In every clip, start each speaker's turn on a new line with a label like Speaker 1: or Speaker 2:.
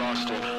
Speaker 1: Austin.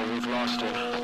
Speaker 1: we've lost him.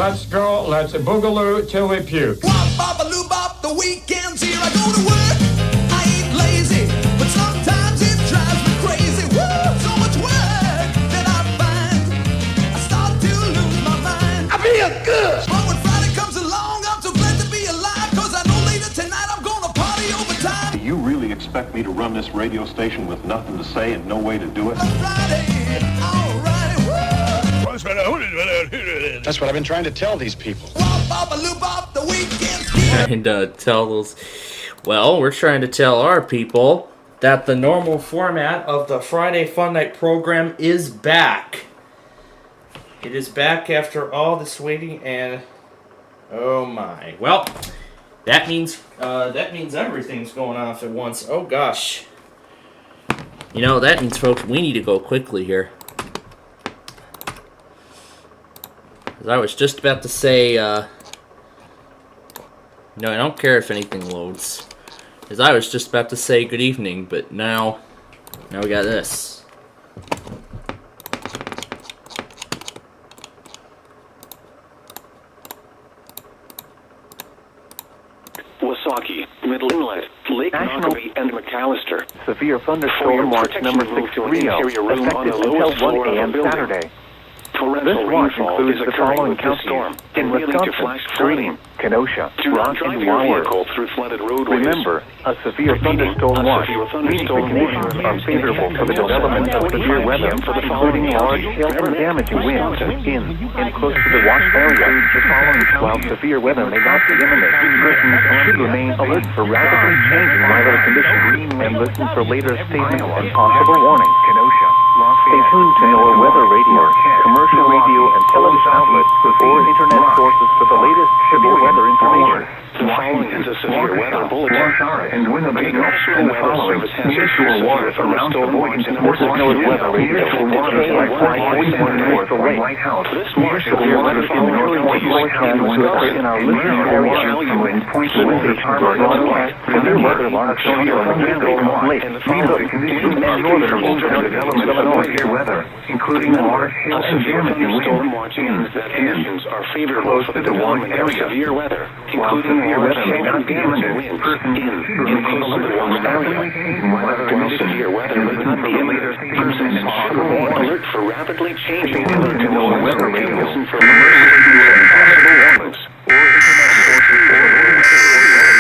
Speaker 1: let's go, let's boogaloo till we puke.
Speaker 2: Wop, bop, a loo, bop, the weekend's here. I go to work, I ain't lazy, but sometimes it drives me crazy. Woo, so much work that I find I start to lose my mind. I feel good. But when Friday comes along, I'm so glad to be alive, cause I know later tonight I'm gonna party overtime.
Speaker 3: Do you really expect me to run this radio station with nothing to say and no way to do it?
Speaker 2: Friday, alright, woo.
Speaker 4: That's what I've been trying to tell these people.
Speaker 2: Wop, bop, a loo, bop, the weekend's here.
Speaker 5: And tell those, well, we're trying to tell our people that the normal format of the Friday Fun Night program is back. It is back after all this waiting, and oh my. Well, that means everything's going off at once. Oh gosh. You know, that means, folks, we need to go quickly here. I was just about to say, no, I don't care if anything loads. As I was just about to say good evening, but now we got this.
Speaker 6: Wasaki, Middle Inlet, Lake National and McAllister.
Speaker 7: Severe thunderstorm watch number 630, effective until 1 a.m. Saturday. This watch includes the following counties: in Wisconsin, Cerri, Kenosha, Rock, and Wauwart. Remember, a severe thunderstorm watch means the conditions are favorable for the development of severe weather, including large, hail and damaging winds in and close to the watch area. While severe weather may not be imminent, persons should remain alert for rapidly changing weather conditions and listen for later statements and possible warnings. Stay tuned to NOAA Weather Radio, commercial radio and television outlets, or internet sources for the latest severe weather information.
Speaker 6: The following is a severe weather bulletin.
Speaker 7: And Winnebago,
Speaker 6: National Weather Service has issued
Speaker 7: water around the void. This is NOAA Weather Radio. North the White House.
Speaker 6: This march will be weather following
Speaker 7: in our listening area. Severe weather alarms weather, including large hail and damaging winds.
Speaker 6: Conditions are favorable for the development of severe weather, including large hail and damaging winds in close to the warm area. While severe weather may not be imminent, persons should remain alert for rapidly changing weather conditions.
Speaker 7: Weather Radio.
Speaker 6: Listen for emergency and possible warnings. Or internet sources for the weather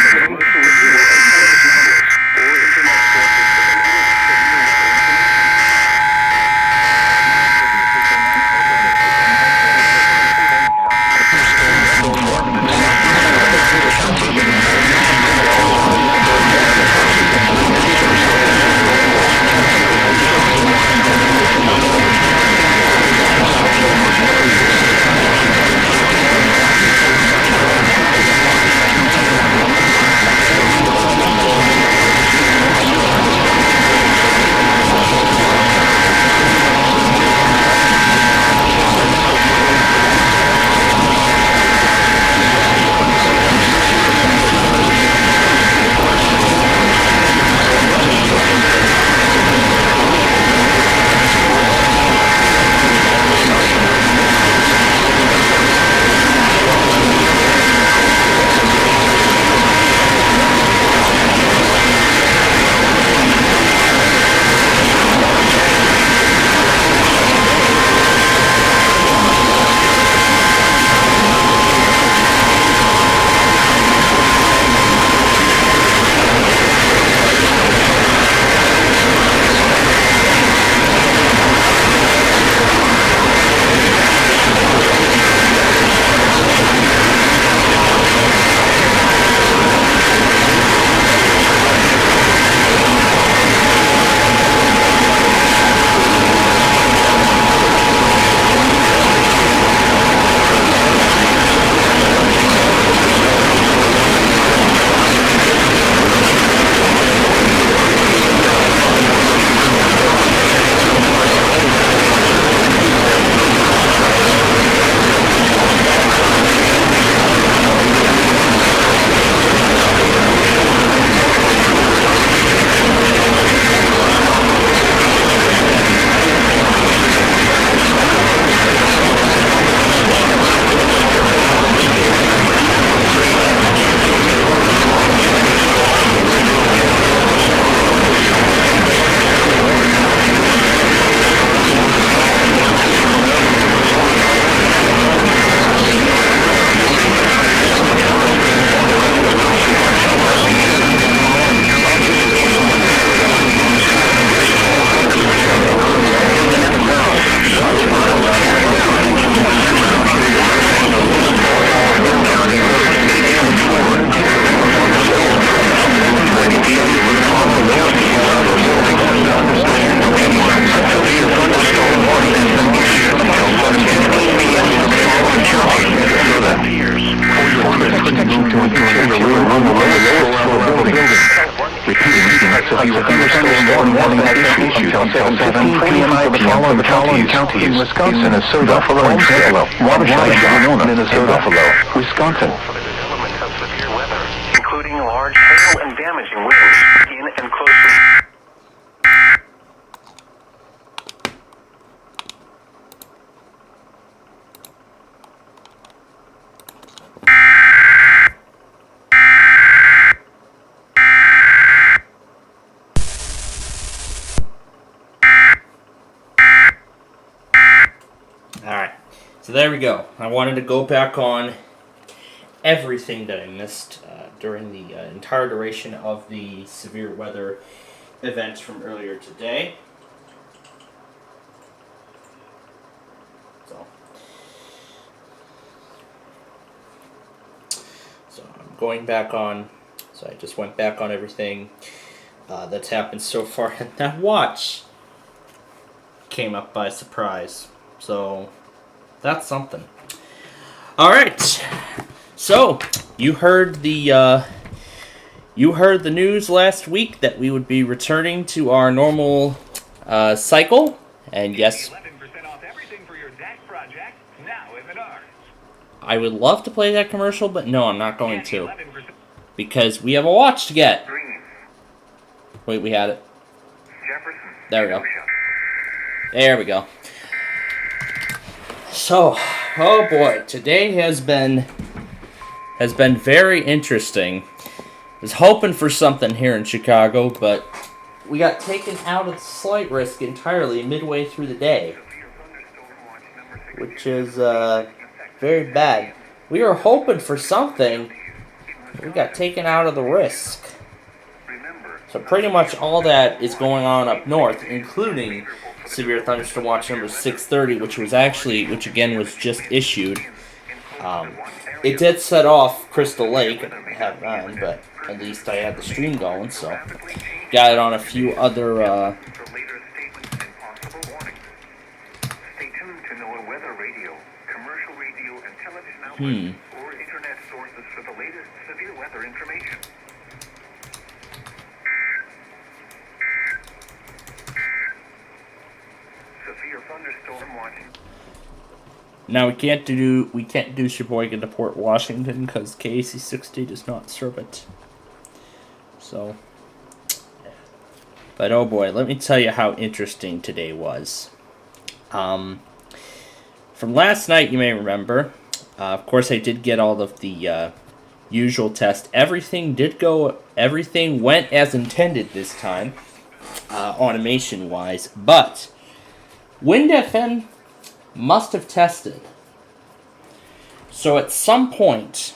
Speaker 7: 7:15 p.m. for the following counties in Wisconsin, Minnesota, Buffalo, and Salem, Waukesha, Minnesota, Buffalo, Wisconsin.
Speaker 6: For the development of severe weather, including large hail and damaging winds in and close to...
Speaker 5: Alright, so there we go. I wanted to go back on everything that I missed during the entire duration of the severe weather events from earlier today. So I'm going back on, so I just went back on everything that's happened so far, and that watch came up by surprise. So that's something. All right. So you heard the news last week that we would be returning to our normal cycle, and yes,
Speaker 8: 11% off everything for your deck project now at Menards.
Speaker 5: I would love to play that commercial, but no, I'm not going to, because we have a watch to get.
Speaker 6: Green,
Speaker 5: Wait, we had it.
Speaker 6: Jefferson,
Speaker 5: There we go.
Speaker 6: Kenosha.
Speaker 5: There we go. So, oh boy, today has been very interesting. I was hoping for something here in Chicago, but we got taken out of the slight risk entirely midway through the day, which is very bad. We were hoping for something, but we got taken out of the risk. So pretty much all that is going on up north, including severe thunderstorm watch number 630, which again was just issued. It did set off Crystal Lake. I didn't have mine, but at least I had the stream going, so got it on a few other.
Speaker 6: For later statements and possible warnings. Stay tuned to NOAA Weather Radio, commercial radio and television outlets, or internet sources for the latest severe weather information. Severe thunderstorm watching.
Speaker 5: Now we can't do Sheboygan to Port Washington because KAC 60 does not serve it. So, but oh boy, let me tell you how interesting today was. From last night, you may remember. Of course, I did get all of the usual tests. Everything went as intended this time, automation-wise. But WindFM must have tested. So at some point,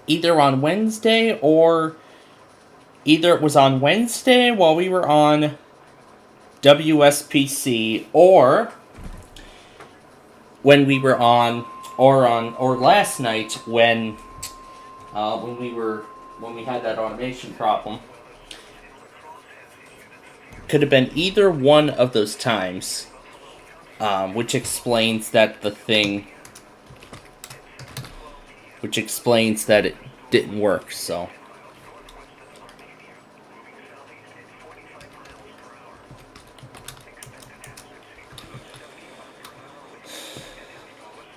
Speaker 5: either on Wednesday or either it was on Wednesday while we were on WSPC, or when we were on, or last night when we had that automation problem. Could have been either one of those times, which explains that it didn't work. So.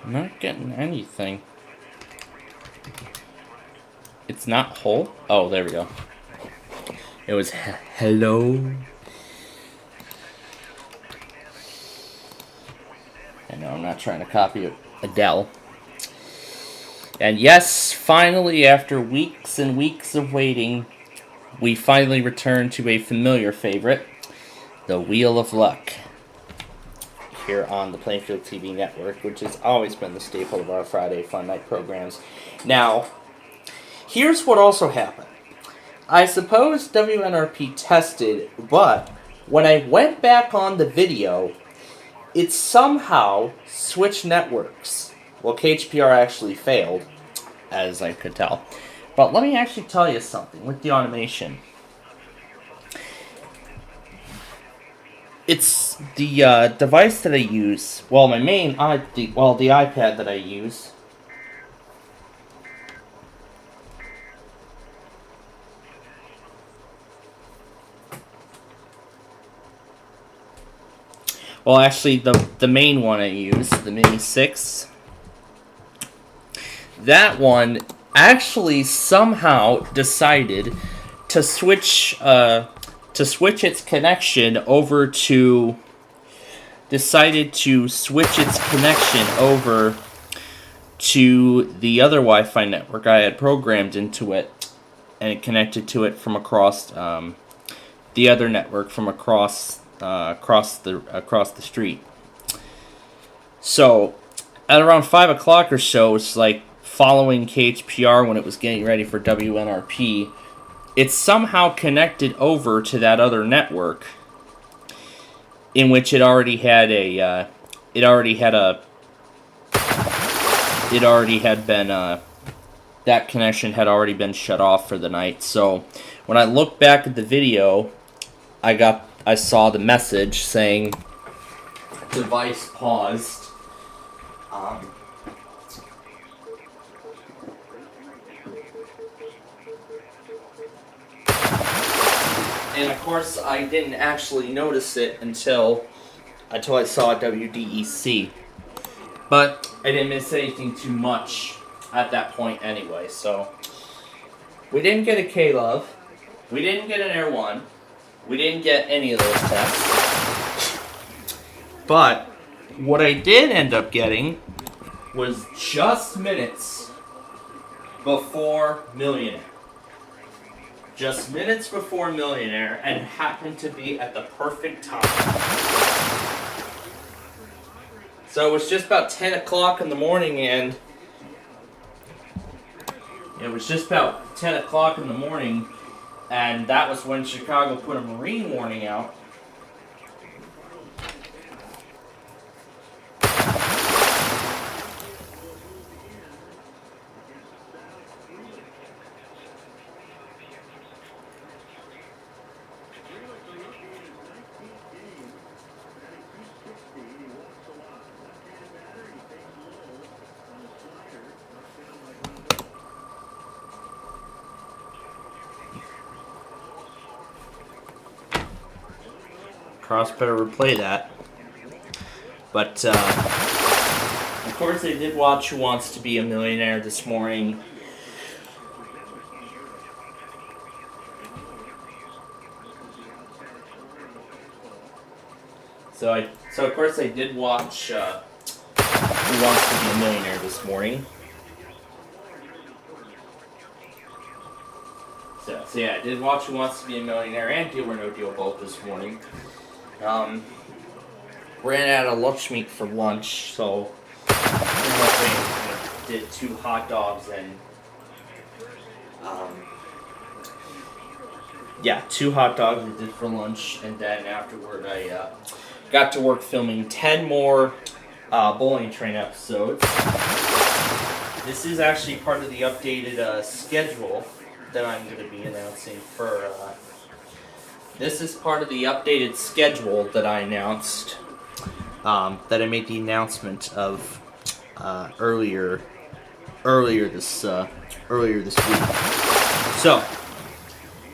Speaker 5: I'm not getting anything. It's not whole? Oh, there we go. It was hello. I know, I'm not trying to copy Adele. And yes, finally, after weeks and weeks of waiting, we finally returned to a familiar favorite, the Wheel of Luck, here on the Plainfield TV network, which has always been the staple of our Friday Fun Night programs. Now, here's what also happened. I suppose WNRP tested, but when I went back on the video, it somehow switched networks. Well, KHPR actually failed, as I could tell. But let me actually tell you something with the automation. It's the device that I use. Well, my main the iPad that I use. Well, actually, the main one I use, the Mini 6, that one actually somehow decided to switch its connection over to the other Wi-Fi network I had programmed into it, and it connected to it from across the other network from across the street. So at around 5 o'clock or so, it's like following KHPR when it was getting ready for WNRP. It somehow connected over to that other network, in which that connection had already been shut off for the night. So when I look back at the video, I saw the message saying device paused. And of course, I didn't actually notice it until I saw WDEC. But I didn't miss anything too much at that point anyway. So we didn't get a K-Love. We didn't get an Air 1. We didn't get any of those tests. But what I did end up getting was just minutes before Millionaire. Just minutes before Millionaire, and happened to be at the perfect time. So it was just about 10 o'clock in the morning, and that was when Chicago put a marine warning out. Cross better replay that. But, of course, I did watch Who Wants to Be a Millionaire this morning. So of course, I did watch Who Wants to Be a Millionaire this morning. So yeah, I did watch Who Wants to Be a Millionaire and Deal or No Deal both this morning. Ran out of lunch meat for lunch, so I did 2 hot dogs and 2 hot dogs I did for lunch, and then afterward I got to work filming 10 more bowling train episodes. This is actually part of the updated schedule that I'm going to be announcing for. This is part of the updated schedule that I announced. That I made the announcement of earlier this week. So,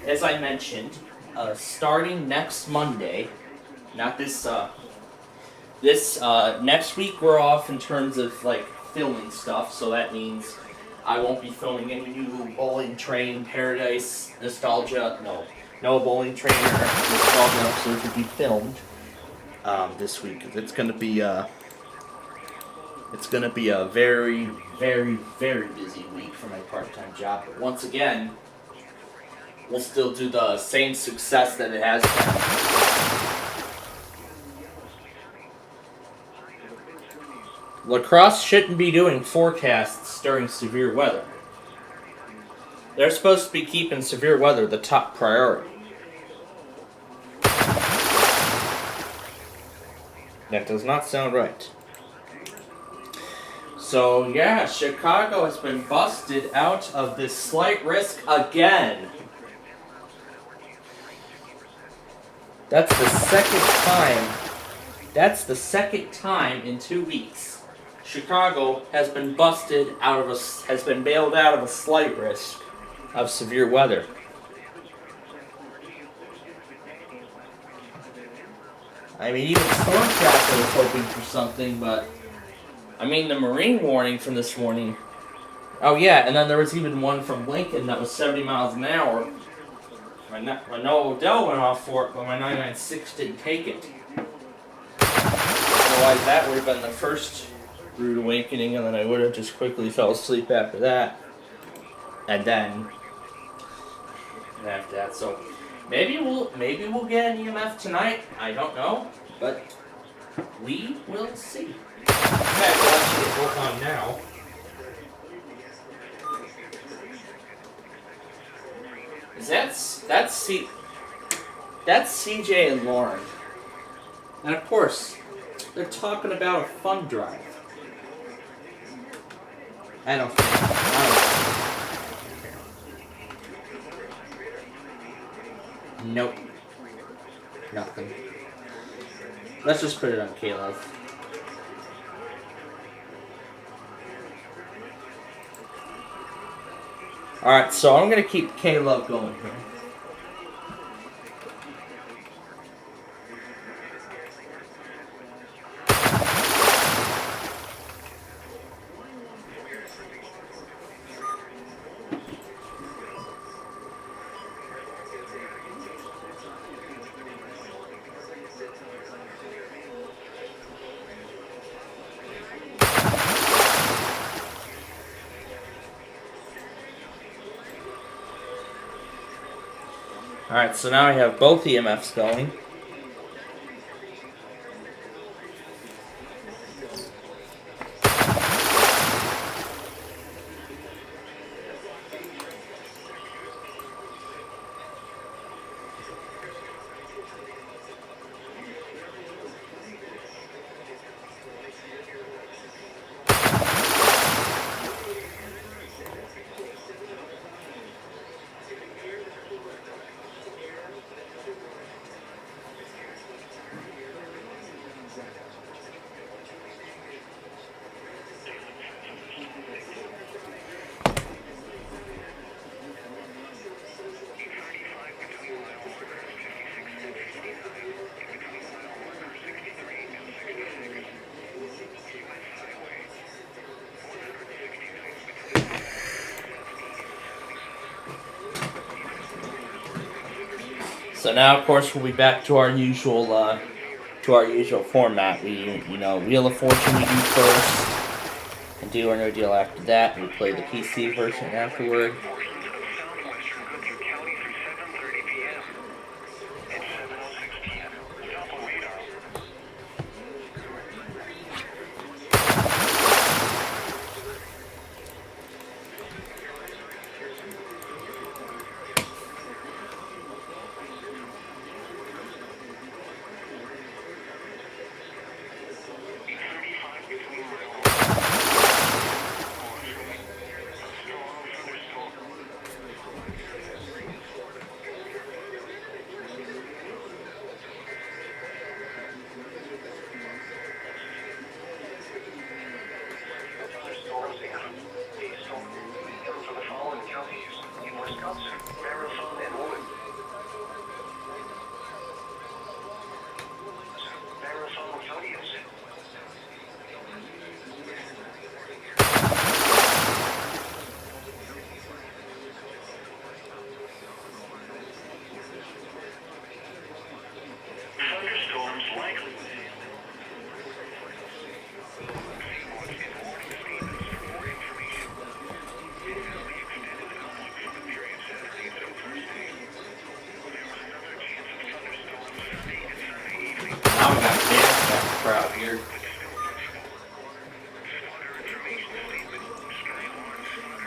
Speaker 5: as I mentioned, starting next Monday, not this next week we're off in terms of like filming stuff. So that means I won't be filming any new Bowling Train Paradise Nostalgia. No Bowling Train or Nostalgia episodes will be filmed this week. It's gonna be a very, very, very busy week for my part-time job. But once again, we'll still do the same success that it has been. Lacrosse shouldn't be doing forecasts during severe weather. They're supposed to be keeping severe weather the top priority. That does not sound right. So yeah, Chicago has been busted out of this slight risk again. That's the second time in 2 weeks Chicago has been bailed out of a slight risk of severe weather. I mean, even Storm Tracker was hoping for something, but I mean, the marine warning from this morning. Oh yeah, and then there was even one from Lincoln that was 70 miles an hour. My no Odell went off for it, but my 996 didn't take it. Otherwise, that would have been the first rude awakening, and then I would have just quickly fell asleep after that. And then after that, so maybe we'll get an EMF tonight. I don't know, but we will see.
Speaker 1: In fact, I'll actually get both on now.
Speaker 5: That's CJ and Lauren, and of course, they're talking about a fund drive. I don't think. Nope. Nothing. Let's just put it on Caleb. Alright, so I'm gonna keep Caleb going here. Alright, so now I have both EMFs going. So now, of course, we'll be back to our usual format. Wheel of Fortune we do first, and do or no deal after that. We play the PC version afterward.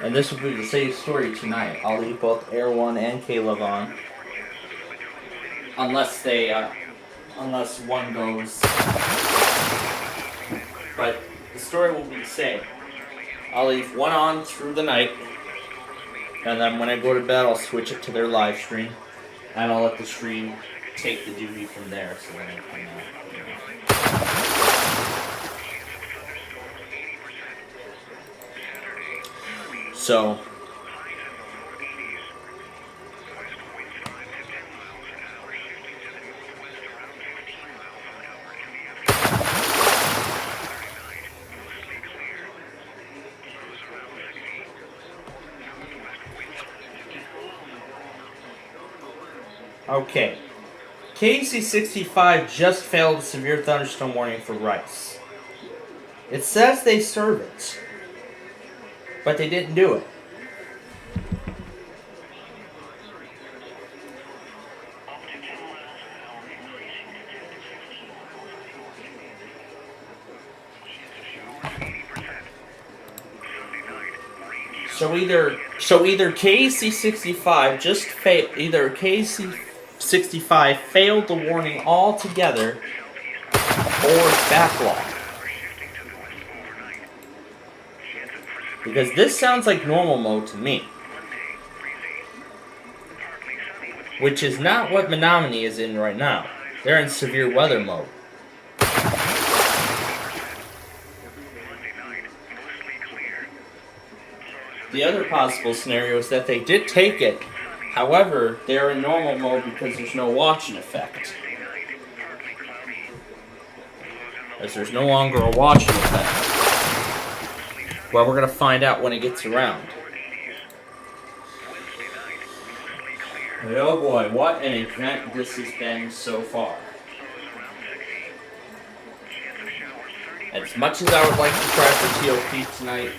Speaker 5: And this will be the same story tonight. I'll leave both Air 1 and Caleb on. Unless one goes. But the story will be the same. I'll leave one on through the night. And then when I go to bed, I'll switch it to their live stream. And I'll let the stream take the duty from there. So then I can, So, Okay. KC65 just failed a severe thunderstorm warning for Rice. It says they serve it, but they didn't do it. So either KC65 just failed, either KC65 failed the warning altogether, or it's backlogged. Because this sounds like normal mode to me. Which is not what Menominee is in right now. They're in severe weather mode. The other possible scenario is that they did take it. However, they're in normal mode because there's no watching effect. As there's no longer a watching effect. Well, we're going to find out when it gets around. Oh boy, what an event this has been so far. As much as I would like to try for TOP tonight,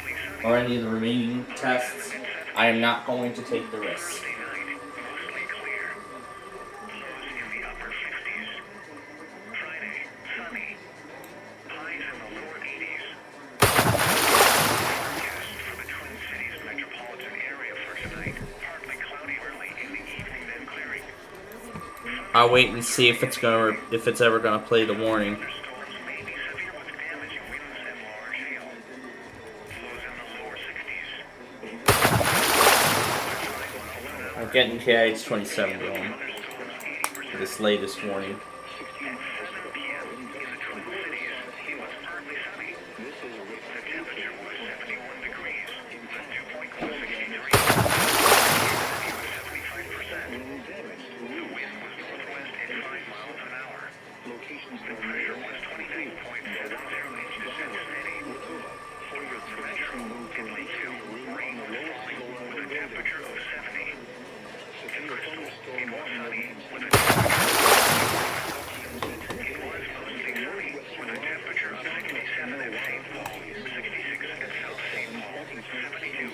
Speaker 5: or any of the remaining tests, I am not going to take the risk. I'll wait and see if it's ever gonna play the warning. I'm getting KIH 27 going for this latest warning.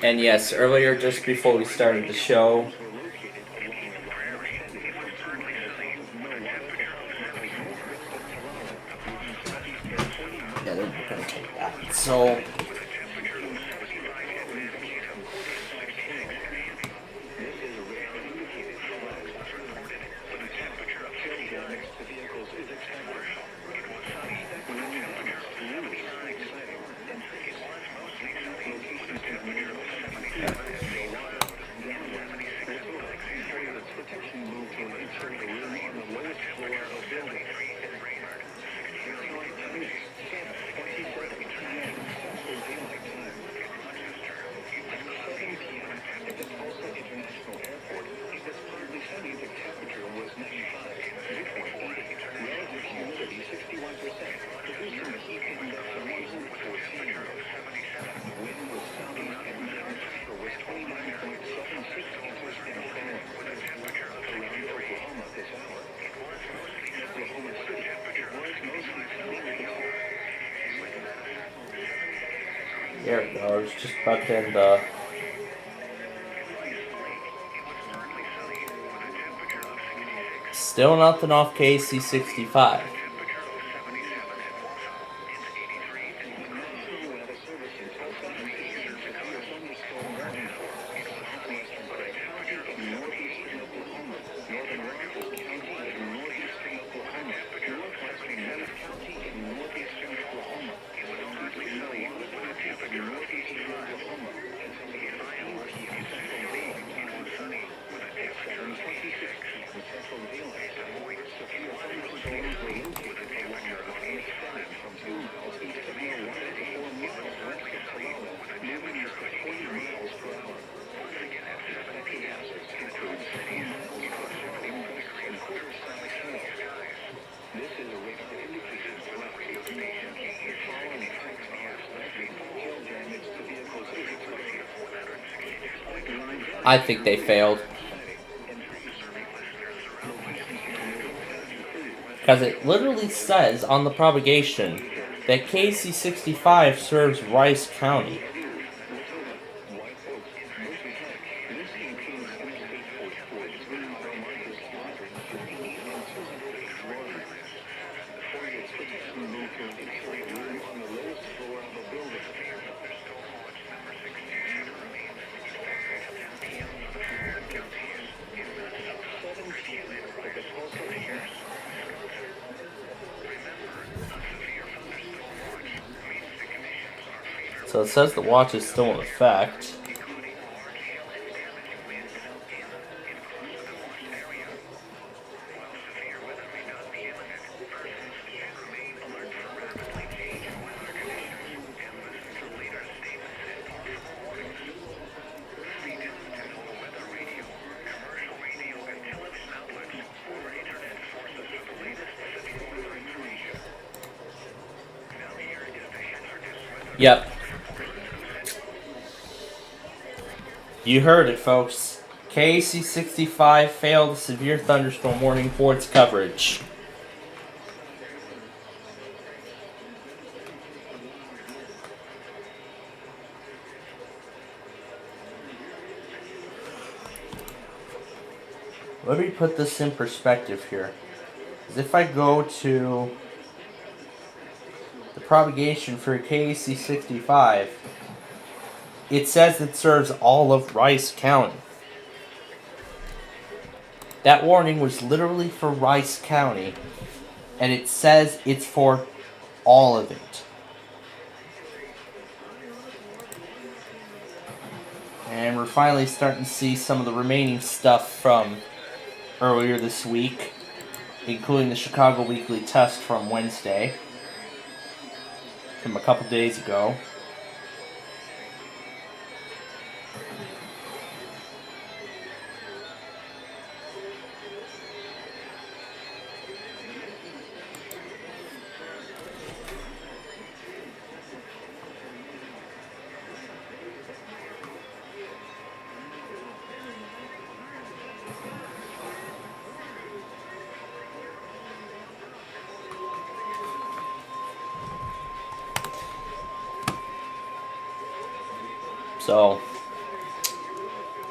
Speaker 5: And yes, earlier, just before we started the show, yeah, they're not gonna take that. So, there we go. I was just about to end still nothing off KC65. I think they failed. Because it literally says on the propagation that KC65 serves Rice County. So it says the watch is still in effect. Yep. You heard it, folks. KC65 failed a severe thunderstorm warning for its coverage. Let me put this in perspective here. Because if I go to the propagation for KC65, it says it serves all of Rice County. That warning was literally for Rice County, and it says it's for all of it. And we're finally starting to see some of the remaining stuff from earlier this week, including the Chicago Weekly Test from Wednesday, from a couple days ago. So,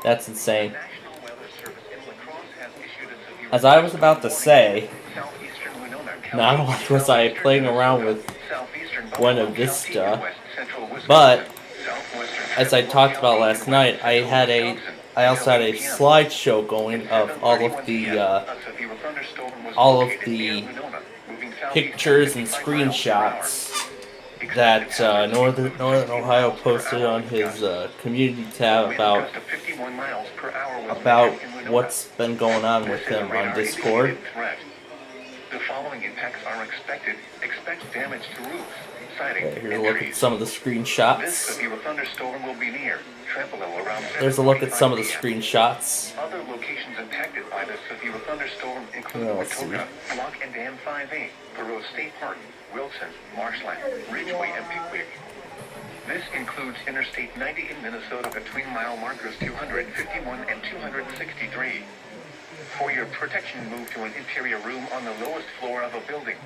Speaker 5: that's insane. As I was about to say, not only was I playing around with Buena Vista, but as I talked about last night, I also had a slideshow going of all of the pictures and screenshots that Northern Ohio posted on his community tab about what's been going on with him on Discord.
Speaker 6: The following impacts are expected. Expect damage to roofs, siding.
Speaker 5: Here's a look at some of the screenshots.
Speaker 6: This severe thunderstorm will be near. Tremolo around.
Speaker 5: There's a look at some of the screenshots.
Speaker 6: Other locations impacted by the severe thunderstorm include Wautoka, Block and Dam 5A, Perot State Park, Wilson, Marshland, Ridgeway, and Pickwick. This includes Interstate 90 in Minnesota between mile markers 251 and 263. For your protection, move to an interior room on the lowest floor of a building.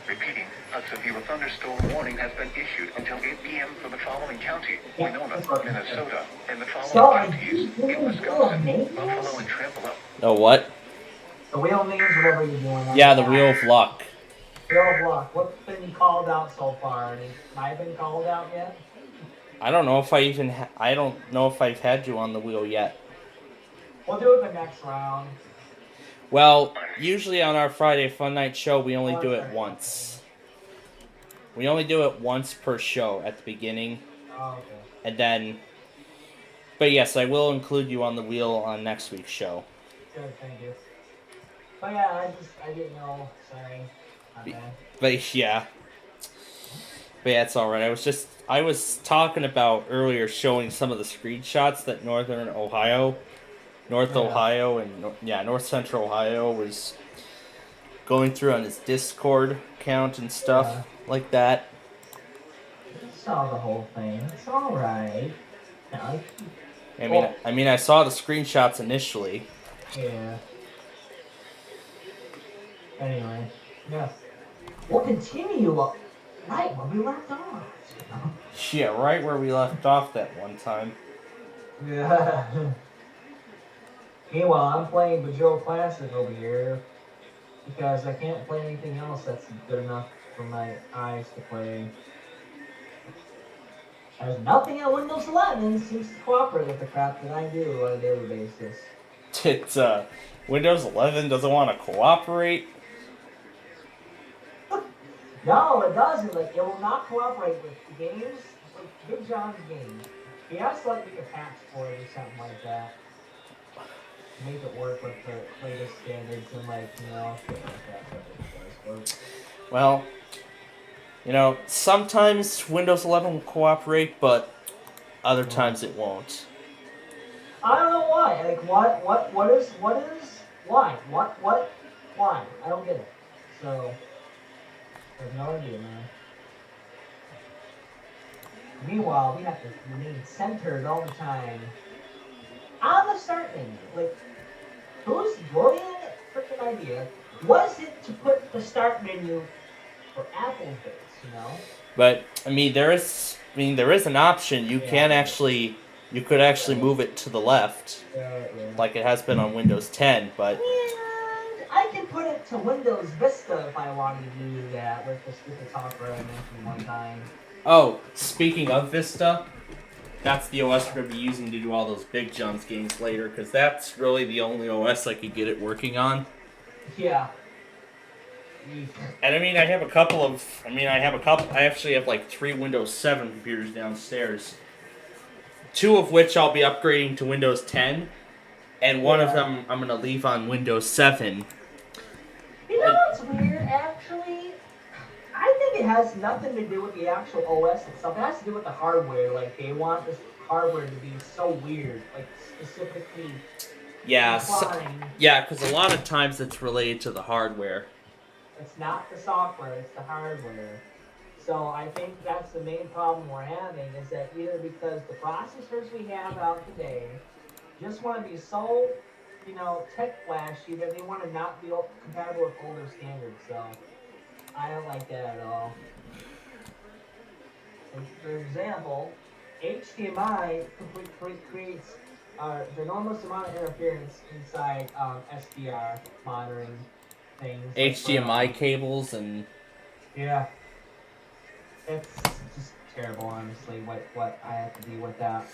Speaker 6: Repeating, a severe thunderstorm warning has been issued until 8 p.m. for the following county: Winona, Minnesota, and the following counties in Wisconsin, Buffalo, and Tremolo.
Speaker 5: Oh, what?
Speaker 9: The wheel means whatever you're doing.
Speaker 5: Yeah, the Wheel of Luck.
Speaker 9: Wheel of Luck. What's been called out so far? Has I been called out yet?
Speaker 5: I don't know if I don't know if I've had you on the wheel yet.
Speaker 9: We'll do it the next round.
Speaker 5: Well, usually on our Friday Fun Night show, we only do it once. We only do it once per show at the beginning.
Speaker 9: Oh, okay.
Speaker 5: And then... But yes, I will include you on the wheel on next week's show.
Speaker 9: Good, thank you. But yeah, I didn't know. Sorry. Not bad.
Speaker 5: But yeah, it's alright. I was talking about earlier showing some of the screenshots that North Central Ohio was going through on his Discord account and stuff like that.
Speaker 9: Saw the whole thing. It's alright.
Speaker 5: I mean, I saw the screenshots initially.
Speaker 9: Yeah. Anyway. Yes. We'll continue right where we left off.
Speaker 5: Yeah, right where we left off that one time.
Speaker 9: Yeah. Meanwhile, I'm playing Bajou Classic over here because I can't play anything else that's good enough for my eyes to play. There's nothing on Windows 11 seems to cooperate with the crap that I do on a daily basis.
Speaker 5: It's, Windows 11 doesn't want to cooperate.
Speaker 9: No, it doesn't. Like, it will not cooperate with games, like Big John's games. He has to like make a patch for it or something like that. Make it work with the latest standards and like, you know, shit like that.
Speaker 5: Well, you know, sometimes Windows 11 will cooperate, but other times it won't.
Speaker 9: I don't know why. Like, what is, why? Why? I don't get it. So, I have no idea, man. Meanwhile, we have to remain centered all the time. On the start menu, like, whose brilliant freaking idea was it to put the start menu for Apple's base, you know?
Speaker 5: But I mean, there is an option. You could actually move it to the left, like it has been on Windows 10. But
Speaker 9: And I can put it to Windows Vista if I wanted to do that with the stupid software I mentioned one time.
Speaker 5: oh, speaking of Vista, that's the OS we're going to be using to do all those Big John's games later, because that's really the only OS I could get it working on.
Speaker 9: Yeah.
Speaker 5: And I mean, I actually have like 3 Windows 7 computers downstairs. 2 of which I'll be upgrading to Windows 10, and one of them I'm going to leave on Windows 7.
Speaker 9: You know what's weird, actually? I think it has nothing to do with the actual OS itself. It has to do with the hardware. Like, they want this hardware to be so weird. Like, specifically...
Speaker 5: Yeah, because a lot of times it's related to the hardware.
Speaker 9: It's not the software, it's the hardware. So I think that's the main problem we're having, is that either because the processors we have out today just want to be so, you know, tech flashy that they want to not be compatible with older standards. So I don't like that at all. And for example, HDMI creates the enormous amount of interference inside SDR monitoring things.
Speaker 5: HDMI cables and...
Speaker 9: Yeah. It's just terrible, honestly, what I have to deal with that.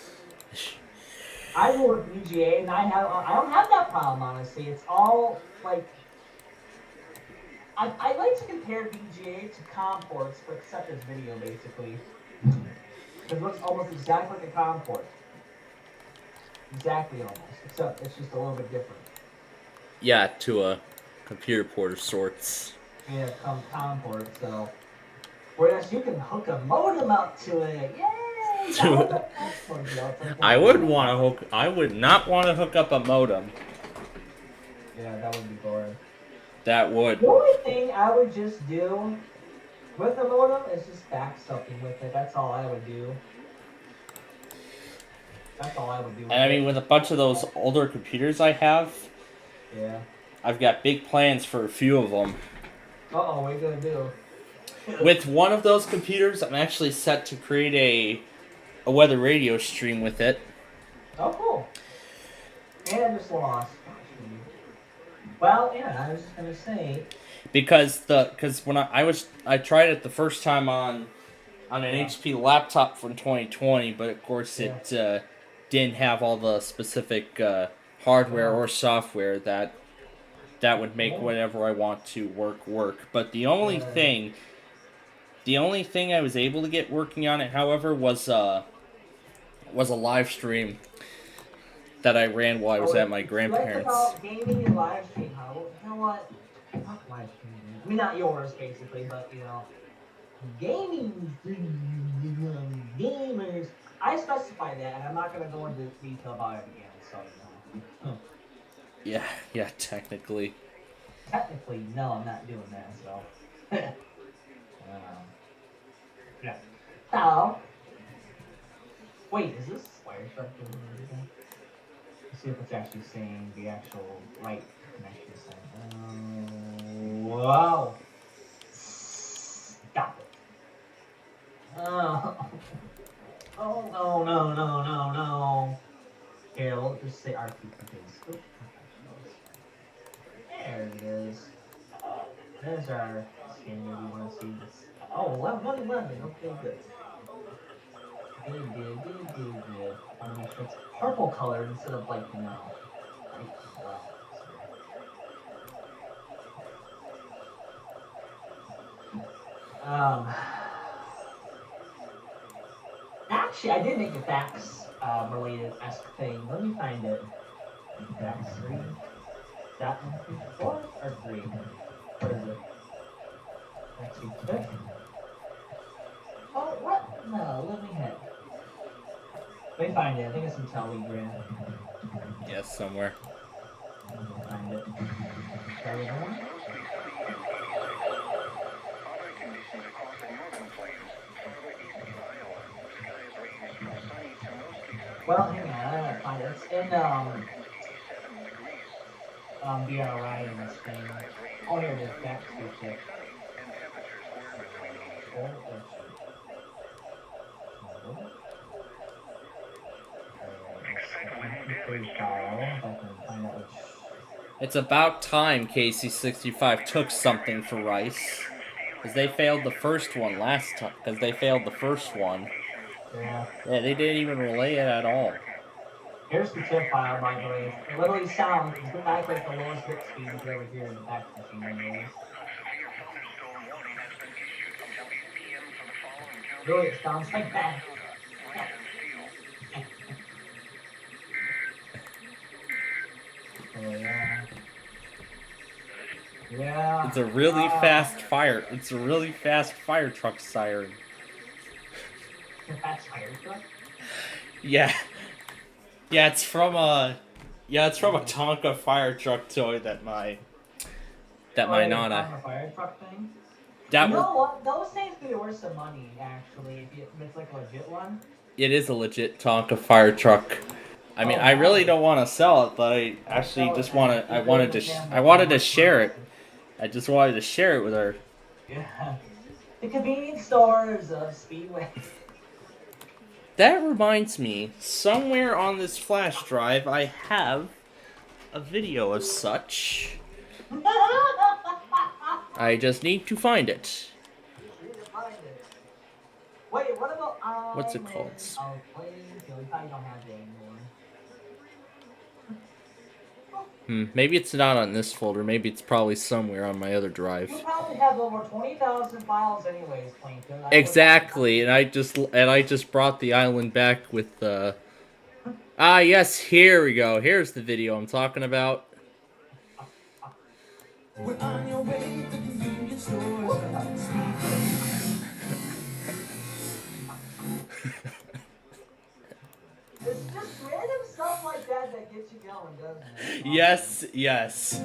Speaker 9: I go with VGA, and I don't have that problem, honestly. It's all, like... I like to compare VGA to COM ports, but except as video, basically. It looks almost exactly like a COM port. Exactly, almost. Except it's just a little bit different.
Speaker 5: Yeah, to a computer port of sorts.
Speaker 9: Yeah, COM port, so... Whereas you can hook a modem up to it. Yay!
Speaker 5: I would not want to hook up a modem.
Speaker 9: Yeah, that would be boring.
Speaker 5: That would.
Speaker 9: The only thing I would just do with a modem is just back something with it. That's all I would do. That's all I would do.
Speaker 5: And I mean, with a bunch of those older computers I have,
Speaker 9: yeah,
Speaker 5: I've got big plans for a few of them.
Speaker 9: Uh-oh, what are you going to do?
Speaker 5: With one of those computers, I'm actually set to create a weather radio stream with it.
Speaker 9: Oh, cool. And I just lost. Well, yeah, I was just gonna say.
Speaker 5: Because when I tried it the first time on an HP laptop from 2020, but of course it didn't have all the specific hardware or software that would make whatever I want to work. But the only thing I was able to get working on it, however, was a live stream that I ran while I was at my grandparents'.
Speaker 9: About gaming and live stream, you know what? Fuck live streaming. I mean, not yours, basically, but, you know, gaming, gamers. I specify that, and I'm not going to go into detail about it again, so, you know.
Speaker 5: Yeah, technically.
Speaker 9: Technically, no, I'm not doing that, so. Yeah. Hello. Wait, is this Wireshark doing anything? Let's see if it's actually saying the actual right connection. Wow. Oh, no, no, no, no, no. Here, we'll just say RP because... There it is. There's our standard. We want to see this. Oh, 111. Okay, good. Good. I want to make sure it's purple colored instead of like, you know, light brown. Actually, I did make a fax related-esque thing. Let me find it. Fax 3. That one, 4 or 3? What is it? Actually, 6. Oh, what? No, let me hit. Let me find it. I think it's in Telegram.
Speaker 5: Yes, somewhere.
Speaker 9: Let me find it. Telegram? Well, hang on, I gotta find it. It's in, BRI in this thing. Oh, here it is, back to it.
Speaker 5: It's about time KC65 took something for Rice. Because they failed the first one last time. Because they failed the first one.
Speaker 9: Yeah.
Speaker 5: Yeah, they didn't even relay it at all.
Speaker 9: Here's the TIFF file, by the way. It literally sounds, it's back like the lowest bit speed over here in the back machine anyways. Really, it sounds like that. Oh, yeah. Yeah.
Speaker 5: It's a really fast fire. It's a really fast fire truck siren.
Speaker 9: Fast fire truck?
Speaker 5: Yeah. Yeah, it's from a Tonka fire truck toy that my Nana.
Speaker 9: Fire truck thing?
Speaker 5: That
Speaker 9: you know
Speaker 5: was,
Speaker 9: what? Those things could be worth some money, actually. If it's like a legit one.
Speaker 5: it is a legit Tonka fire truck. I mean, I really don't want to sell it, but I actually just want to. I wanted to share it. I just wanted to share it with her.
Speaker 9: Yeah. The convenience stores of Speedway.
Speaker 5: That reminds me, somewhere on this flash drive, I have a video of such. I just need to find it.
Speaker 9: Wait, what about
Speaker 5: What's it called?
Speaker 9: We probably don't have it anymore.
Speaker 5: Maybe it's not on this folder. Maybe it's probably somewhere on my other drive.
Speaker 9: You probably have over 20,000 files anyways, Plankton.
Speaker 5: Exactly, and I just brought the island back with yes, here we go. Here's the video I'm talking about.
Speaker 2: We're on your way to convenience stores.
Speaker 9: It's just random stuff like that that gets you going, doesn't it?
Speaker 5: Yes.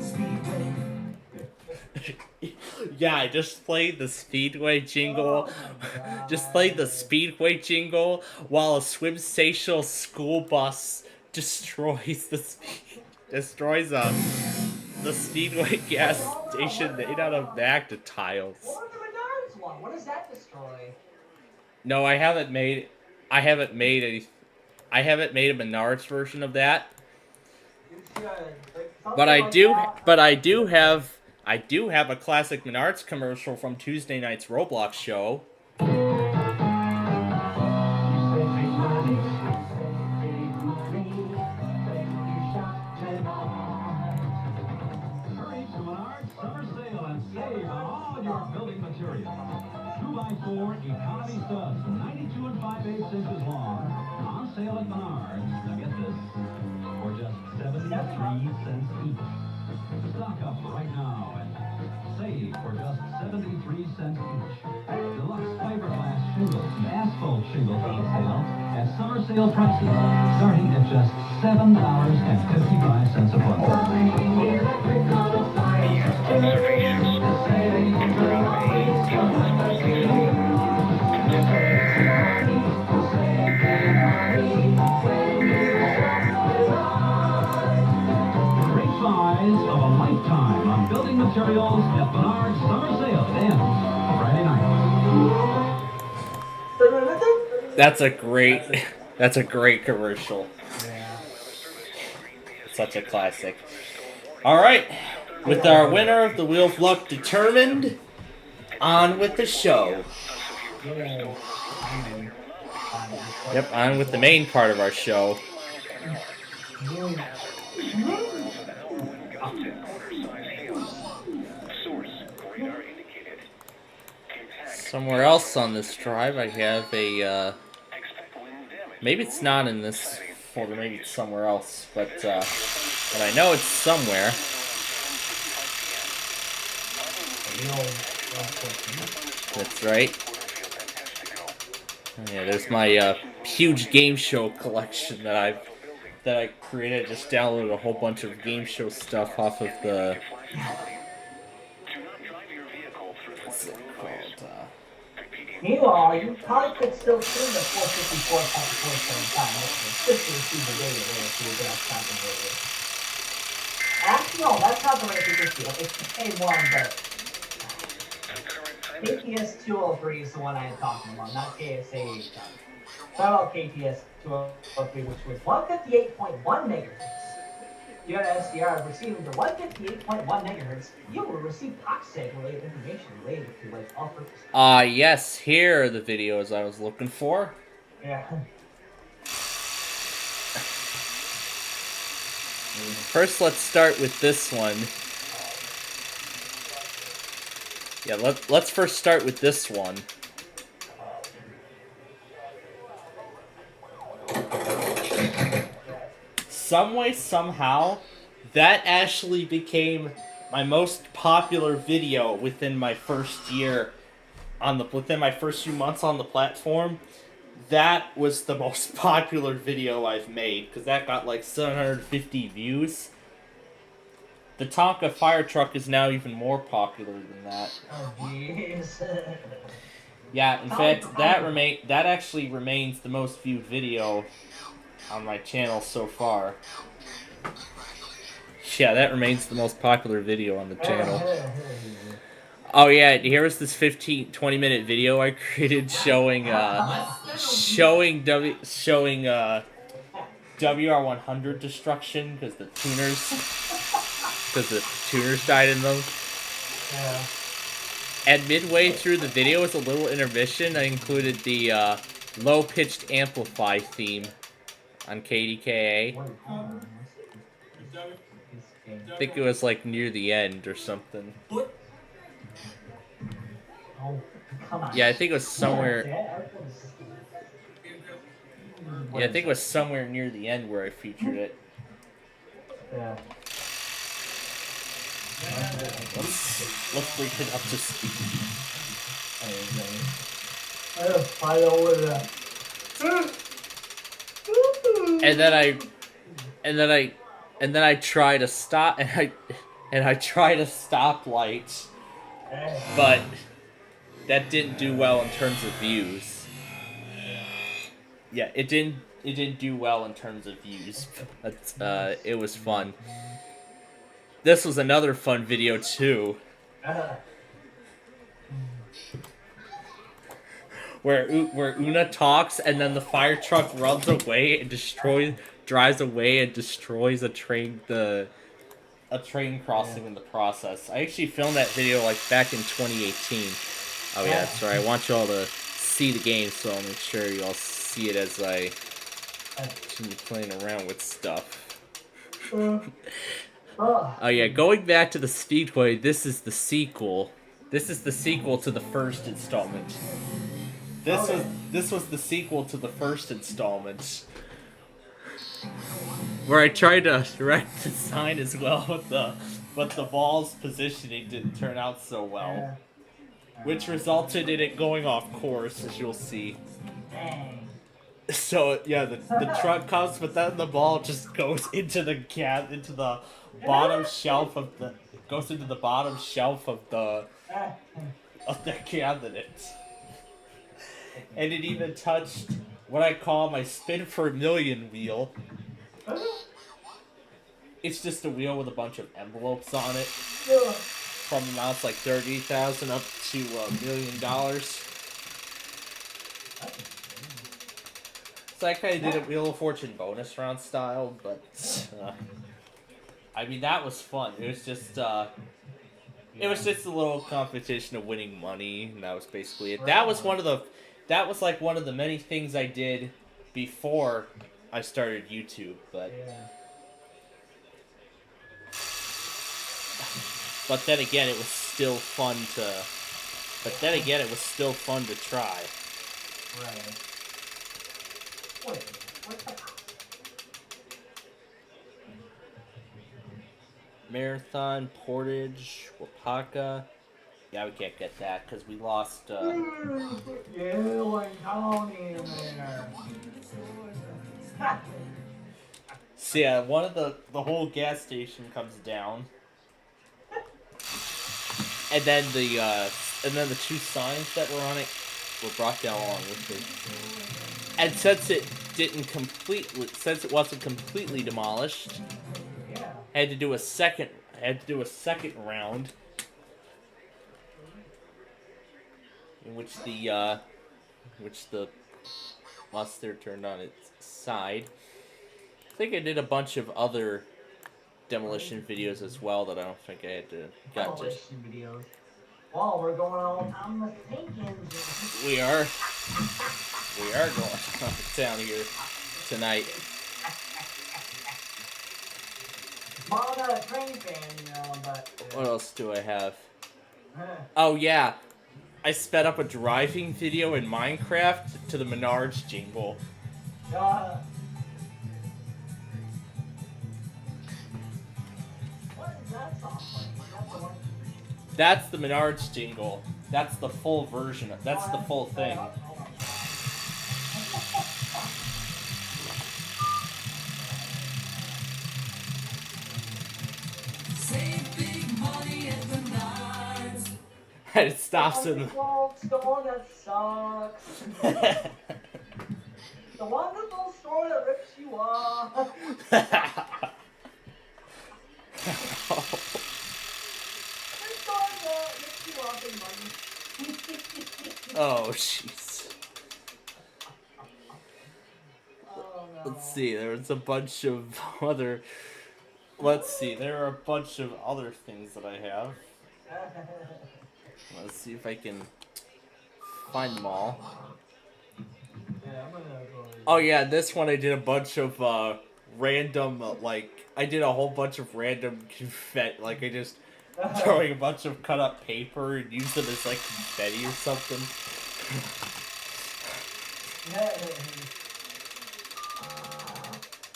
Speaker 5: Yeah, I just played the Speedway jingle. Just played the Speedway jingle while a swim station school bus destroys the Speedway gas station made out of Magna tiles.
Speaker 9: What about the Menards one? What does that destroy?
Speaker 5: No, I haven't made a Menards version of that.
Speaker 9: You should.
Speaker 5: But I do have a classic Menards commercial from Tuesday night's Roblox show.
Speaker 10: Hurry to Menards Summer Sale and save on all your building materials. 2x4 economy studs, 92 and 5/8 inches long. On sale at Menards. Now get this, for just 73 cents each. Stock up right now and save for just 73 cents each. Deluxe fiberglass shingles and asphalt shingles on sale at summer sale prices, starting at just $7.55 a foot. Great buys of a lifetime on building materials at Menards Summer Sale. It ends Friday night.
Speaker 9: So
Speaker 5: That's a great commercial.
Speaker 9: Yeah.
Speaker 5: Such a classic. All right, with our winner of the Wheel of Luck determined, on with the show.
Speaker 9: Yay.
Speaker 5: Yep, on with the main part of our show. Somewhere else on this drive, I have a. Maybe it's not in this folder. Maybe it's somewhere else, but I know it's somewhere. That's right. Yeah, there's my huge game show collection that I created. Just downloaded a whole bunch of game show stuff off of the. What's it called?
Speaker 9: Meanwhile, you probably could still tune the 454 type of voice every time. Just to receive the data there to get up concentrated. Actually, no, that's not the way to do it. It's the same one, but KTS 203 is the one I am talking about, not KSA. Talk about KTS 203, which was 158.1 megahertz. You got an SDR receiving the 158.1 megahertz, you will receive POXTag related information related to like all purpose.
Speaker 5: Yes, here are the videos I was looking for.
Speaker 9: Yeah.
Speaker 5: First, let's start with this one. Yeah, let's first start with this one. Some way, somehow, that actually became my most popular video within my first year within my first few months on the platform. That was the most popular video I've made, because that got like 750 views. The Tonka fire truck is now even more popular than that.
Speaker 9: Oh jeez.
Speaker 5: Yeah, in fact, that actually remains the most viewed video on my channel so far. Yeah, that remains the most popular video on the channel. Oh yeah, here was this 20 minute video I created showing WR100 destruction because the tuners died in them.
Speaker 9: Yeah.
Speaker 5: And midway through the video was a little intermission. I included the low pitched amplify theme on KDKA. I think it was like near the end or something.
Speaker 9: Oh, come on.
Speaker 5: Yeah, I think it was somewhere. Yeah, I think it was somewhere near the end where I featured it.
Speaker 9: Yeah.
Speaker 5: Let's bring it up to speed.
Speaker 9: I just fight over that.
Speaker 5: And then I try to stop, and I try to stop light, but that didn't do well in terms of views. Yeah, it didn't do well in terms of views. But it was fun. This was another fun video too, where Una talks and then the fire truck runs away and drives away and destroys a train crossing in the process. I actually filmed that video like back in 2018. Oh yeah, sorry. I want you all to see the game, so I'll make sure you all see it as I continue playing around with stuff. Oh yeah, going back to the Speedway, this is the sequel. This is the sequel to the first installment. This was the sequel to the first installment, where I tried to direct design as well, but the ball's positioning didn't turn out so well, which resulted in it going off course, as you'll see. So yeah, the truck comes, but then the ball just goes into the bottom shelf of the cabinet. And it even touched what I call my spin for a million wheel. It's just a wheel with a bunch of envelopes on it, from amounts like $30,000 up to $1 million. I kind of did a Wheel of Fortune bonus round style, but I mean that was fun. It was just a little competition of winning money, and that was basically it. That was like one of the many things I did before I started YouTube, but then again, it was still fun to. But then again, it was still fun to try.
Speaker 9: Right. Wait, what's that?
Speaker 5: Marathon, Portage, Wapaka. Yeah, we can't get that because we lost.
Speaker 9: You and Tony in there.
Speaker 5: So yeah, one of the whole gas station comes down, and then the two signs that were on it were brought down along with it. And since it wasn't completely demolished, I had to do a second round, in which the mustard turned on its side. I think I did a bunch of other demolition videos as well that I don't think I had to got to.
Speaker 9: Demolition videos. Well, we're going all down the Jenkins.
Speaker 5: We are going down here tonight.
Speaker 9: Well, I'm not a train fan, but...
Speaker 5: What else do I have? Oh, yeah. I sped up a driving video in Minecraft to the Menards jingle.
Speaker 9: What is that song like? That's the one...
Speaker 5: That's the Menards jingle. That's the full version. That's the full thing.
Speaker 2: Save big money at the Menards.
Speaker 5: And it stops in the...
Speaker 9: store that sucks. The wonderful store that rips you off.
Speaker 5: Oh, jeez. Let's see, there was a bunch of other... Let's see, there are a bunch of other things that I have. Let's see if I can find them all. Oh yeah, this one I did a bunch of random, I did a whole bunch of random confetti, I just throwing a bunch of cut up paper and use them as confetti or something.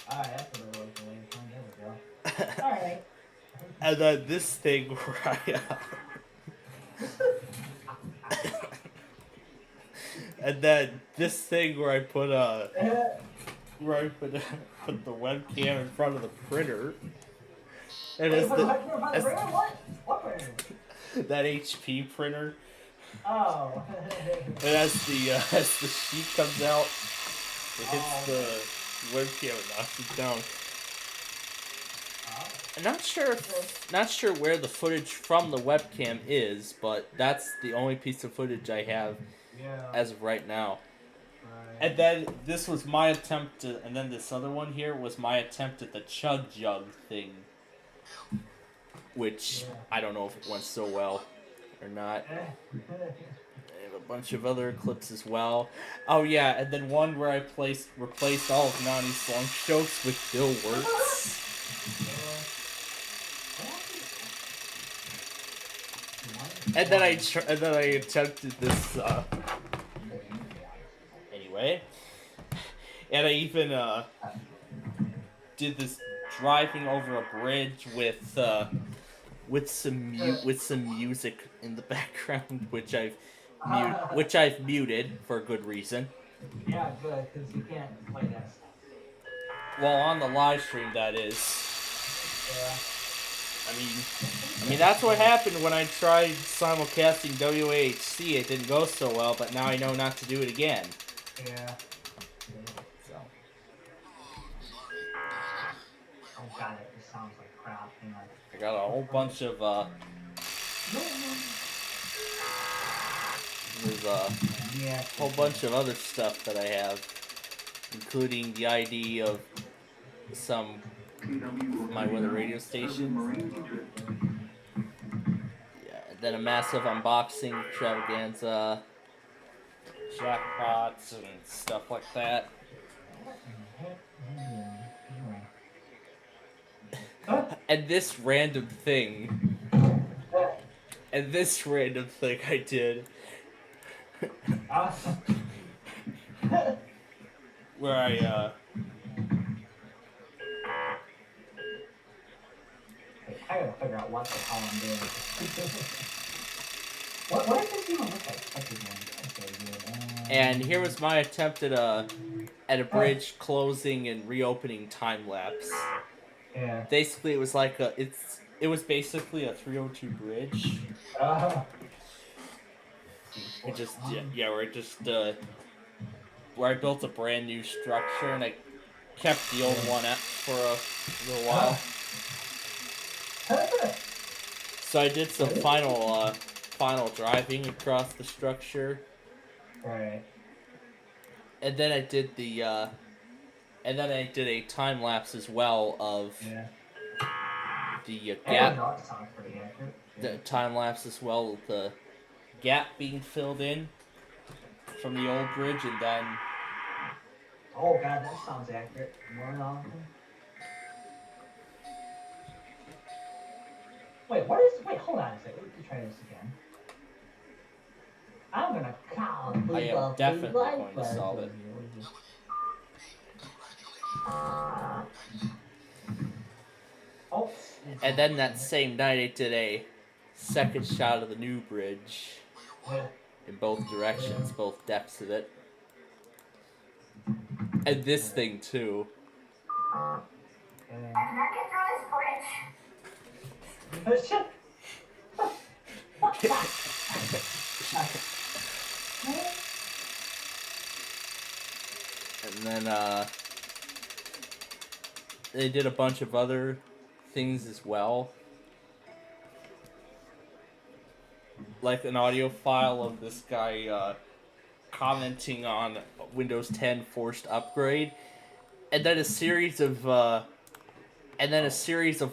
Speaker 9: Alright, that's what it was. There we go. Alright.
Speaker 5: And then this thing where I and then this thing where I put put the webcam in front of the printer. And it's
Speaker 9: What printer?
Speaker 5: That HP printer.
Speaker 9: Oh.
Speaker 5: And as the sheet comes out, it hits the webcam and knocks it down. I'm not sure where the footage from the webcam is, but that's the only piece of footage I have as of right now. And then this was my attempt to, and then this other one here was my attempt at the chug jug thing, which I don't know if it went so well or not. I have a bunch of other clips as well. Oh yeah, and then one where I replaced all of Nani's long jokes with Bill Wirtz. And then I attempted this. Anyway, and I even did this driving over a bridge with some music in the background, which I've muted for a good reason.
Speaker 9: Yeah, good, because you can't play that stuff.
Speaker 5: Well, on the live stream, that is.
Speaker 9: Yeah.
Speaker 5: I mean that's what happened when I tried simulcasting WAHC. It didn't go so well, but now I know not to do it again.
Speaker 9: Yeah.
Speaker 5: So.
Speaker 9: Oh god, it just sounds like crap.
Speaker 5: I got a whole bunch of there's a whole bunch of other stuff that I have. including the ID of some of my weather radio stations. Yeah, and then a massive unboxing extravaganza, jackpots and stuff like that. And this random thing. And this random thing I did. Where I
Speaker 9: gotta figure out what the hell I'm doing. what does this even look like?
Speaker 5: And here was my attempt at a bridge closing and reopening time lapse.
Speaker 9: Yeah.
Speaker 5: Basically, it was like it was basically a 302 bridge. It just where I built a brand new structure and I kept the old one up for a little while. So I did some final driving across the structure.
Speaker 9: Right.
Speaker 5: And then I did a time lapse as well of the gap. The time lapse as well of the gap being filled in from the old bridge, and then.
Speaker 9: Oh god, that sounds accurate. Wait, hold on a second. Let me try this again. I'm gonna call.
Speaker 5: I am definitely going to solve it.
Speaker 9: Oh.
Speaker 5: And then that same night I did a second shot of the new bridge in both directions, both depths of it. And this thing too. And then they did a bunch of other things as well. Like an audio file of this guy commenting on Windows 10 forced upgrade, and then a series of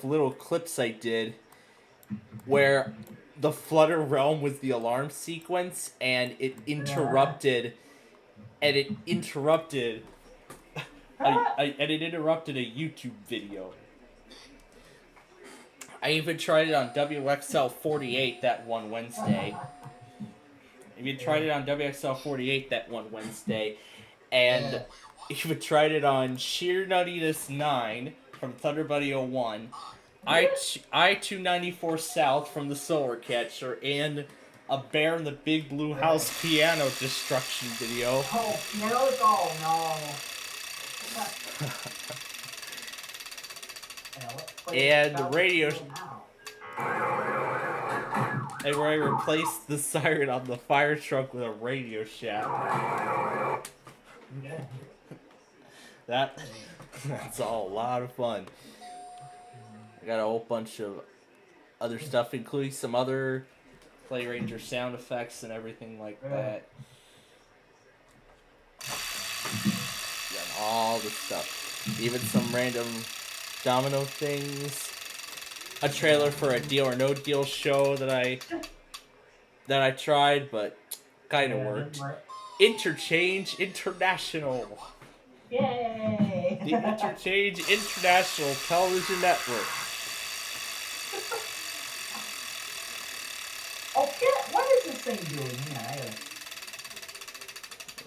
Speaker 5: little clips I did where the Flutter Realm was the alarm sequence, and it interrupted a YouTube video. I even tried it on WXL48 that one Wednesday. And even tried it on Sheer Nuttiness 9 from ThunderBuddy01, I-294 South from the Solar Catcher, and a Bear in the Big Blue House piano destruction video.
Speaker 9: Oh, pianos? Oh no.
Speaker 5: And the radio. And where I replaced the siren on the fire truck with a Radio Shack. That's all a lot of fun. I got a whole bunch of other stuff, including some other Play Ranger sound effects and everything like that. Got all the stuff. Even some random domino things. A trailer for a Deal or No Deal show that I tried, but kind of worked. Interchange International.
Speaker 9: Yay!
Speaker 5: The Interchange International Television Network.
Speaker 9: Oh shit! What is this thing doing? Hang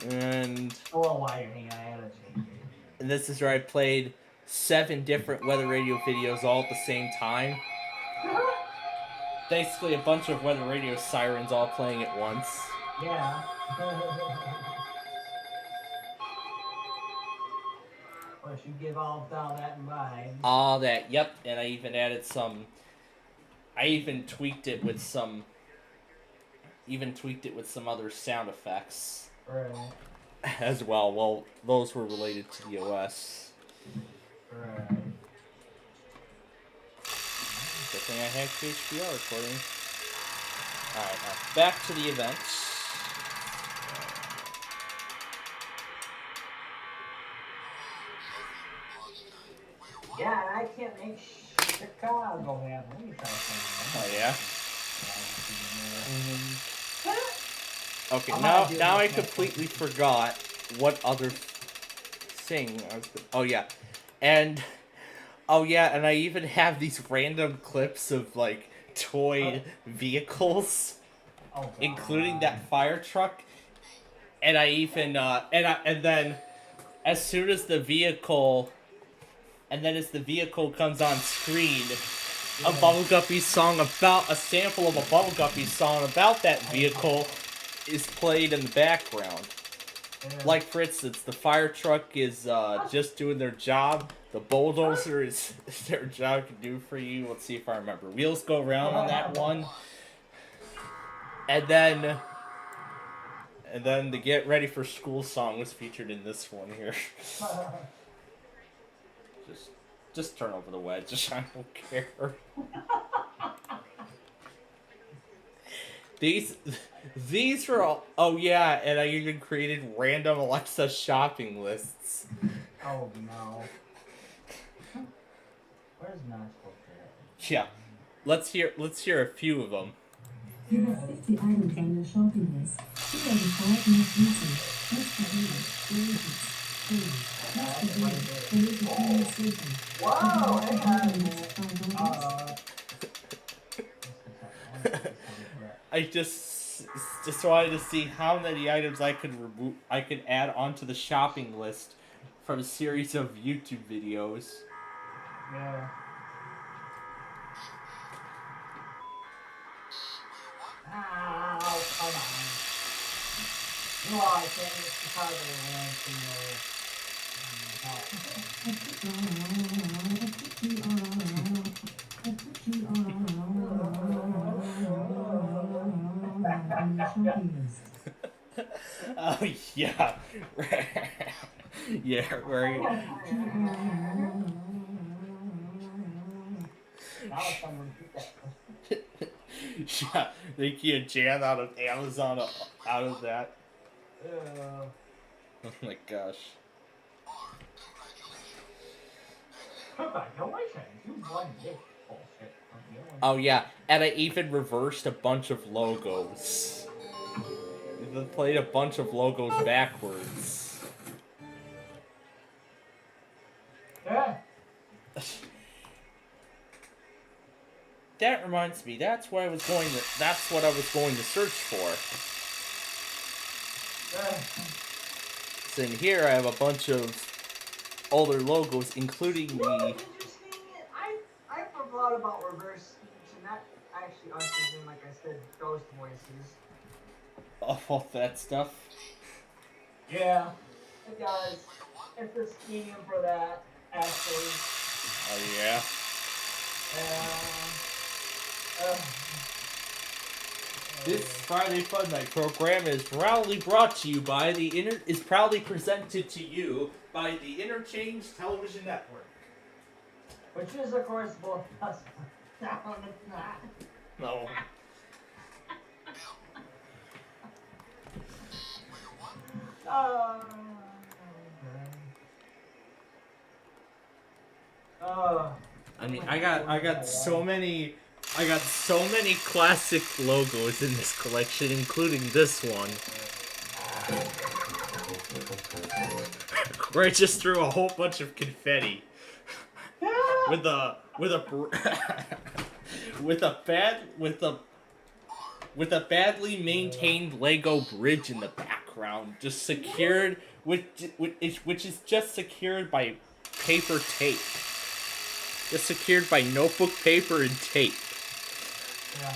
Speaker 9: on,
Speaker 5: And
Speaker 9: a little wider. Hang on, I gotta change it.
Speaker 5: And this is where I played 7 different weather radio videos all at the same time. Basically a bunch of weather radio sirens all playing at once.
Speaker 9: Yeah. Of course, you give all that in mind.
Speaker 5: All that, yep. And I even added some. I even tweaked it with some other sound effects.
Speaker 9: Right.
Speaker 5: As well. Well, those were related to the OS.
Speaker 9: Right.
Speaker 5: Good thing I had HDR recording. Alright, now back to the events.
Speaker 9: Yeah, and I can't make Chicago happen. Let me try something.
Speaker 5: Oh yeah. Okay,
Speaker 9: I'm
Speaker 5: now
Speaker 9: gonna do
Speaker 5: now I
Speaker 9: this next
Speaker 5: completely forgot what other thing I was. Oh yeah, and oh yeah, and I even have these random clips of like toy vehicles,
Speaker 9: Oh, God.
Speaker 5: including that fire truck, and I even and then as soon as the vehicle, and then as the vehicle comes on screen, a Bubble Guppy song about a sample of a Bubble Guppy song about that vehicle is played in the background. Like for instance, the fire truck is just doing their job. The bulldozer is their job to do for you. Let's see if I remember. Wheels go round on that one. And then the Get Ready for School song was featured in this one here. Just turn over the wedge. I don't care. These are all. Oh yeah, and I even created random Alexa shopping lists.
Speaker 9: Oh no. Where's Knoxville at?
Speaker 5: Yeah, let's hear a few of them.
Speaker 11: You have 50 items on your shopping list. Here are the 5 most recent.
Speaker 9: Wow,
Speaker 5: I just wanted to see how many items I could add onto the shopping list from a series of YouTube videos.
Speaker 9: Yeah. Oh, come on. You know, I can't get Chicago around to
Speaker 5: Oh yeah. Yeah, right. Yeah, they can jam out of Amazon out of that. Oh my gosh.
Speaker 9: Congratulations, you won this bullshit.
Speaker 5: Oh yeah, and I even reversed a bunch of logos. They played a bunch of logos backwards.
Speaker 9: Yeah.
Speaker 5: That reminds me, that's what I was going to search for. So in here I have a bunch of older logos, including the...
Speaker 9: I forgot about reverse speech, and that actually ushers in, like I said, ghost voices.
Speaker 5: All that stuff.
Speaker 9: Yeah, it does. It's a scheme for that, actually.
Speaker 5: Oh yeah. This Friday Fun Night program is proudly brought to you by proudly presented to you by the Interchange Television Network.
Speaker 9: Which is, of course, both us. No, it's not.
Speaker 5: No. I mean, I got so many classic logos in this collection, including this one, where I just threw a whole bunch of confetti with a badly maintained Lego bridge in the background, just secured which is just secured by paper tape. Just secured by notebook paper and tape.
Speaker 9: Yeah.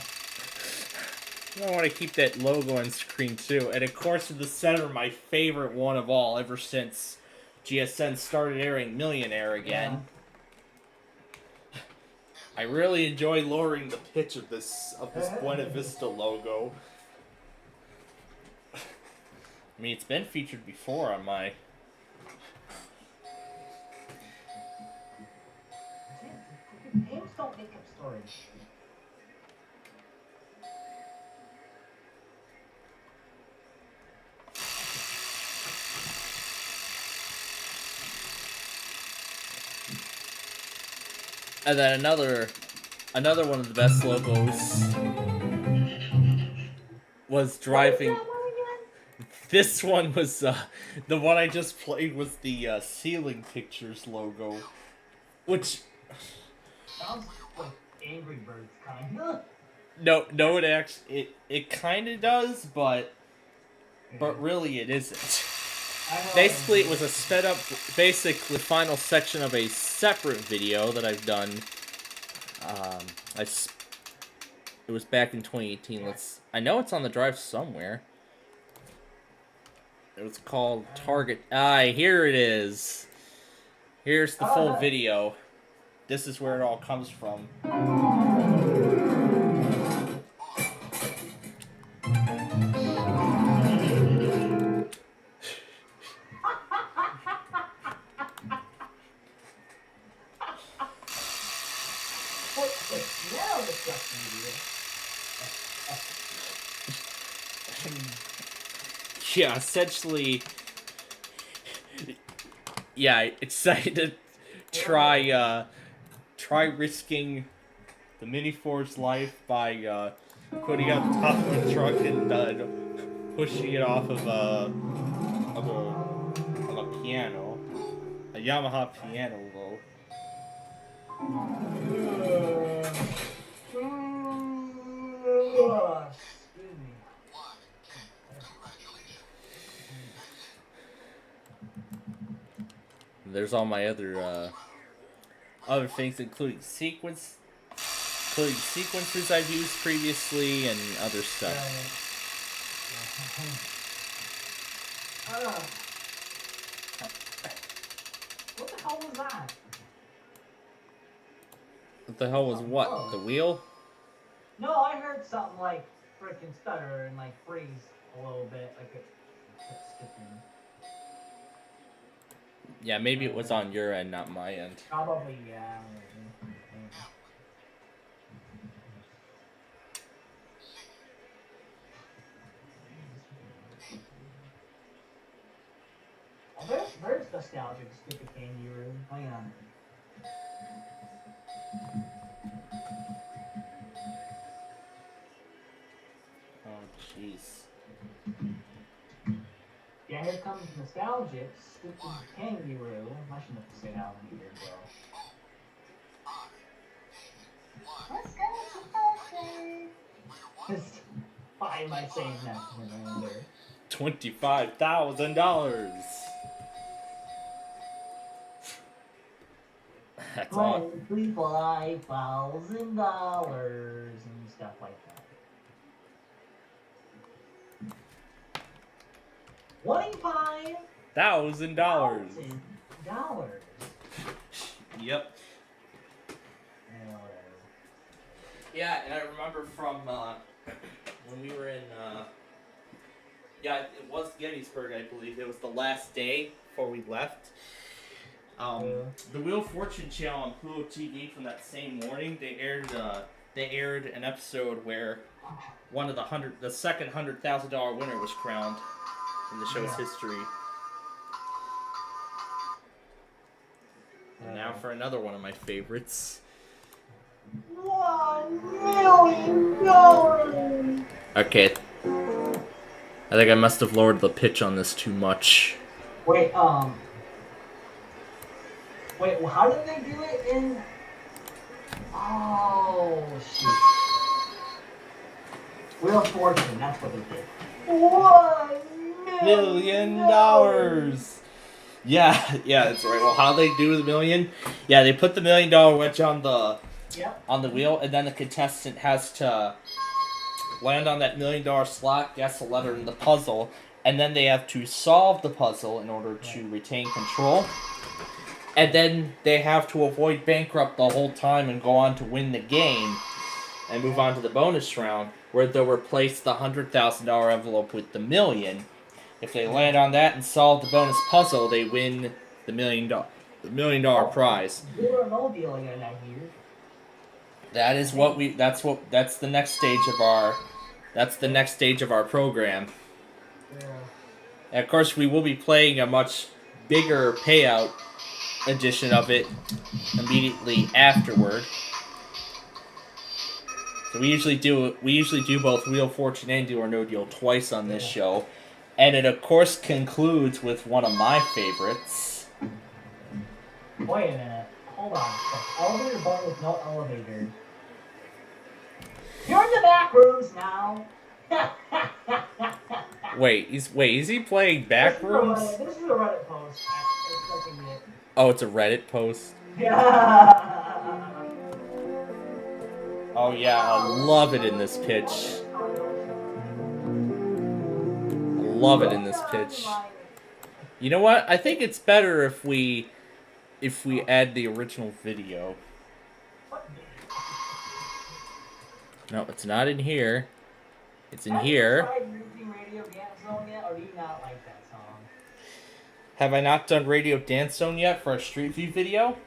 Speaker 5: I want to keep that logo on screen too. And of course in the center, my favorite one of all ever since GSN started airing Millionaire again. Yeah. I really enjoy lowering the pitch of this Buena Vista logo. I mean, it's been featured before on my...
Speaker 9: Games don't make up stories.
Speaker 5: And then another one of the best logos was driving. This one was the one I just played was the Ceiling Pictures logo, which
Speaker 9: Sounds like Angry Birds kind of.
Speaker 5: no, it kind of does, but really it isn't. Basically, it was a sped up, basically final section of a separate video that I've done. It was back in 2018. I know it's on the drive somewhere. It was called Target. Here it is. Here's the full video. This is where it all comes from. Yeah, essentially. Yeah, excited to try risking the Mini Ford's life by putting it on top of a truck and pushing it off of a piano, a Yamaha piano though. There's all my other things, including sequences I've used previously and other stuff.
Speaker 9: What the hell was that?
Speaker 5: What the hell was what? The wheel?
Speaker 9: No, I heard something like freaking stutter and like freeze a little bit, like it kept skipping.
Speaker 5: Yeah, maybe it was on your end, not my end.
Speaker 9: Probably, yeah. Oh, there's nostalgic stupid candy room. Hang on.
Speaker 5: Oh, jeez.
Speaker 9: Yeah, here comes nostalgic stupid kangaroo. I shouldn't have to say that one either, bro. Why am I saying that?
Speaker 5: $25,000. That's all.
Speaker 9: $25,000 and stuff like that.
Speaker 5: $25,000. Yep. Yeah, and I remember from when we were in, it was Gettysburg, I believe. It was the last day before we left. The Wheel of Fortune channel on Pluto TV from that same morning, they aired an episode where the second $100,000 winner was crowned in the show's history. And now for another one of my favorites.
Speaker 9: $1 million.
Speaker 5: Okay. I think I must have lowered the pitch on this too much.
Speaker 9: Wait, well, how did they do it in... Oh, shit. Wheel of Fortune, that's what they did. $1 million.
Speaker 5: Yeah, that's right. Well, how they do the million? Yeah, they put the $1 million wedge on the wheel, and then the contestant has to land on that $1 million slot, guess a letter in the puzzle, and then they have to solve the puzzle in order to retain control. And then they have to avoid bankrupt the whole time and go on to win the game and move on to the bonus round, where they'll replace the $100,000 envelope with the $1 million. If they land on that and solve the bonus puzzle, they win the $1 million prize.
Speaker 9: No dealing in that here.
Speaker 5: That's the next stage of our program.
Speaker 9: Yeah.
Speaker 5: And of course, we will be playing a much bigger payout edition of it immediately afterward. So we usually do both Wheel of Fortune and Do or No Deal twice on this show, and it of course concludes with one of my favorites.
Speaker 9: Wait a minute. Hold on. Elevator bar with no elevator. You're in the back rooms now.
Speaker 5: Wait, is he playing Backrooms?
Speaker 9: This is a Reddit post.
Speaker 5: Oh, it's a Reddit post.
Speaker 9: Yeah.
Speaker 5: Oh yeah, I love it in this pitch. I love it in this pitch. You know what? I think it's better if we add the original video. No, it's not in here. It's in here. Have I not done Radio Dance Zone yet for a Street View video?
Speaker 9: Or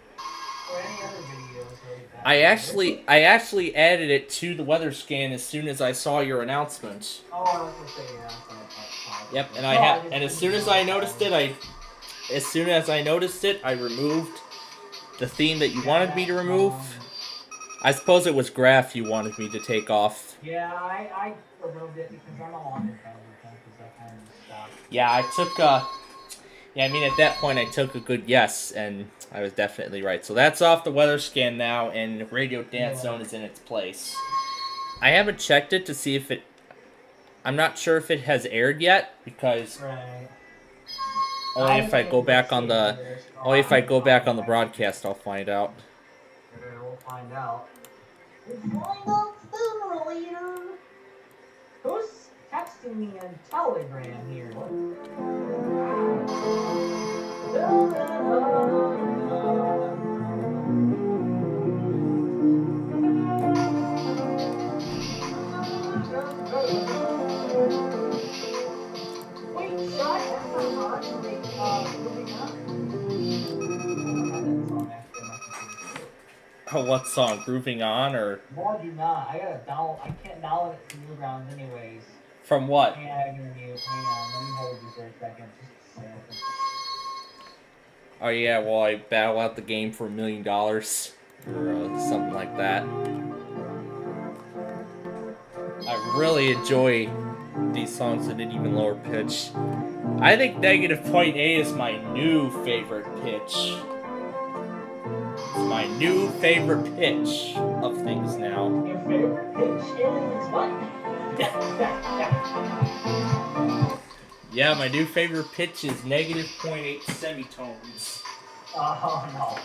Speaker 9: any other videos like that.
Speaker 5: I actually added it to the weather scan as soon as I saw your announcement.
Speaker 9: Oh, I was gonna say yeah.
Speaker 5: Yep, and as soon as I noticed it, I removed the theme that you wanted me to remove. I suppose it was Graph you wanted me to take off.
Speaker 9: Yeah, I removed it because I'm all on the because I kind of stopped.
Speaker 5: Yeah, I took yeah, I mean at that point I took a good yes, and I was definitely right. So that's off the weather scan now, and Radio Dance Zone is in its place. I haven't checked it to see if it. I'm not sure if it has aired yet because only if I go back on the broadcast I'll find out.
Speaker 9: We'll find out. We'll find out sooner or later. Who's texting me on Telegram here?
Speaker 5: Oh, what song? Grooving On or?
Speaker 9: More do not. I can't download it from Newgrounds anyways.
Speaker 5: From what?
Speaker 9: Yeah, I'm gonna mute. Hang on, let me hold you for a second. Just a second.
Speaker 5: Oh yeah, well I battle out the game for $1 million or something like that. I really enjoy these songs at an even lower pitch. I think -.A is my new favorite pitch. It's my new favorite pitch of things now.
Speaker 9: Your favorite pitch is what?
Speaker 5: Yeah, my new favorite pitch is -.8 semitones.
Speaker 9: Oh no.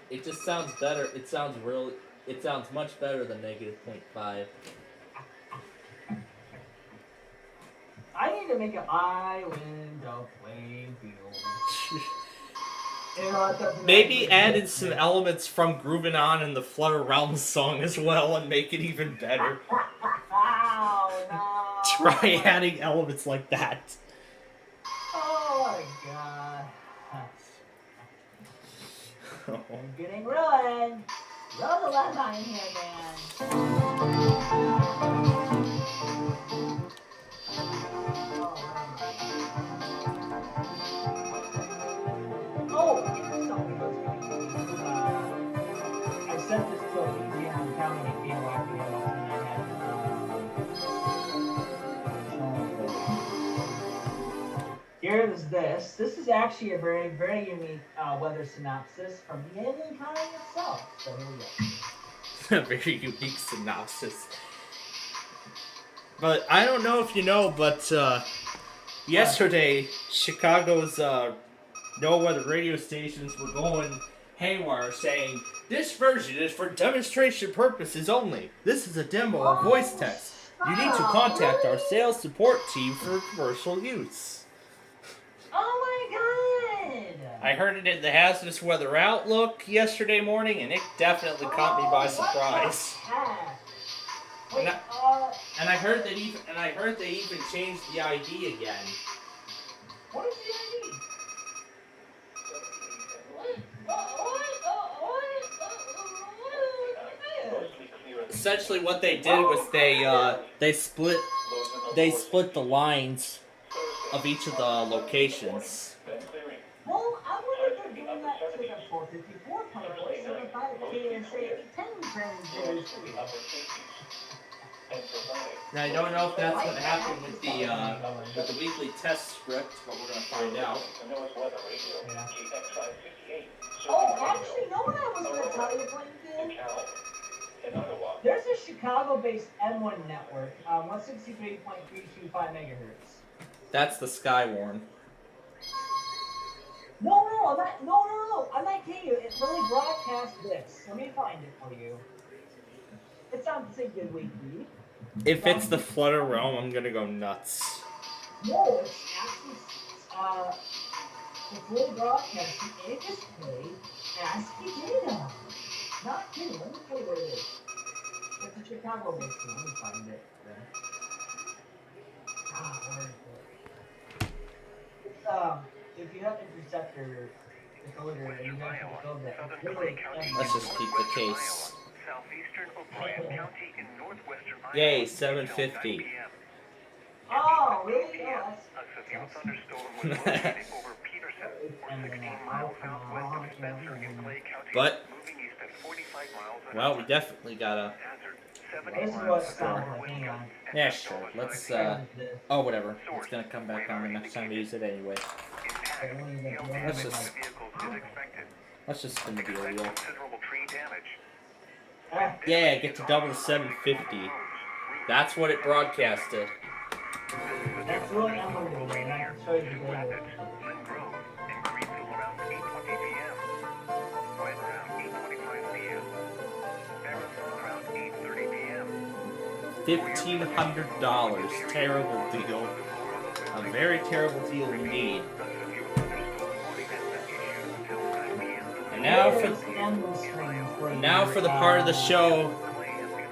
Speaker 5: It just sounds better. It sounds much better than -.5.
Speaker 9: I need to make an island of Plainfield.
Speaker 5: Maybe added some elements from Groovin' On and the Flutter Realms song as well and make it even better.
Speaker 9: Oh, no.
Speaker 5: Try adding elements like that.
Speaker 9: Oh my god. I'm getting ruined. Roll the left line here, man. Oh, here's something that's I sent this to a museum county in Milwaukee, and I had here's this. This is actually a very, very unique weather synopsis from the Alien County itself. So here we go.
Speaker 5: A very unique synopsis. But I don't know if you know, but yesterday Chicago's no weather radio stations were going haywire saying, "This version is for demonstration purposes only. This is a demo of voice text. You need to contact our sales support team for commercial use."
Speaker 9: Oh my god!
Speaker 5: I heard it in the Hazardous Weather Outlook yesterday morning, and it definitely caught me by surprise.
Speaker 9: Wait,
Speaker 5: And I heard they even changed the ID again.
Speaker 9: what is the ID?
Speaker 5: Essentially, what they did was they split the lines of each of the locations.
Speaker 9: Well, I wonder if they're doing that to the 454 Playboy, 75 KSA 10 transmitters.
Speaker 5: Now, I don't know if that's going to happen with the weekly test script, but we're going to find out.
Speaker 9: Yeah. Oh, actually, you know what I was going to tell you, Plainfield? There's a Chicago-based M1 network, 163.325 megahertz.
Speaker 5: That's the Skywarn.
Speaker 9: No, I'm not kidding you. It really broadcasts this. Let me find it for you. It's on Say Good Week Week.
Speaker 5: If it's the Flutter Realm, I'm going to go nuts.
Speaker 9: No, it's actually, it's really broadcasting. It just played ASCII data. Not kidding. Let me tell you what it is. It's a Chicago-based thing. Let me find it. Where is it? If you have interceptor decoder and you have to build that, really,
Speaker 5: Let's just keep the case.
Speaker 8: Southeastern O'Brien County in northwestern Iowa.
Speaker 5: Yay, 750.
Speaker 9: Oh, really? Oh,
Speaker 8: A severe thunderstorm was located over Peterson, or 16 miles southwest of Spencer in Clay County,
Speaker 5: But,
Speaker 8: moving east at 45 miles an
Speaker 5: well,
Speaker 8: hour.
Speaker 5: we definitely gotta...
Speaker 9: this is what it sounds like. Hang on.
Speaker 5: Yeah, sure. Let's, oh, whatever. It's gonna come back on the next time we use it anyway. Let's just spin the wheel.
Speaker 8: Considerable tree damage.
Speaker 5: Yeah, get to double 750. That's what it broadcasted.
Speaker 9: That's really unbelievable, man. I can show you the video.
Speaker 8: Wind growth increasing around 8:20 p.m. Wind around 8:25 p.m. Arizona around 8:30 p.m.
Speaker 5: $1,500. Terrible deal. A very terrible deal indeed. And now for the part of the show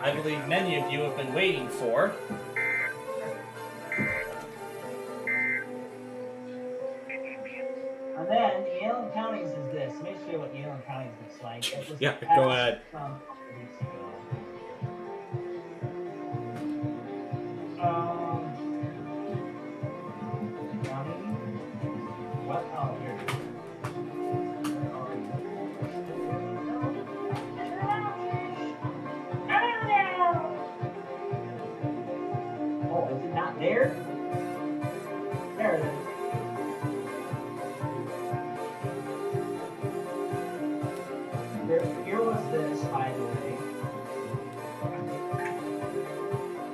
Speaker 5: I believe many of you have been waiting for.
Speaker 9: And then Yale Counties is this. Let me show you what Yale Counties looks like. It was
Speaker 5: Yeah,
Speaker 9: passed
Speaker 5: go ahead.
Speaker 9: some weeks ago. County. What? Oh, here it is. Where are you? Oh, is it not there? There it is. Here was this, by the way.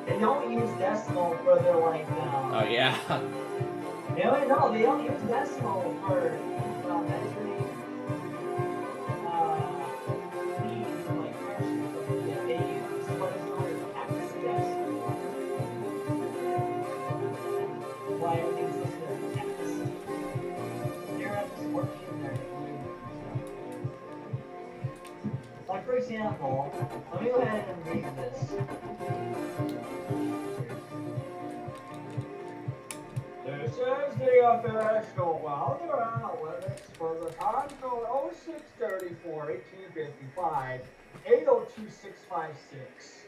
Speaker 9: They don't use decimal for their like.
Speaker 5: Oh yeah.
Speaker 9: No, they don't use decimal for measuring speed and like pressure. They use what is known as x-decimal. Why everything's listed as x. They're at this working there. Like for example, let me go ahead and read this. This is the official weather analytics for the time code 0634 1855 802656.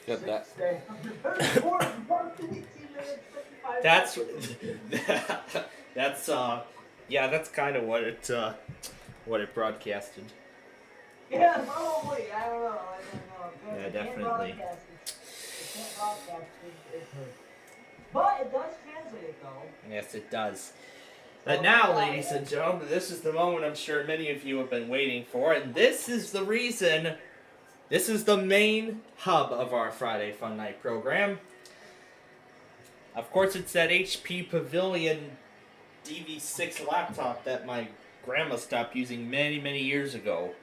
Speaker 5: Got that.
Speaker 9: 6 days, 34 months and 18 minutes, 55
Speaker 5: That's
Speaker 9: seconds.
Speaker 5: that's kind of what it broadcasted.
Speaker 9: Yeah, probably. I don't know.
Speaker 5: Yeah,
Speaker 9: It can't
Speaker 5: definitely.
Speaker 9: broadcast. It can't broadcast. It's hurt. But it does translate it, though.
Speaker 5: Yes, it does. But now, ladies and gentlemen, this is the moment I'm sure many of you have been waiting for, and this is the reason, this is the main hub of our Friday Fun Night program. Of course, it's that HP Pavilion DV6 laptop that my grandma stopped using many, many years ago.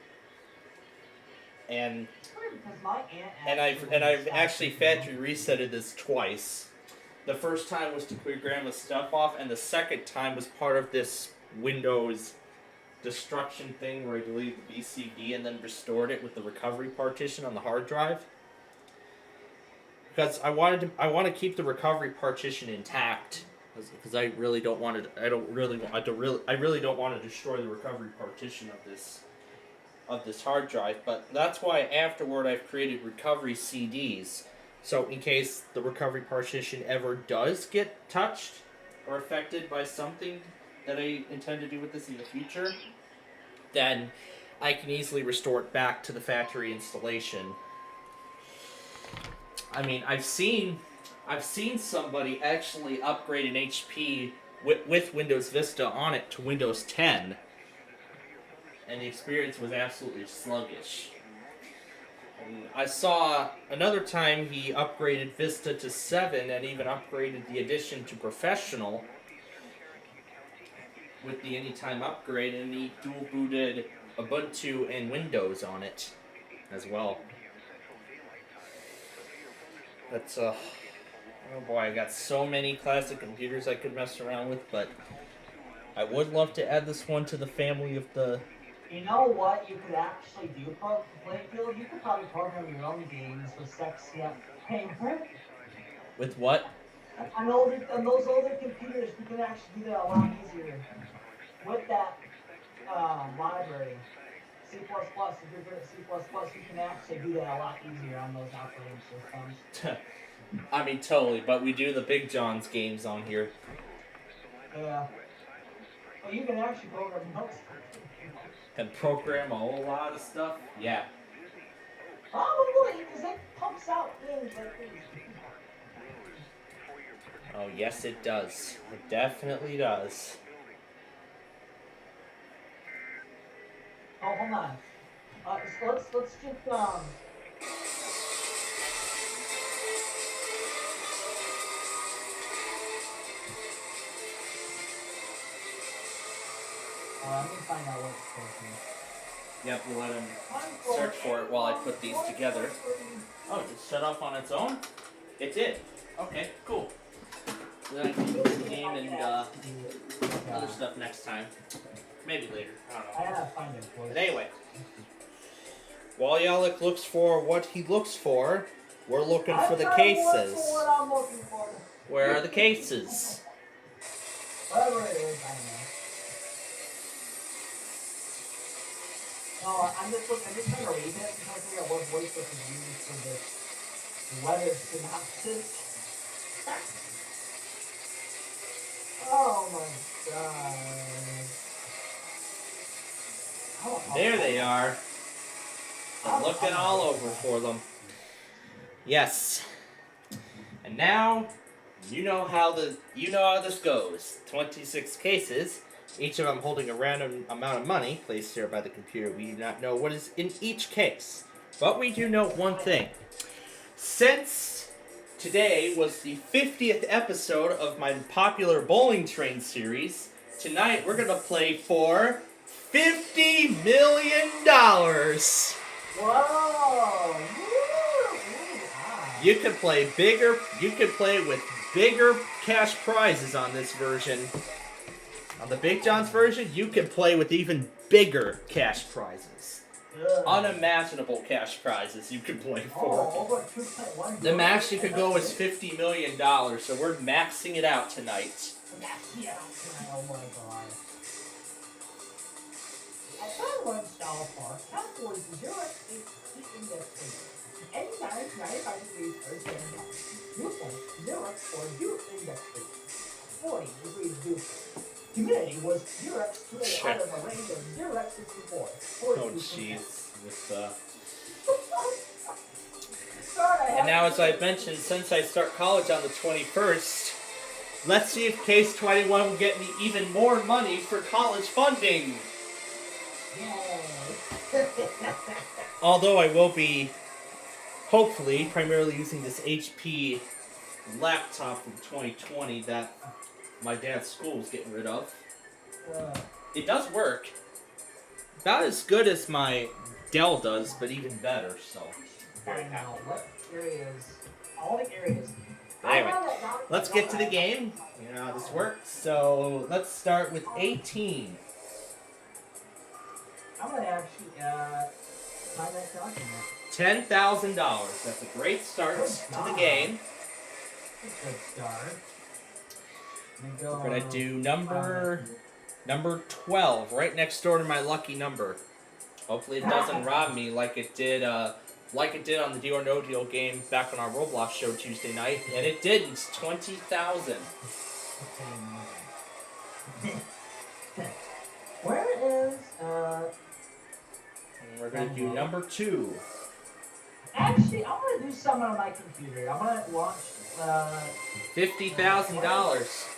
Speaker 5: And I've actually factory resetted this twice. The first time was to clear grandma's stuff off, and the second time was part of this Windows destruction thing where I deleted the BCD and then restored it with the recovery partition on the hard drive. Because I want to keep the recovery partition intact, because I really don't want to. I really don't want to destroy the recovery partition of this hard drive. But that's why afterward I've created recovery CDs. So in case the recovery partition ever does get touched or affected by something that I intend to do with this in the future, then I can easily restore it back to the factory installation. I mean, I've seen somebody actually upgrade an HP with Windows Vista on it to Windows 10, and the experience was absolutely sluggish. And I saw another time he upgraded Vista to 7 and even upgraded the edition to Professional with the Anytime upgrade, and he dual booted Ubuntu and Windows on it as well. That's oh boy, I got so many classic computers I could mess around with, but I would love to add this one to the family of the...
Speaker 9: You know what you could actually do, Plainfield? You could probably program your own games with SPCPlainfield.
Speaker 5: With what?
Speaker 9: On those older computers, we can actually do that a lot easier. With that library, C++, if you're good at C++, you can actually do that a lot easier on those operating systems.
Speaker 5: I mean, totally, but we do the Big John's games on here.
Speaker 9: Yeah. Well, you can actually program those.
Speaker 5: And program a whole lot of stuff? Yeah.
Speaker 9: Probably, because it pumps out things like these.
Speaker 5: Oh, yes, it does. It definitely does.
Speaker 9: Oh, hold on. Let's just let me find out what it's supposed to be.
Speaker 5: Yep, we'll let him search for it while I put these together. Oh, it just shut off on its own? It did. Okay, cool. Then I can do the game and other stuff next time. Maybe later. I don't know.
Speaker 9: I gotta find it.
Speaker 5: But anyway, while Yalek looks for what he looks for, we're looking for the cases. Where are the cases?
Speaker 9: Whatever it is, I know. No, I'm just trying to read it and trying to figure out what voice I can use for this weather synopsis. Oh my god.
Speaker 5: There they are. I'm looking all over for them. Yes. And now, you know how this goes. 26 cases, each of them holding a random amount of money placed here by the computer. We do not know what is in each case, but we do know one thing. Since today was the 50th episode of my popular Bowling Train series, tonight we're going to play for $50 million.
Speaker 9: Whoa!
Speaker 5: You can play bigger. You can play with bigger cash prizes on this version. On the Big John's version, you can play with even bigger cash prizes. Unimaginable cash prizes you can play for. The max you could go is $50 million, so we're maxing it out tonight.
Speaker 9: Oh my god. I found one style park, categories 0 index rate. Any 95 degrees or 10 viewpoint 0 or 0 index rate. 40 degrees viewpoint. Humidity was 0 to out of a range of 0 to 64.
Speaker 5: Oh jeez. And now, as I mentioned, since I start college on the 21st, let's see if Case 21 will get me even more money for college funding. Although I will be, hopefully, primarily using this HP laptop from 2020 that my dad's school was getting rid of. It does work. Not as good as my Dell does, but even better, so very happy.
Speaker 9: What areas? All the areas.
Speaker 5: Anyway, let's get to the game. You know how this works. So let's start with 18.
Speaker 9: I'm gonna actually find that document.
Speaker 5: $10,000. That's a great start to the game.
Speaker 9: Good start.
Speaker 5: We're gonna do number 12, right next door to my lucky number. Hopefully it doesn't rob me like it did on the Deal or No Deal game back on our Roblox show Tuesday night, and it didn't. 20,000.
Speaker 9: Where is
Speaker 5: And we're gonna do number 2.
Speaker 9: Actually, I'm gonna do something on my computer. I'm gonna launch
Speaker 5: $50,000.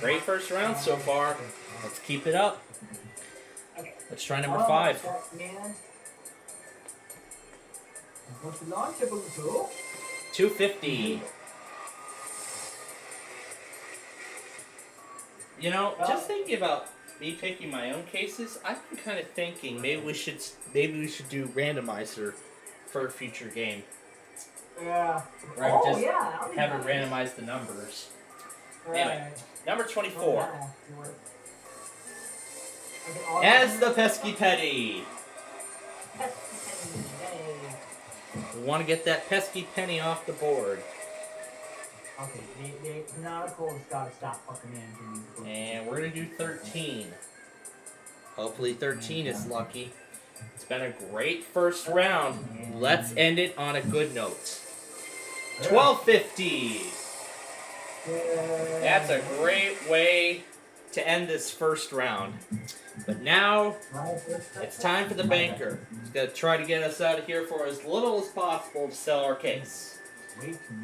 Speaker 5: Great first round so far. Let's keep it up. Let's try number 5.
Speaker 9: Man. What's the launchable tool?
Speaker 5: 250. You know, just thinking about me picking my own cases, I've been kind of thinking maybe we should do randomizer for a future game.
Speaker 9: Yeah.
Speaker 5: Right,
Speaker 9: Oh,
Speaker 5: just
Speaker 9: yeah.
Speaker 5: have it randomize the numbers.
Speaker 9: Right.
Speaker 5: Anyway, number 24.
Speaker 9: Okay,
Speaker 5: As the pesky penny. We want to get that pesky penny off the board.
Speaker 9: Okay, the nautical has got to stop fucking in.
Speaker 5: And we're going to do 13. Hopefully 13 is lucky. It's been a great first round. Let's end it on a good note. 1250. That's a great way to end this first round. But now, it's time for the banker. He's going to try to get us out of here for as little as possible to sell our case.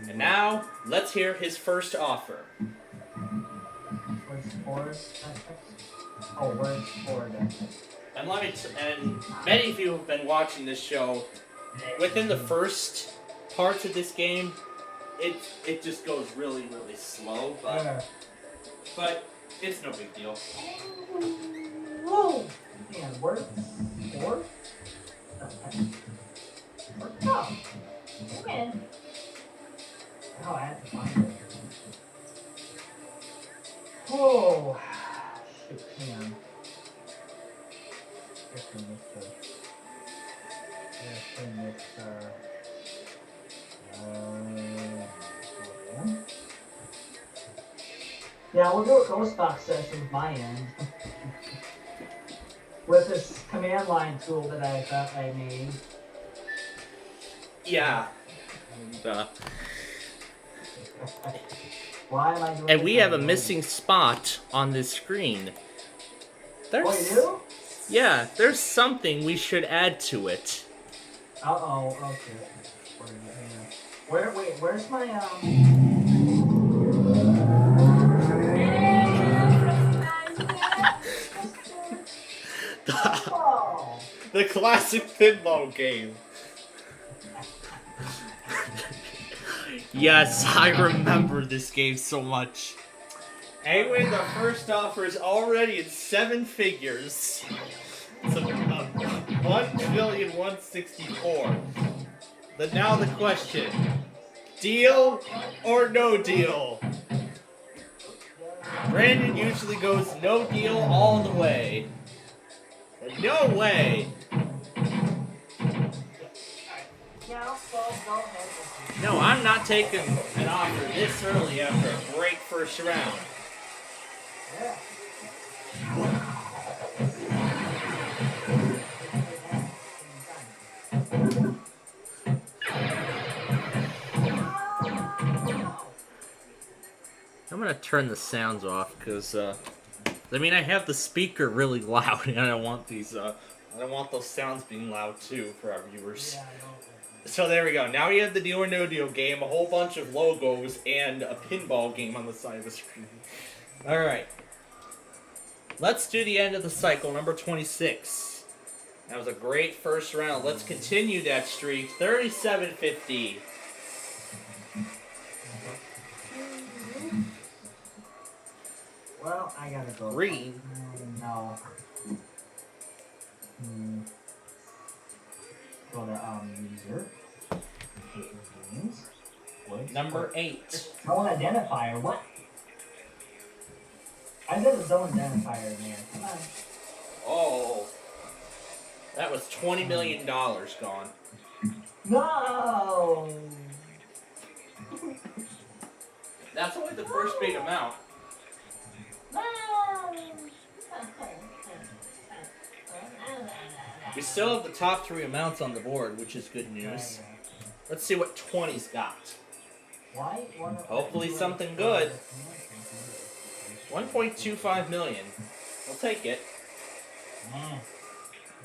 Speaker 5: And now, let's hear his first offer. And and many of you have been watching this show. Within the first parts of this game, it just goes really, really slow, but it's no big deal.
Speaker 9: Whoa! Man, where? Oh, man. Oh, I had to find it. Whoa! Shit, man. Yeah, we'll do a ghost box session with my end. With this command line tool that I made.
Speaker 5: Yeah.
Speaker 9: Why am I doing
Speaker 5: And we have a missing spot on this screen.
Speaker 9: Oh, you do?
Speaker 5: Yeah, there's something we should add to it.
Speaker 9: Uh-oh, okay. Where's my,
Speaker 5: The classic pinball game. Yes, I remember this game so much. Anyway, the first offer is already in 7 figures. So, 1,164,000,000. Now the question: deal or no deal? Brandon usually goes no deal all the way. No way. No, I'm not taking an offer this early after a great first round. I'm gonna turn the sounds off because I have the speaker really loud, and I don't want those sounds being loud too for our viewers. So there we go. Now we have the deal or no deal game, a whole bunch of logos, and a pinball game on the side of the screen. Alright. Let's do the end of the cycle, number 26. That was a great first round. Let's continue that streak. 3750.
Speaker 9: Well, I gotta go.
Speaker 5: Green.
Speaker 9: No. Go to user. Games.
Speaker 5: Number 8.
Speaker 9: Zone identifier. What? I said the zone identifier, man. Come on.
Speaker 5: Oh. That was $20 million gone.
Speaker 9: No.
Speaker 5: That's only the first big amount. We still have the top 3 amounts on the board, which is good news. Let's see what 20's got. Hopefully something good. 1.25 million. We'll take it.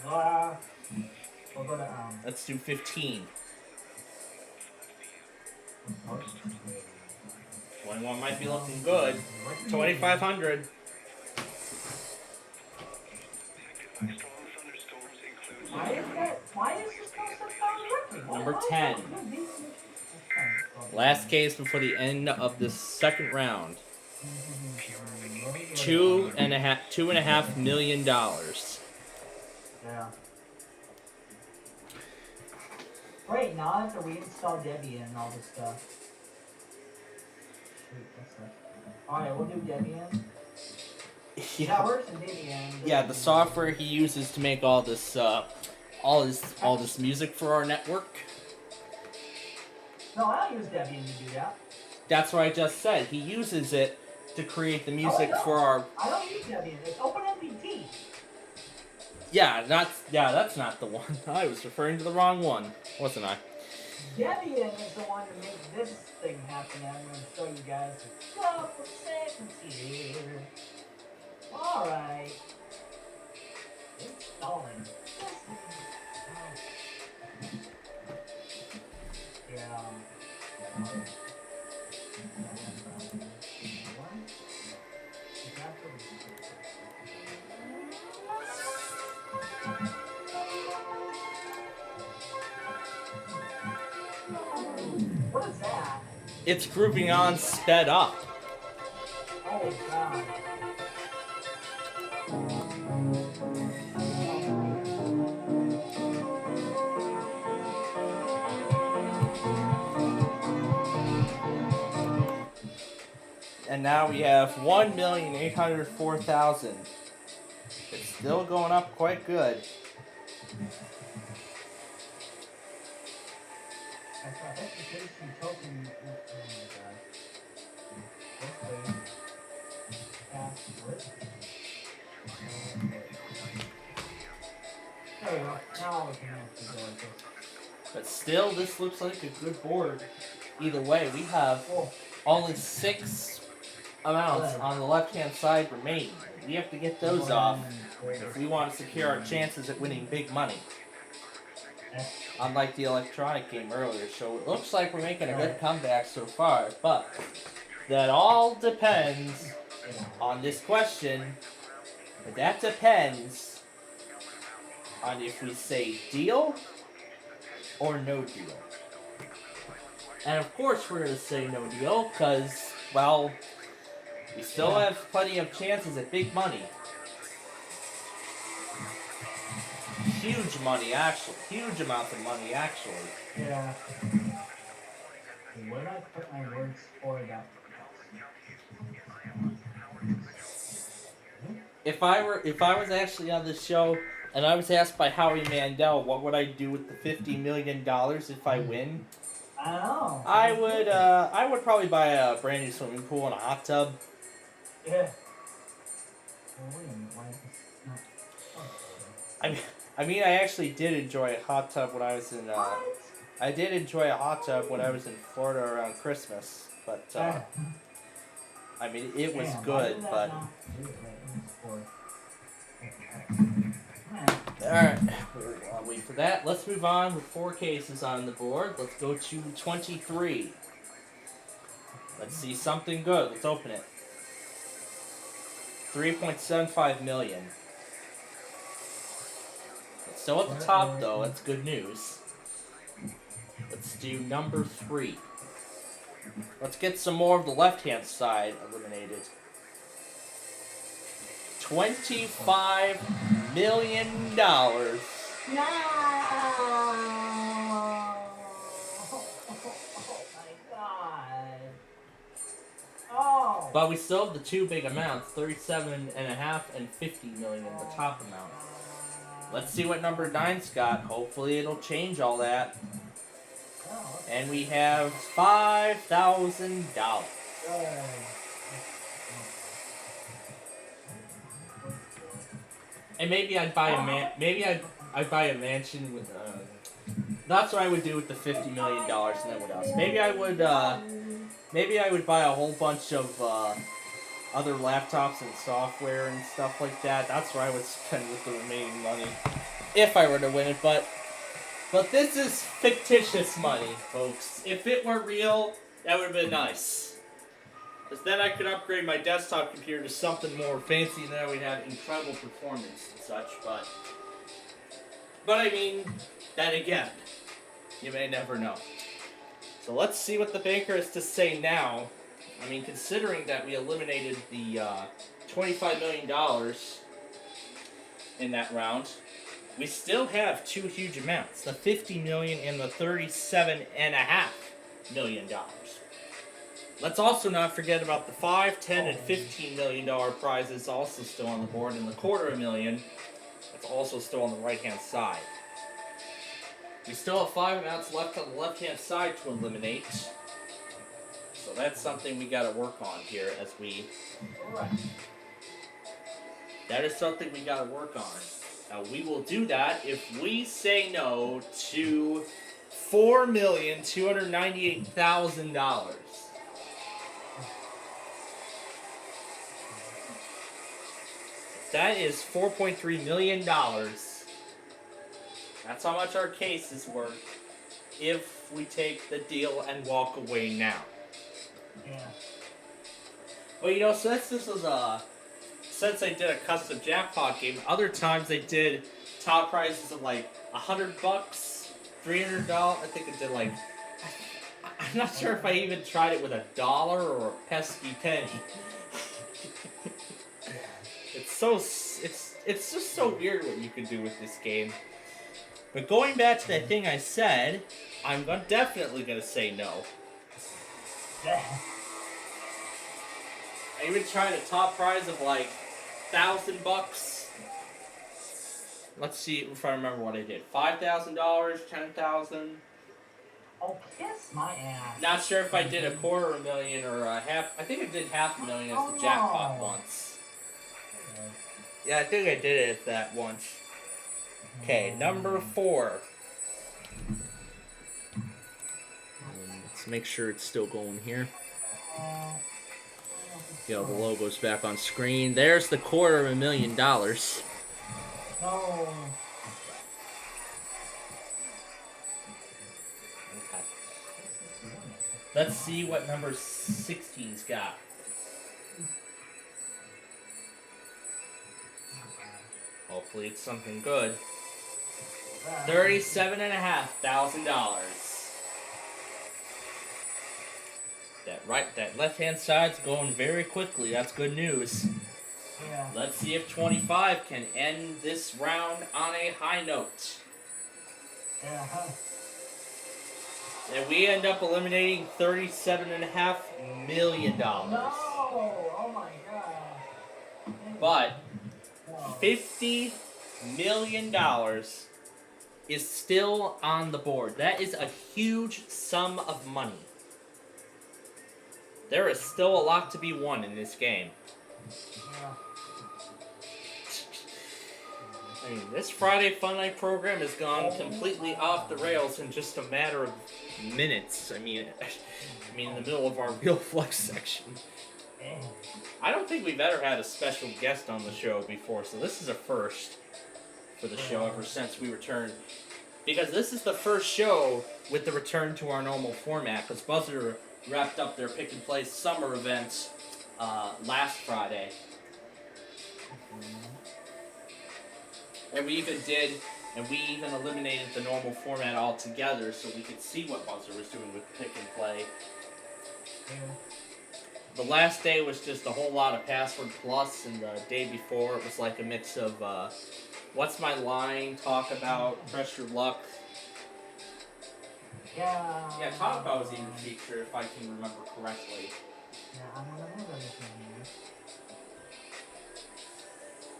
Speaker 9: We'll go to,
Speaker 5: Let's do 15. 21 might be looking good. 2,500.
Speaker 9: Why is this working?
Speaker 5: Number 10. Last case before the end of the second round. $2.5 million.
Speaker 9: Yeah. Great, now after we install Debian and all this stuff. Alright, we'll do Debian.
Speaker 5: Yeah.
Speaker 9: That works in Debian.
Speaker 5: Yeah, the software he uses to make all this music for our network.
Speaker 9: No, I don't use Debian to do that.
Speaker 5: That's what I just said. He uses it to create the music for our.
Speaker 9: I don't use Debian. It's OpenMPT.
Speaker 5: Yeah, that's not the one. I was referring to the wrong one, wasn't I?
Speaker 9: Debian is the one to make this thing happen. I'm going to show you guys a couple seconds here. Alright. Installing. Yeah. What is that?
Speaker 5: It's grouping on sped up.
Speaker 9: Oh god.
Speaker 5: And now we have 1,804,000. It's still going up quite good. But still, this looks like a good board. Either way, we have only 6 amounts on the left-hand side remaining. We have to get those off if we want to secure our chances at winning big money. Unlike the electronic game earlier, so it looks like we're making a good comeback so far, but that all depends on this question. That depends on if we say deal or no deal. And of course we're going to say no deal because, well, we still have plenty of chances at big money. Huge money, actually. Huge amounts of money, actually.
Speaker 9: Yeah. Where did I put my words for that?
Speaker 5: If I was actually on this show and I was asked by Howie Mandel what would I do with the $50 million if I win,
Speaker 9: I don't know.
Speaker 5: I would probably buy a brand new swimming pool and a hot tub.
Speaker 9: Yeah.
Speaker 5: I mean, I actually did enjoy a hot tub when I was in. I did enjoy a hot tub when I was in Florida around Christmas, but I mean, it was good. But all right, we'll wait for that. Let's move on with 4 cases on the board. Let's go to 23. Let's see something good. Let's open it. 3.75 million. It's still at the top, though. That's good news. Let's do number 3. Let's get some more of the left-hand side eliminated. $25 million.
Speaker 9: No! Oh!
Speaker 5: But we still have the 2 big amounts, 37.5 and 50 million, the top amount. Let's see what number 9's got. Hopefully it'll change all that. And we have $5,000. And maybe I'd buy I'd buy a mansion with that's what I would do with the $50 million and then what else? Maybe I would maybe I would buy a whole bunch of other laptops and software and stuff like that. That's where I would spend with the remaining money if I were to win it. But this is fictitious money, folks. If it were real, that would have been nice. Because then I could upgrade my desktop computer to something more fancy, and then I would have incredible performance and such. But I mean, then again, you may never know. So let's see what the banker has to say now. I mean, considering that we eliminated the $25 million in that round, we still have two huge amounts, the $50 million and the $37.5 million. Let's also not forget about the $5, $10, and $15 million prizes also still on the board, and the $250,000 that's also still on the right-hand side. We still have 5 amounts left on the left-hand side to eliminate. So that's something we gotta work on here as we... That is something we gotta work on. Now we will do that if we say no to $4,298,000. That is $4.3 million. That's how much our case is worth if we take the deal and walk away now.
Speaker 9: Yeah.
Speaker 5: Well, you know, since this was since they did a custom jackpot game, other times they did top prizes of like $100, $300. I think it did like, I'm not sure if I even tried it with $1 or a pesky penny. It's just so weird what you can do with this game. But going back to that thing I said, I'm definitely gonna say no. I even tried a top prize of like $1,000. Let's see if I remember what I did. $5,000, $10,000.
Speaker 9: Oh, kiss my ass.
Speaker 5: Not sure if I did $250,000 or a half. I think I did $500,000 as the jackpot once. Yeah, I think I did it that once. Okay, number 4. Let's make sure it's still going here. Yo, the logo's back on screen. There's the $250,000.
Speaker 9: No.
Speaker 5: Okay. Let's see what number 16's got. Hopefully it's something good. $37,500. That left-hand side's going very quickly. That's good news.
Speaker 9: Yeah.
Speaker 5: Let's see if 25 can end this round on a high note.
Speaker 9: Yeah.
Speaker 5: And we end up eliminating $37.5 million.
Speaker 9: No! Oh my god.
Speaker 5: But $50 million is still on the board. That is a huge sum of money. There is still a lot to be won in this game.
Speaker 9: Yeah.
Speaker 5: I mean, this Friday Fun Night program has gone completely off the rails in just a matter of minutes. I mean, in the middle of our Real Flex section. I don't think we've ever had a special guest on the show before, so this is a first for the show ever since we returned. Because this is the first show with the return to our normal format, because Buzzer wrapped up their Pick and Play summer event last Friday. And we even eliminated the normal format altogether so we could see what Buzzer was doing with Pick and Play. The last day was just a whole lot of Password Plus, and the day before it was like a mix of What's My Line, Talk About, Press Your Luck. Yeah, Talk About was even featured, if I can remember correctly.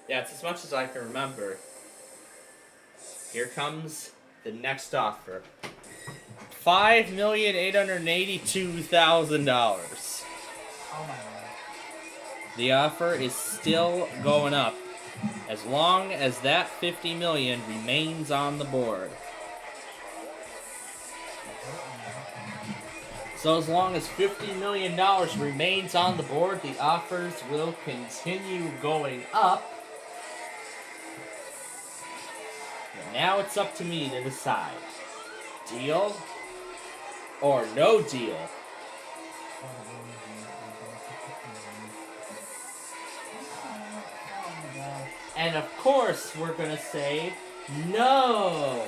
Speaker 5: Yeah, it's as much as I can remember. Here comes the next offer. $5,882,000.
Speaker 9: Oh my god.
Speaker 5: The offer is still going up, as long as that $50 million remains on the board. So as long as $50 million remains on the board, the offers will continue going up. And now it's up to me to decide. Deal or no deal? And of course, we're gonna say no.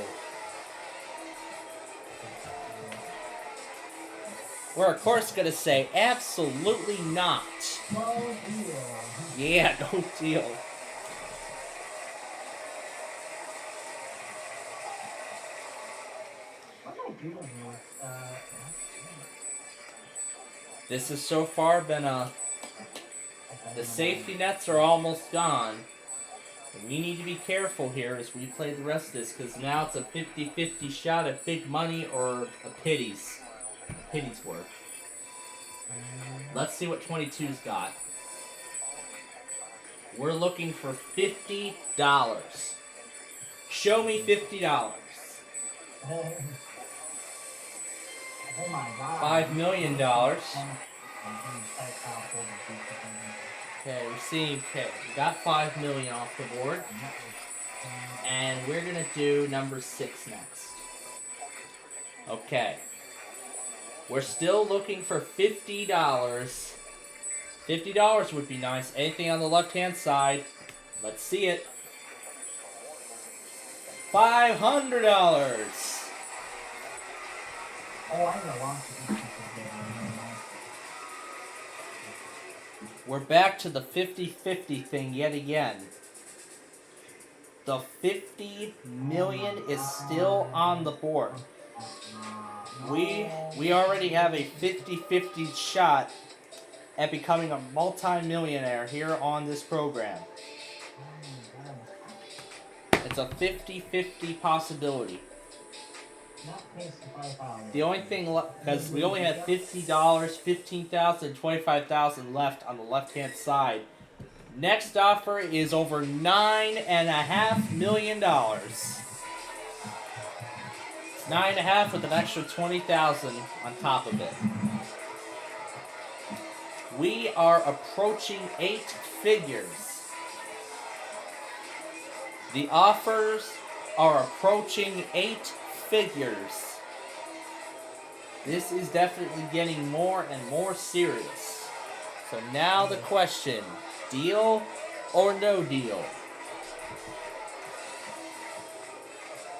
Speaker 5: We're of course gonna say absolutely not.
Speaker 9: No deal.
Speaker 5: Yeah, no deal.
Speaker 9: What am I doing here?
Speaker 5: This has so far been the safety nets are almost gone. We need to be careful here as we play the rest of this, because now it's a 50-50 shot at big money or a pity's worth. Let's see what 22's got. We're looking for $50. Show me $50.
Speaker 9: Oh my God.
Speaker 5: $5 million. Okay, we're seeing, okay, we got $5 million off the board. And we're gonna do number 6 next. Okay. We're still looking for $50. $50 would be nice. Anything on the left-hand side. Let's see it. $500.
Speaker 9: Oh, I know. Launch it.
Speaker 5: We're back to the 50-50 thing yet again. The $50 million is still on the board. We already have a 50-50 shot at becoming a multi-millionaire here on this program. It's a 50-50 possibility. The only thing, because we only have $50, $15,000, $25,000 left on the left-hand side. Next offer is over $9.5 million. It's 9.5 with an extra $20,000 on top of it. We are approaching 8 figures. The offers are approaching 8 figures. This is definitely getting more and more serious. So now the question, deal or no deal?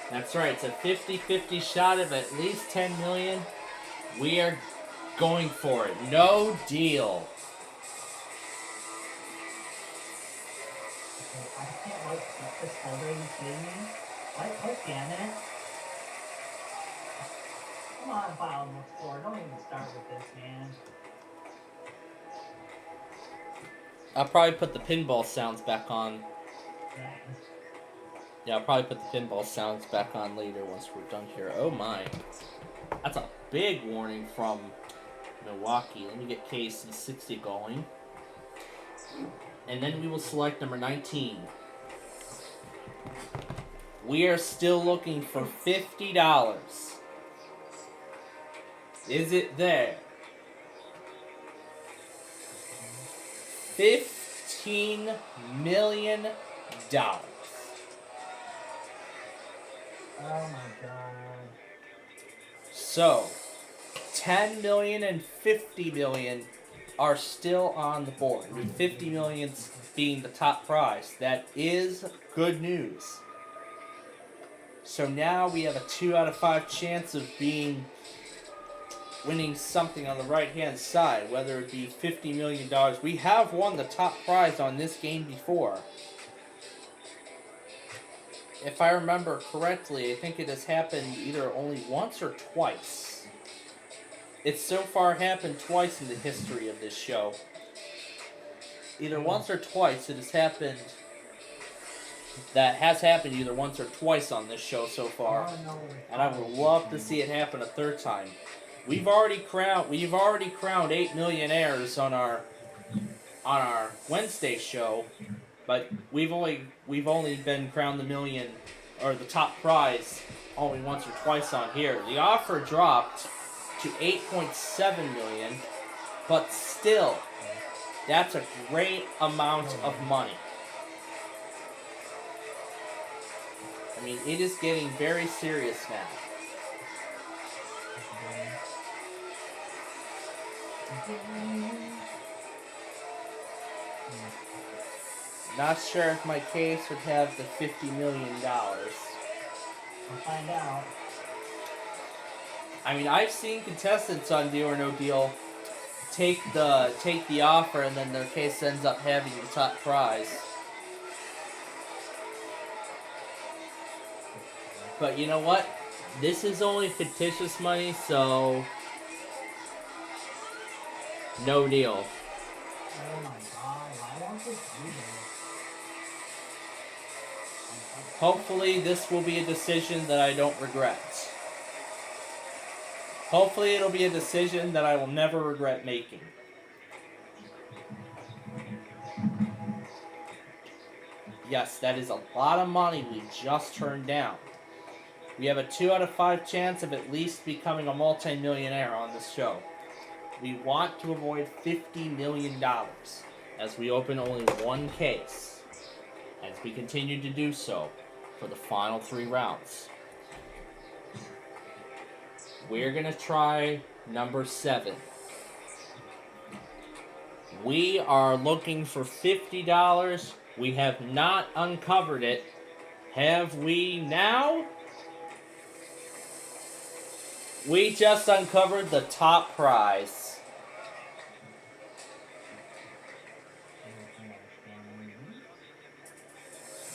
Speaker 5: That's right, it's a 50-50 shot of at least $10 million. We are going for it. No deal.
Speaker 9: I can't wait to get this folder, are you kidding me? Like, click in it. Come on, File Explorer, don't even start with this, man.
Speaker 5: I'll probably put the pinball sounds back on. Yeah, I'll probably put the pinball sounds back on later once we're done here. Oh my. That's a big warning from Milwaukee. Let me get KC60 going. And then we will select number 19. We are still looking for $50. Is it there? $15 million.
Speaker 9: Oh my God.
Speaker 5: So, $10 million and $50 million are still on the board, with $50 million being the top prize. That is good news. So now we have a 2 out of 5 chance of winning something on the right-hand side, whether it be $50 million. We have won the top prize on this game before. If I remember correctly, I think it has happened either only once or twice. It's so far happened twice in the history of this show. Either once or twice it has happened. That has happened either once or twice on this show so far. And I would love to see it happen a third time. We've already crowned 8 millionaires on our Wednesday show, but we've only been crowned the million or the top prize only once or twice on here. The offer dropped to 8.7 million, but still, that's a great amount of money. I mean, it is getting very serious now. Not sure if my case would have the $50 million.
Speaker 9: We'll find out.
Speaker 5: I mean, I've seen contestants on Deal or No Deal take the offer, and then their case ends up having the top prize. But you know what? This is only fictitious money, so no deal.
Speaker 9: Oh my god, why won't this do this?
Speaker 5: Hopefully, this will be a decision that I don't regret. Hopefully, it'll be a decision that I will never regret making. Yes, that is a lot of money we just turned down. We have a 2 out of 5 chance of at least becoming a multi-millionaire on this show. We want to avoid $50 million as we open only one case, as we continue to do so for the final 3 rounds. We're going to try number 7. We are looking for $50. We have not uncovered it. Have we now? We just uncovered the top prize.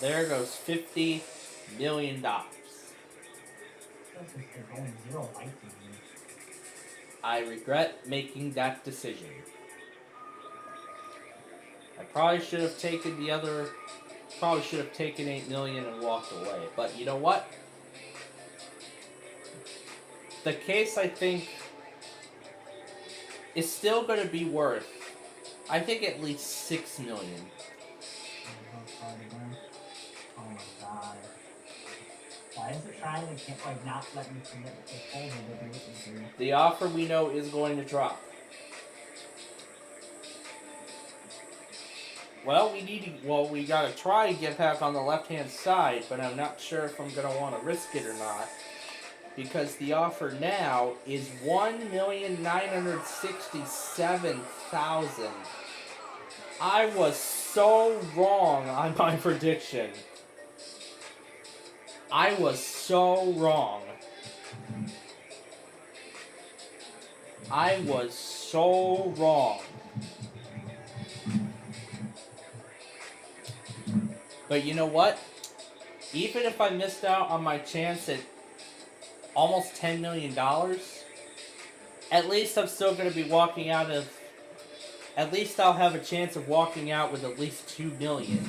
Speaker 5: There goes $50 million. I regret making that decision. I probably should have taken $8 million and walked away. But you know what? The case, I think, is still going to be worth, I think, at least $6 million.
Speaker 9: Oh my god. Why is it trying to not let me submit the proposal to do it?
Speaker 5: The offer we know is going to drop. Well, we gotta try and get back on the left-hand side, but I'm not sure if I'm gonna want to risk it or not. Because the offer now is $1,967,000. I was so wrong on my prediction. I was so wrong. I was so wrong. But you know what? Even if I missed out on my chance at almost $10 million, at least I'm still going to be walking out of... At least I'll have a chance of walking out with at least $2 million.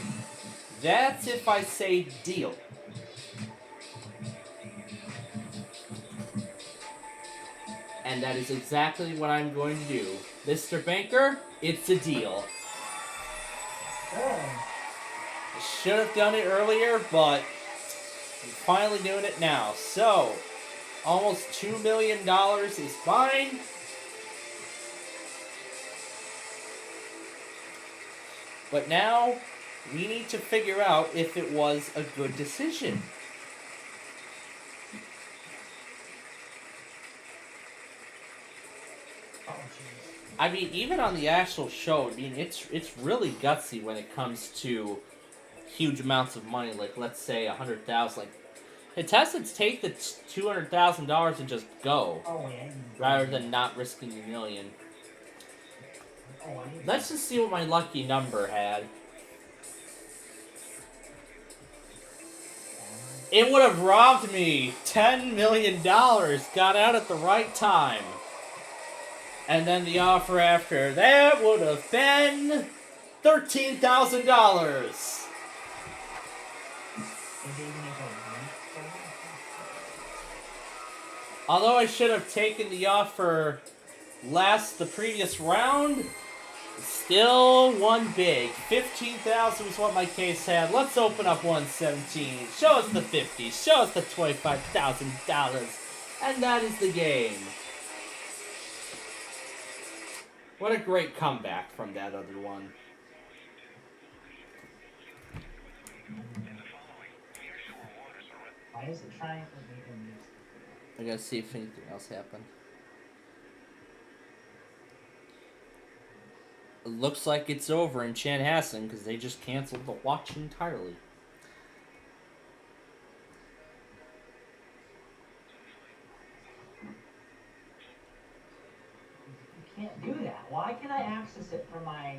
Speaker 5: That's if I say deal. And that is exactly what I'm going to do. Mr. Banker, it's a deal. I should have done it earlier, but I'm finally doing it now. So, almost $2 million is mine. But now, we need to figure out if it was a good decision. I mean, even on the actual show, I mean, it's really gutsy when it comes to huge amounts of money. Like, let's say $100,000. Like, contestants take the $200,000 and just go, rather than not risking $1 million. Let's just see what my lucky number had. It would have robbed me $10 million. Got out at the right time. And then the offer after that would have been $13,000. Although I should have taken the offer the previous round, still won big. $15,000 was what my case had. Let's open up 117. Show us the 50. Show us the $25,000. And that is the game. What a great comeback from that other one.
Speaker 9: Why is it trying to
Speaker 5: I gotta see if anything else happened. It looks like it's over in Chanhassen because they just canceled the watch entirely.
Speaker 9: You can't do that. Why can I access it from my...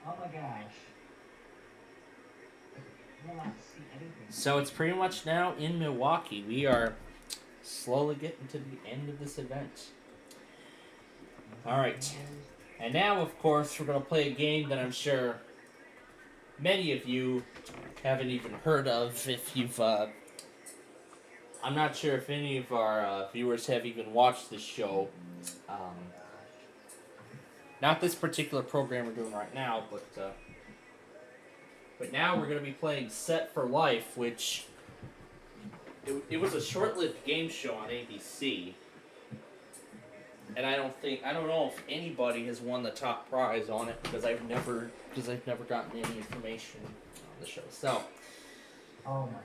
Speaker 9: Oh my gosh. I will not see anything.
Speaker 5: So it's pretty much now in Milwaukee. We are slowly getting to the end of this event. Alright. And now, of course, we're going to play a game that I'm sure many of you haven't even heard of. If you've... I'm not sure if any of our viewers have even watched this show. Not this particular program we're doing right now, but now we're going to be playing Set for Life, which it was a short-lived game show on ABC, and I don't know if anybody has won the top prize on it because I've never gotten any information on the show. So,
Speaker 9: Oh my gosh.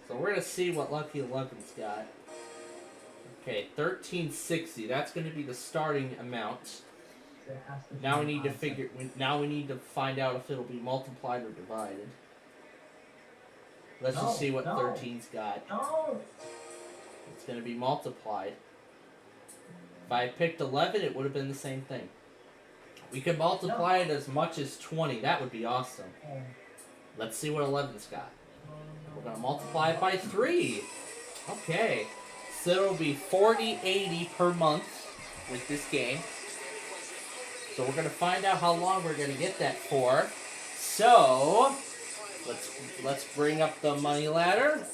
Speaker 5: so we're going to see what Lucky 11's got. Okay, 1360. That's going to be the starting amount.
Speaker 9: There has to be
Speaker 5: Now we need to
Speaker 9: concept.
Speaker 5: Now we need to find out if it'll be multiplied or divided. Let's
Speaker 9: No,
Speaker 5: just see what
Speaker 9: no.
Speaker 5: 13's got.
Speaker 9: No!
Speaker 5: It's going to be multiplied. If I had picked 11, it would have been the same thing. We could multiply it as much as 20. That would be awesome.
Speaker 9: Oh.
Speaker 5: Let's see what 11's got. We're going to multiply it by 3. Okay. So it'll be $40.80 per month with this game. So we're going to find out how long we're going to get that for. So, let's bring up the money ladder.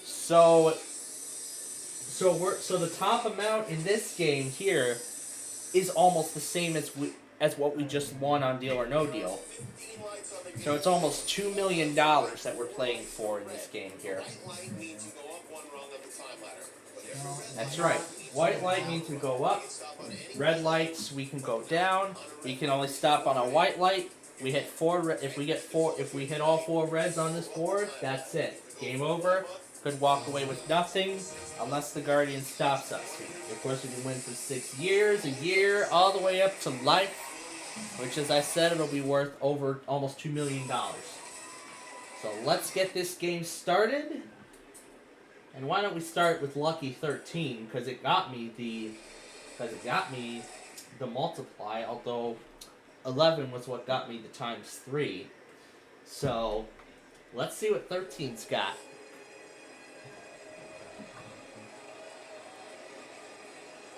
Speaker 5: So the top amount in this game here is almost the same as what we just won on Deal or No Deal. So it's almost $2 million that we're playing for in this game here. That's right. White light means we go up. Red lights we can go down. We can only stop on a white light. We hit 4. If we hit all 4 reds on this board, that's it. Game over. Could walk away with nothing unless the Guardian stops us. Of course, we can win for 6 years, a year, all the way up to life, which, as I said, it'll be worth over almost $2 million. So let's get this game started. And why don't we start with Lucky 13, because it got me the multiply, although 11 was what got me the times 3. So let's see what 13's got.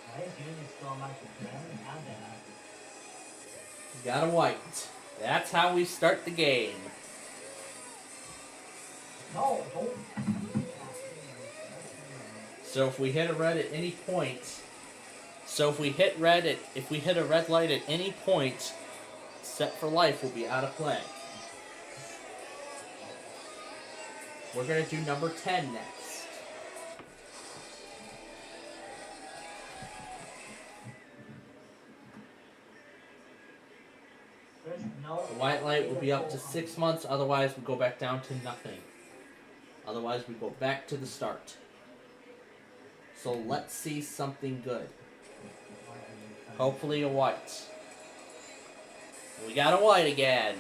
Speaker 9: Why is Unity still on my computer? I haven't had that.
Speaker 5: Got a white. That's how we start the game.
Speaker 9: No, don't.
Speaker 5: So if we hit a red at any point, if we hit a red light at any point, Set for Life will be out of play. We're going to do number 10 next.
Speaker 9: There's no.
Speaker 5: The white light will be up to 6 months, otherwise we go back down to nothing. Otherwise we go back to the start. So let's see something good. Hopefully a white. We got a white again.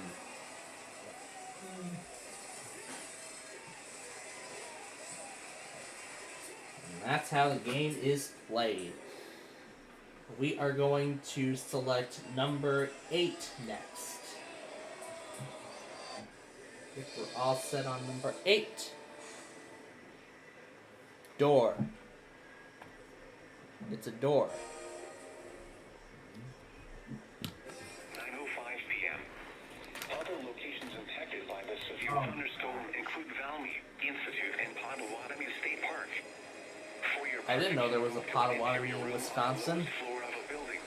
Speaker 5: And that's how the game is played. We are going to select number 8 next. If we're all set on number 8. Door. It's a door.
Speaker 6: 9:05 p.m. Other locations impacted by the severe thunderstorm include Valmy Institute and Potawatomi State Park. For your
Speaker 5: I didn't know there was a Potawatomi in Wisconsin.
Speaker 6: floor of a building.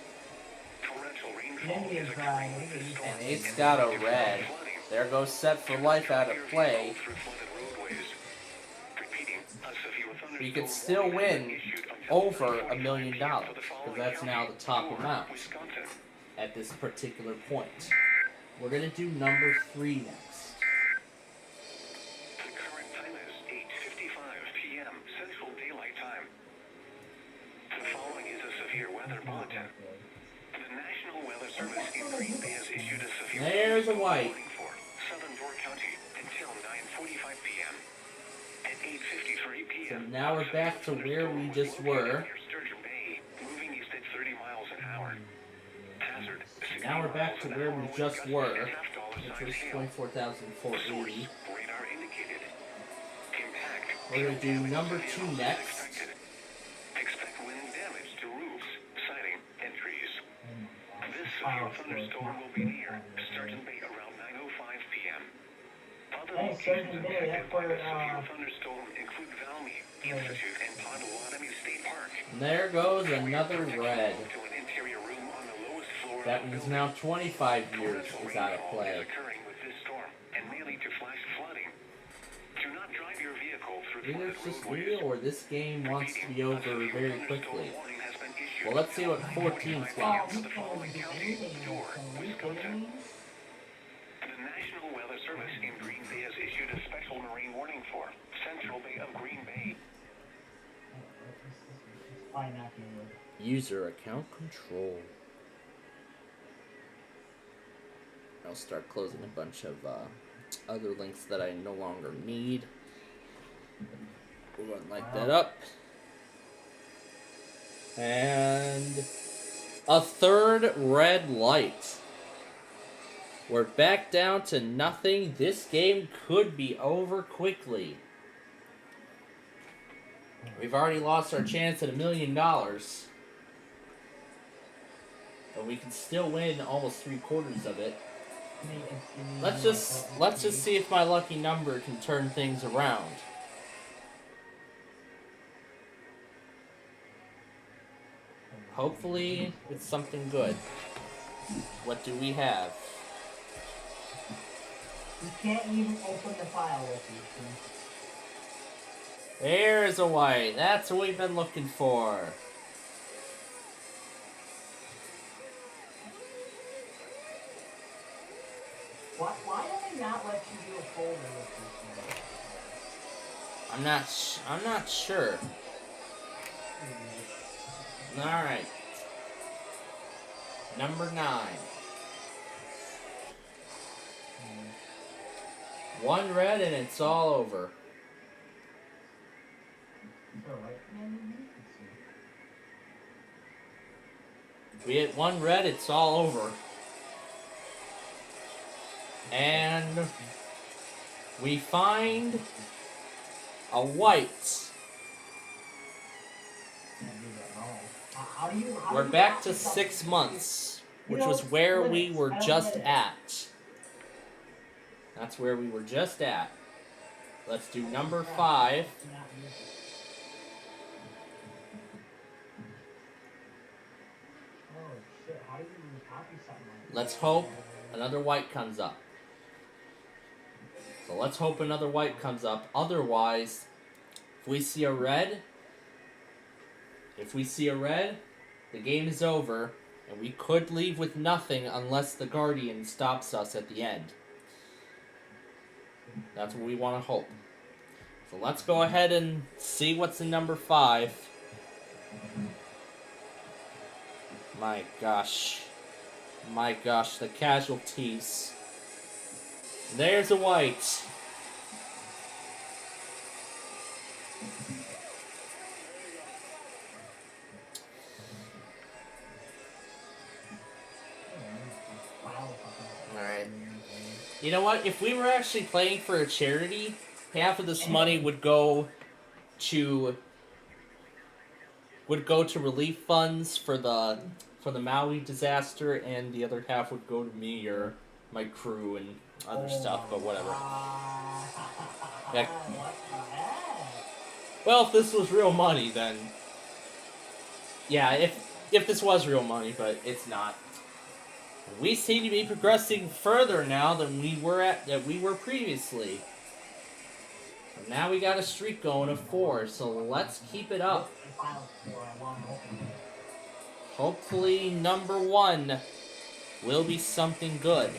Speaker 6: Torrential rainfall
Speaker 9: Unity
Speaker 6: is
Speaker 9: is
Speaker 6: occurring
Speaker 9: right.
Speaker 6: with this storm.
Speaker 5: And 8's got a red. There goes Set for Life out of play.
Speaker 6: Through flooded roadways. Repeating, a severe
Speaker 5: We could
Speaker 6: thunderstorm
Speaker 5: still
Speaker 6: warning has been
Speaker 5: win
Speaker 6: issued
Speaker 5: over $1 million, because that's now the top amount at this particular point. We're going to do number 3 next.
Speaker 6: The current time is 8:55 p.m. Central Daylight Time. The following is a severe weather bulletin. The National Weather Service in Green Bay has issued a severe
Speaker 5: There's a white.
Speaker 6: warning for Southern Door County until 9:45 p.m. At 8:53 p.m.
Speaker 5: So now we're back to where we just were.
Speaker 6: near Sturgeon Bay, moving east at 30 miles an hour. Hazard.
Speaker 5: Now we're back to where we just were, which was 24,480.
Speaker 6: Radar indicated. Impact.
Speaker 5: We're going to do number 2 next.
Speaker 6: Expect wind damage to roofs, siding, and trees. This severe thunderstorm will be near Sturgeon Bay around 9:05 p.m. Other
Speaker 9: Hey,
Speaker 6: locations
Speaker 9: Sturgeon Bay,
Speaker 6: impacted
Speaker 9: that's
Speaker 6: by the
Speaker 9: where,
Speaker 6: severe thunderstorm include Valmy Institute and Potawatomi State Park.
Speaker 5: And there goes another red.
Speaker 6: To an interior room on the lowest floor of
Speaker 5: That
Speaker 6: the
Speaker 5: means
Speaker 6: building.
Speaker 5: now 25 years
Speaker 6: Torrential
Speaker 5: is out of
Speaker 6: rainfall
Speaker 5: play.
Speaker 6: is occurring with this storm and may lead to flash flooding. Do not drive your vehicle through
Speaker 5: Either
Speaker 6: flooded
Speaker 5: it's just
Speaker 6: roadways.
Speaker 5: real or this game wants to be over very quickly.
Speaker 6: Warning has been issued.
Speaker 5: Well, let's see what 14's got.
Speaker 6: The following counties: Door, Wisconsin.
Speaker 9: Wisconsin.
Speaker 6: The National Weather Service in Green Bay has issued a special marine warning for Central Bay of Green Bay.
Speaker 9: It's probably not gonna work.
Speaker 5: User account control. I'll start closing a bunch of other links that I no longer need. We're going to light that up. And a third red light. We're back down to nothing. This game could be over quickly. We've already lost our chance at $1 million. But we can still win almost 3/4 of it. Let's just see if my lucky number can turn things around. Hopefully it's something good. What do we have?
Speaker 9: You can't even open the file with you.
Speaker 5: There's a white. That's what we've been looking for.
Speaker 9: Why do they not let you do a folder with this one?
Speaker 5: I'm not sure. All right. Number 9. One red and it's all over. We hit one red, it's all over. And we find a white. We're back to 6 months, which was where we were just at. That's where we were just at. Let's do number 5. Let's hope another white comes up. So let's hope another white comes up. Otherwise, if we see a red, the game is over, and we could leave with nothing unless the Guardian stops us at the end. That's what we want to hope. So let's go ahead and see what's in number 5. My gosh, the casualties. There's a white. Alright. You know what? If we were actually playing for a charity, half of this money would go to relief funds for the Maui disaster, and the other half would go to me or my crew and other stuff, but whatever. Well, if this was real money, then yeah, if this was real money, but it's not. We seem to be progressing further now than we were previously. And now we got a streak going of 4, so let's keep it up.
Speaker 9: files for I want to open them.
Speaker 5: Hopefully, number 1 will be something good.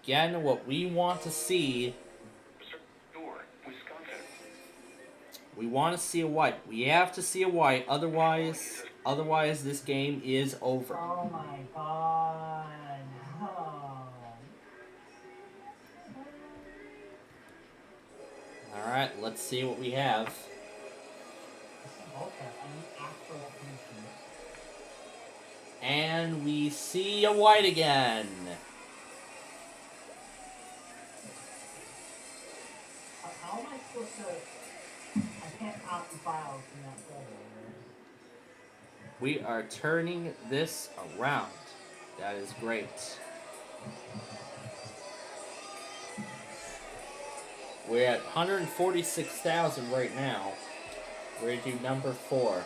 Speaker 5: Again, what we want to see, we want to see a white. We have to see a white, otherwise this game is over.
Speaker 9: Oh my god. Oh.
Speaker 5: Alright, let's see what we have. And we see a white again.
Speaker 9: How am I supposed to... I can't copy files from that folder.
Speaker 5: We are turning this around. That is great. We're at 146,000 right now. We're going to do number 4.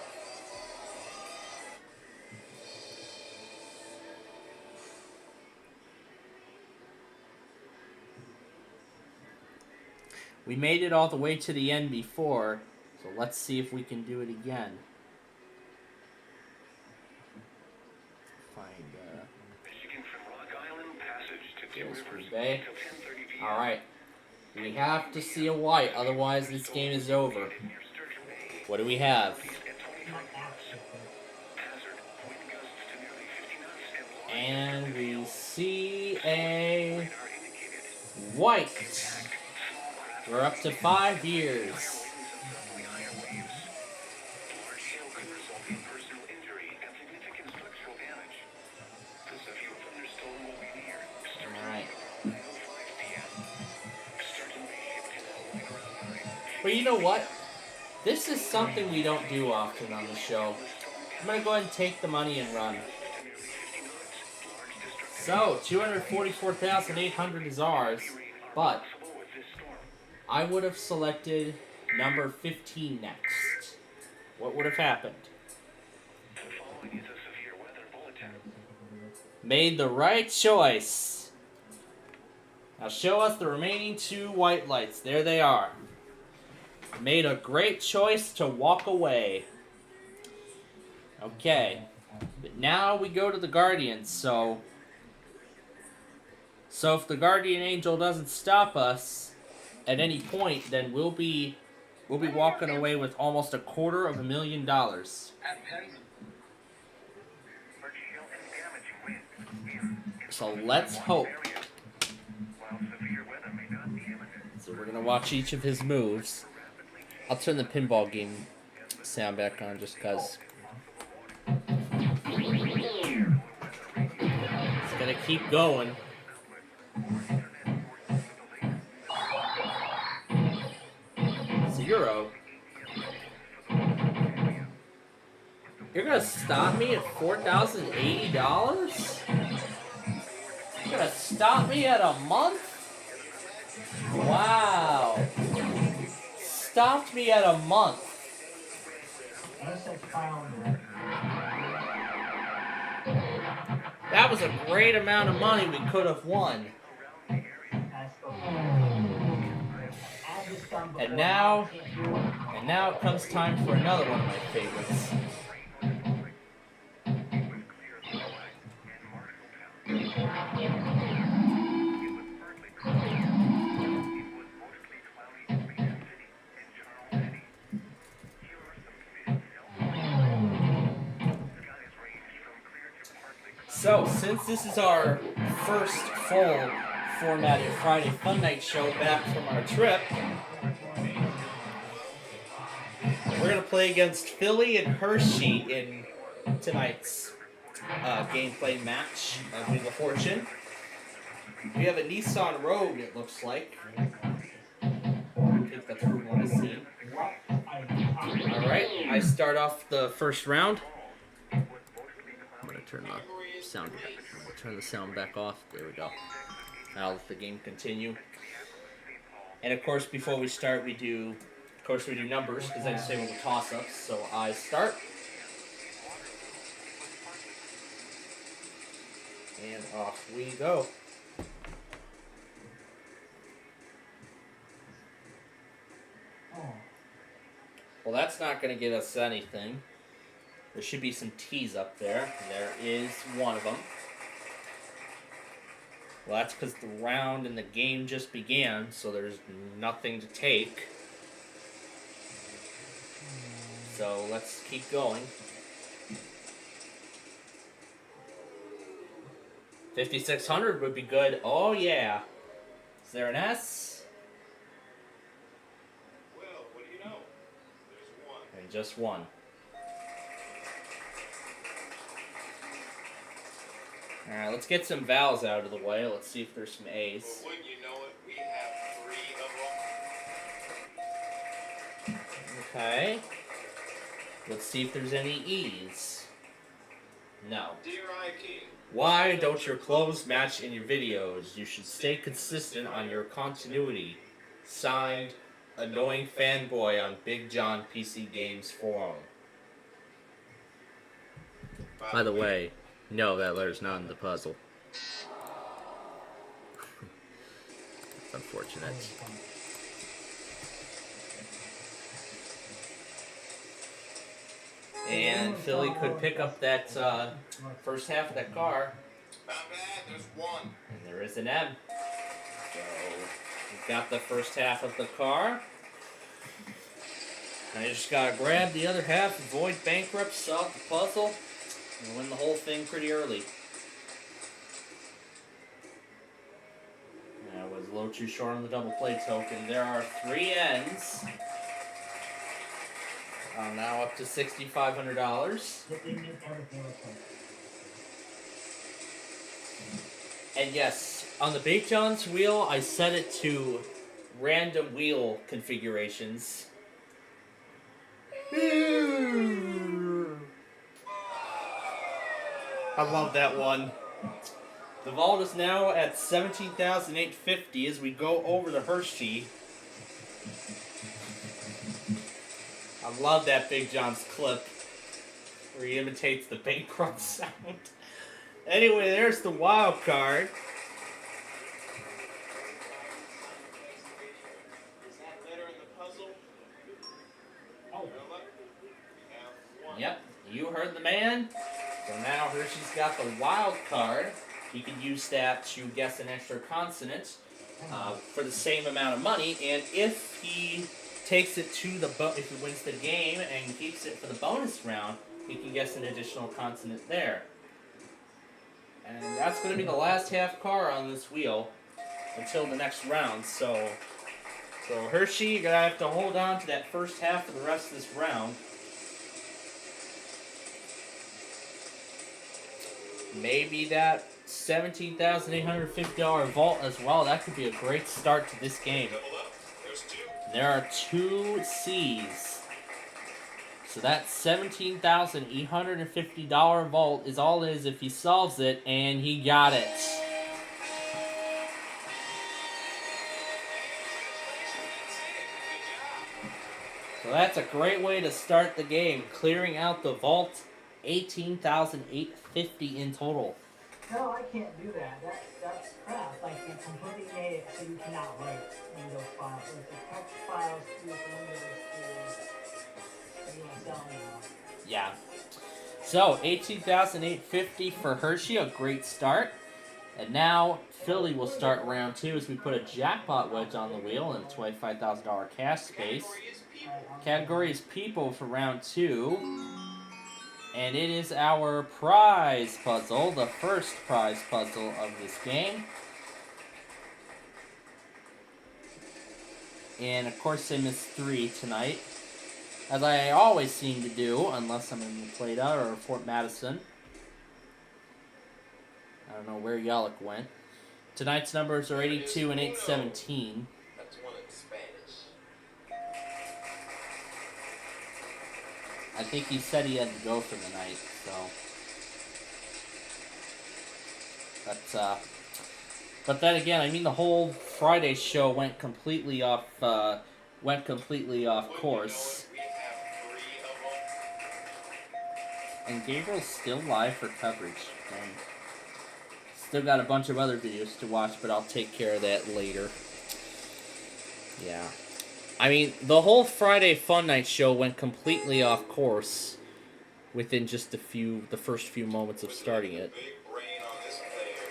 Speaker 5: We made it all the way to the end before, so let's see if we can do it again. Find Green Bay. Alright. We have to see a white, otherwise this game is over. What do we have? And we see a white. We're up to 5 years. Alright. But you know what? This is something we don't do often on the show. I'm going to go ahead and take the money and run. So, 244,800 is ours, but I would have selected number 15 next. What would have happened? Made the right choice. Now show us the remaining 2 white lights. There they are. Made a great choice to walk away. Okay. But now we go to the Guardians, so if the Guardian Angel doesn't stop us at any point, then we'll be walking away with almost $250,000. So let's hope. So we're gonna watch each of his moves. I'll turn the pinball game sound back on just because. It's gonna keep going. 0. You're gonna stop me at $4,080? You're gonna stop me at a month? Wow. Stopped me at a month. That was a great amount of money we could have won. And now it comes time for another one of my favorites. So, since this is our first full formatted Friday Fun Night show back from our trip, we're going to play against Philly and Hershey in tonight's gameplay match of Wheel of Fortune. We have a Nissan Rogue, it looks like. I think that's what we want to see. Alright, I start off the first round. I'm going to turn the sound back. I'm going to turn the sound back off. There we go. Now let the game continue. And of course, before we start, we do numbers, because I disable the toss-ups. So I start. And off we go.
Speaker 9: Oh,
Speaker 5: Well, that's not going to get us anything. There should be some T's up there. There is one of them. Well, that's because the round and the game just began, so there's nothing to take. So let's keep going. 5,600 would be good. Oh, yeah. Is there an S?
Speaker 3: Well, what do you know? There's one.
Speaker 5: And just one. Alright, let's get some vowels out of the way. Let's see if there's some A's.
Speaker 3: Well, wouldn't you know it, we have 3 of them.
Speaker 5: Okay. Let's see if there's any E's. No.
Speaker 3: Dear Ike,
Speaker 5: Why don't your clothes match in your videos? You should stay consistent on your continuity. Signed, Annoying Fanboy on Big John PC Games Forum. By the way, no, that letter's not in the puzzle. It's unfortunate. And Philly could pick up that first half of that car.
Speaker 3: not bad, there's one.
Speaker 5: And there is an M. So we've got the first half of the car. I just gotta grab the other half, avoid bankrupt, solve the puzzle, and win the whole thing pretty early. I was a little too short on the double play token. There are 3 N's. I'm now up to $6,500. And yes, on the Big John's wheel, I set it to random wheel configurations. I love that one. The vault is now at 17,850 as we go over the Hershey. I love that Big John's clip where he imitates the bankrupt sound. Anyway, there's the wild card.
Speaker 3: Is that letter in the puzzle?
Speaker 9: Oh.
Speaker 5: Yep, you heard the man. So now Hershey's got the wild card. He can use that to guess an extra consonant for the same amount of money. And if he takes it to the if he wins the game and keeps it for the bonus round, he can guess an additional consonant there. And that's going to be the last half car on this wheel until the next round. So Hershey, you're going to have to hold on to that first half for the rest of this round. Maybe that $17,850 vault as well. That could be a great start to this game. There are 2 C's. So that $17,850 vault is all it is if he solves it, and he got it. So that's a great way to start the game, clearing out the vault. $18,850 in total.
Speaker 9: No, I can't do that. That's crap. Like, you completely made it so you cannot write Windows files. Like, the text files to Windows to
Speaker 5: Yeah. So, $18,850 for Hershey, a great start. And now, Philly will start round 2 as we put a jackpot wedge on the wheel and a $25,000 cash space. Category is people for round 2. And it is our prize puzzle, the first prize puzzle of this game. And of course I missed 3 tonight, as I always seem to do, unless I'm in Plata or Fort Madison. I don't know where Yalek went. Tonight's numbers are 82 and 817.
Speaker 3: That's one in Spanish.
Speaker 5: I think he said he had to go for the night, so. But then again, I mean, the whole Friday show went completely off course. And Gabriel's still live for coverage. And still got a bunch of other videos to watch, but I'll take care of that later. Yeah. I mean, the whole Friday Fun Night show went completely off course within just the first few moments of starting it.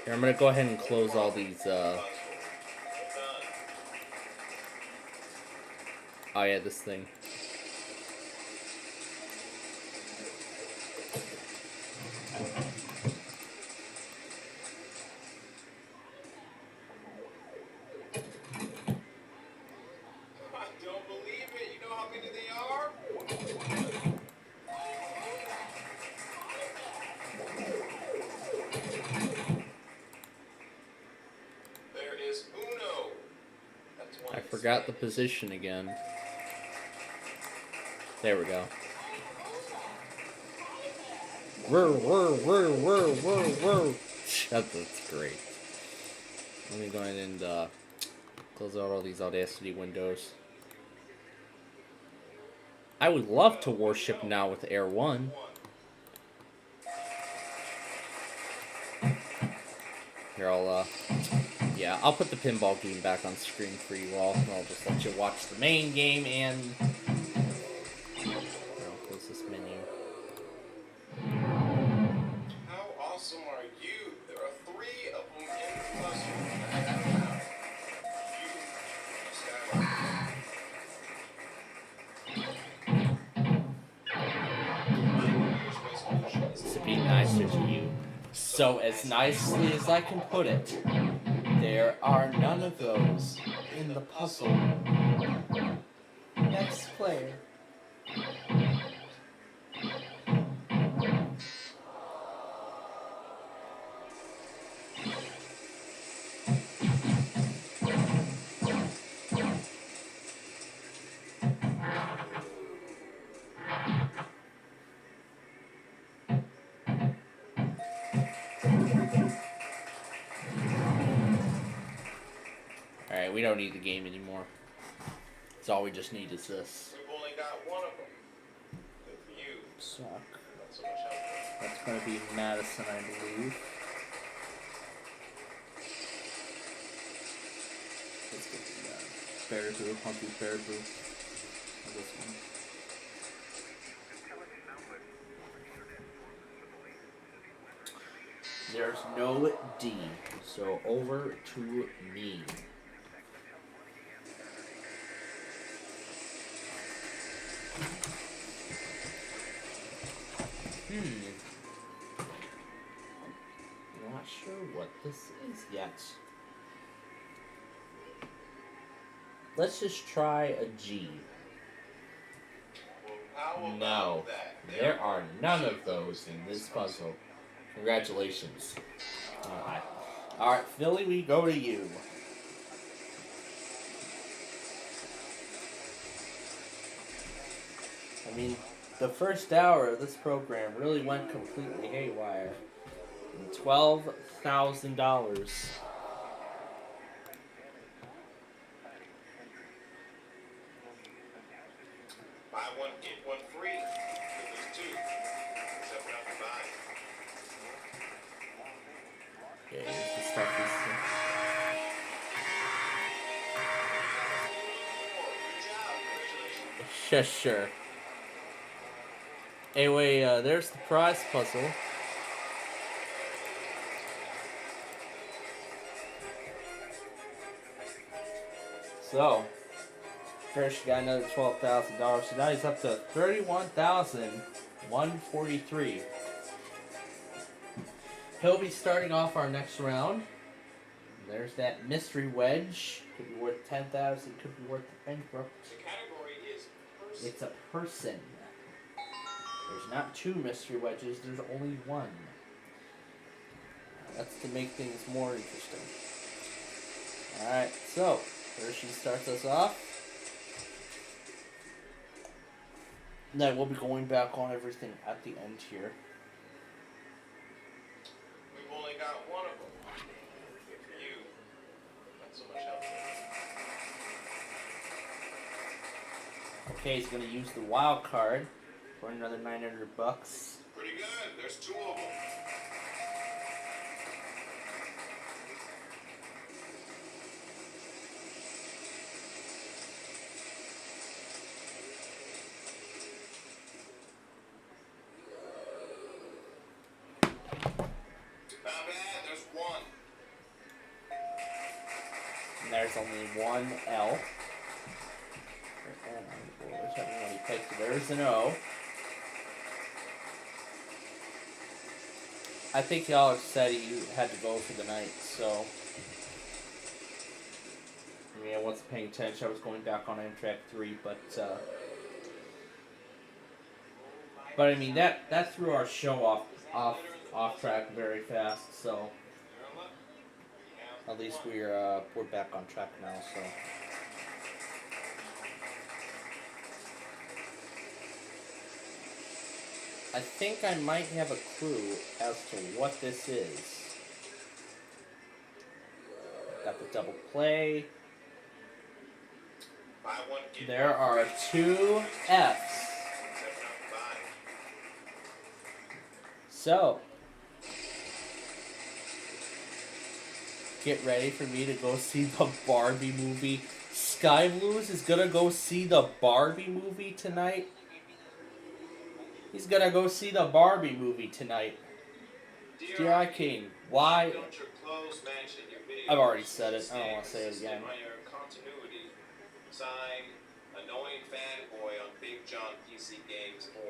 Speaker 5: Here, I'm gonna go ahead and close all these, oh yeah, this thing.
Speaker 1: I don't believe it. You know how many they are? There is Uno. That's one.
Speaker 5: I forgot the position again. There we go. That's great. Let me go ahead and close out all these Audacity windows. I would love to worship now with Air 1. Here, I'll put the pinball game back on screen for you all. I'll just let you watch the main game and I'll close this menu.
Speaker 1: How awesome are you? There are 3 of them in the cluster. I don't know.
Speaker 5: To be nicer to you. So, as nicely as I can put it, there are none of those in the puzzle. Next player. Alright, we don't need the game anymore. That's all we just need is this.
Speaker 1: We've only got one of them. Good for you.
Speaker 5: Suck.
Speaker 1: Not so much help.
Speaker 5: That's going to be Madison, I believe. Let's get the Baraboo, Humpy Baraboo. This one. There's no D, so over to me. Not sure what this is yet. Let's just try a G. No, there are none of those in this puzzle. Congratulations. Alright, Philly, we go to you. I mean, the first hour of this program really went completely haywire. $12,000.
Speaker 1: Buy one, get one free. There's 2. Except when I'm buying.
Speaker 5: Okay, here's the stuff he's sure. Anyway, there's the prize puzzle. So, first got another $12,000, so now he's up to $31,143. He'll be starting off our next round. There's that mystery wedge. Could be worth $10,000. Could be worth the bankrupt.
Speaker 1: The category is person.
Speaker 5: It's a person. There's not 2 mystery wedges. There's only 1. That's to make things more interesting. All right. So first she starts us off. Then we'll be going back on everything at the end here.
Speaker 1: We've only got one of them. Good for you. Not so much help.
Speaker 5: Okay, he's gonna use the wild card for another $900.
Speaker 1: Pretty good. There's 2 of them. Not bad. There's one.
Speaker 5: And there's only one L. Whichever one he picked, there's an O. I think y'all said you had to go for the night, so. I mean, I wasn't paying attention. I was going back on Amtrak 3, but I mean that threw our show off track very fast. So at least we're back on track now. So. I think I might have a clue as to what this is. Got the double play. There are 2 Fs. So, get ready for me to go see the Barbie movie. Sky Blues is gonna go see the Barbie movie tonight. He's gonna go see the Barbie movie tonight. D.I. King, why? I've already said it. I don't want to say it again.
Speaker 1: Signed, annoying fanboy on Big John PC Games 4.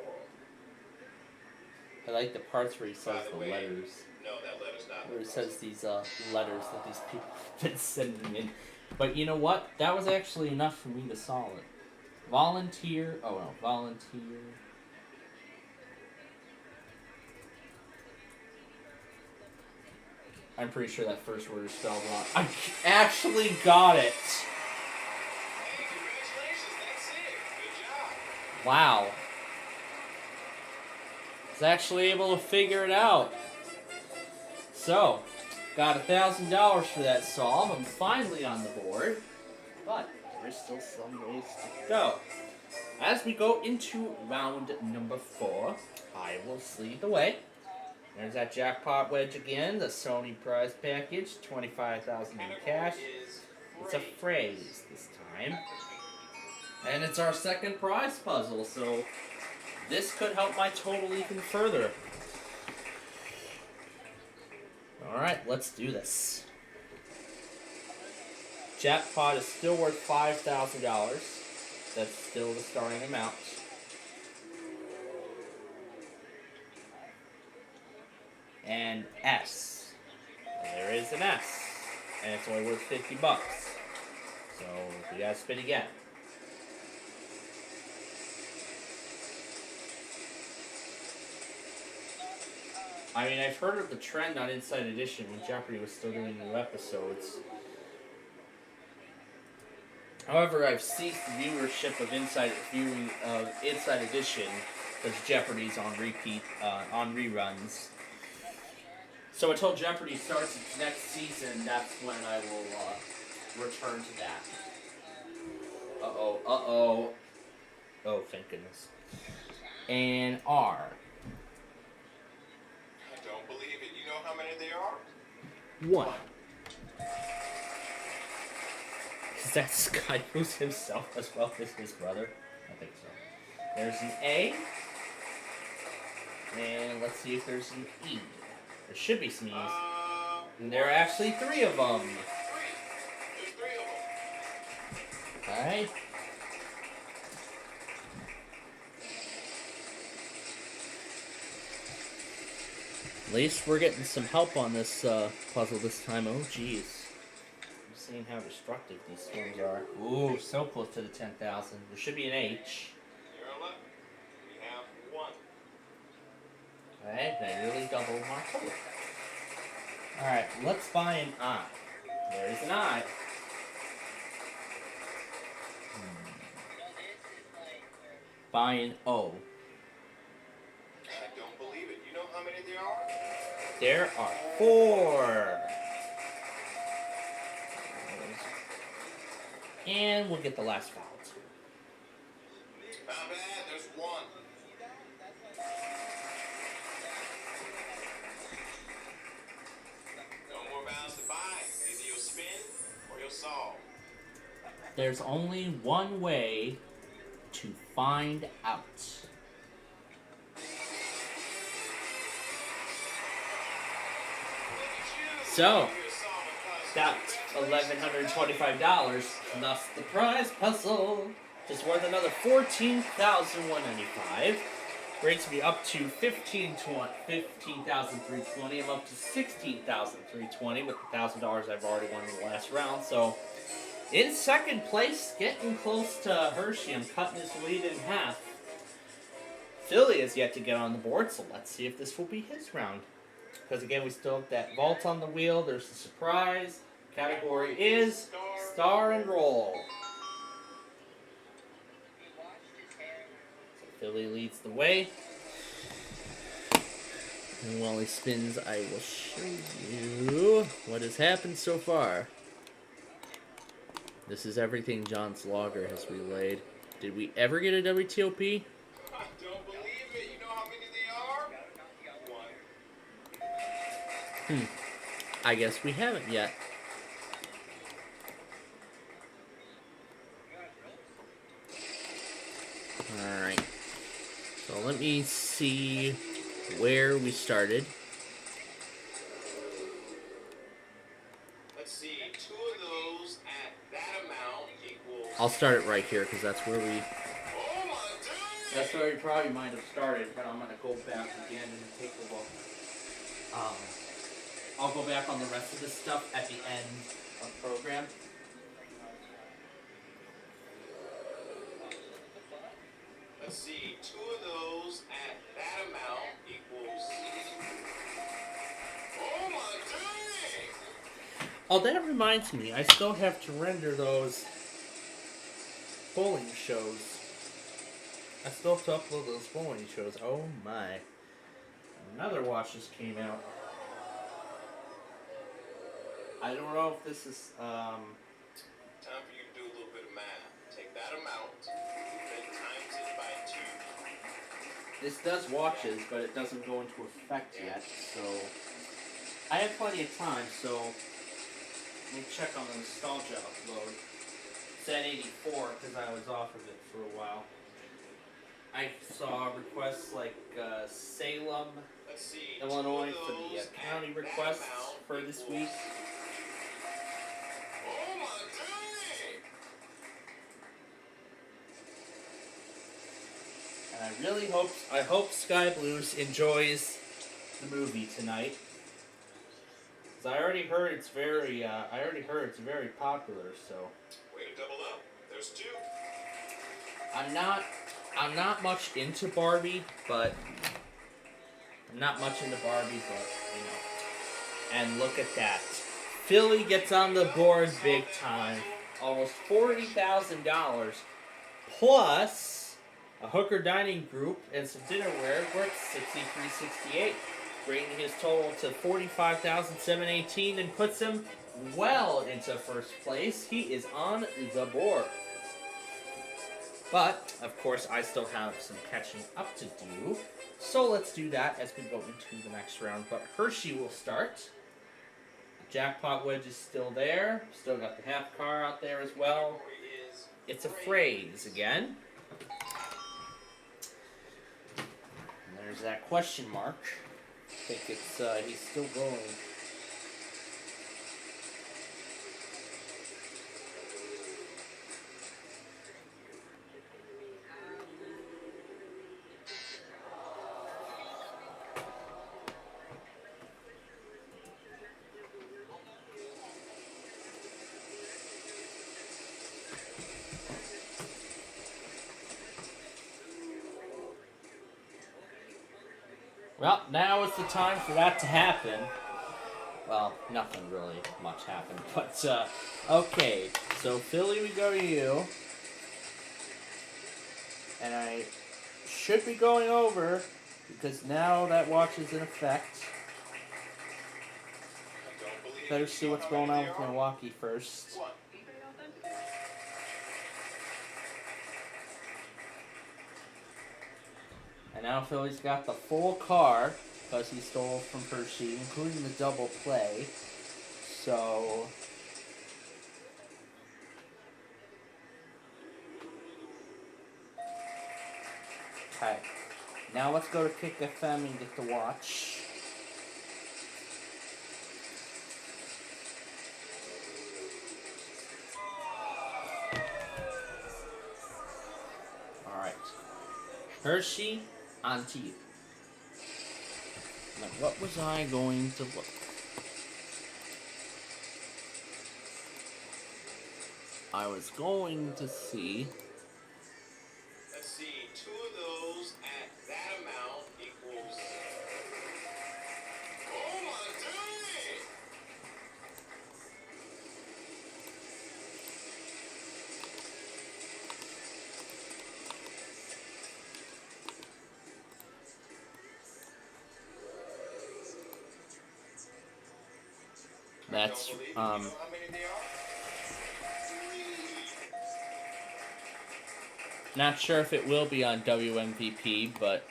Speaker 5: I like the parts where he says the letters.
Speaker 1: No, that letter's not.
Speaker 5: Where he says these letters that these people have been sending in. But you know what? That was actually enough for me to solve it. Volunteer. Oh no, volunteer. I'm pretty sure that first word is spelled wrong. I actually got it.
Speaker 1: Hey, congratulations, that's it. Good job.
Speaker 5: Wow. I was actually able to figure it out. So, got $1,000 for that solve. I'm finally on the board. But there's still some ways to go. As we go into round number 4, I will lead the way. There's that jackpot wedge again, the Sony prize package, $25,000 in cash. It's a phrase this time. And it's our second prize puzzle, so this could help my total even further. Alright, let's do this. Jackpot is still worth $5,000. That's still the starting amount. And S. And there is an S. And it's only worth $50. So we gotta spin again. I mean, I've heard of the trend on Inside Edition when Jeopardy was still doing new episodes. However, I've ceased viewership of Inside Edition because Jeopardy's on repeat, on reruns. So until Jeopardy starts its next season, that's when I will return to that. Uh-oh, uh-oh. Oh, thank goodness. And R.
Speaker 1: I don't believe it. You know how many there are?
Speaker 5: 1. Is that Sky Blues himself as well as his brother? I think so. There's an A. And let's see if there's an E. There should be some E's. And there are actually 3 of them.
Speaker 1: There's 3 of them.
Speaker 5: Alright. At least we're getting some help on this puzzle this time. Oh, jeez. I'm seeing how destructive these storms are. Ooh, so close to the 10,000. There should be an H.
Speaker 1: You're on luck. We have 1.
Speaker 5: Alright, I nearly doubled my total. Alright, let's buy an I. There's an I. Buy an O.
Speaker 1: I don't believe it. You know how many there are?
Speaker 5: There are 4. And we'll get the last foul too.
Speaker 1: Not bad. There's 1. No more vows to buy. Either you'll spin or you'll solve.
Speaker 5: There's only one way to find out. So, that's $1,125 plus the prize puzzle. Just worth another $14,195. Brings me up to $15,320. I'm up to $16,320 with the $1,000 I've already won in the last round. So, in second place, getting close to Hershey. I'm cutting his lead in half. Philly has yet to get on the board, so let's see if this will be his round. Because again, we still have that vault on the wheel. There's the surprise. Category is Star and Roll. So Philly leads the way. And while he spins, I will show you what has happened so far. This is everything John's logger has relayed. Did we ever get a WTOP?
Speaker 1: I don't believe it. You know how many they are? One.
Speaker 5: I guess we haven't yet. Alright. So let me see where we started.
Speaker 1: Let's see. 2 of those at that amount equals...
Speaker 5: I'll start it right here because that's where we...
Speaker 1: Oh my goodness!
Speaker 5: That's where we probably might have started, but I'm going to go back again and take a look. I'll go back on the rest of this stuff at the end of the program.
Speaker 1: Let's see. 2 of those at that amount equals... Oh my goodness!
Speaker 5: Oh, that reminds me. I still have to render those bowling shows. I still have to upload those bowling shows. Oh my. Another watch just came out. I don't know if this is,
Speaker 1: Time for you to do a little bit of math. Take that amount, then times it by 2.
Speaker 5: this does watches, but it doesn't go into effect yet, so I have plenty of time, so let me check on the nostalgia upload. It's at 84 because I was off of it for a while. I saw requests like Salem,
Speaker 1: Let's see.
Speaker 5: Illinois
Speaker 1: 2 of
Speaker 5: for the
Speaker 1: those
Speaker 5: county
Speaker 1: at
Speaker 5: requests
Speaker 1: that amount
Speaker 5: for this
Speaker 1: equals...
Speaker 5: week.
Speaker 1: Oh my goodness!
Speaker 5: And I really hope Sky Blues enjoys the movie tonight. Cause I already heard it's very popular, so.
Speaker 1: Way to double up. There's 2.
Speaker 5: I'm not much into Barbie, but you know. And look at that. Philly gets on the board big time. Almost $40,000 plus a hooker dining group and some dinnerware worth $63.68, bringing his total to $45,718 and puts him well into first place. He is on the board. But, of course, I still have some catching up to do. So let's do that as we go into the next round. But Hershey will start. The jackpot wedge is still there. Still got the half car out there as well. It's a phrase again. And there's that question mark. I think it's he's still going. Well, now is the time for that to happen. Well, nothing really much happened, but, okay. So, Philly, we go to you. And I should be going over, because now that watch is in effect. Better see what's going on with Milwaukee first. And now Philly's got the full car, because he stole from Hershey, including the double play. So... okay. Now let's go to Kick FM and get the watch. Hershey on to you. Now, what was I going to look? I was going to see.
Speaker 1: Let's see, 2 of those at that amount equals. Oh my dang!
Speaker 5: That's
Speaker 1: You know how many they are? 3.
Speaker 5: not sure if it will be on WMVP, but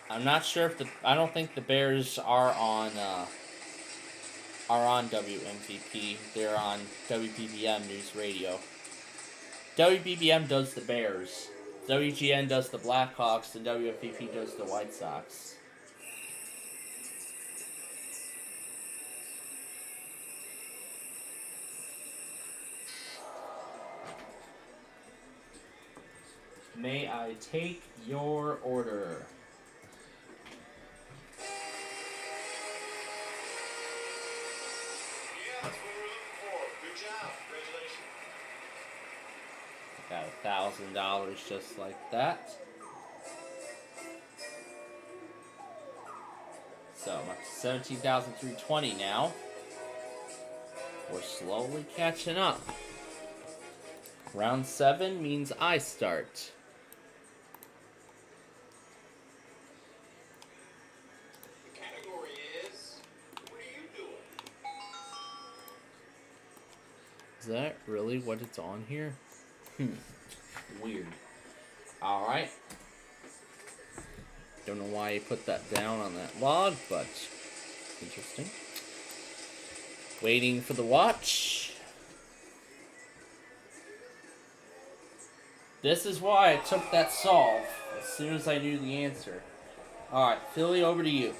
Speaker 5: I'm not sure if I don't think the Bears are on WMVP. They're on WBBM News Radio. WBBM does the Bears. WGN does the Blackhawks, and WMVP does the White Sox. May I take your order?
Speaker 1: Yeah, that's what we're looking for. Good job. Congratulations.
Speaker 5: Got $1,000 just like that. So I'm up to 17,320 now. We're slowly catching up. Round 7 means I start.
Speaker 1: The category is, what are you doing?
Speaker 5: Is that really what it's on here? Weird. Alright. Don't know why he put that down on that log, but interesting. Waiting for the watch. This is why I took that solve as soon as I knew the answer. Alright, Philly, over to you.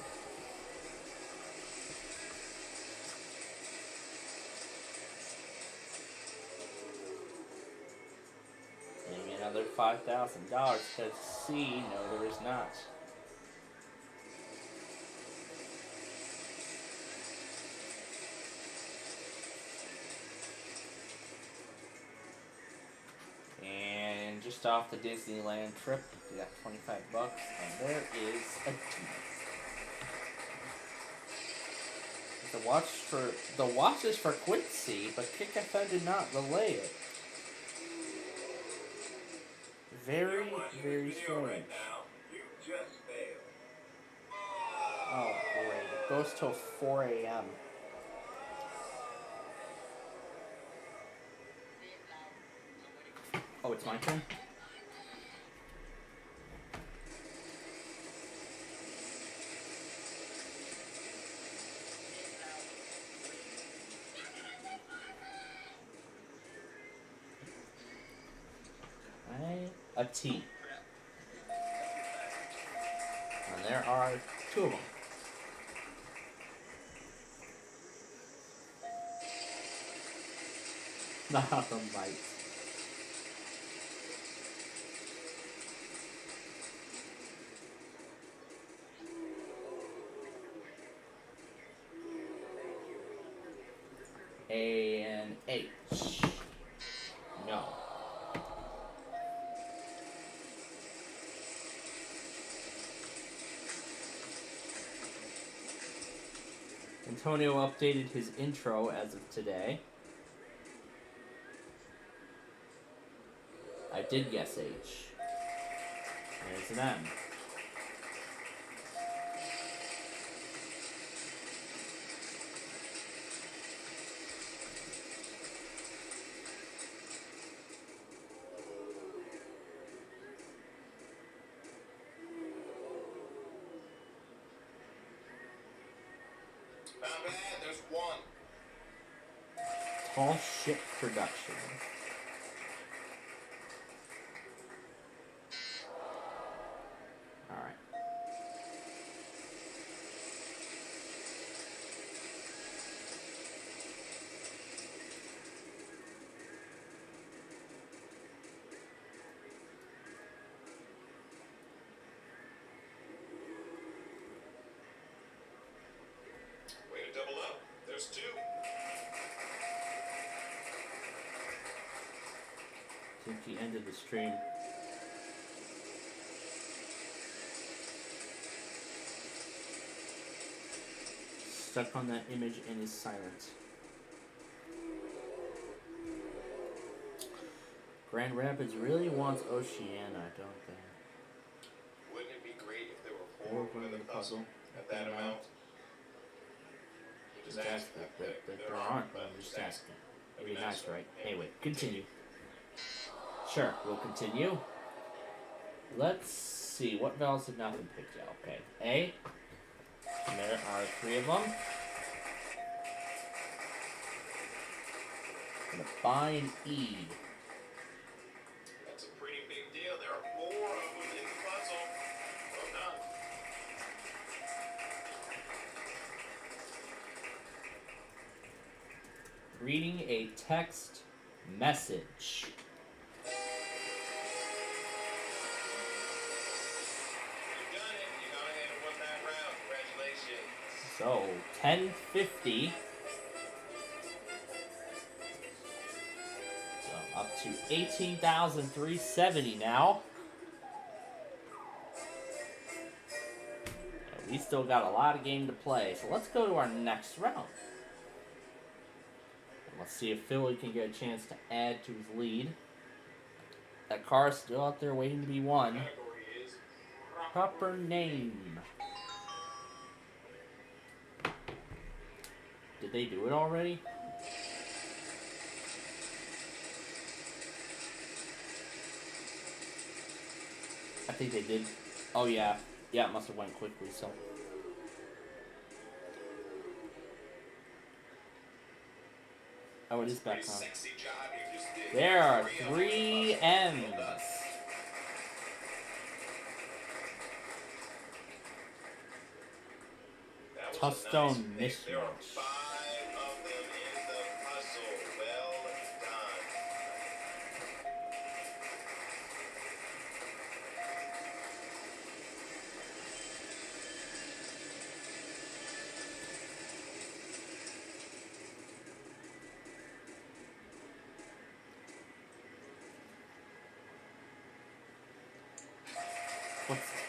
Speaker 5: Maybe another $5,000 because C, no there is not. And just off the Disneyland trip, we got $25, and there is a T. The watch is for Quincy, but Kick FM did not relay it. Very, very strange.
Speaker 1: Right now, you just failed.
Speaker 5: Oh, great. It goes till 4 a.m. Oh, it's my turn? A T. And there are 2 of them. Not the mic. And H. No. Antonio updated his intro as of today. I did guess H. There's an M.
Speaker 1: Not bad, there's 1.
Speaker 5: Tall Ship Production. think he ended the stream. Stuck on that image and is silent. Grand Rapids really wants Oceana, don't they?
Speaker 1: Wouldn't it be great if there were 4 with a puzzle at that amount? You just ask that
Speaker 5: There aren't, but I'm just asking. It'd be nice, right? Anyway, continue. Sure, we'll continue. Let's see, what vowels have not been picked out? Okay, A. And there are 3 of them. I'm gonna find E.
Speaker 1: That's a pretty big deal. There are 4 of them in the puzzle. Well done.
Speaker 5: Reading a text message.
Speaker 1: You've done it. You gone ahead and won that round. Congratulations.
Speaker 5: So, 1050. So, up to 18,370 now. And we still got a lot of game to play. So, let's go to our next round. And let's see if Philly can get a chance to add to his lead. That car is still out there waiting to be won.
Speaker 1: Category is
Speaker 5: Proper name. Did they do it already? I think they did. Oh yeah. Yeah, it must have went quickly, so. Oh, it is back on.
Speaker 1: sexy job you just did.
Speaker 5: There are 3 M's.
Speaker 1: That was a
Speaker 5: Touchstone
Speaker 1: nice pick. There are
Speaker 5: mismatch.
Speaker 1: 5 of them in the puzzle. Well done.
Speaker 5: What's this?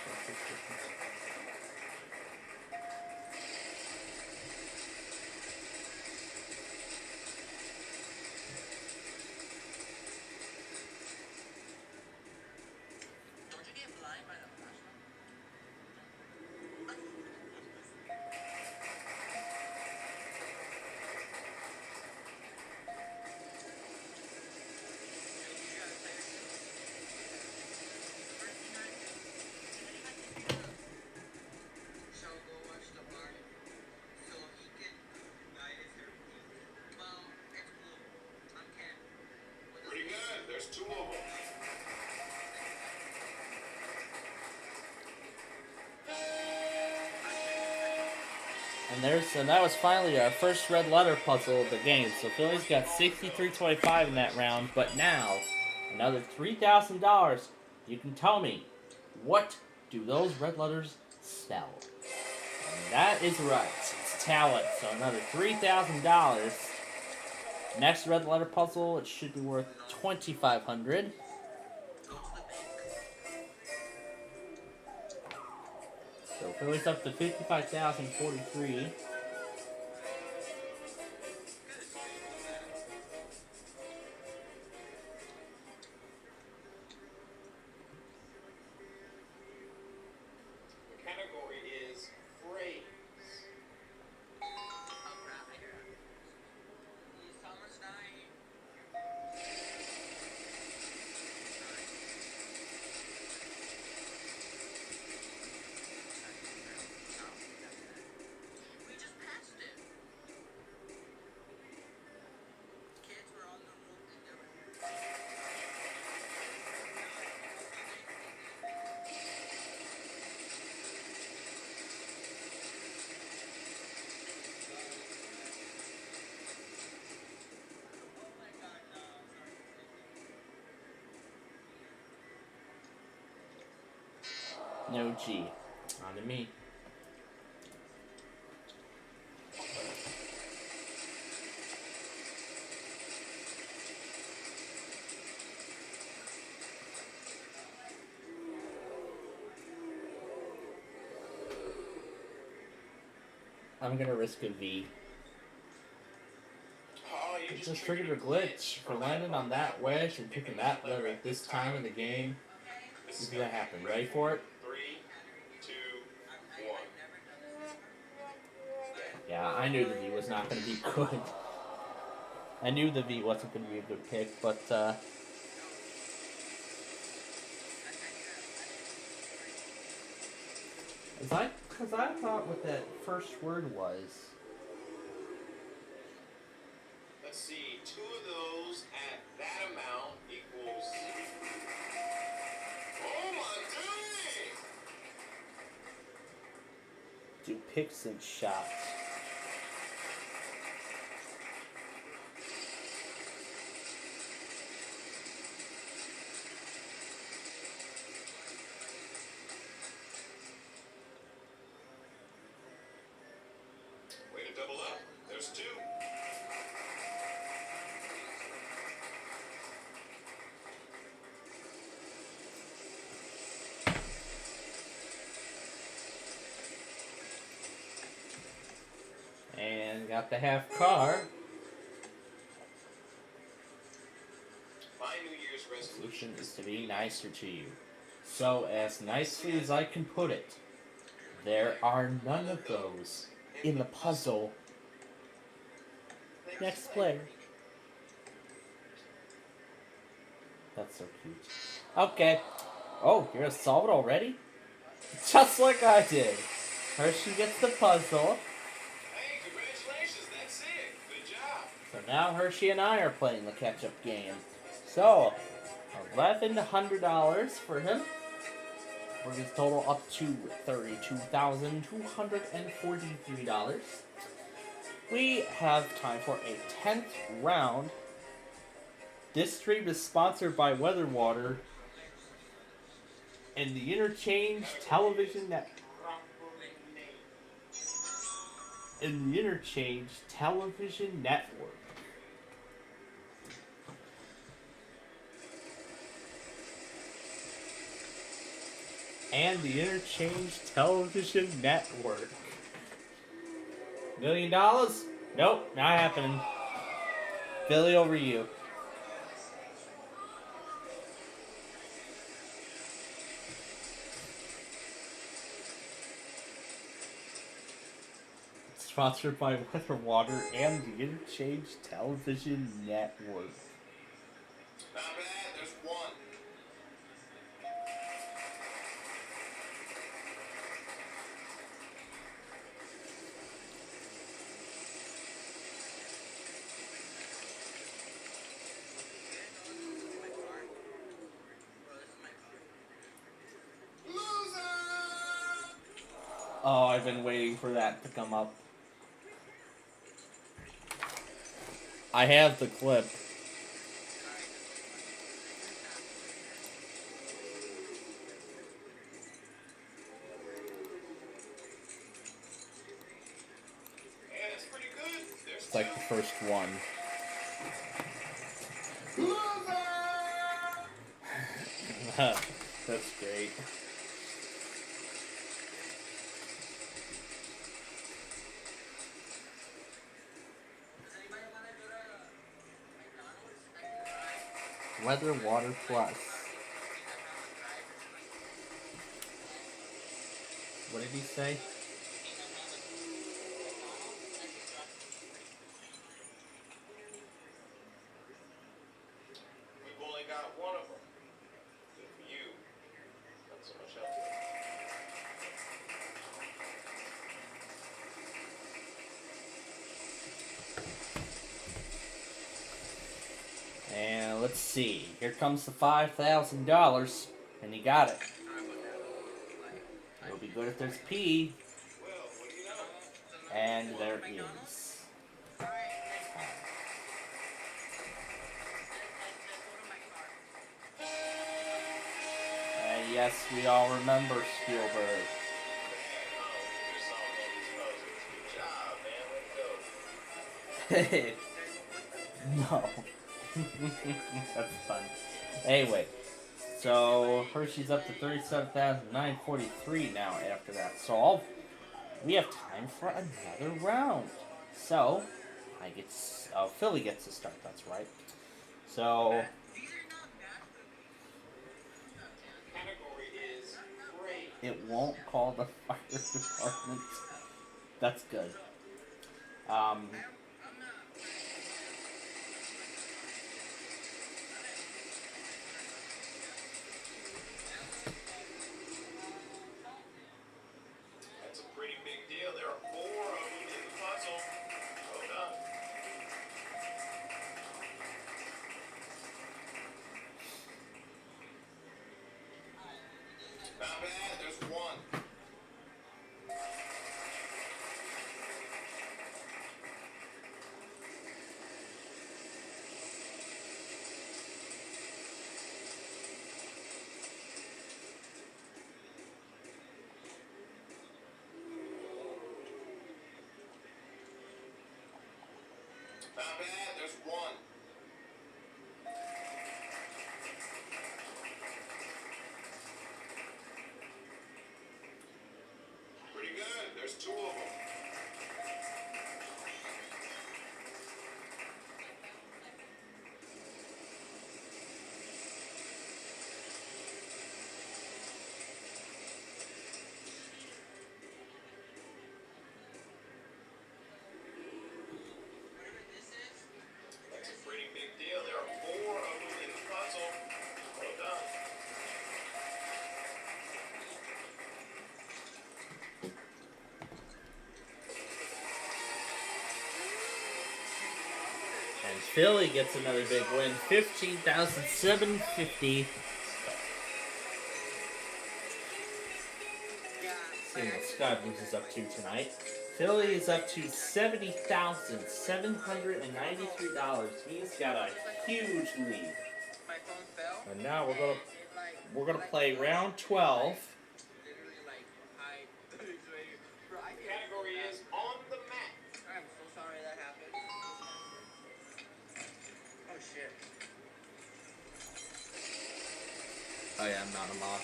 Speaker 12: Don't you get blind by the flashlight? So go watch the party. So he can guide his everything. Well, it's cool. I'm Ken.
Speaker 1: Pretty good. There's 2 of them.
Speaker 5: And that was finally our first red letter puzzle of the game. So Philly's got 63.25 in that round, but now another $3,000. You can tell me, what do those red letters spell? And that is right. It's talent. So another $3,000. Next red letter puzzle, it should be worth $2,500. So Philly's up to 55,043.
Speaker 1: The category is phrase.
Speaker 12: We just passed it. Kids were on the roof and they were. Oh my God, no, sorry.
Speaker 5: No G. On to me. I'm gonna risk a V.
Speaker 1: Oh, you
Speaker 5: It just triggered a glitch for landing on that wedge and picking that letter at this time in the game.
Speaker 1: This
Speaker 5: This
Speaker 1: is
Speaker 5: is gonna happen. Ready for it?
Speaker 1: 3, 2, 1.
Speaker 5: Yeah, I knew the V was not gonna be good. I knew the V wasn't gonna be a good pick, but because I thought what that first word was.
Speaker 1: Let's see, 2 of those at that amount equals. Oh my dang!
Speaker 5: Do picks and shots.
Speaker 1: Way to double up. There's 2.
Speaker 5: And got the half car.
Speaker 1: My New Year's resolution
Speaker 5: Solution is to be nicer to you. So, as nicely as I can put it, there are none of those in the puzzle. Next player. That's so cute. Okay. Oh, you're gonna solve it already? Just like I did. Hershey gets the puzzle.
Speaker 1: Hey, congratulations, that's it. Good job.
Speaker 5: So now Hershey and I are playing the catch-up game. So, $1,100 for him. Brings his total up to $32,243. We have time for a 10th round. This stream is sponsored by Weather Water and the Interchange Television Network. And the Interchange Television Network. And the Interchange Television Network. $1 million? Nope, not happening. Philly over you. Sponsored by Weather Water and the Interchange Television Network.
Speaker 1: Not bad, there's 1.
Speaker 5: Oh, I've been waiting for that to come up. I have the clip.
Speaker 1: Yeah, that's pretty good. There's
Speaker 5: It's like the first one. That's great. Weather Water Plus. What did he say?
Speaker 1: We've only got 1 of them. Good for you. Not so much else.
Speaker 5: And let's see. Here comes the $5,000, and he got it. It'll be good if there's P.
Speaker 1: Well, what do you know?
Speaker 5: And there is. And yes, we all remember Spielberg.
Speaker 1: Good job, man. Way to go.
Speaker 5: No. That's fun. Anyway, so Hershey's up to 37,943 now after that solve. we have time for another round. So, Philly gets to start, that's right. So,
Speaker 1: Category is great.
Speaker 5: it won't call the fire department. That's good.
Speaker 1: That's a pretty big deal. There are 4 of them in the puzzle. Well done. Not bad. There's 1. Not bad. There's 1. Pretty good. There's 2 of them. That's a pretty big deal. There are 4 of them in the puzzle. Well done.
Speaker 5: And Philly gets another big win, 15,750. See what Scott is up to tonight. Philly is up to $70,793. He's got a huge lead.
Speaker 12: My phone fell.
Speaker 5: And now
Speaker 12: and it,
Speaker 5: we're gonna play round 12.
Speaker 12: Literally like hide. Bro, I can't.
Speaker 1: Category is on the map.
Speaker 12: I'm so sorry that happened. Oh shit.
Speaker 5: Oh yeah, I'm not a mod.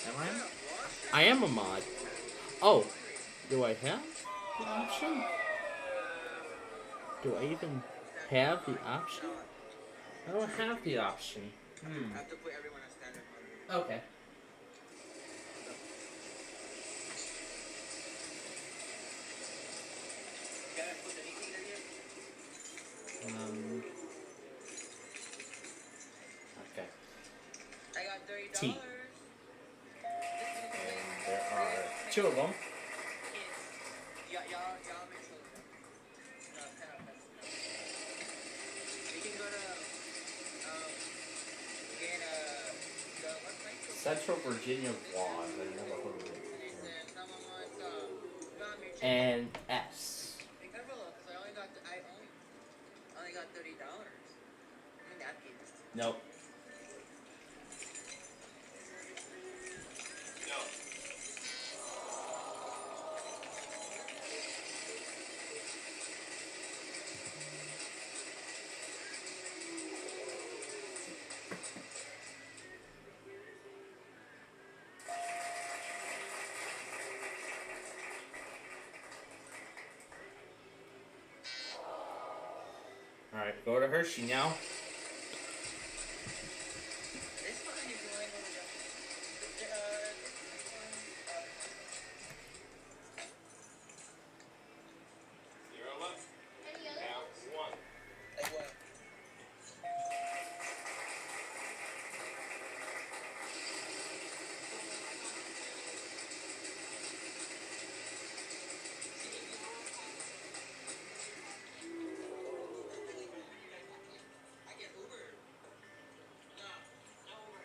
Speaker 5: Am I? I am a mod. Oh, do I have the option? Do I even have the option? I don't have the option.
Speaker 12: I have to put everyone on standard mode.
Speaker 5: Okay.
Speaker 12: Can I put anything there yet?
Speaker 5: Okay.
Speaker 12: I got $30.
Speaker 5: T. And there are 2 of them.
Speaker 12: Y'all make sure. No, 10 of them. We can go to get what's my name?
Speaker 5: Central Virginia Wand. I never heard of it.
Speaker 12: Someone wants
Speaker 5: And S.
Speaker 12: be careful though, because I only got $30. I mean that gives.
Speaker 5: Nope.
Speaker 1: No.
Speaker 5: Alright, go to Hershey now.
Speaker 12: This one is going over
Speaker 1: You're on left. Now 1.
Speaker 12: like what? I get Uber. No Uber.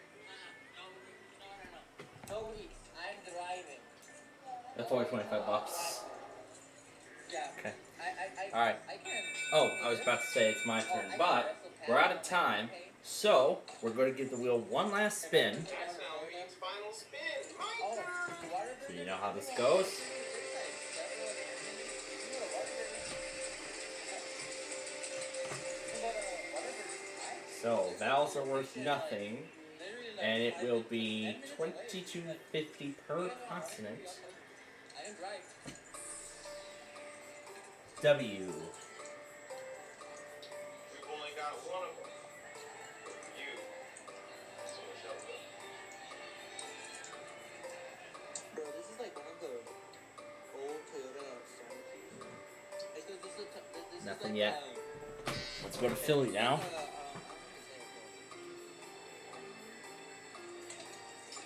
Speaker 12: No weeks. I'm driving.
Speaker 5: That's only $25.
Speaker 12: Yeah.
Speaker 5: Okay.
Speaker 12: I
Speaker 5: Alright.
Speaker 12: I can.
Speaker 5: Oh, I was about to say it's my turn, but we're out of time. So, we're going to give the wheel one last spin.
Speaker 1: That's now means final spin. My
Speaker 12: Oh,
Speaker 1: turn.
Speaker 12: what are
Speaker 5: So you know how this goes. So, vowels are worth nothing, and it will be $22.50 per consonant.
Speaker 12: can drive.
Speaker 5: W.
Speaker 1: We've only got one of them. You. So shall we.
Speaker 12: Bro, this is like one of the old Toyota Storm. This
Speaker 5: Nothing
Speaker 12: is like,
Speaker 5: yet. Let's go to Philly now.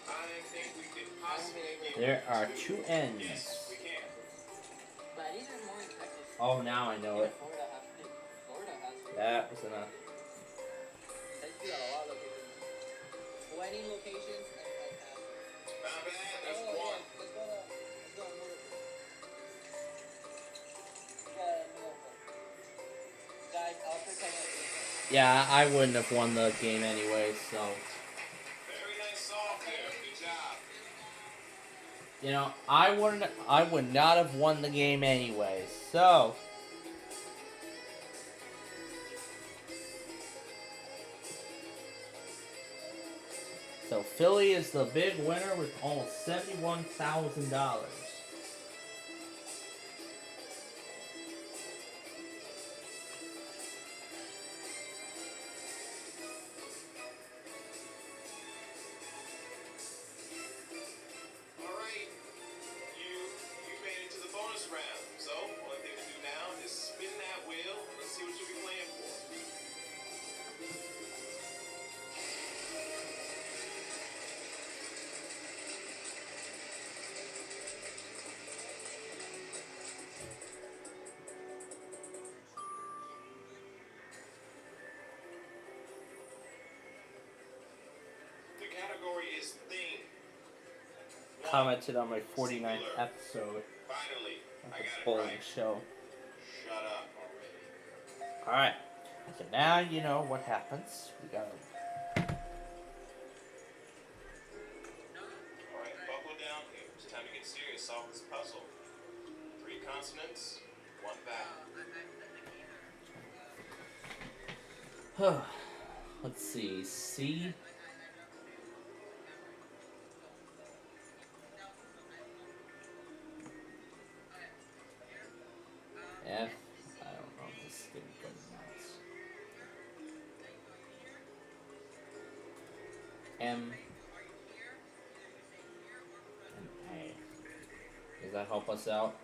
Speaker 1: I think we could possibly get
Speaker 5: There are two N's.
Speaker 1: Yes, we can.
Speaker 12: But these are more in Texas.
Speaker 5: Oh, now I know it.
Speaker 12: Florida has it. Florida has it.
Speaker 5: That was enough.
Speaker 12: Texas got a lot of locations. Wedding locations and like that.
Speaker 1: Not bad. That's
Speaker 12: Oh,
Speaker 1: one.
Speaker 12: yeah. Let's go to Motorful. Yeah, Motorful. Guys, I'll protect my business.
Speaker 5: Yeah, I wouldn't have won the game anyway, so.
Speaker 1: Very nice solve there. Good job.
Speaker 5: You know, I would not have won the game anyway, so. So Philly is the big winner with almost $71,000.
Speaker 1: All right. You made it to the bonus round. So, only thing to do now is spin that wheel and let's see what you'll be playing for. The category is theme.
Speaker 5: Commented on my 49th episode
Speaker 1: Finally,
Speaker 5: of
Speaker 1: I
Speaker 5: the
Speaker 1: got it
Speaker 5: bowling
Speaker 1: right.
Speaker 5: show.
Speaker 1: Shut up already.
Speaker 5: Alright, so now you know what happens. We gotta.
Speaker 1: Alright, buckle down here. It's time to get serious. Solve this puzzle. 3 consonants, 1 vowel.
Speaker 5: Let's see. C. F. I don't know this stupid mouse. M. And A. Does that help us out?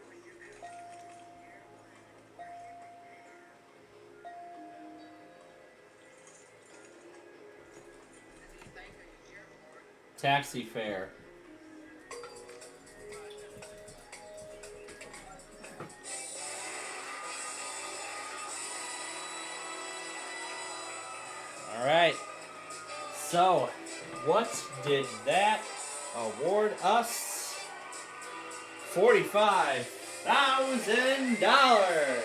Speaker 5: Taxi fare. Alright. So, what did that award us? $45,000.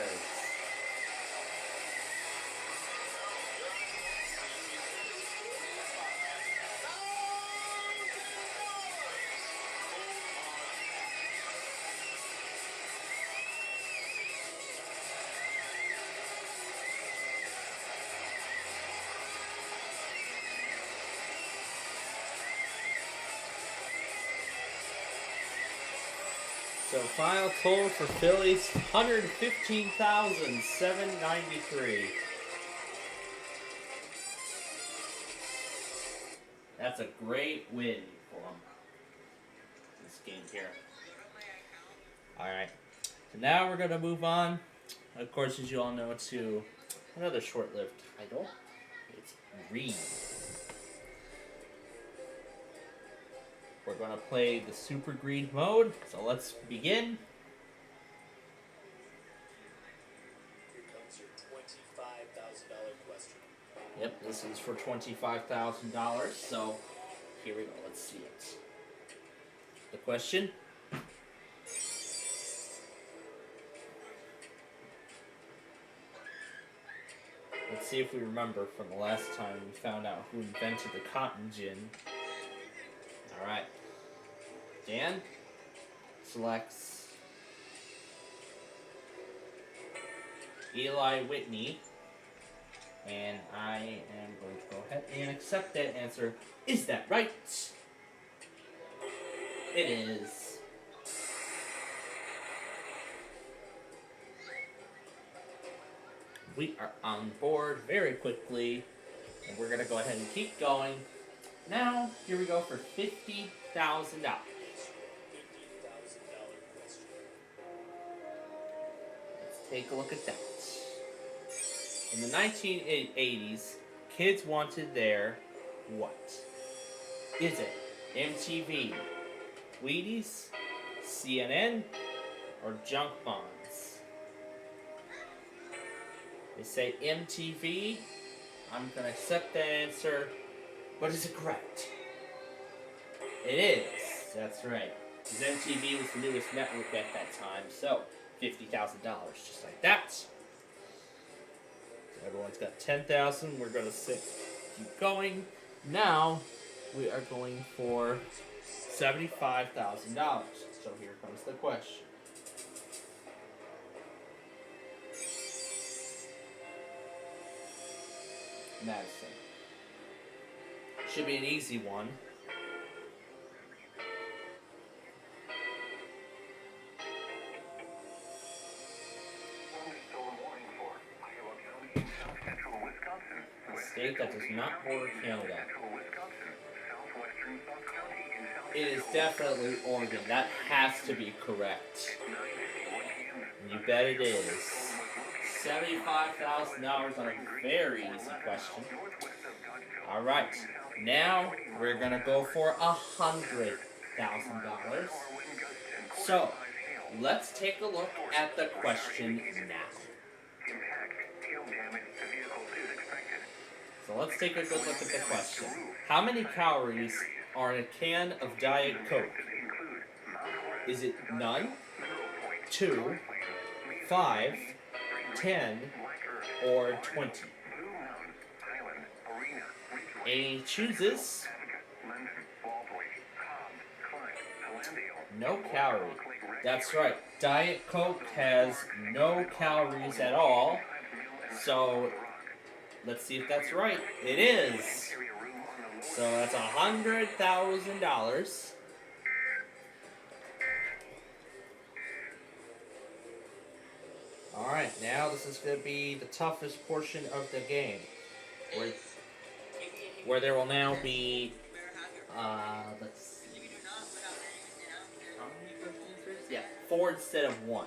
Speaker 5: So final total for Phillies, $115,793. That's a great win for them. This game here. Alright. So now we're gonna move on. Of course, as you all know, to another short-lived title. It's Read. We're going to play the Super Greed mode, so let's begin.
Speaker 1: Here comes your $25,000 question.
Speaker 5: Yep, this is for $25,000, so here we go, let's see it. The question. Let's see if we remember from the last time we found out who invented the cotton gin. Alright. Dan selects Eli Whitney. And I am going to go ahead and accept that answer. Is that right? It is. We are on board very quickly, and we're gonna go ahead and keep going. Now, here we go for $50,000. Let's take a look at that. In the 1980s, kids wanted their what? Is it MTV, Wheaties, CNN, or junk bonds? They say MTV. I'm going to accept that answer, but is it correct? It is. That's right. Because MTV was the newest network at that time, so $50,000, just like that. Everyone's got 10,000. We're going to keep going. Now we are going for $75,000. So here comes the question. Madison. Should be an easy one. A state that does not border Canada. It is definitely Oregon. That has to be correct. And you bet it is. $75,000 on a very easy question. Alright, now we're going to go for $100,000. So, let's take a look at the question now. So let's take a good look at the question. How many calories are in a can of Diet Coke? Is it none, 2, 5, 10, or 20? A chooses no calorie. That's right. Diet Coke has no calories at all. So let's see if that's right. It is. So that's $100,000. Alright, now this is going to be the toughest portion of the game. Where there will now be, let's see. How many questions? Yeah, 4 instead of 1.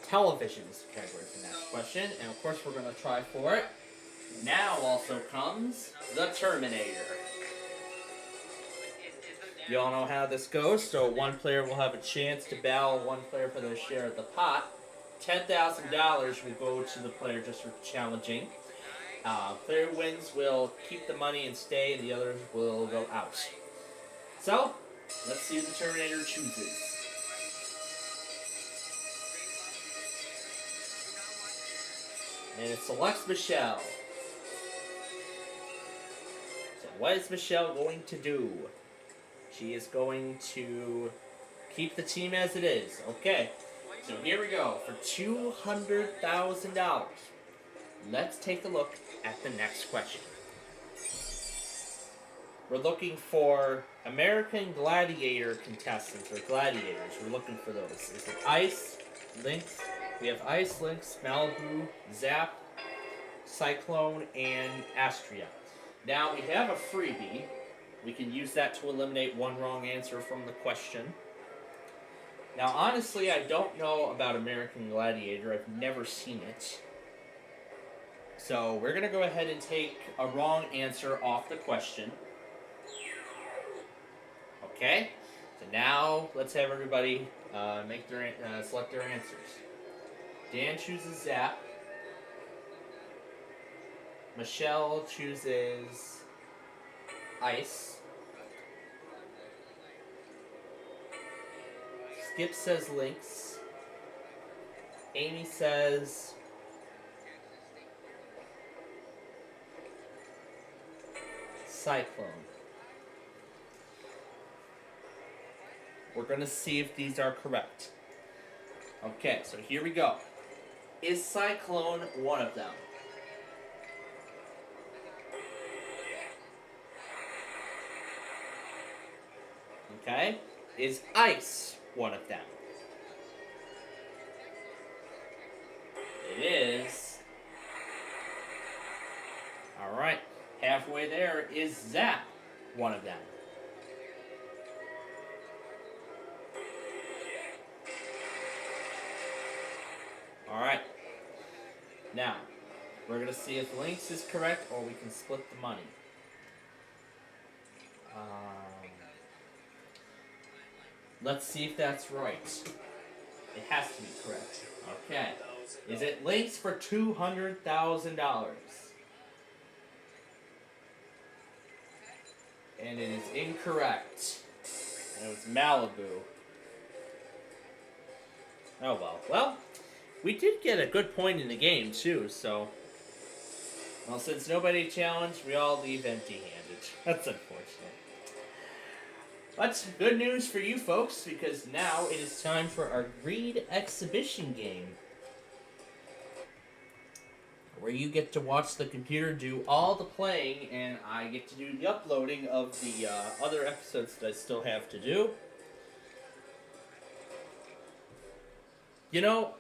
Speaker 5: Television is the category for the next question, and of course we're going to try for it. Now also comes the Terminator. You all know how this goes, so one player will have a chance to battle one player for their share of the pot. $10,000 will go to the player just for challenging. Player who wins will keep the money and stay, and the others will go out. So, let's see who the Terminator chooses. And it selects Michelle. So what is Michelle going to do? She is going to keep the team as it is. Okay, so here we go for $200,000. Let's take a look at the next question. We're looking for American Gladiator contestants, or gladiators. We're looking for those. Is it Ice, Lynx? We have Ice, Lynx, Malibu, Zap, Cyclone, and Astria. Now we have a freebie. We can use that to eliminate one wrong answer from the question. Now honestly, I don't know about American Gladiator. I've never seen it. So we're going to go ahead and take a wrong answer off the question. Okay? So now let's have everybody select their answers. Dan chooses Zap. Michelle chooses Ice. Skip says Lynx. Amy says Cyclone. We're going to see if these are correct. Okay, so here we go. Is Cyclone one of them? Okay. Is Ice one of them? It is halfway there. Is Zap one of them? Alright. Now, we're going to see if Lynx is correct or we can split the money. Let's see if that's right. It has to be correct. Okay. Is it Lynx for $200,000? And it is incorrect. And it was Malibu. Oh well. Well, we did get a good point in the game too, so... Well, since nobody challenged, we all leave empty-handed. That's unfortunate. But good news for you folks, because now it is time for our Greed exhibition game. Where you get to watch the computer do all the playing, and I get to do the uploading of the other episodes that I still have to do. You know,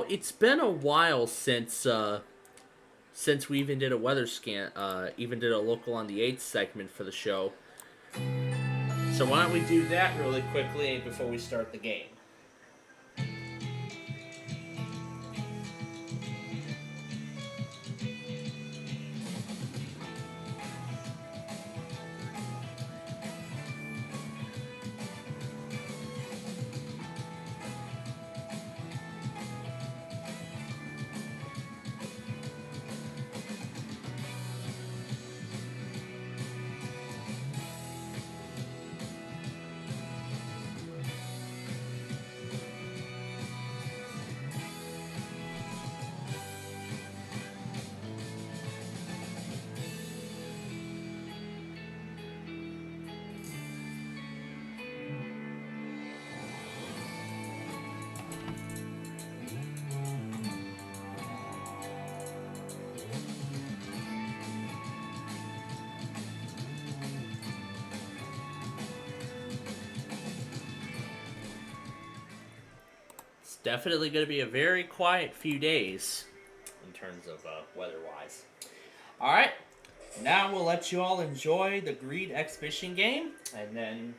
Speaker 5: it's been a while since we even did a weather scan, even did a local on the 8th segment for the show. So why don't we do that really quickly before we start the game? Definitely going to be a very quiet few days in terms of weather-wise. All right, now we'll let you all enjoy the Greed exhibition game, and then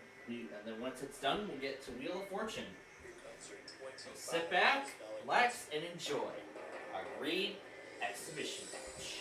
Speaker 5: once it's done, we'll get to Wheel of Fortune. So sit back, relax, and enjoy our Greed exhibition match.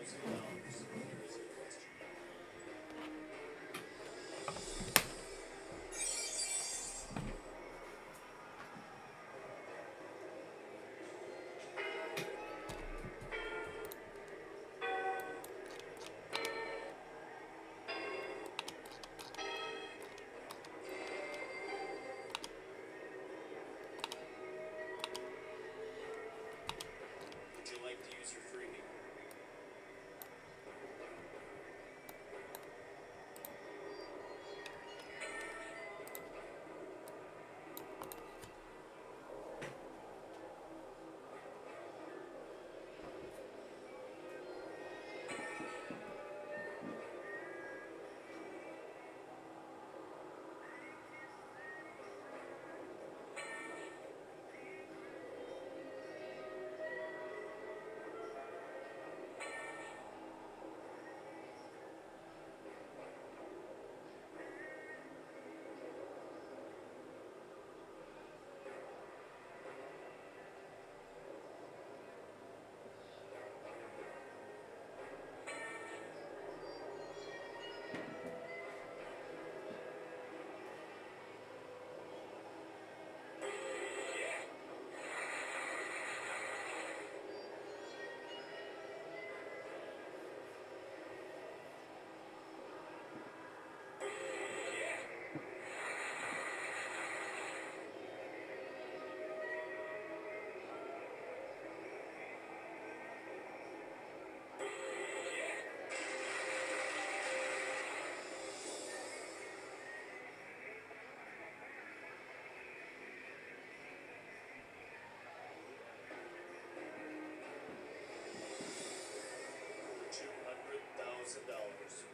Speaker 1: Would you like to use your freebie? $200,000.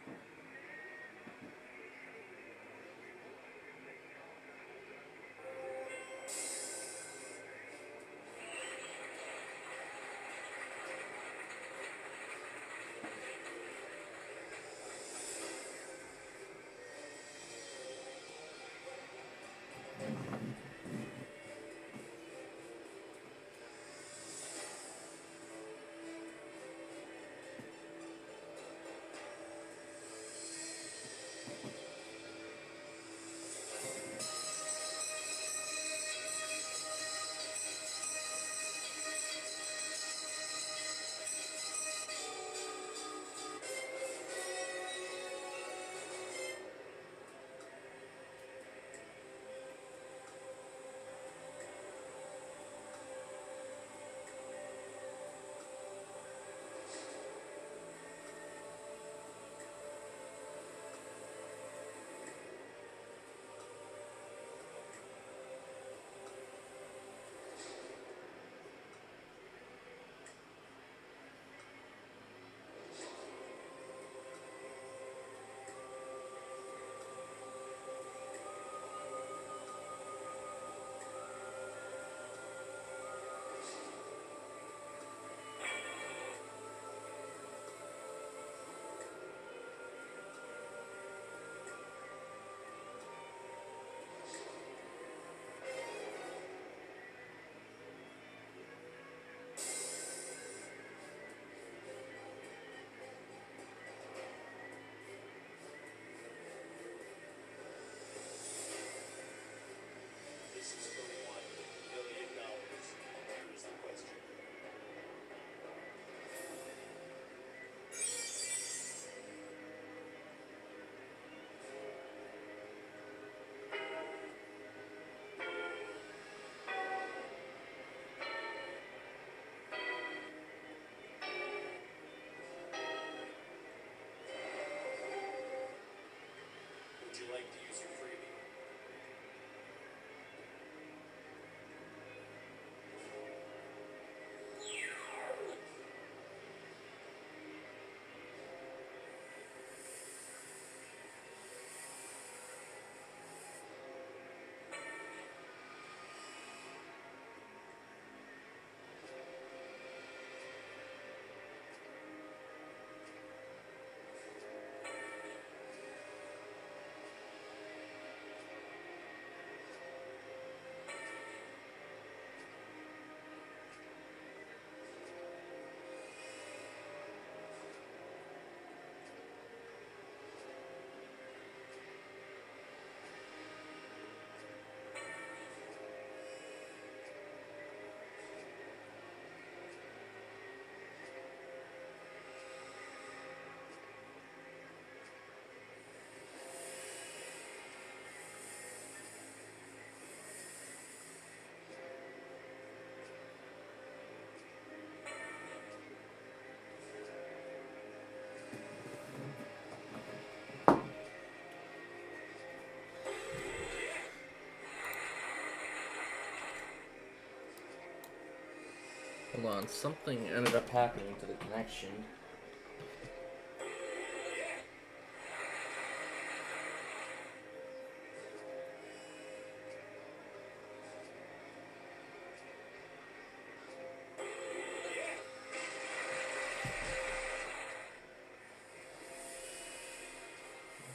Speaker 5: Hold on, something ended up happening to the connection.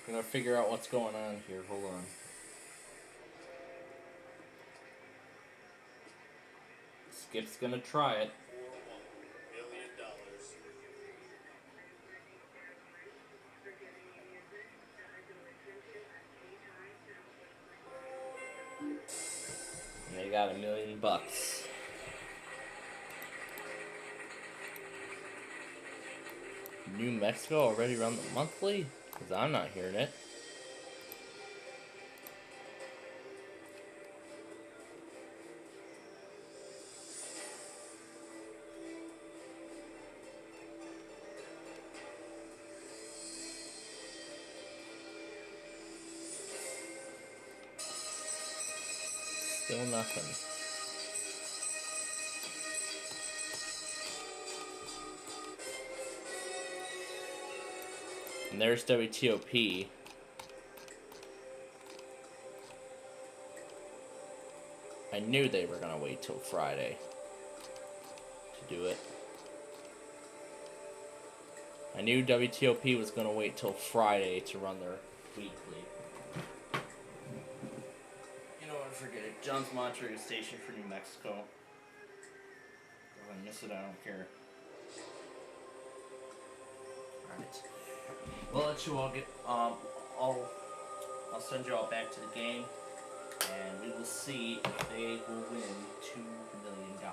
Speaker 5: I'm gonna figure out what's going on here. Hold on. Skip's gonna try it.
Speaker 1: $1 million.
Speaker 5: And they got $1 million. New Mexico already run the monthly? Because I'm not hearing it. Still nothing. And there's WTOP. I knew they were gonna wait till Friday to do it. I knew WTOP was gonna wait till Friday to run their weekly. You know what, forget it. John's monitoring a station for New Mexico. If I miss it, I don't care. Alright. We'll let you all get, I'll send you all back to the game, and we will see if they will win $2 million.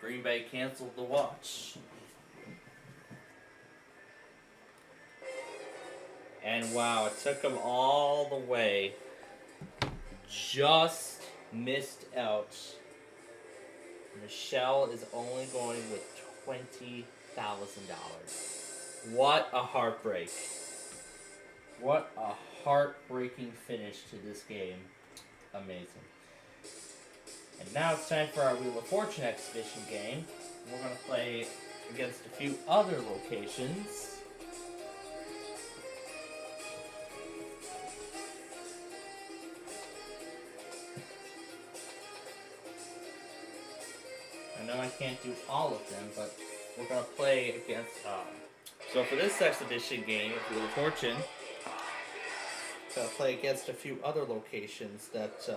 Speaker 5: Green Bay canceled the watch. And wow, it took them all the way. Just missed out. Michelle is only going with $20,000. What a heartbreak. What a heartbreaking finish to this game. Amazing. And now it's time for our Wheel of Fortune exhibition game. We're going to play against a few other locations. I know I can't do all of them, but we're going to play against... So for this exhibition game of Wheel of Fortune, I'm going to play against a few other locations that...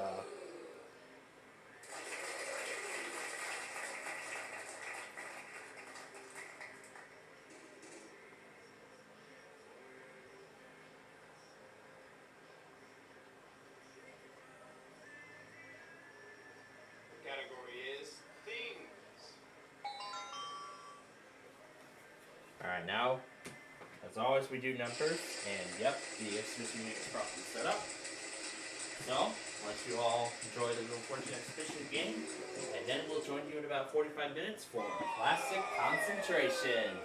Speaker 1: Category is themes.
Speaker 5: Alright, now, as always, we do numbers, and yep, the exhibition is properly set up. So, let's you all enjoy the Wheel of Fortune exhibition game, and then we'll join you in about 45 minutes for Classic Concentration.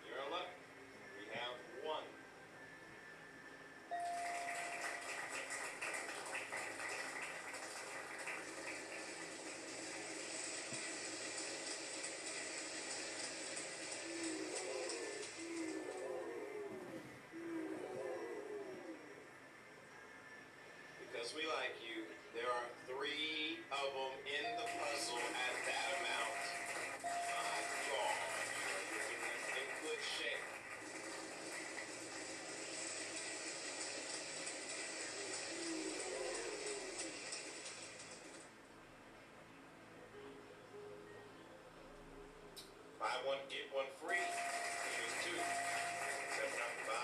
Speaker 1: Your luck. We have one. Because we like you, there are 3 of them in the puzzle at that amount. My God, you're in good shape. Buy one, get one free. Here's 2. Except not 5.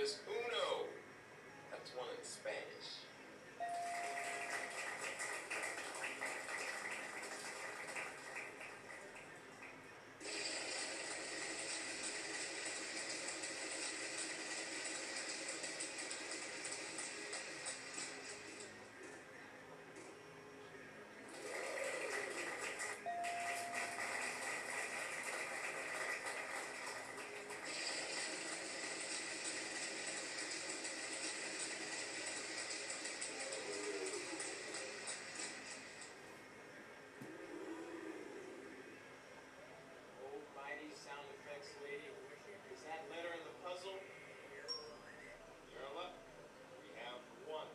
Speaker 1: is uno. That's one in Spanish. Almighty sound effects lady. Is that letter in the puzzle? You're lucky. We have one.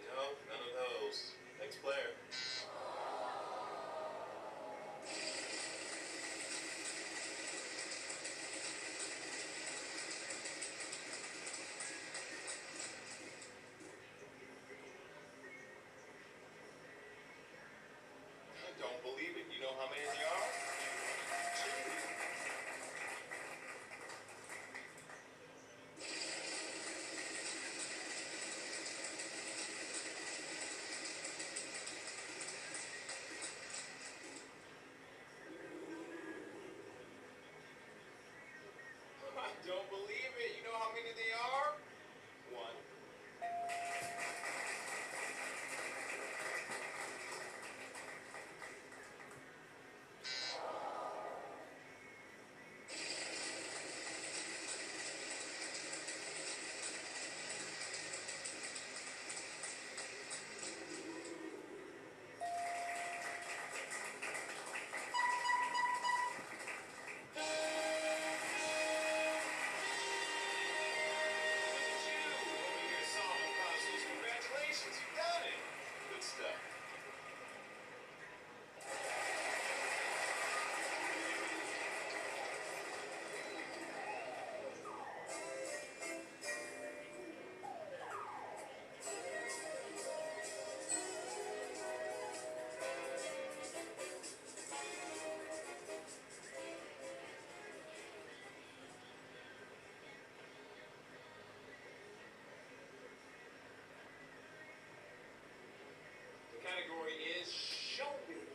Speaker 1: No, none of those. Next player. I don't believe it. You know how many there are? Two. I don't believe it. You know how many they are? One. Congratulations, you've done it. Good stuff. The category is showbiz.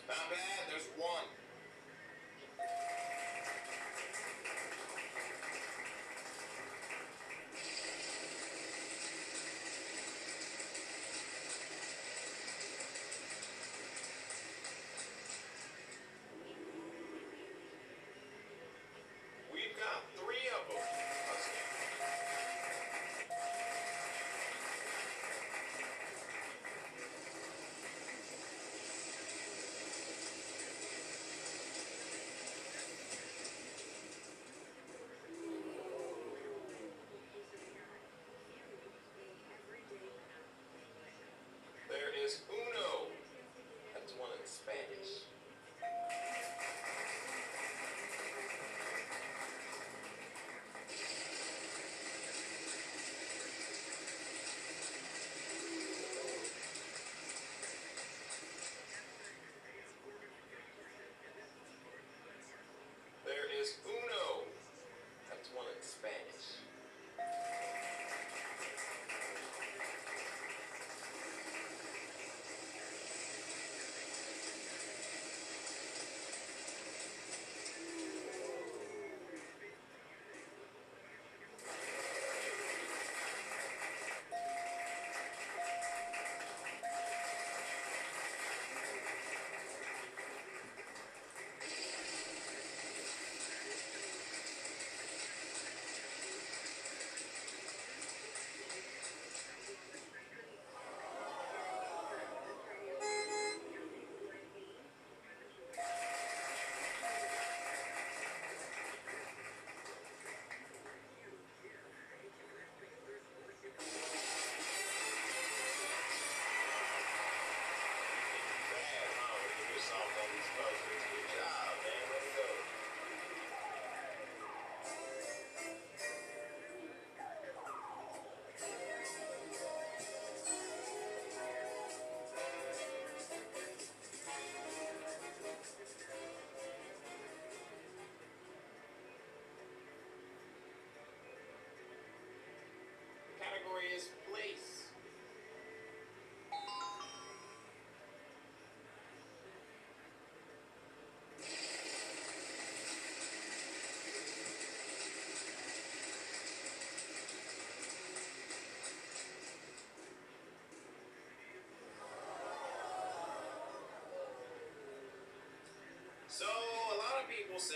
Speaker 1: Not bad, there's one. We've got three of them.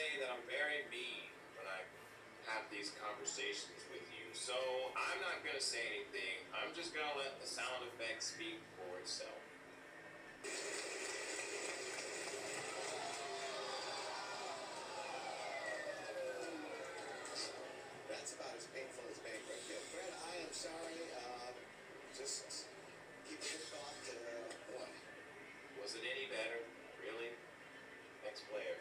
Speaker 1: say that I'm very mean when I have these conversations with you, so I'm not gonna say anything. I'm just gonna let the sound effect speak for itself.
Speaker 13: That's about as painful as bankrupt get. Fred, I am sorry. Just keep your thought to what?
Speaker 1: Was it any better? Really? Next player.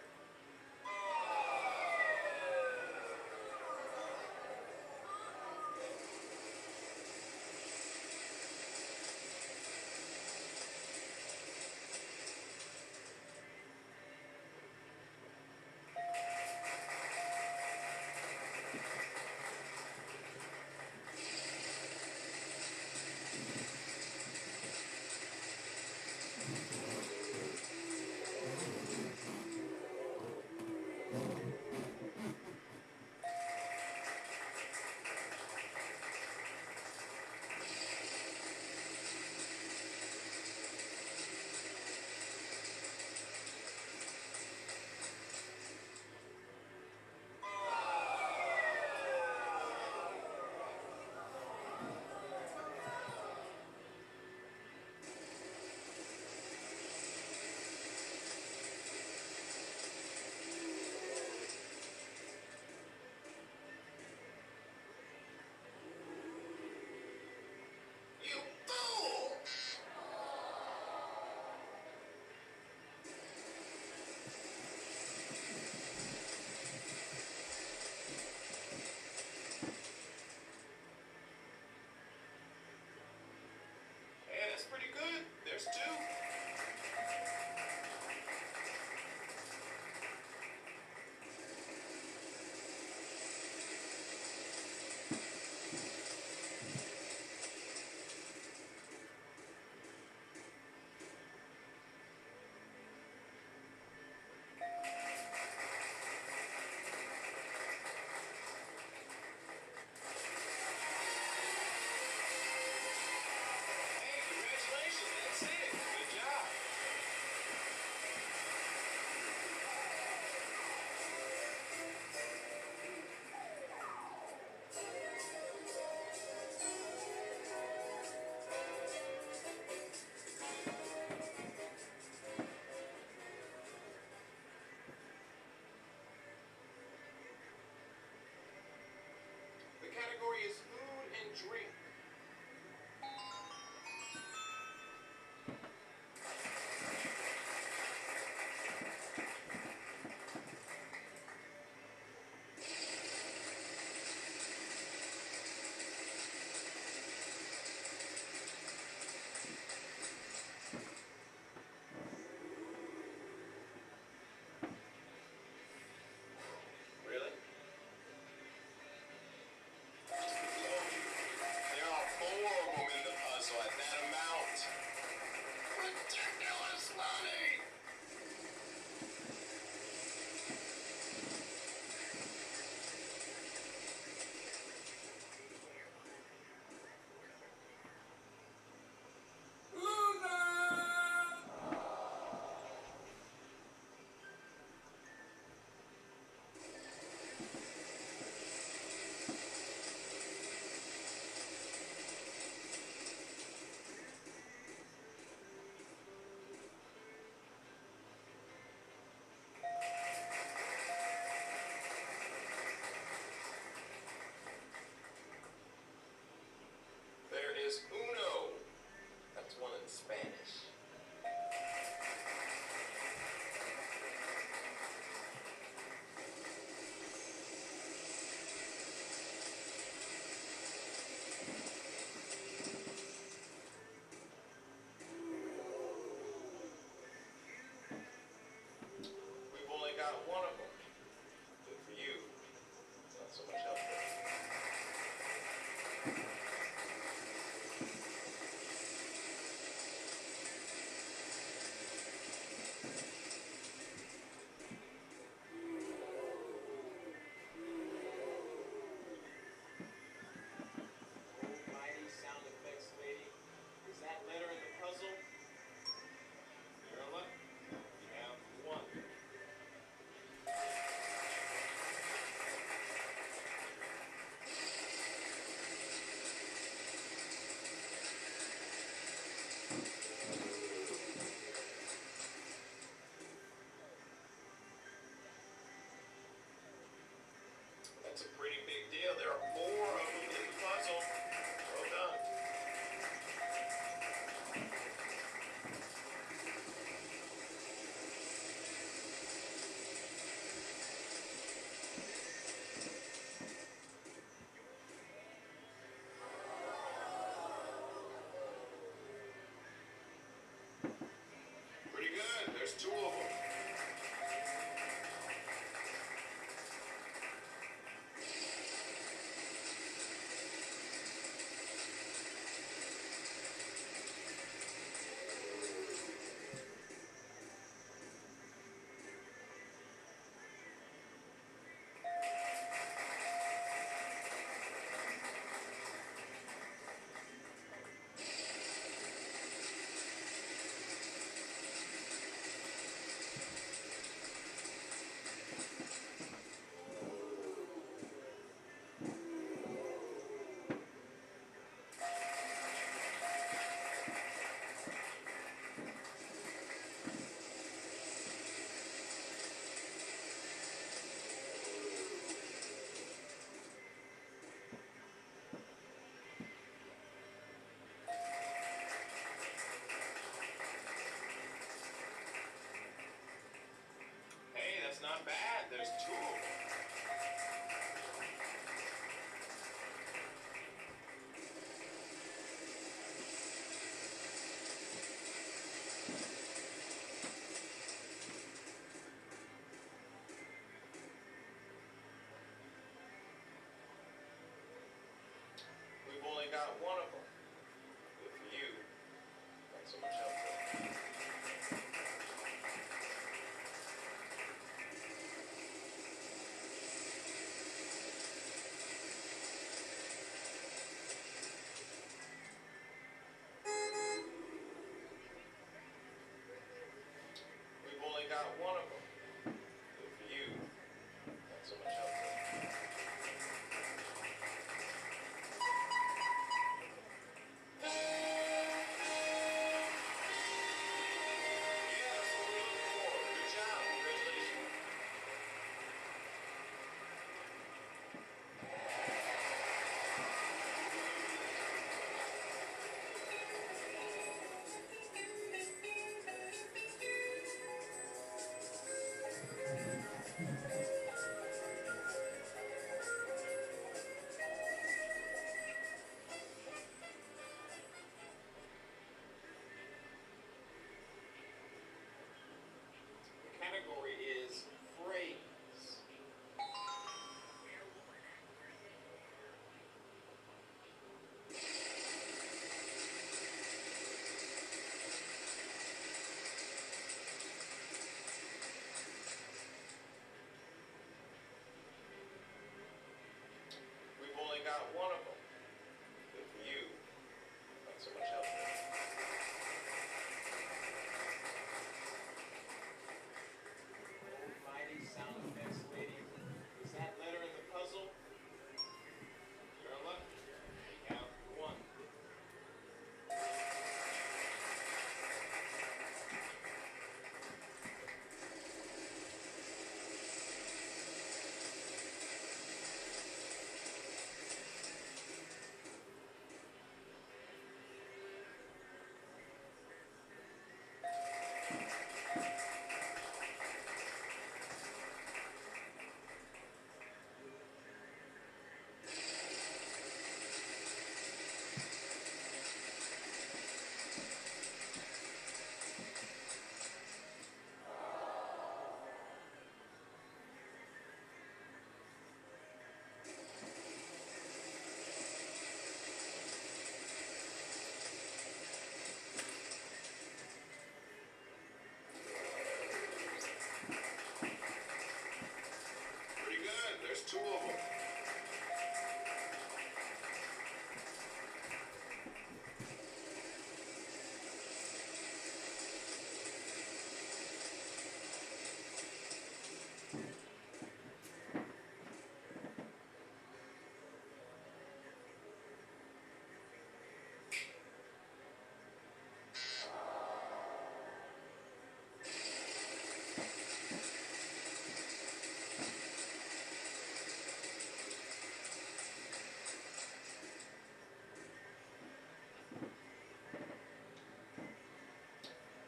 Speaker 1: There's two of them.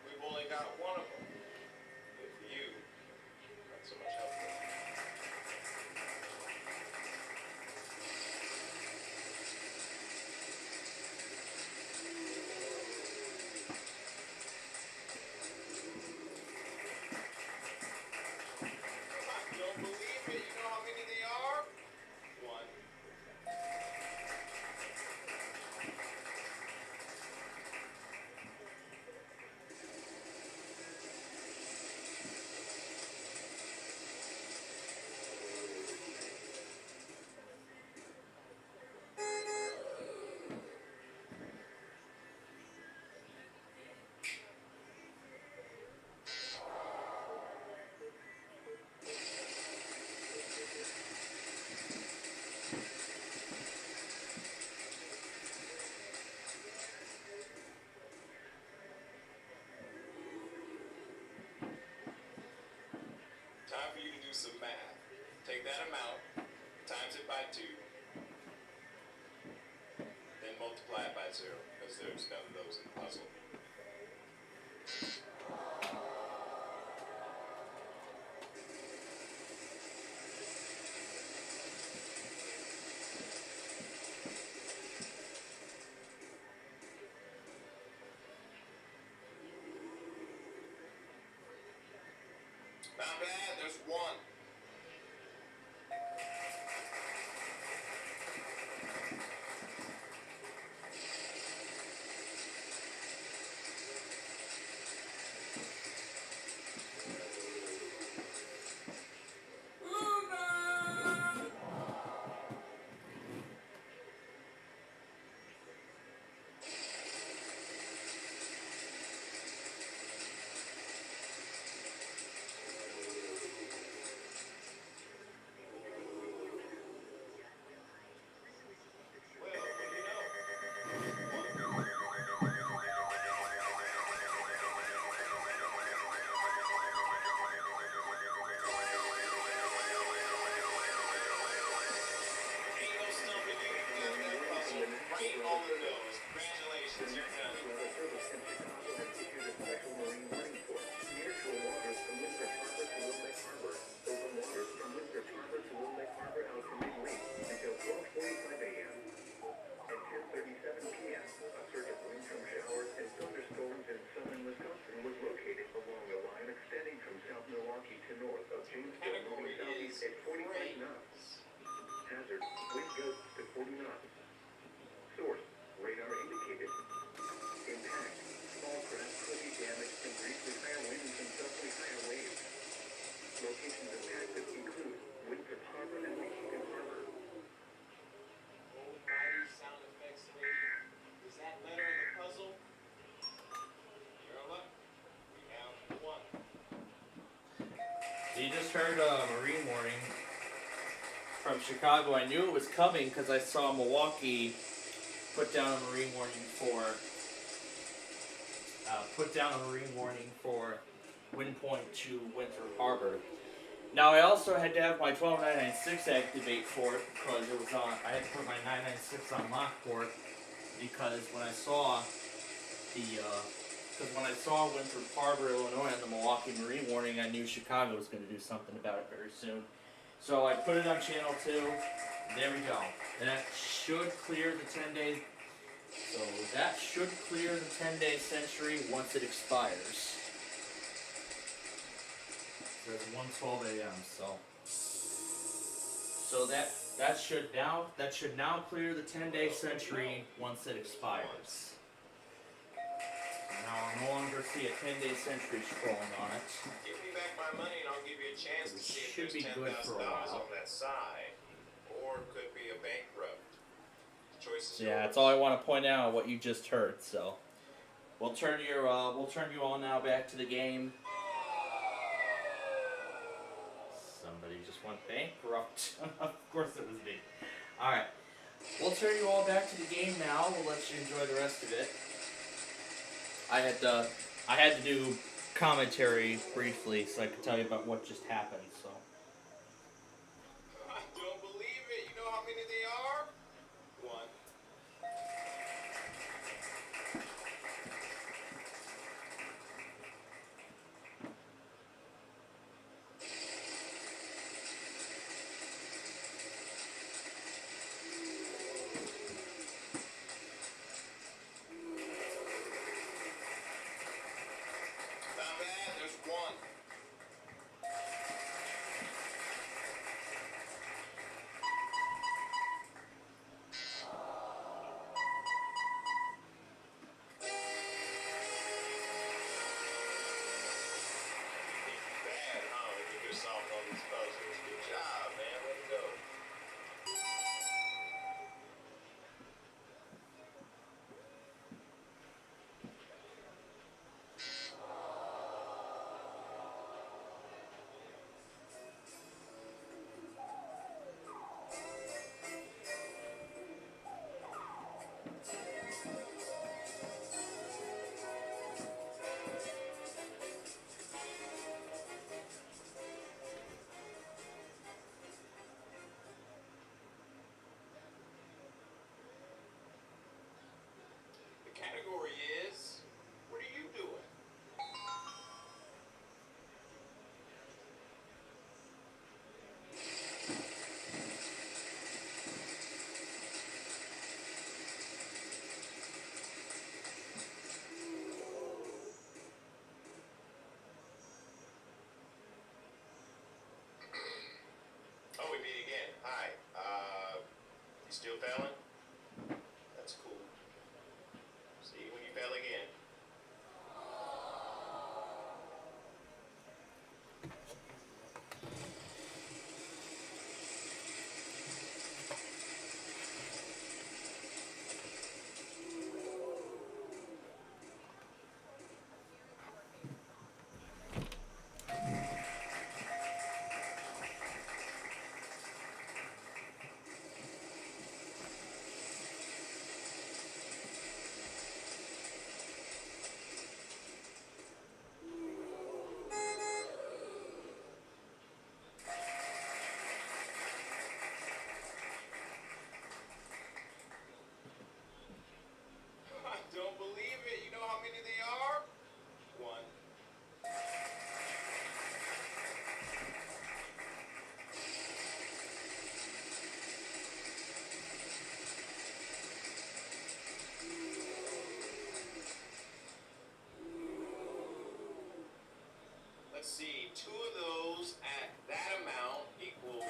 Speaker 1: We've only got one of them. If you got so much help. You don't believe me? You know how many they are? One. Time for you to do some math. Take that amount, times it by 2, then multiply it by 0, because there's none of those in the puzzle. Not bad, there's one.
Speaker 5: You just heard a marine warning from Chicago. I knew it was coming because I saw Milwaukee put down a marine warning for wind point to Winter Harbor. Now I also had to have my 12996 activate for it because it was on. I had to put my 996 on lock port because when I saw Winter Harbor, Illinois, and the Milwaukee marine warning, I knew Chicago was going to do something about it very soon. So I put it on channel 2. There we go. That should clear the 10-day. So that should clear the 10-day century once it expires. So it's 1:12 a.m. So that should now clear the 10-day century once it expires. Now I'll no longer see a 10-day century scrolling on it.
Speaker 1: Give me back my money and I'll give you a chance to see if
Speaker 5: Should
Speaker 1: there's
Speaker 5: be good for a
Speaker 1: $10,000
Speaker 5: while.
Speaker 1: on that side. Or it could be a bankrupt. The choice is
Speaker 5: So yeah,
Speaker 1: yours.
Speaker 5: that's all I want to point out. What you just heard. So we'll turn you all now back to the game. Somebody just went bankrupt. Of course it was me. All right, we'll turn you all back to the game now. We'll let you enjoy the rest of it. I had to do commentary briefly so I could tell you about what just happened. So.
Speaker 1: I don't believe it. You know how many they are? One. Not bad. There's one. Bad, huh? When you get solved all these puzzles. Good job, man. Way to go. The category is, what are you doing? Oh, we meet again. Hi. You still failing? That's cool. See you when you fail again. I don't believe it. You know how many they are? One. Let's see. Two of those at that amount equals.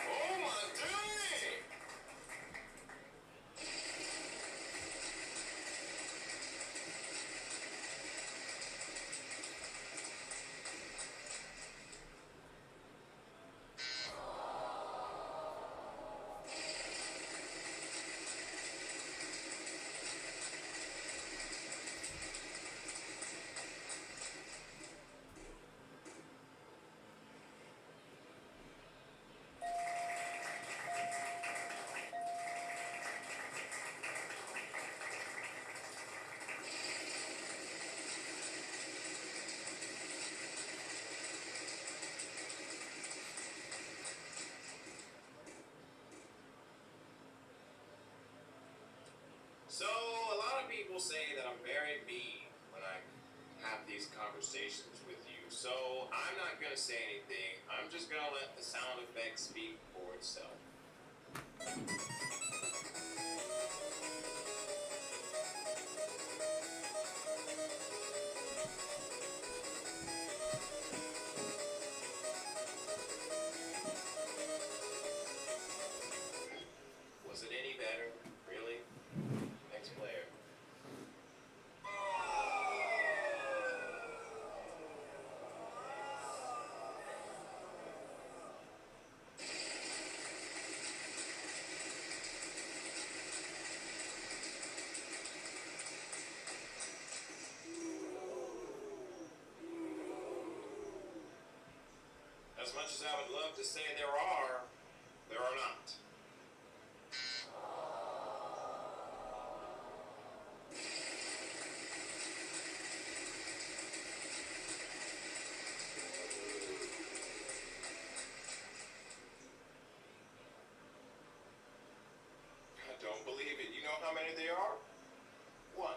Speaker 1: Oh my dang! So, a lot of people say that I'm very mean when I have these conversations with you. So, I'm not going to say anything. I'm just going to let the sound effect speak for itself. Was it any better? Really? Next player. as much as I would love to say there are not. I don't believe it. You know how many there are? One.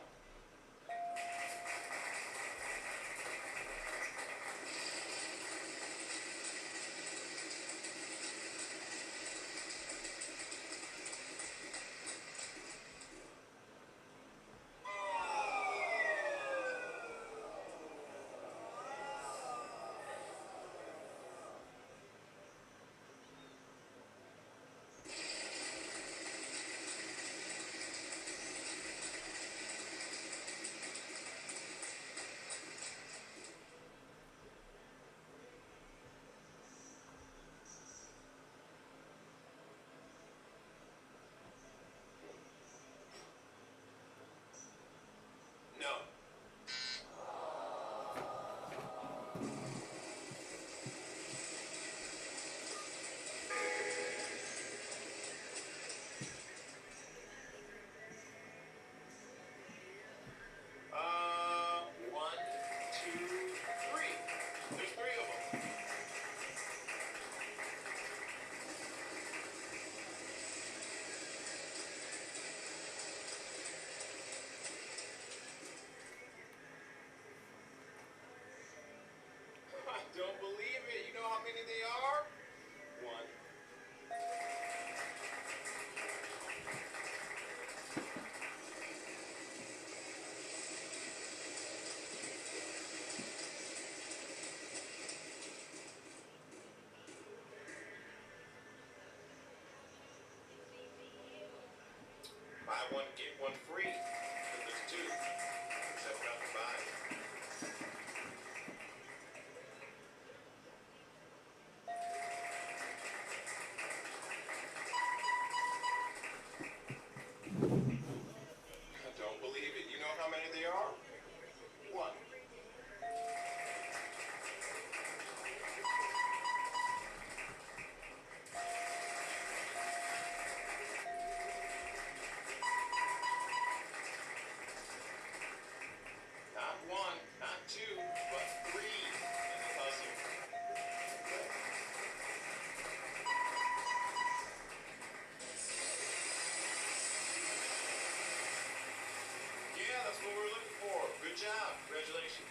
Speaker 1: No. One, two, three. There's three of them. I don't believe it. You know how many they are? One. Buy one, get one free. Because there's two. Except not to buy. I don't believe it. You know how many there are? One. Not one, not two, but three in the puzzle. Yeah, that's what we're looking for. Good job. Congratulations.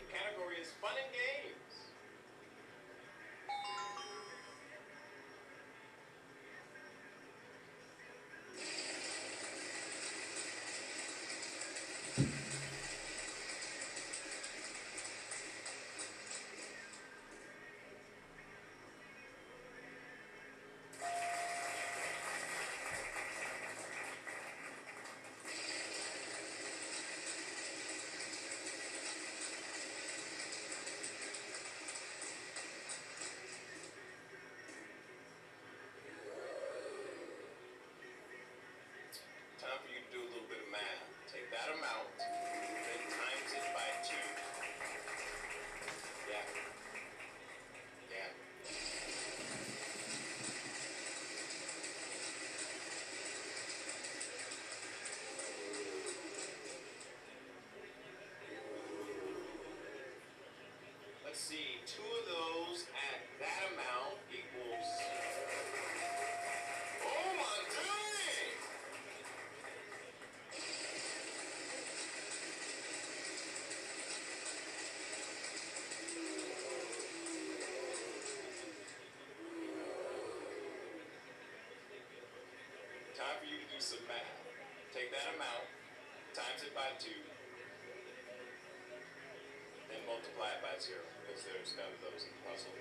Speaker 1: The category is fun and games. Time for you to do a little bit of math. Take that amount, then times it by 2. Yeah. Yeah. Let's see, 2 of those at that amount equals... Oh my dang! Time for you to do some math. Take that amount, times it by 2. easier because there's none of those in the puzzle.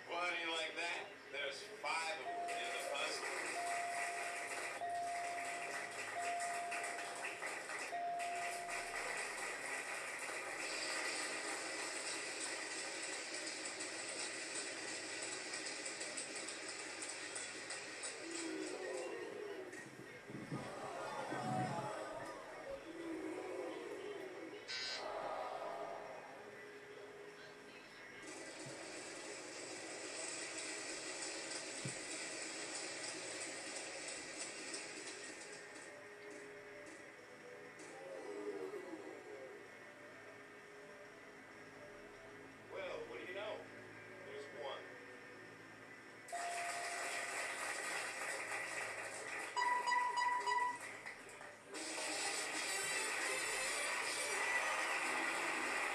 Speaker 1: Well, how do you like that? There's 5 of them in the puzzle. Well, what do you know? There's 1.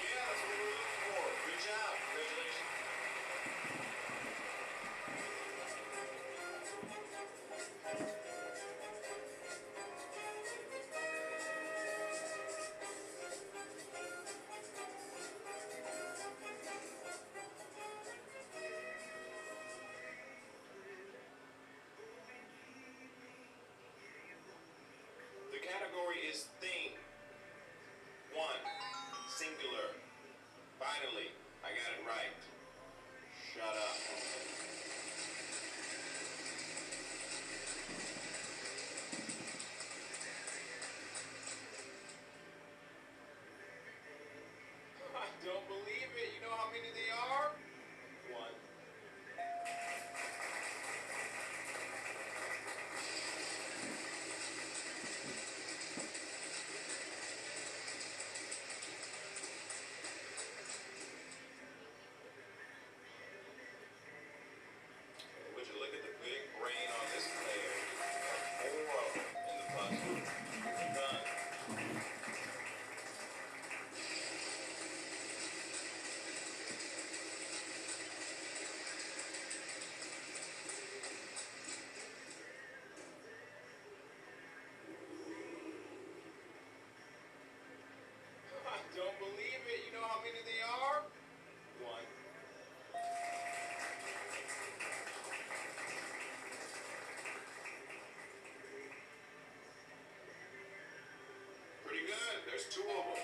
Speaker 1: Yeah, that's what we're looking for. Good job. Congratulations. The category is thing. 1. Singular. Finally, I got it right. Shut up. I don't believe it. You know how many they are? 1. Would you look at the big brain on this player? 4 of them in the puzzle. Done. I don't believe it. You know how many they are? 1. Pretty good. There's 2 of them.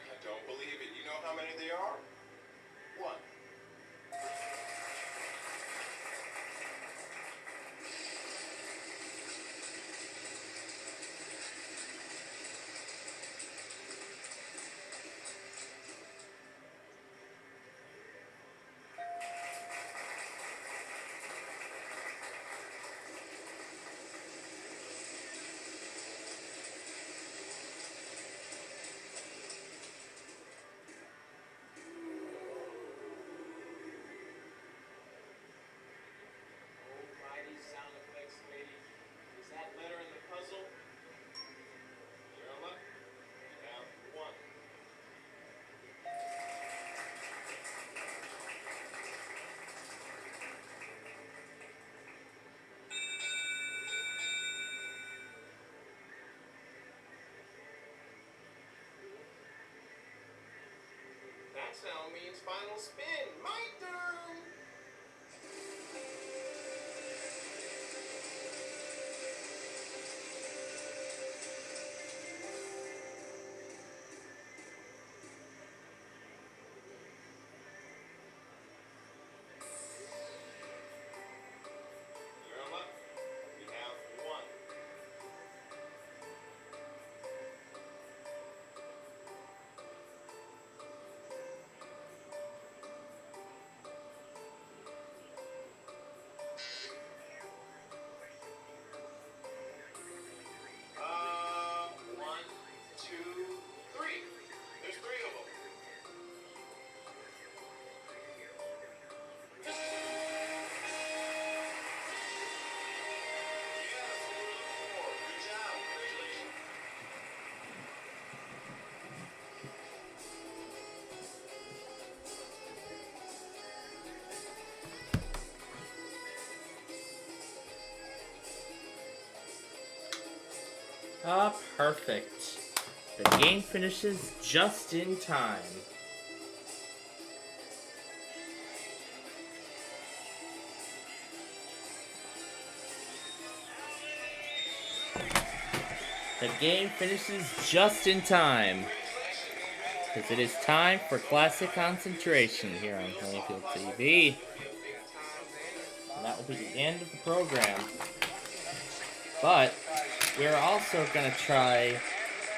Speaker 1: I don't believe it. You know how many they are? 1. means final spin. My turn. You're on luck. We have one. One, two, three. There's three of them. Good job. Congratulations.
Speaker 5: Ah, perfect. The game finishes just in time. The game finishes just in time. Because it is time for classic concentration here on Plainfield TV. And that will be the end of the program. But we're also going to try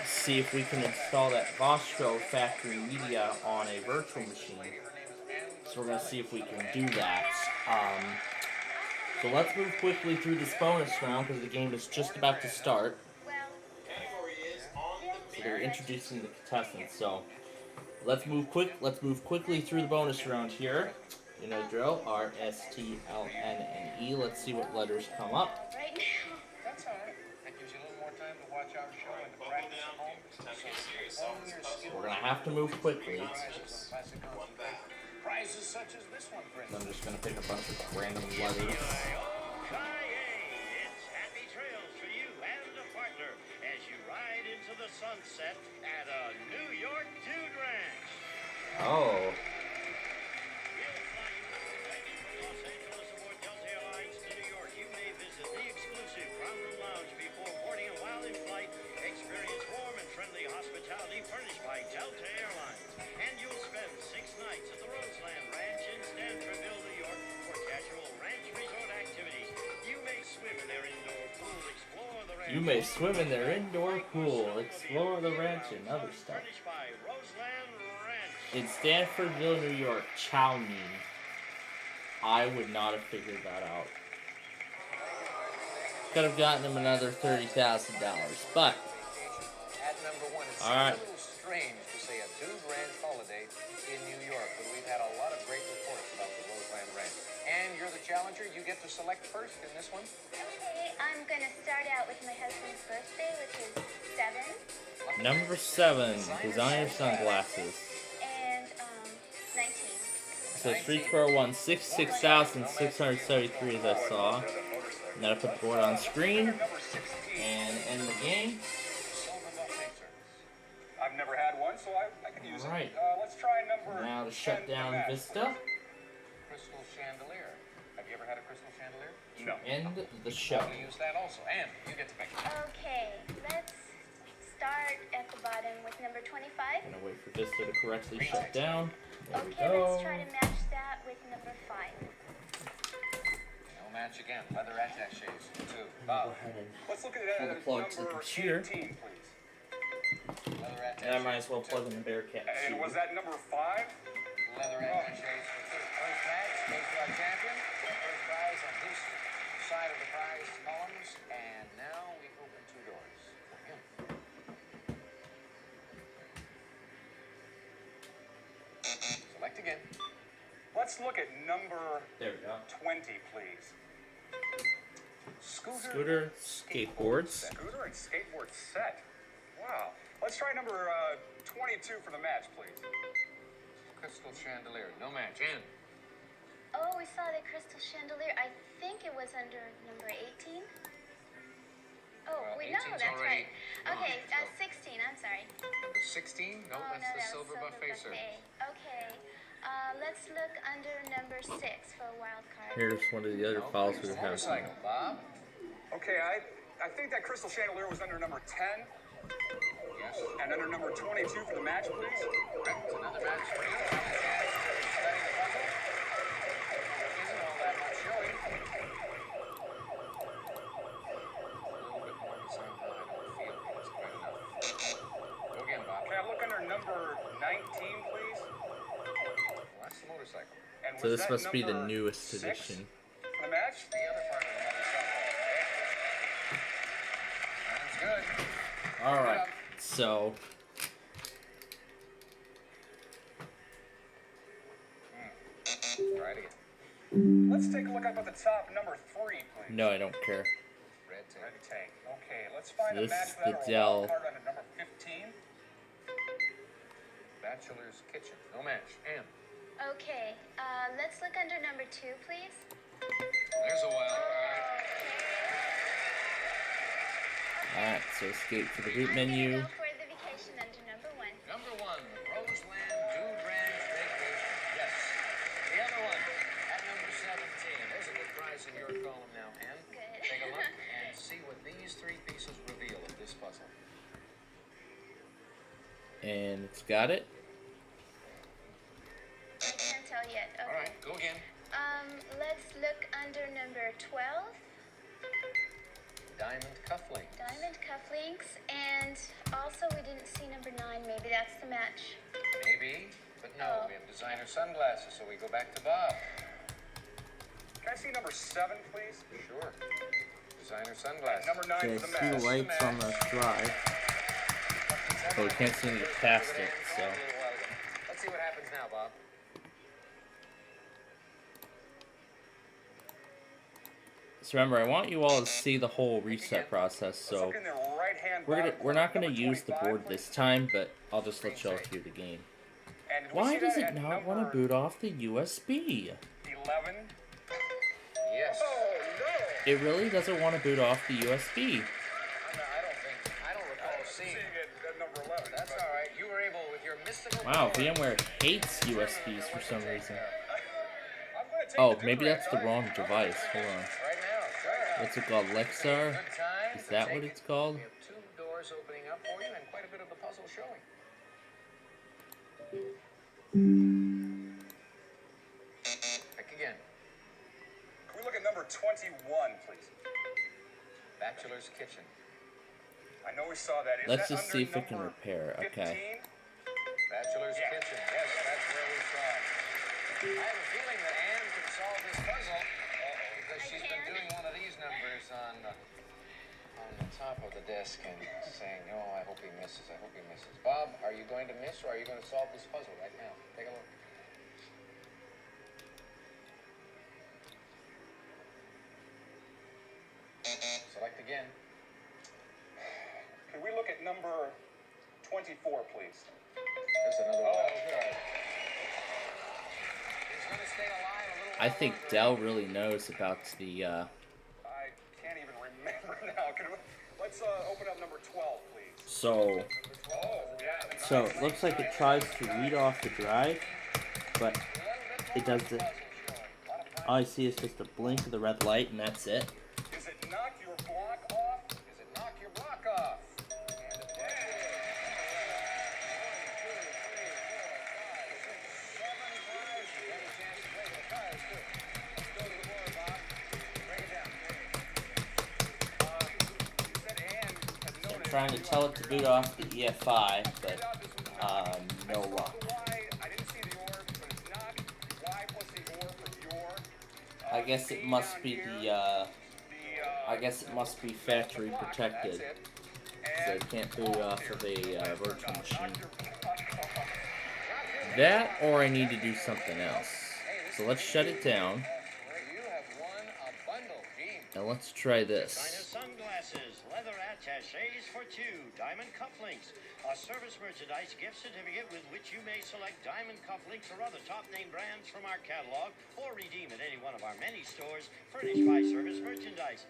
Speaker 5: to see if we can install that Vostro factory media on a virtual machine. So we're going to see if we can do that. So let's move quickly through this bonus round because the game is just about to start. So they're introducing the contestants. So let's move quickly through the bonus round here. You know the drill. R, S, T, L, N, and E. Let's see what letters come up.
Speaker 8: That's all right. That gives you a little more time to watch our show and to practice at home.
Speaker 5: We're gonna have to move quickly.
Speaker 8: Prizes such as this one, for
Speaker 5: I'm
Speaker 8: instance.
Speaker 5: just gonna pick a bunch of random letters.
Speaker 10: It's happy trails for you and a partner as you ride into the sunset at a New York Dude Ranch.
Speaker 5: Oh.
Speaker 10: Los Angeles aboard Delta Airlines to New York. You may visit the exclusive Crown Room Lounge before boarding a while in flight. Experience warm and friendly hospitality furnished by Delta Airlines. And you'll spend 6 nights at the Roseland Ranch in Stanfordville, New York for casual ranch resort activities. You may swim in their indoor pool, explore the ranch.
Speaker 5: You may swim in their indoor pool, explore the ranch, and other stuff.
Speaker 10: Furnished by Roseland Ranch.
Speaker 5: In Stanfordville, New York, chow mein. I would not have figured that out. Could have gotten him another $30,000, but
Speaker 8: At number one, it's
Speaker 5: Alright.
Speaker 8: a little strange to say a Dude Ranch holiday in New York, but we've had a lot of great reports about the Roseland Ranch. And you're the challenger. You get to select first in this one.
Speaker 14: Okay, I'm gonna start out with my husband's birthday, which is 7,
Speaker 5: number 7, designer sunglasses.
Speaker 14: and 19.
Speaker 5: So free throw won 66,673 as I saw. And then I put the board on screen and end the game.
Speaker 8: I've never had one, so I can use
Speaker 5: Alright.
Speaker 8: it. Let's try number
Speaker 5: Now to shut
Speaker 8: 10 for
Speaker 5: down
Speaker 8: Matt.
Speaker 5: Vista.
Speaker 8: Crystal chandelier. Have you ever had a crystal chandelier?
Speaker 5: No. End the show.
Speaker 8: I'm going to use that also. And you get to pick.
Speaker 14: Okay, let's start at the bottom with number 25.
Speaker 5: Gonna wait for Vista to correctly shut down. There we
Speaker 14: Okay,
Speaker 5: go.
Speaker 14: let's try to match that with number 5.
Speaker 8: No match again. Leather attachés. 2.
Speaker 5: Go ahead and
Speaker 8: Let's look at
Speaker 5: pull the plug to the computer.
Speaker 8: 18, please. Leather
Speaker 5: And I might as well plug in the Bearcat
Speaker 8: And
Speaker 5: too.
Speaker 8: was that number 5? Leather attachés for 2. First match goes to our champion. First prize on his side of the prize columns. And now we open 2 doors for him. Select again. Let's look at number
Speaker 5: There we go.
Speaker 8: 20, please.
Speaker 5: Scooter skateboards.
Speaker 8: Scooter and skateboard set. Wow. Let's try number 22 for the match, please. Crystal chandelier. No match. In.
Speaker 14: Oh, we saw the crystal chandelier. I think it was under number 18. Oh,
Speaker 8: Well,
Speaker 14: wait, no,
Speaker 8: 18's
Speaker 14: that's
Speaker 8: already
Speaker 14: right. Okay,
Speaker 8: gone, so.
Speaker 14: 16, I'm sorry.
Speaker 8: Number 16? No,
Speaker 14: Oh,
Speaker 8: that's
Speaker 14: no,
Speaker 8: the
Speaker 14: that was
Speaker 8: silver buffet service.
Speaker 14: Okay. Let's look under number 6 for a wild card.
Speaker 5: Here's one of the other files we have.
Speaker 8: Motorcycle, Bob.
Speaker 15: Okay, I think that crystal chandelier was under number 10.
Speaker 8: Yes.
Speaker 15: And under number 22 for the match, please.
Speaker 8: Correct. Another match for you. Study the puzzle. There isn't all that much showing. A little bit more, but somehow I don't feel it's quite enough. Go again, Bob.
Speaker 15: Can I look under number 19, please?
Speaker 8: Well, that's the motorcycle.
Speaker 15: And
Speaker 5: So
Speaker 15: was
Speaker 5: this
Speaker 15: that
Speaker 5: must be the
Speaker 15: number
Speaker 5: newest
Speaker 15: 6
Speaker 5: edition.
Speaker 15: for the match?
Speaker 8: The other part of the motorcycle. Sounds good.
Speaker 5: All right. So
Speaker 8: Try it again.
Speaker 15: Let's take a look up at the top, number 3, please.
Speaker 5: no, I don't care.
Speaker 8: Red tape.
Speaker 15: Red tank. Okay, let's find
Speaker 5: This
Speaker 15: a match
Speaker 5: is
Speaker 15: for that
Speaker 5: the
Speaker 15: or a
Speaker 5: Dell.
Speaker 15: wild card under number 15.
Speaker 8: Bachelor's Kitchen. No match. And
Speaker 14: Okay, let's look under number 2, please.
Speaker 8: there's a wild card.
Speaker 5: All right. So escape to the root
Speaker 14: I'm
Speaker 5: menu.
Speaker 14: gonna go for the vacation under number 1.
Speaker 8: Number 1, Roseland Dude Ranch Vacation. Yes. The other one at number 17. There's a good prize in your column now, Ann.
Speaker 14: Good.
Speaker 8: Take a look and see what these 3 pieces reveal of this puzzle.
Speaker 5: And it's got it.
Speaker 14: I can't tell yet. Okay.
Speaker 8: All right, go again.
Speaker 14: Let's look under number 12.
Speaker 8: Diamond cufflink.
Speaker 14: Diamond cufflinks, and also we didn't see number 9. Maybe that's the match.
Speaker 8: Maybe, but no. We have designer sunglasses, so we go back to Bob.
Speaker 15: Can I see number 7, please?
Speaker 8: Sure. Designer sunglasses.
Speaker 15: Number 9
Speaker 5: Okay,
Speaker 15: for the
Speaker 5: see
Speaker 15: match.
Speaker 5: the lights on the drive. But we can't seem to get past it. So
Speaker 8: Let's see what happens now, Bob.
Speaker 5: So remember, I want you all to see the whole reset process. So
Speaker 15: Look in the right-hand
Speaker 5: we're
Speaker 15: bottom
Speaker 5: not
Speaker 15: corner,
Speaker 5: gonna
Speaker 15: number
Speaker 5: use the
Speaker 15: 25,
Speaker 5: board
Speaker 15: please.
Speaker 5: this time, but I'll just let y'all hear the game.
Speaker 15: And did we
Speaker 5: Why
Speaker 15: see
Speaker 5: does
Speaker 15: that
Speaker 5: it
Speaker 15: at
Speaker 5: not want to
Speaker 15: number
Speaker 5: boot off the USB?
Speaker 15: 11?
Speaker 8: Yes.
Speaker 15: Oh, no!
Speaker 5: It really doesn't want to boot off the USB.
Speaker 8: I don't recall seeing
Speaker 15: Seeing
Speaker 8: it.
Speaker 15: it at number 11.
Speaker 8: That's all right. You were able with your mystical
Speaker 5: Wow,
Speaker 8: power.
Speaker 5: VMware hates USBs for some reason.
Speaker 15: I'm gonna take
Speaker 5: Oh,
Speaker 15: the
Speaker 5: maybe
Speaker 15: Dude
Speaker 5: that's the
Speaker 15: Ranch.
Speaker 5: wrong device. Hold on.
Speaker 8: Right now, sure.
Speaker 5: What's it called? Lexar?
Speaker 8: Good time.
Speaker 5: Is that what it's called?
Speaker 8: We have 2 doors opening up for you and quite a bit of the puzzle showing. Pick again.
Speaker 15: Can we look at number 21, please?
Speaker 8: Bachelor's Kitchen.
Speaker 15: I know we saw that. Is
Speaker 5: Let's
Speaker 15: that
Speaker 5: just
Speaker 15: under
Speaker 5: see if we can
Speaker 15: number
Speaker 5: repair.
Speaker 15: 15?
Speaker 5: Okay.
Speaker 8: Bachelor's
Speaker 15: Yeah.
Speaker 8: Kitchen. Yes, that's where we saw it. I have a feeling that Ann can solve this puzzle because she's been doing one of these numbers on the top of the desk and saying, "Oh, I hope he misses. I hope he misses." Bob, are you going to miss or are you going to solve this puzzle right now? Take a look. Select again.
Speaker 15: Can we look at number 24, please?
Speaker 8: There's another wild card. He's going to stay alive a little
Speaker 5: I
Speaker 8: while
Speaker 5: think
Speaker 8: longer.
Speaker 5: Dell really knows about the.
Speaker 15: I can't even remember now. Let's open up number 12, please.
Speaker 5: So
Speaker 15: Oh, yeah.
Speaker 5: So it looks like it tries to read off the drive, but it doesn't. All I see is just a blink of the red light, and that's it.
Speaker 15: Is it knock your block off?
Speaker 8: Is it knock your block off? And it was. 1, 2, 3, 4, 5, 6, 7 tries. You got a chance to play with the cards too. Let's go to the board, Bob. Break it down.
Speaker 5: I'm trying to tell it to boot off the EFI, but no luck.
Speaker 15: I didn't see the orb, but it's not Y plus the orb for your.
Speaker 5: I guess it must be the. I guess it must be factory protected, so it can't boot off of a virtual machine. That, or I need to do something else. So let's shut it down,
Speaker 8: You have won a bundle, Gene.
Speaker 5: and let's try this.
Speaker 16: Sunglasses, leather attachés for 2, diamond cufflinks, a service merchandise gift certificate with which you may select diamond cufflinks or other top name brands from our catalog or redeem at any one of our many stores furnished by Service Merchandise.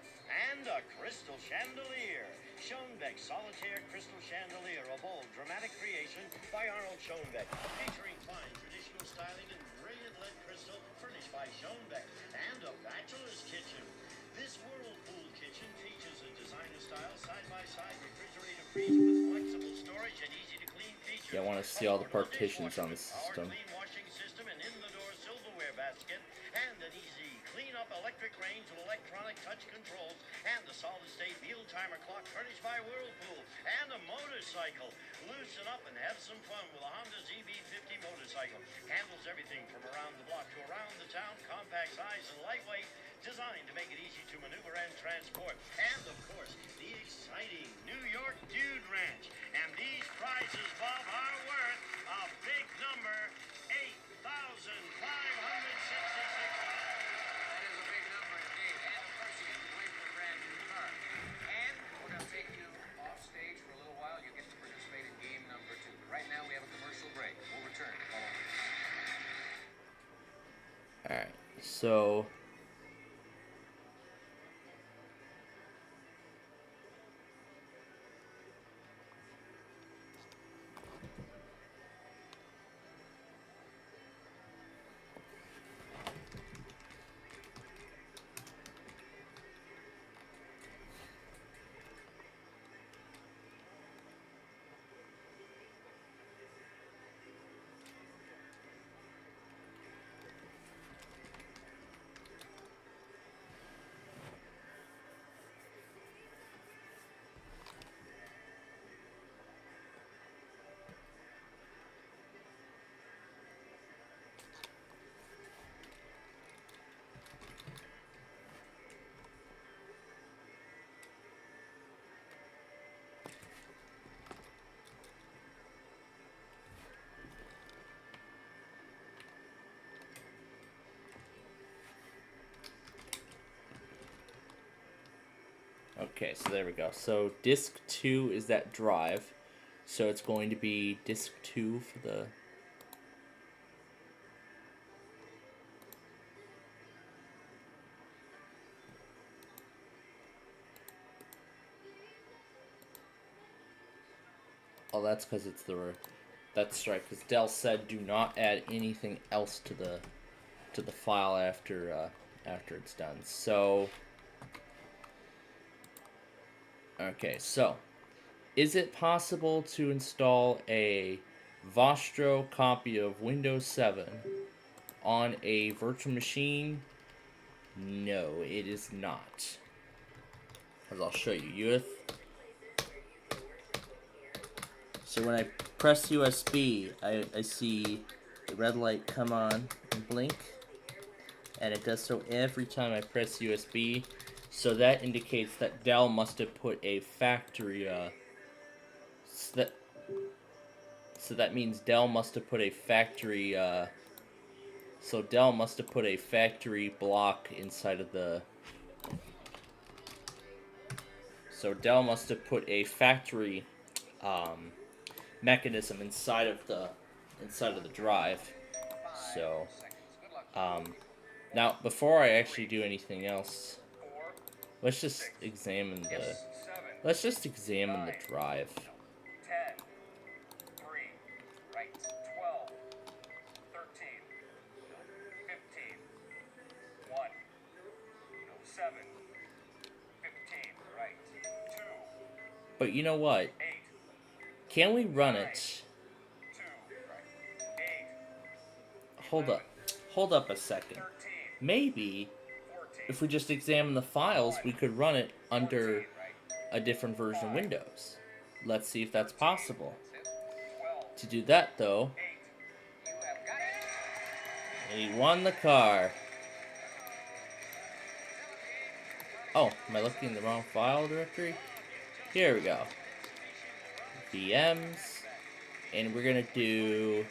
Speaker 16: And a crystal chandelier, Schoenbeck Solitaire Crystal Chandelier, a beautiful, dramatic creation by Arnold Schoenbeck, featuring fine traditional styling and brilliant lead crystal, furnished by Schoenbeck, and a bachelor's kitchen. This whirlpool kitchen features a designer-style side-by-side refrigerator freezer with flexible storage and easy-to-clean features.
Speaker 5: Yeah, I want to see all the partitions on the system.
Speaker 16: Clean washing system, an in-the-door silverware basket, and an easy clean-up electric range with electronic touch controls, and the solid-state meal timer clock furnished by Whirlpool, and a motorcycle. Loosen up and have some fun with a Honda ZB50 motorcycle. Handles everything from around the block to around the town, compact size and lightweight, designed to make it easy to maneuver and transport. And, of course, the exciting New York Dude Ranch. And these prizes, Bob, are worth a big number, $8,566.
Speaker 8: That is a big number indeed. And of course, you get to win for a brand new car. And we're going to take you off stage for a little while. You get to participate in game number 2. Right now, we have a commercial break. We'll return.
Speaker 5: Alright, so okay, so there we go. So disk 2 is that drive. So it's going to be disk 2 for the... Oh, that's because it's the... That's right, because Dell said do not add anything else to the file after it's done. So... Okay, so, is it possible to install a Vostro copy of Windows 7 on a virtual machine? No, it is not. As I'll show you. So when I press USB, I see the red light come on and blink, and it does so every time I press USB. So that indicates that Dell must have put a factory, so that means Dell must have put a factory, so Dell must have put a factory block inside of the, so Dell must have put a factory, mechanism inside of the drive. So, now, before I actually do anything else, let's just examine the drive.
Speaker 15: 10, 3, right, 12, 13, 15, 1, 7, 15, right, 2.
Speaker 5: But you know what? Can we run it? Hold up a second. Maybe if we just examine the files, we could run it under a different version of Windows. Let's see if that's possible. To do that, though, he won the car. Oh, am I looking in the wrong file directory? Here we go. VMs, and we're gonna do...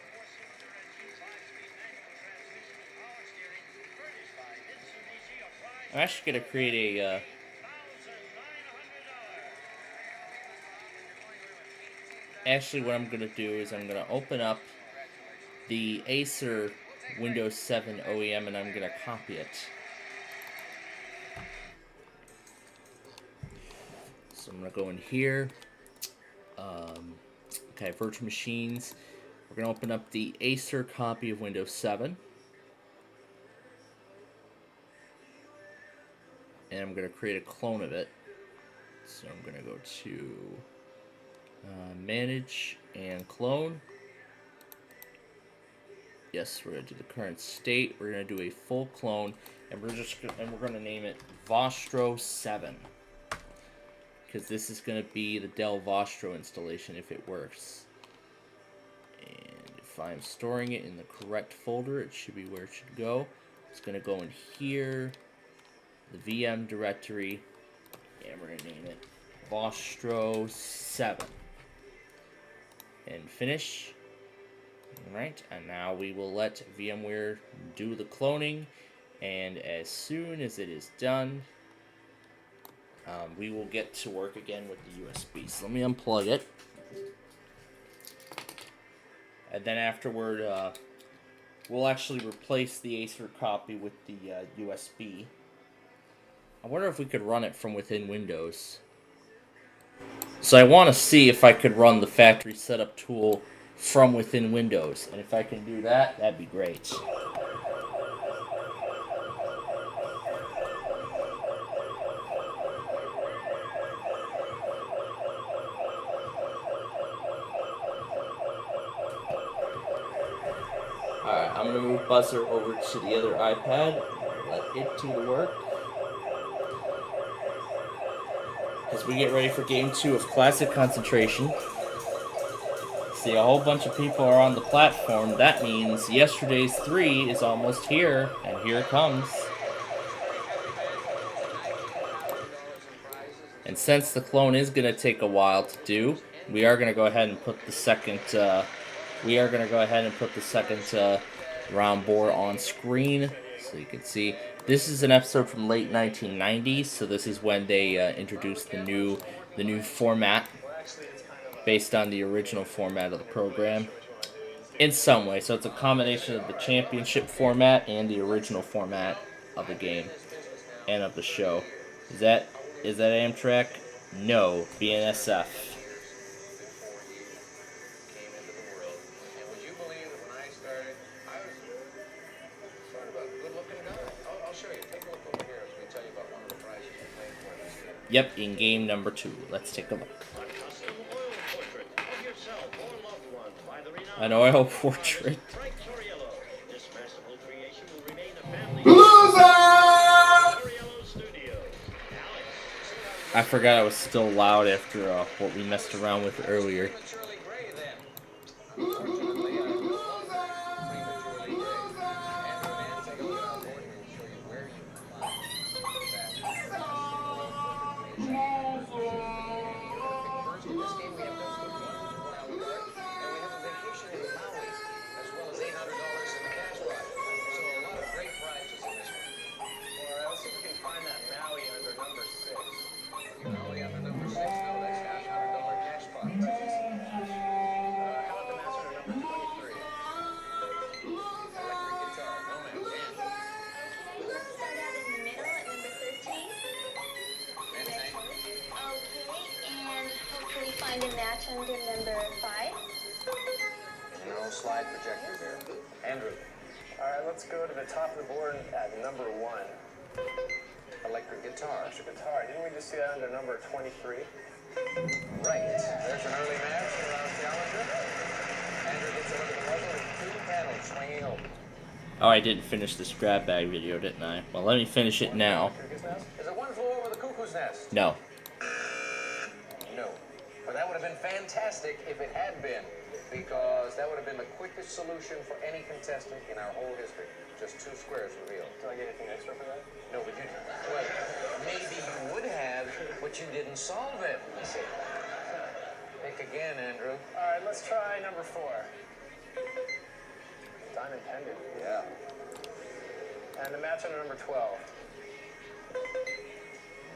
Speaker 5: I'm actually gonna create a, actually what I'm gonna do is I'm gonna open up the Acer Windows 7 OEM and I'm gonna copy it. So I'm gonna go in here, Okay, virtual machines. We're going to open up the Acer copy of Windows 7. And I'm going to create a clone of it. So I'm going to go to Manage and Clone. Yes, we're going to do the current state. We're going to do a full clone, and we're going to name it Vostro 7, because this is going to be the Dell Vostro installation if it works. And if I'm storing it in the correct folder, it should be where it should go. It's going to go in here, the VM directory, and we're going to name it Vostro 7. And finish. Alright, and now we will let VMware do the cloning, and as soon as it is done, we will get to work again with the USB. So let me unplug it. And then afterward, we'll actually replace the Acer copy with the USB. I wonder if we could run it from within Windows. So I want to see if I could run the factory setup tool from within Windows, and if I can do that, that'd be great. Alright, I'm going to move Buzzer over to the other iPad, let it do the work. As we get ready for Game 2 of Classic Concentration. See, a whole bunch of people are on the platform. That means yesterday's 3 is almost here, and here it comes. And since the clone is going to take a while to do, we are going to go ahead and put the second. Round board on screen, so you can see. This is an episode from late 1990s, so this is when they introduced the new format, based on the original format of the program in some way. So it's a combination of the championship format and the original format of the game and of the show. Is that Amtrak? No, BNSF. Yep, in game number 2. Let's take a look. An oil portrait.
Speaker 2: Loser!
Speaker 5: I forgot I was still loud after what we messed around with earlier.
Speaker 14: Find a match under number 5.
Speaker 8: No slide projector there. Andrew.
Speaker 15: All right, let's go to the top of the board at number 1.
Speaker 8: Electric guitar.
Speaker 15: Electric guitar. Didn't we just see that under number 23?
Speaker 8: Right. There's an early match around Challenger. Andrew gets a look at the muzzle with 2 panels swinging open.
Speaker 5: Oh, I didn't finish this grab bag video, didn't I? Well, let me finish it now.
Speaker 8: Is it one flew over the cuckoo's nest?
Speaker 5: No.
Speaker 8: No. But that would have been fantastic if it had been, because that would have been the quickest solution for any contestant in our whole history. Just 2 squares revealed.
Speaker 15: Do I get anything extra for that?
Speaker 8: No, but you didn't. Well, maybe you would have, but you didn't solve it. Pick again, Andrew.
Speaker 15: All right, let's try number 4. Diamond pendant.
Speaker 8: Yeah.
Speaker 15: And the match under number 12.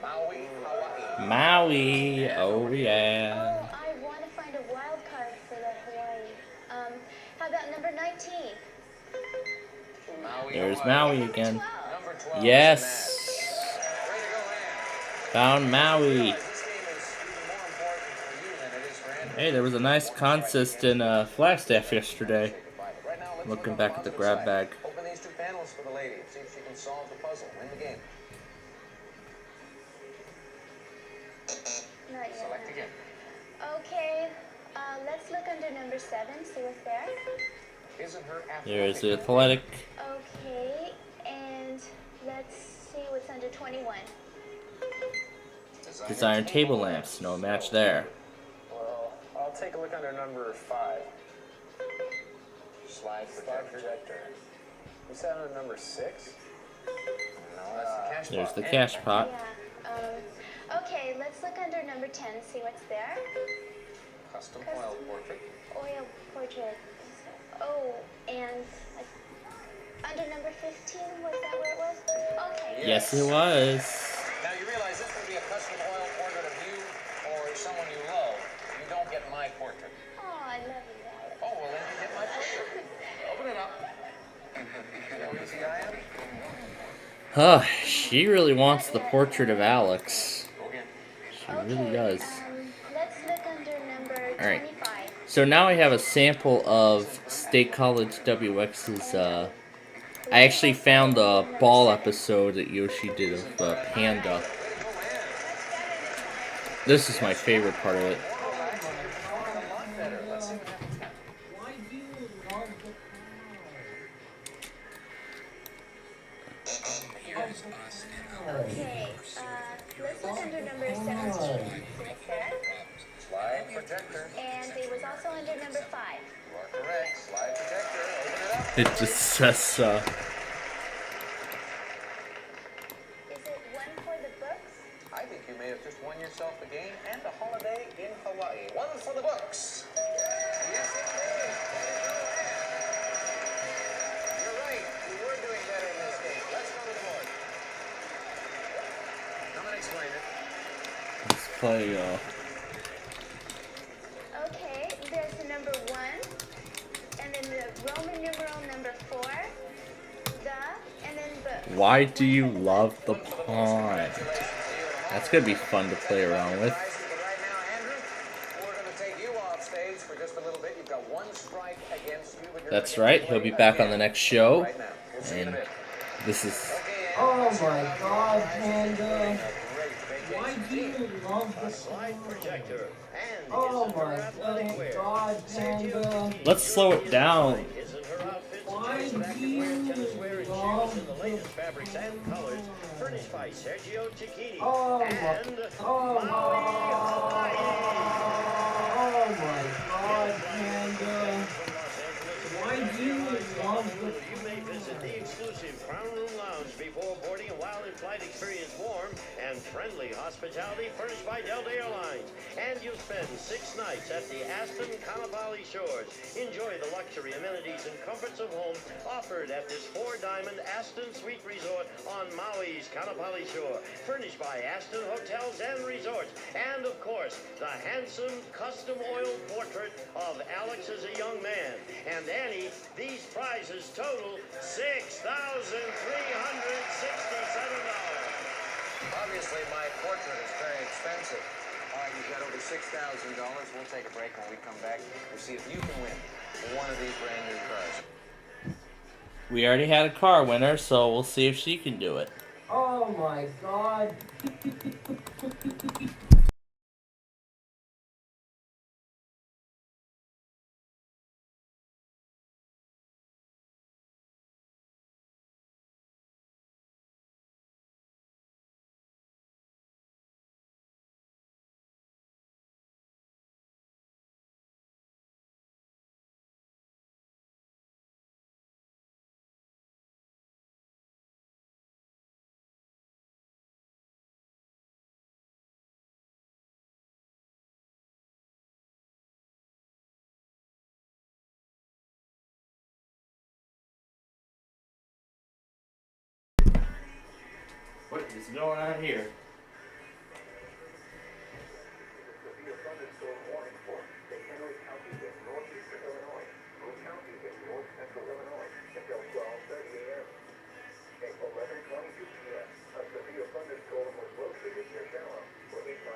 Speaker 8: Maui, Hawaii.
Speaker 5: Maui, oh yeah.
Speaker 14: Oh, I want to find a wild card for the Hawaii. How about number 19?
Speaker 8: Maui,
Speaker 5: There's
Speaker 8: Hawaii.
Speaker 5: Maui again.
Speaker 8: Number 12.
Speaker 5: Yes. Found Maui.
Speaker 8: This game is even more important for you than it is for Andrew.
Speaker 5: Hey, there was a nice contest in Flagstaff yesterday. Looking back at the grab bag.
Speaker 8: Open these two panels for the lady. See if she can solve the puzzle. Win the game.
Speaker 14: Not yet.
Speaker 8: Select again.
Speaker 14: Okay, let's look under number 7, see what's there.
Speaker 8: Isn't her
Speaker 5: There's the athletic.
Speaker 14: Okay, and let's see what's under 21.
Speaker 5: Designer table lamps. No match there.
Speaker 8: Well, I'll take a look under number 5. Slide projector. What's that under number 6? No, that's the cash pot.
Speaker 5: There's the cash pot.
Speaker 14: Yeah. Okay, let's look under number 10, see what's there.
Speaker 8: Custom oil portrait.
Speaker 14: Oil portrait. Oh, and under number 15, was that where it was? Okay.
Speaker 5: Yes, it was.
Speaker 8: Now you realize this would be a custom oil portrait of you or someone you love. You don't get my portrait.
Speaker 14: Oh, I love you, Alex.
Speaker 8: Oh, well then you get my portrait. Open it up. See how easy I am?
Speaker 5: Huh, she really wants the portrait of Alex. She really does.
Speaker 14: Let's look under number 25.
Speaker 5: Alright. So now I have a sample of State College WX's, I actually found the ball episode that Yoshi did of Panda. This is my favorite part of it.
Speaker 14: Okay, let's look under number 17.
Speaker 8: Slide projector.
Speaker 14: And it was also under number 5.
Speaker 8: You are correct. Slide projector. Open it up.
Speaker 5: It just says,
Speaker 14: Is it one for the books?
Speaker 8: I think you may have just won yourself a game and a holiday in Hawaii. One for the books. Yes, indeed. You're right. You were doing better in this game. Let's go to the board. Come and explain it.
Speaker 5: let's play,
Speaker 14: Okay, there's the number 1, and then the Roman numeral number 4, and then the...
Speaker 5: Why do you love the pawn? That's gonna be fun to play around with.
Speaker 8: But right now, Andrew, we're going to take you off stage for just a little bit. You've got one strike against you. But you're
Speaker 5: That's right, he'll be back on the next show.
Speaker 8: right now. We'll see you in a
Speaker 5: And
Speaker 8: bit.
Speaker 5: this is...
Speaker 9: Oh my God, Panda. Why do you love the
Speaker 16: Slide projector. And
Speaker 9: Oh my God, Panda.
Speaker 5: Let's slow it down.
Speaker 16: isn't her outfit
Speaker 9: Why
Speaker 16: back
Speaker 9: do
Speaker 16: and wear
Speaker 9: you
Speaker 16: tennis wear and
Speaker 9: love
Speaker 16: shoes in the latest fabrics and colors, furnished by Sergio Cicchini
Speaker 9: Oh my,
Speaker 16: and
Speaker 9: oh
Speaker 16: Maui,
Speaker 9: my,
Speaker 16: Hawaii.
Speaker 9: oh my God, Panda. Why do you love the
Speaker 16: You may visit the exclusive Crown Room Lounge before boarding, a while in-flight experience warm and friendly hospitality furnished by Delta Airlines. And you'll spend 6 nights at the Aston Kanapali Shores. Enjoy the luxury, amenities, and comforts of home offered at this 4-diamond Aston Suite Resort on Maui's Kanapali Shore. Furnished by Aston Hotels and Resorts. And, of course, the handsome custom oil portrait of Alex as a young man. And Annie, these prizes total $6,367.
Speaker 8: Obviously, my portrait is very expensive. All right, you've got over $6,000. We'll take a break. When we come back, we'll see if you can win one of these brand new cars.
Speaker 5: We already had a car winner, so we'll see if she can do it.
Speaker 9: Oh my God.
Speaker 5: What is going on here?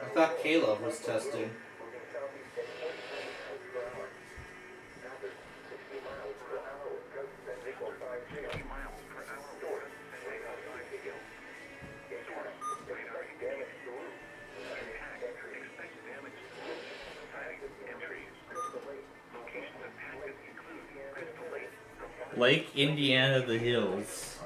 Speaker 5: I thought Caleb was testing. Lake Indiana, the Hills.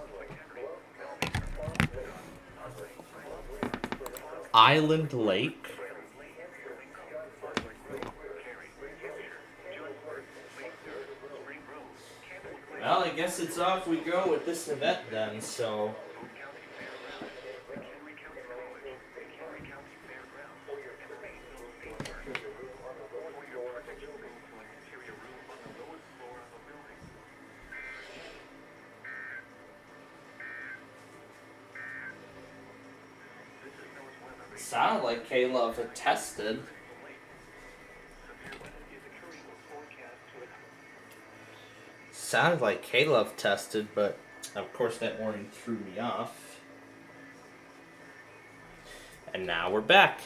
Speaker 5: Island Lake. Well, I guess it's off we go with this event then, so. Sounded like Caleb had tested. Sounded like Caleb tested, but of course that morning threw me off. And now we're back.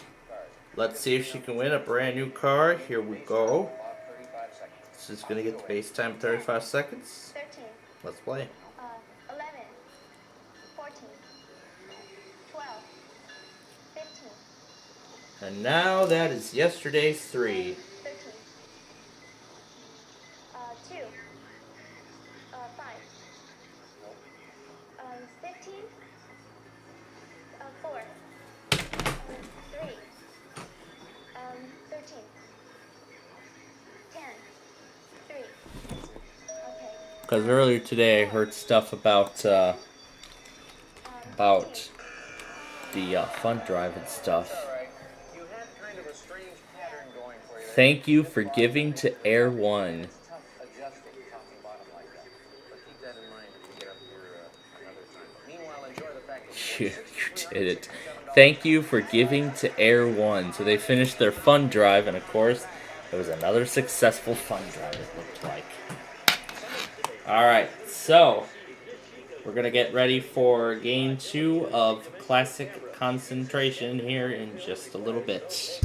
Speaker 5: Let's see if she can win a brand new car. Here we go. This is going to get the base time 35 seconds.
Speaker 14: 13.
Speaker 5: Let's play.
Speaker 14: 11. 14. 12. 15.
Speaker 5: And now that is yesterday's 3.
Speaker 14: 13. 2. 5. 15. 4. 3. 13. 10. 3. Okay.
Speaker 5: Because earlier today I heard stuff about the fund drive and stuff. Thank you for giving to Air One. You did it. Thank you for giving to Air One. So they finished their fund drive, and of course, it was another successful fund drive, it looked like. Alright, so we're going to get ready for game 2 of Classic Concentration here in just a little bit.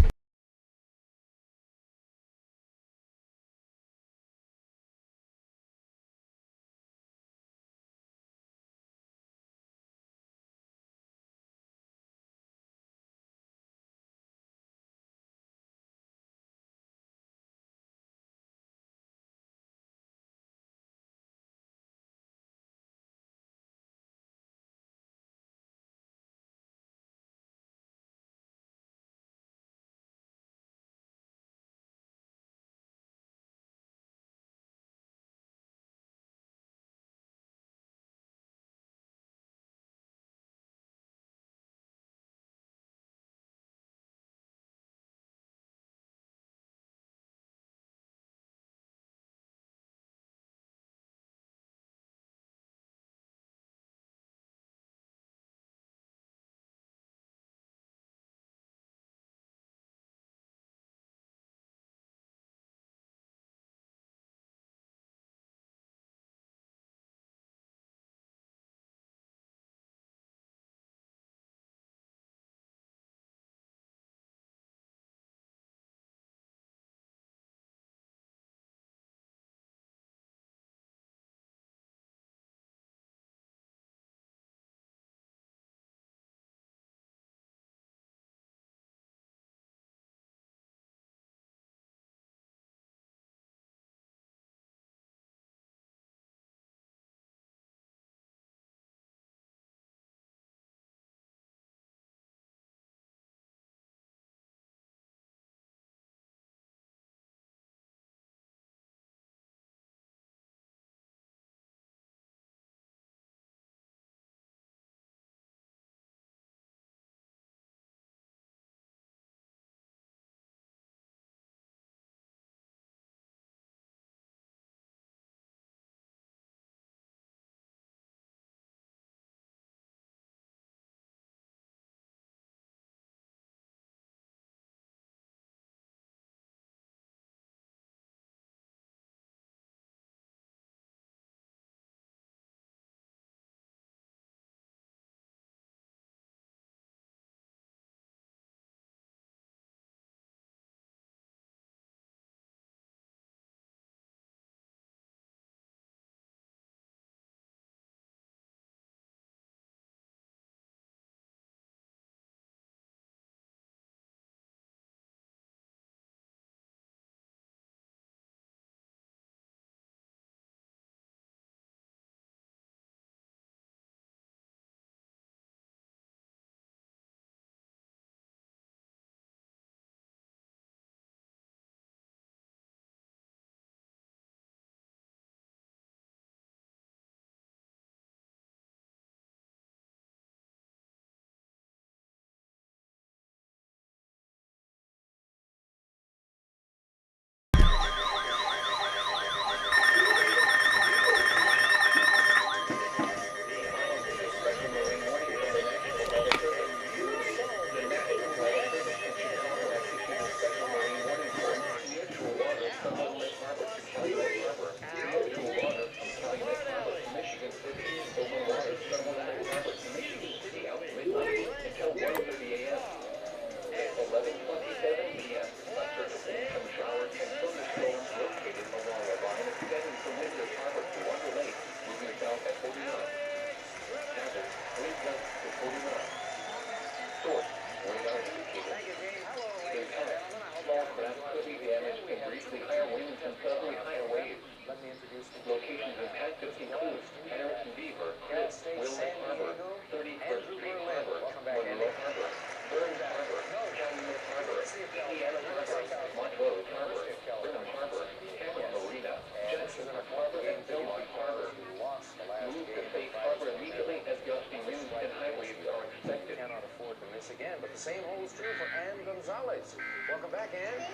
Speaker 8: same holds true for Ann Gonzalez. Welcome back, Ann. You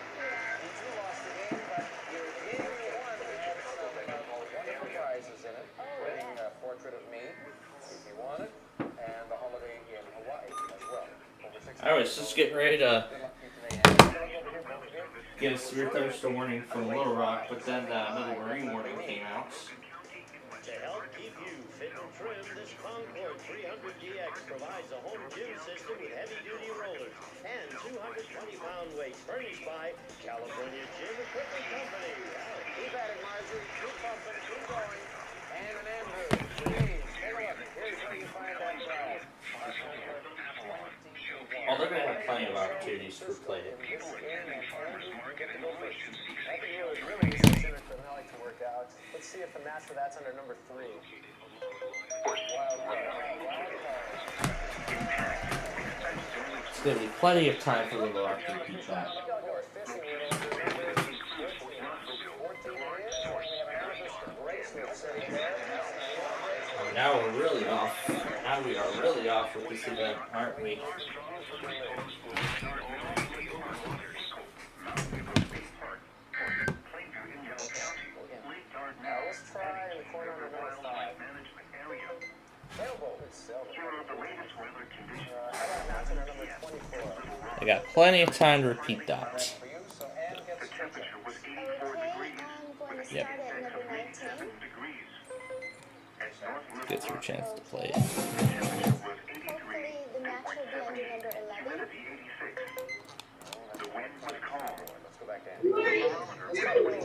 Speaker 8: two lost the game, but your game you won had some wonderful prizes in it, including a portrait of me, if you want it, and the holiday in Hawaii as well.
Speaker 5: I was just getting ready to get a severe thunderstorm warning from Little Rock, but then the middle marine warning came out.
Speaker 16: To help keep you fit and trim, this Concord 300DX provides a home gym system with heavy-duty rollers and 220-pound weights, furnished by California Gym Equipment Company.
Speaker 8: Keep at it, Marjorie. Keep pumping. Keep going. And an Andrew. Please, take a look. Here's where you find that prize.
Speaker 5: Oh, they're going to have plenty of opportunities to play it.
Speaker 8: I think it was really easy for Malik to work out. Let's see if the match for that's under number 3.
Speaker 5: It's going to be plenty of time for Little Rock to repeat that. Oh, now we're really off. Now we are really off with this event, aren't we?
Speaker 8: Now let's try the corner on number 5. Sailboat. How about match under number 24?
Speaker 5: I got plenty of time to repeat that.
Speaker 8: For you, so Ann gets tricky.
Speaker 14: Okay, I'm going to start at number 19.
Speaker 5: Gets your chance to play it.
Speaker 14: Hopefully the match will be under number 11.
Speaker 8: Let's go back to Ann. Let's try the middle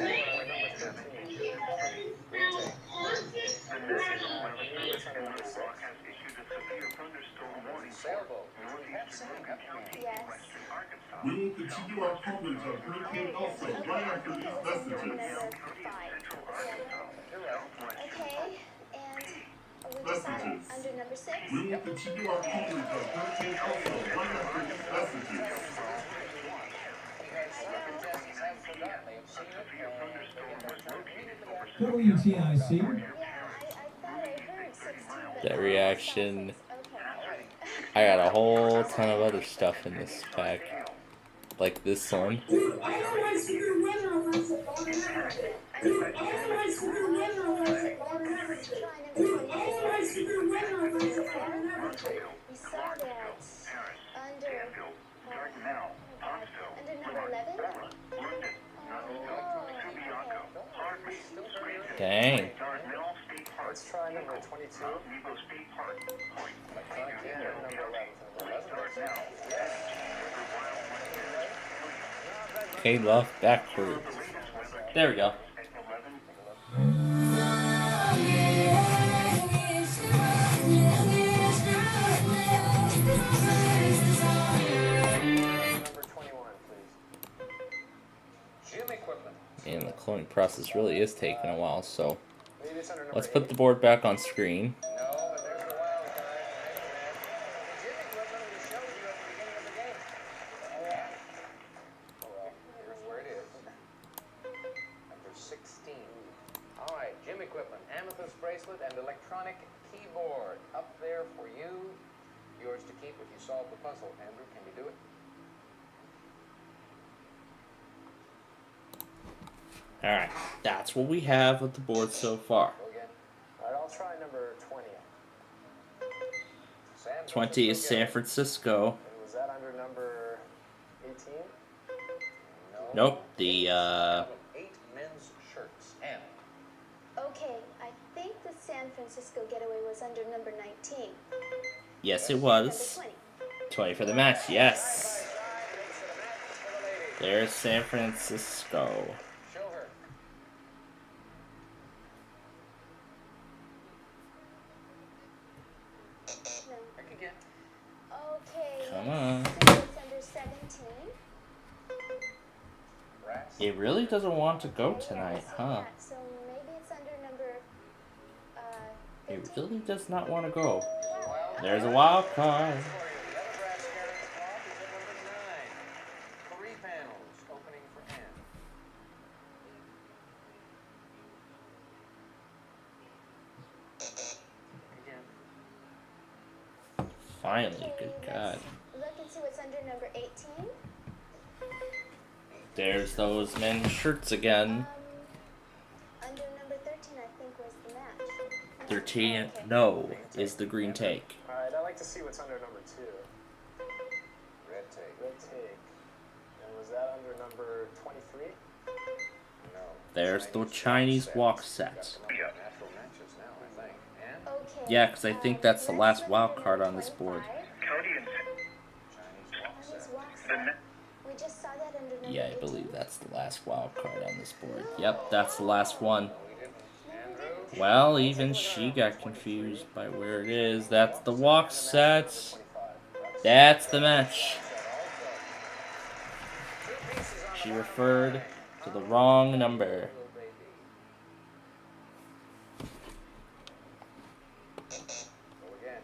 Speaker 8: one on number 13. Sailboat.
Speaker 14: Yes.
Speaker 17: We will continue our coverage of Hurricane Elsa right after these messages.
Speaker 14: Okay, and we decided under number 6.
Speaker 17: We will continue our coverage of Hurricane Elsa right after these messages.
Speaker 10: WTIC.
Speaker 14: Yeah, I thought I heard 16, but
Speaker 5: That reaction. I got a whole ton of other stuff in this pack. Like this one.
Speaker 14: Dude, I don't like severe weather alerts at automatic. Dude, I don't like severe weather alerts at automatic. Dude, I don't like severe weather alerts at automatic. we saw that under number 11.
Speaker 5: Dang.
Speaker 8: Let's try number 22. Electronic keyboard, number 11.
Speaker 5: K Love backwards. There we go.
Speaker 8: Number 21, please. Gym equipment.
Speaker 5: And the cloning process really is taking a while, so
Speaker 8: Maybe it's under number
Speaker 5: let's put the board back on screen.
Speaker 8: No, but there's the wild card. The gym equipment we showed you at the beginning of the game. Oh, well, here's where it is. Number 16. All right, gym equipment, amethyst bracelet, and electronic keyboard. Up there for you. Yours to keep if you solve the puzzle. Andrew, can you do it?
Speaker 5: Alright, that's what we have with the board so far.
Speaker 8: Go again. All right, I'll try number 20.
Speaker 5: 20 is San Francisco.
Speaker 8: And was that under number 18? No.
Speaker 5: Nope, the
Speaker 8: 8 men's shirts. And
Speaker 14: Okay, I think the San Francisco getaway was under number 19.
Speaker 5: yes, it
Speaker 14: Number
Speaker 5: was.
Speaker 14: 20.
Speaker 5: 20 for the match, yes. There's San Francisco.
Speaker 8: show her.
Speaker 14: No.
Speaker 8: Back again.
Speaker 14: Okay.
Speaker 5: Come on.
Speaker 14: It's under 17.
Speaker 8: Brass.
Speaker 5: It really doesn't want to go tonight,
Speaker 14: Yeah,
Speaker 5: huh?
Speaker 14: so maybe it's under number
Speaker 5: It really does not want to go. There's a wild card.
Speaker 8: The other brass scaring clock is at number 9. 3 panels opening for Ann. Again.
Speaker 5: Finally, good God.
Speaker 14: Look and see what's under number 18.
Speaker 5: There's those men's shirts again.
Speaker 14: Under number 13, I think, was the match.
Speaker 5: 13, no, is the green take.
Speaker 15: Alright, I'd like to see what's under number 2. Red take. Red take. And was that under number 23? No.
Speaker 5: There's the Chinese walk set.
Speaker 15: Natural matches now, I think. And
Speaker 5: Yeah, because I think that's the last wild card on this board.
Speaker 15: Chinese walk set.
Speaker 14: We just saw that under number
Speaker 5: Yeah, I believe that's the last wild card on this board. Yep, that's the last one. Well, even she got confused by where it is. That's the walk set. That's the match. She referred to the wrong number.
Speaker 15: Go again.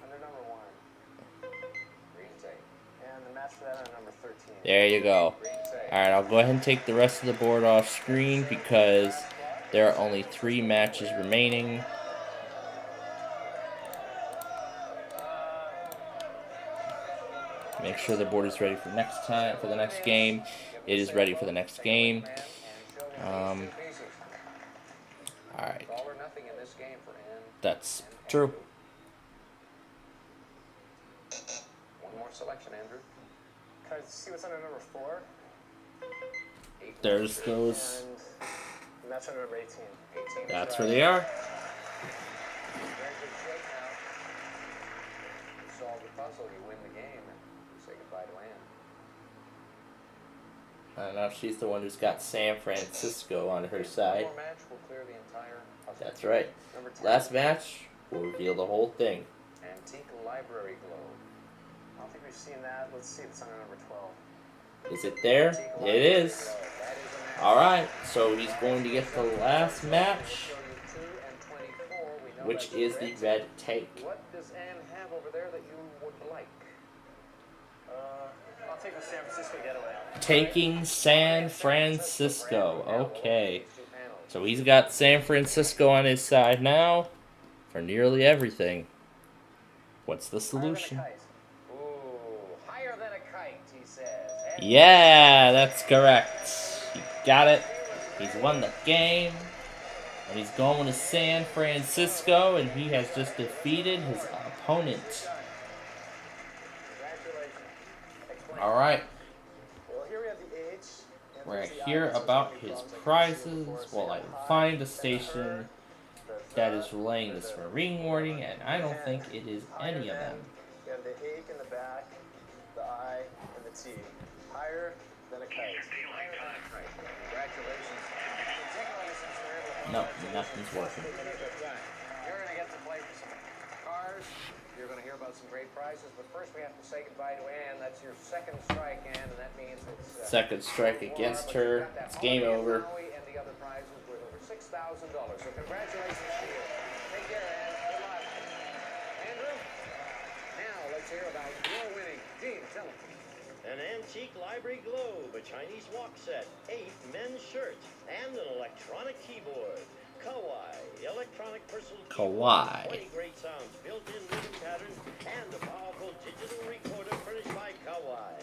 Speaker 15: Under number 1. Green take. And the match for that under number 13.
Speaker 5: There you go. Alright, I'll go ahead and take the rest of the board off screen because there are only 3 matches remaining. Make sure the board is ready for next time, for the next game. It is ready for the next game. Alright. That's true.
Speaker 15: One more selection, Andrew. Can I see what's under number 4?
Speaker 5: There's those.
Speaker 15: And that's under number 18. 18
Speaker 5: That's where they are.
Speaker 15: Very good shape now. You solve the puzzle, you win the game, and you say goodbye to Ann.
Speaker 5: I don't know if she's the one who's got San Francisco on her side.
Speaker 15: One more match will clear the entire puzzle.
Speaker 5: That's right.
Speaker 15: Number 10.
Speaker 5: Last match will reveal the whole thing.
Speaker 15: Antique Library Globe. I don't think we've seen that. Let's see if it's under number 12.
Speaker 5: Is it there? It is. Alright, so he's going to get the last match, which is the red take.
Speaker 15: What does Ann have over there that you would like? I'll take the San Francisco getaway.
Speaker 5: Taking San Francisco. Okay. So he's got San Francisco on his side now for nearly everything. What's the solution?
Speaker 15: Ooh, higher than a kite, he says.
Speaker 5: Yeah, that's correct. He got it. He's won the game. And he's going to San Francisco, and he has just defeated his opponent. Alright. We're going to hear about his prizes while I find a station that is relaying this marine warning, and I don't think it is any of them.
Speaker 15: You have the ache in the back, the I, and the T. Higher than a kite. Higher than a kite. Congratulations.
Speaker 5: No, nothing's working.
Speaker 15: You're going to get to play for some cars. You're going to hear about some great prizes, but first we have to say goodbye to Ann. That's your second strike, Ann, and that means it's...
Speaker 5: Second strike against her. It's game over.
Speaker 15: And the other prizes worth over $6,000. So congratulations to you. Take care, Ann. Good luck. Andrew, now let's hear about your winning. Gene, tell them.
Speaker 16: An antique library globe, a Chinese walk set, 8 men's shirts, and an electronic keyboard. Kawai, electronic personal
Speaker 5: Kawai.
Speaker 16: 20 great sounds, built-in rhythm patterns, and a powerful digital recorder furnished by Kawai.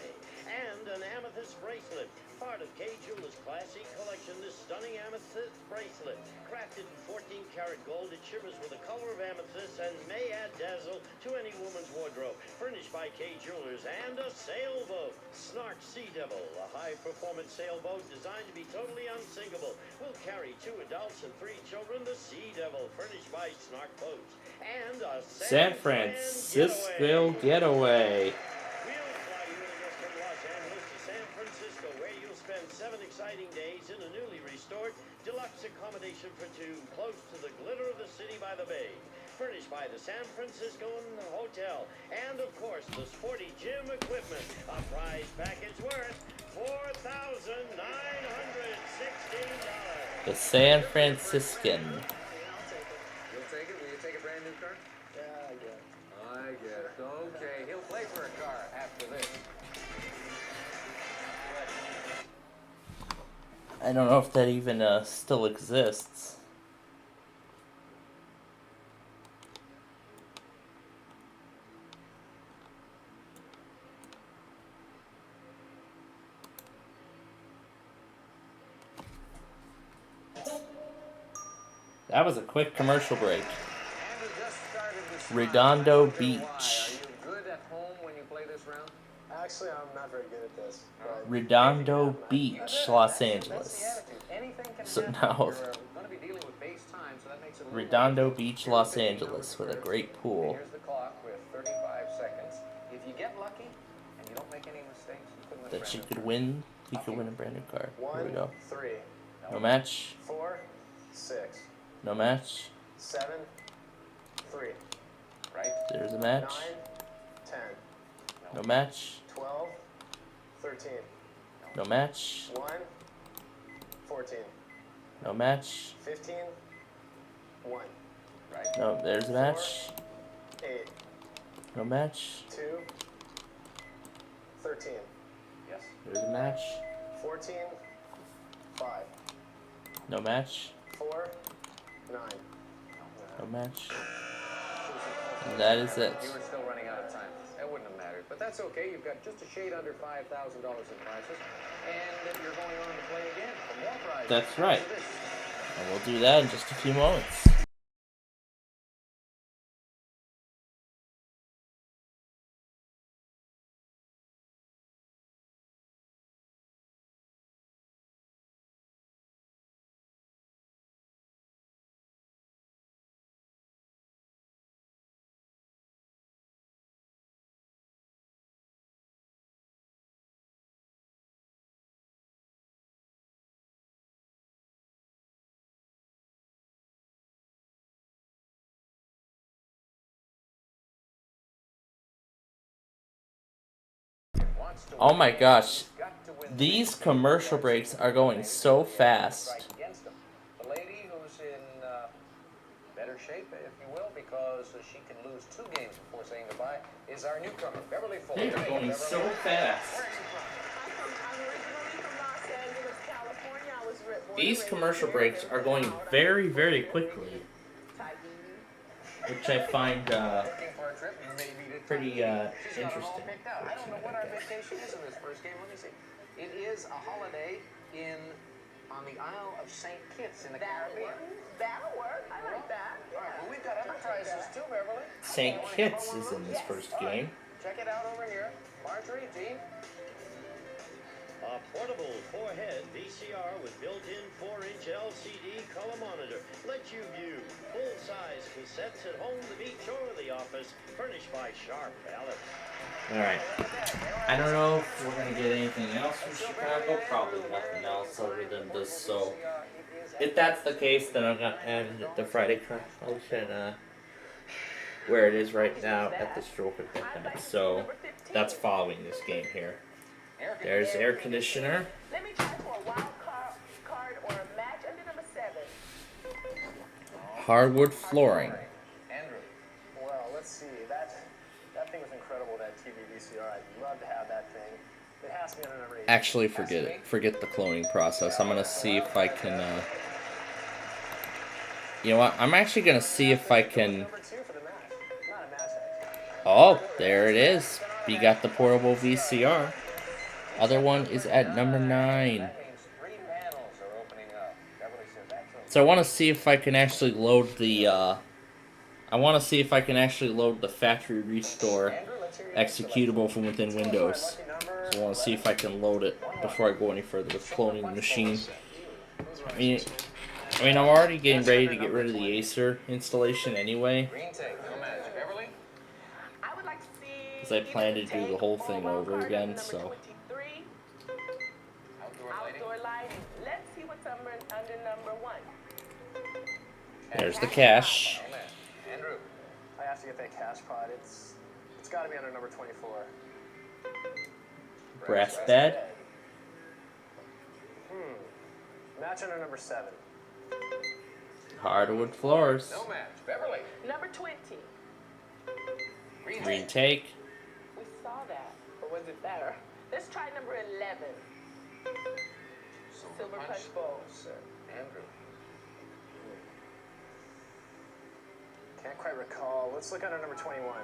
Speaker 16: And an amethyst bracelet, part of K. Jewelers' classic collection. This stunning amethyst bracelet, crafted in 14-karat gold, it shimmers with the color of amethyst and may add dazzle to any woman's wardrobe. Furnished by K. Jewelers. And a sailboat, Snark Sea Devil, a high-performance sailboat designed to be totally unsinkable. Will carry 2 adults and 3 children. The Sea Devil, furnished by Snark Boats. And a
Speaker 5: San Francisco getaway.
Speaker 16: We'll fly you in just from Los Angeles to San Francisco, where you'll spend 7 exciting days in a newly restored deluxe accommodation for 2, close to the glitter of the city by the bay. Furnished by the San Francisco Hotel. And, of course, the sporty gym equipment. A prize package worth $4,916.
Speaker 5: The San Franciscan.
Speaker 15: You'll take it? Will you take a brand new car? Yeah, I get it. I get it. Okay, he'll play for a car after this.
Speaker 5: I don't know if that even still exists. That was a quick commercial break.
Speaker 15: Andrew just started this
Speaker 5: Redondo
Speaker 15: round.
Speaker 5: Beach.
Speaker 15: Are you good at home when you play this round?
Speaker 18: Actually, I'm not very good at this. But
Speaker 5: Redondo Beach, Los Angeles.
Speaker 15: That's the attitude. Anything can
Speaker 5: So
Speaker 15: happen.
Speaker 5: now,
Speaker 15: You're going to be dealing with base time, so that makes it a little
Speaker 5: Redondo
Speaker 15: more
Speaker 5: Beach,
Speaker 15: difficult.
Speaker 5: Los
Speaker 15: Here's the
Speaker 5: Angeles, with a
Speaker 15: numbers
Speaker 5: great
Speaker 15: first.
Speaker 5: pool.
Speaker 15: Here's the clock with 35 seconds. If you get lucky and you don't make any mistakes, you couldn't have
Speaker 5: That she
Speaker 15: ran
Speaker 5: could win. He could win a brand new car. Here we
Speaker 18: 1,
Speaker 5: go.
Speaker 18: 3,
Speaker 5: No match.
Speaker 18: 4, 6,
Speaker 5: No match.
Speaker 18: 7, 3.
Speaker 15: Right?
Speaker 5: There's a
Speaker 18: 9,
Speaker 5: match.
Speaker 18: 10,
Speaker 5: No match.
Speaker 18: 12, 13,
Speaker 5: No match.
Speaker 18: 1, 14,
Speaker 5: No match.
Speaker 18: 15, 1,
Speaker 15: Right.
Speaker 5: No, there's a match.
Speaker 18: 8,
Speaker 5: No match.
Speaker 18: 2, 13,
Speaker 15: Yes.
Speaker 5: There's a match.
Speaker 18: 14, 5,
Speaker 5: No match.
Speaker 18: 4, 9.
Speaker 5: No match. And that is it.
Speaker 15: You were still running out of time. That wouldn't have mattered. But that's okay. You've got just a shade under $5,000 in prizes. And you're going on to play again for more prizes.
Speaker 5: That's right. And we'll do that in just a few moments. Oh my gosh, these commercial breaks are going so fast.
Speaker 15: The lady who's in better shape, if you will, because she can lose 2 games before saying goodbye, is our newcomer, Beverly Ford.
Speaker 5: They are going so fast. These commercial breaks are going very, very quickly, which I find pretty interesting.
Speaker 15: I don't know what our vacation is in this first game. Let me see. It is a holiday on the Isle of St. Kitts in the Caribbean.
Speaker 12: That'll work. I like that.
Speaker 15: All right, well, we've got other prizes too, Beverly.
Speaker 5: St. Kitts is in this first game.
Speaker 15: Check it out over here. Marjorie, Gene.
Speaker 16: A portable 4-head VCR with built-in 4-inch LCD color monitor lets you view full-size cassettes at home, the beach, or the office, furnished by Sharp Ballot.
Speaker 5: Alright. I don't know if we're going to get anything else from Chicago. Probably nothing else other than this. So, if that's the case, then I'm going to end the Friday promotion where it is right now at the stroke of midnight. So, that's following this game here. There's air conditioner.
Speaker 12: Let me try for a wild card or a match under number 7.
Speaker 5: Hardwood flooring.
Speaker 18: Andrew. Well, let's see. That thing was incredible, that TV VCR. I'd love to have that thing. It has to be under number 8.
Speaker 5: Actually, forget it. Forget the cloning process. I'm going to see if I can... You know what? I'm actually going to see if I can... Oh, there it is. We got the portable VCR. Other one is at number 9. So I want to see if I can actually load the factory restore executable from within Windows. So I want to see if I can load it before I go any further with cloning the machine. I mean, I'm already getting ready to get rid of the Acer installation anyway. Because I plan to do the whole thing over again, so...
Speaker 12: Outdoor lighting. Let's see what's under number 1.
Speaker 5: There's the cash.
Speaker 18: Andrew, I have to get that cash pod. It's got to be under number 24.
Speaker 5: Brass bed.
Speaker 18: Match under number 7.
Speaker 5: Hardwood floors.
Speaker 15: No match. Beverly.
Speaker 12: Number 20.
Speaker 5: Green take.
Speaker 12: We saw that, or was it better? Let's try number 11. Silver Punch Bowl.
Speaker 15: Andrew.
Speaker 18: Can't quite recall. Let's look under number 21.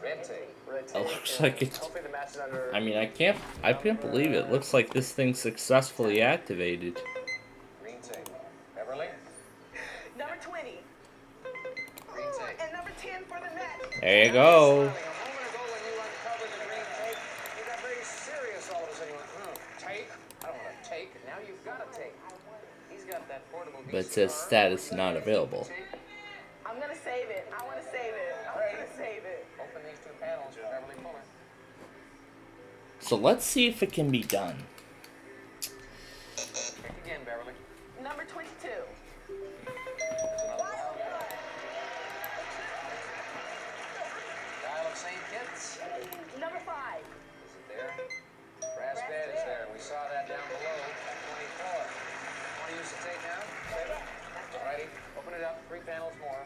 Speaker 15: Red tape.
Speaker 18: Red tape.
Speaker 5: It looks like it's...
Speaker 18: Hopefully the match is under...
Speaker 5: I mean, I can't believe it. Looks like this thing's successfully activated.
Speaker 15: Green tape. Beverly.
Speaker 12: Number 20.
Speaker 15: Green tape.
Speaker 12: And number 10 for the net.
Speaker 5: There you go.
Speaker 15: A moment ago when you uncovered the green tape, you got very serious all of a sudden. You went, take? I don't want to take. Now you've got to take. He's got that portable VCR.
Speaker 5: But it says status not available.
Speaker 12: I'm going to save it. I want to save it. I'm going to save it.
Speaker 15: Open these two panels for Beverly Fuller.
Speaker 5: So let's see if it can be done.
Speaker 15: Pick again, Beverly.
Speaker 12: Number 22.
Speaker 15: Dial of St. Kitts.
Speaker 12: Number 5.
Speaker 15: Is it there? Brass bed is there. We saw that down below at 24. Want to use the tape now? Alrighty. Open it up. 3 panels more.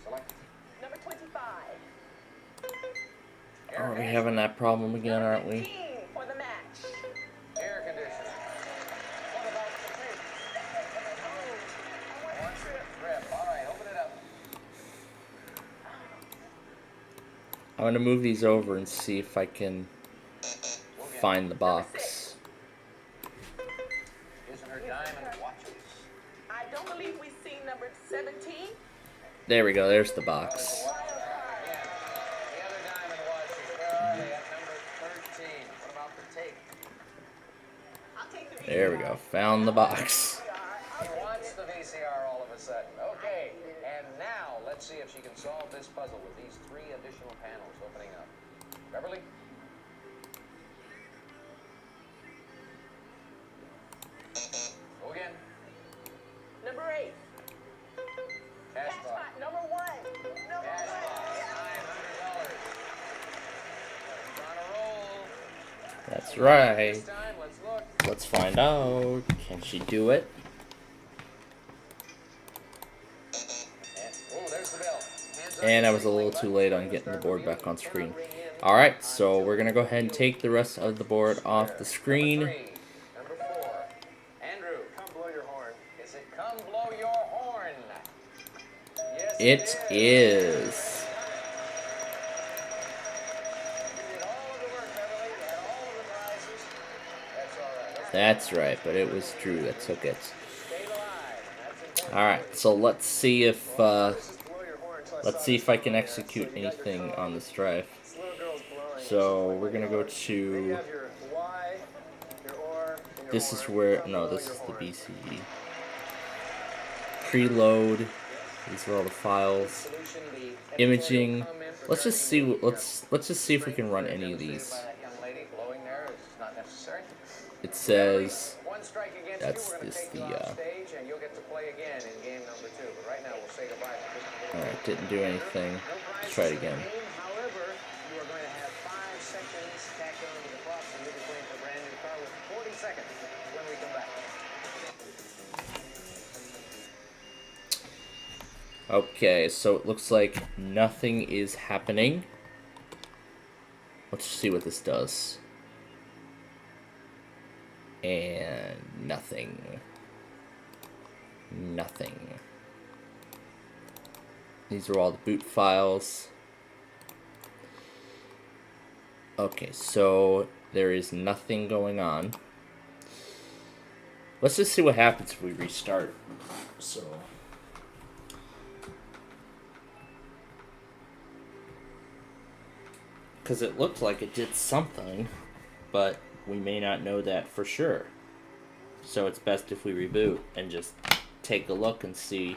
Speaker 15: Select.
Speaker 12: Number 25.
Speaker 5: Are we having that problem again, aren't we?
Speaker 12: 15 for the match.
Speaker 15: Air conditioner. What about the tape? One trip. Alright, open it up.
Speaker 5: I'm gonna move these over and see if I can find the box.
Speaker 15: Using her diamond watches.
Speaker 12: I don't believe we've seen number 17.
Speaker 5: There we go, there's the box.
Speaker 15: The other diamond watches. Where are they? At number 13. What about the tape?
Speaker 12: I'll take the
Speaker 5: There we go, found the box.
Speaker 15: She wants the VCR all of a sudden. Okay, and now let's see if she can solve this puzzle with these 3 additional panels opening up. Beverly? Go again.
Speaker 12: Number 8.
Speaker 15: Cash
Speaker 12: Cash
Speaker 15: box.
Speaker 12: pot. Number 1. Number
Speaker 15: Cash
Speaker 12: 1.
Speaker 15: box. $900. On a roll.
Speaker 5: That's right.
Speaker 15: This time, let's look.
Speaker 5: Let's find out. Can she do it?
Speaker 15: Oh, there's the bell. Hands up.
Speaker 5: And I was a little too late on getting the board back on screen. Alright, so we're gonna go ahead and take the rest of the board off the screen.
Speaker 15: Number 4. Andrew, come blow your horn. Is it come blow your horn? Yes,
Speaker 5: It is.
Speaker 15: You did all of the work, Beverly. You had all of the prizes. That's all right.
Speaker 5: That's right, but it was Drew that took it.
Speaker 15: Stayed alive. That's important.
Speaker 5: Alright, so let's see if I can execute anything on this drive.
Speaker 18: This little girl's blowing.
Speaker 5: So we're gonna go
Speaker 18: You
Speaker 5: to,
Speaker 18: have your Y, your OR, and your
Speaker 5: this is
Speaker 18: horn.
Speaker 5: where,
Speaker 18: Come
Speaker 5: no,
Speaker 18: blow
Speaker 5: this
Speaker 18: your
Speaker 5: is the
Speaker 18: horn.
Speaker 5: BCD. Preload, these are all the files.
Speaker 15: Solution B.
Speaker 5: Imaging, let's just see if we can run any of these.
Speaker 15: By that young lady blowing there is not necessary.
Speaker 5: It says,
Speaker 15: One strike against
Speaker 5: that's
Speaker 15: you. We're going
Speaker 5: this,
Speaker 15: to take you off stage, and you'll get to play again in game number 2. But right now, we'll say goodbye.
Speaker 5: alright, didn't do anything. Let's try it again.
Speaker 15: However, you are going to have 5 seconds tacked on to the clock, and you'll be playing for a brand new car with 40 seconds when we come back.
Speaker 5: Okay, so it looks like nothing is happening. Let's see what this does. And nothing. Nothing. These are all the boot files. Okay, so there is nothing going on. Let's just see what happens if we restart. So, because it looked like it did something, but we may not know that for sure. So it's best if we reboot and just take a look and see.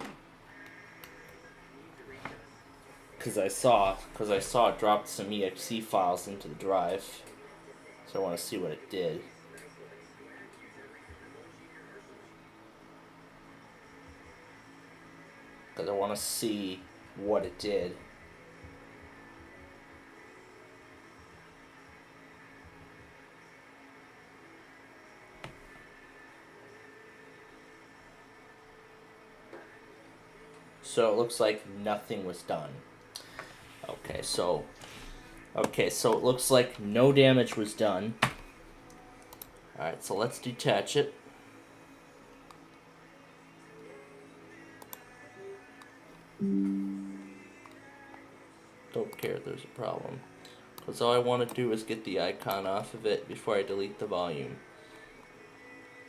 Speaker 5: Because I saw it dropped some exe files into the drive, so I want to see what it did. Because I want to see what it did. So it looks like nothing was done. Okay, so it looks like no damage was done. Alright, so let's detach it. Don't care if there's a problem. because all I want to do is get the icon off of it before I delete the volume.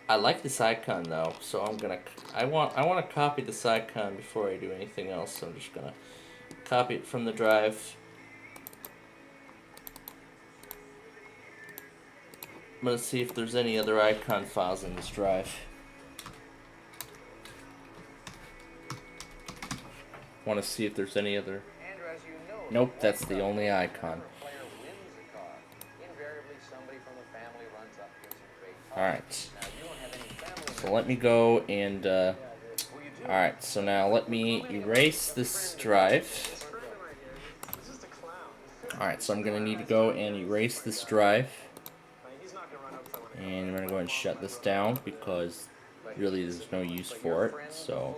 Speaker 5: I like this icon though, so I want to copy this icon before I do anything else. So I'm just gonna copy it from the drive. I'm gonna see if there's any other icon files in this drive. Want to see if there's any other. Nope, that's the only icon. Alright. So let me go and, alright, so now let me erase this drive. Alright, so I'm going to need to go and erase this drive. And I'm going to go and shut this down because really there's no use for it, so.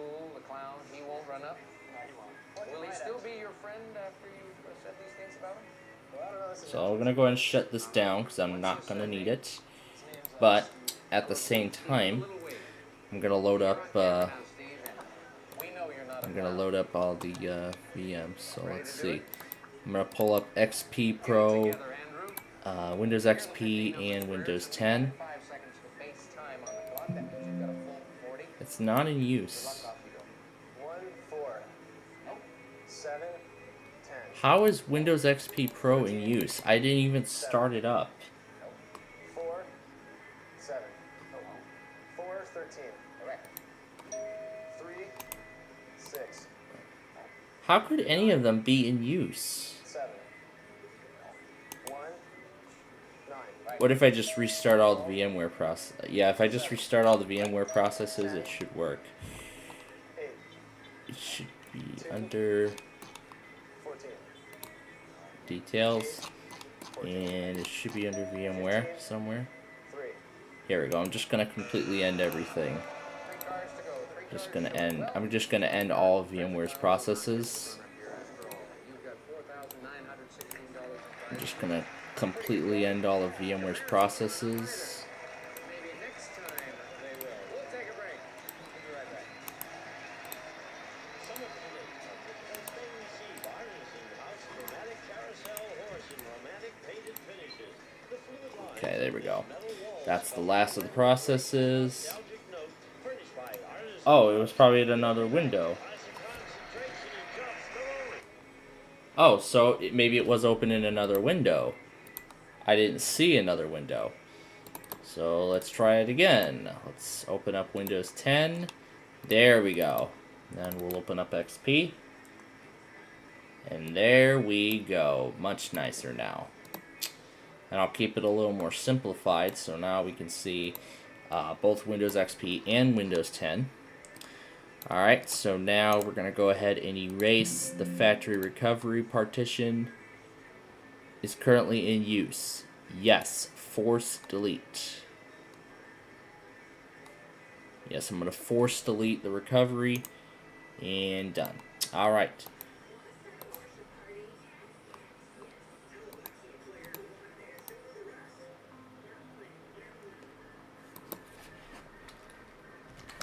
Speaker 5: So I'm going to go ahead and shut this down because I'm not going to need it. But at the same time, I'm going to load up all the VMs. So let's see. I'm going to pull up XP Pro, Windows XP, and Windows 10. It's not in use. How is Windows XP Pro in use? I didn't even start it up.
Speaker 18: 4, 7, 4, 13, 3, 6.
Speaker 5: How could any of them be in use?
Speaker 18: 7, 1, 9.
Speaker 5: What if I just restart all the VMware process? Yeah, if I just restart all the VMware processes, it should work. It should be under details, and it should be under VMware somewhere. Here we go. I'm just gonna completely end everything. I'm just gonna end all of VMware's processes. I'm just gonna completely end all of VMware's processes. Okay, there we go. That's the last of the processes. Oh, it was probably in another window. Oh, so maybe it was open in another window. I didn't see another window. So let's try it again. Let's open up Windows 10. There we go. Then we'll open up XP. And there we go. Much nicer now. And I'll keep it a little more simplified, so now we can see both Windows XP and Windows 10. Alright, so now we're going to go ahead and erase the factory recovery partition. Is currently in use. Yes, force delete. Yes, I'm going to force delete the recovery, and done. Alright.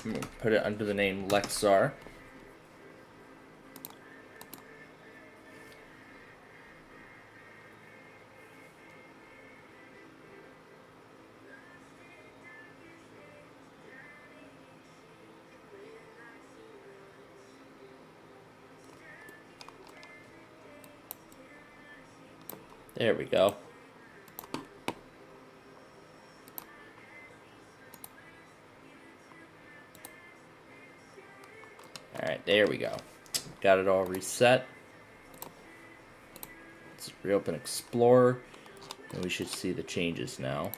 Speaker 5: I'm going to put it under the name Lexar. There we go. Alright, there we go. Got it all reset. Let's reopen Explorer, and we should see the changes now.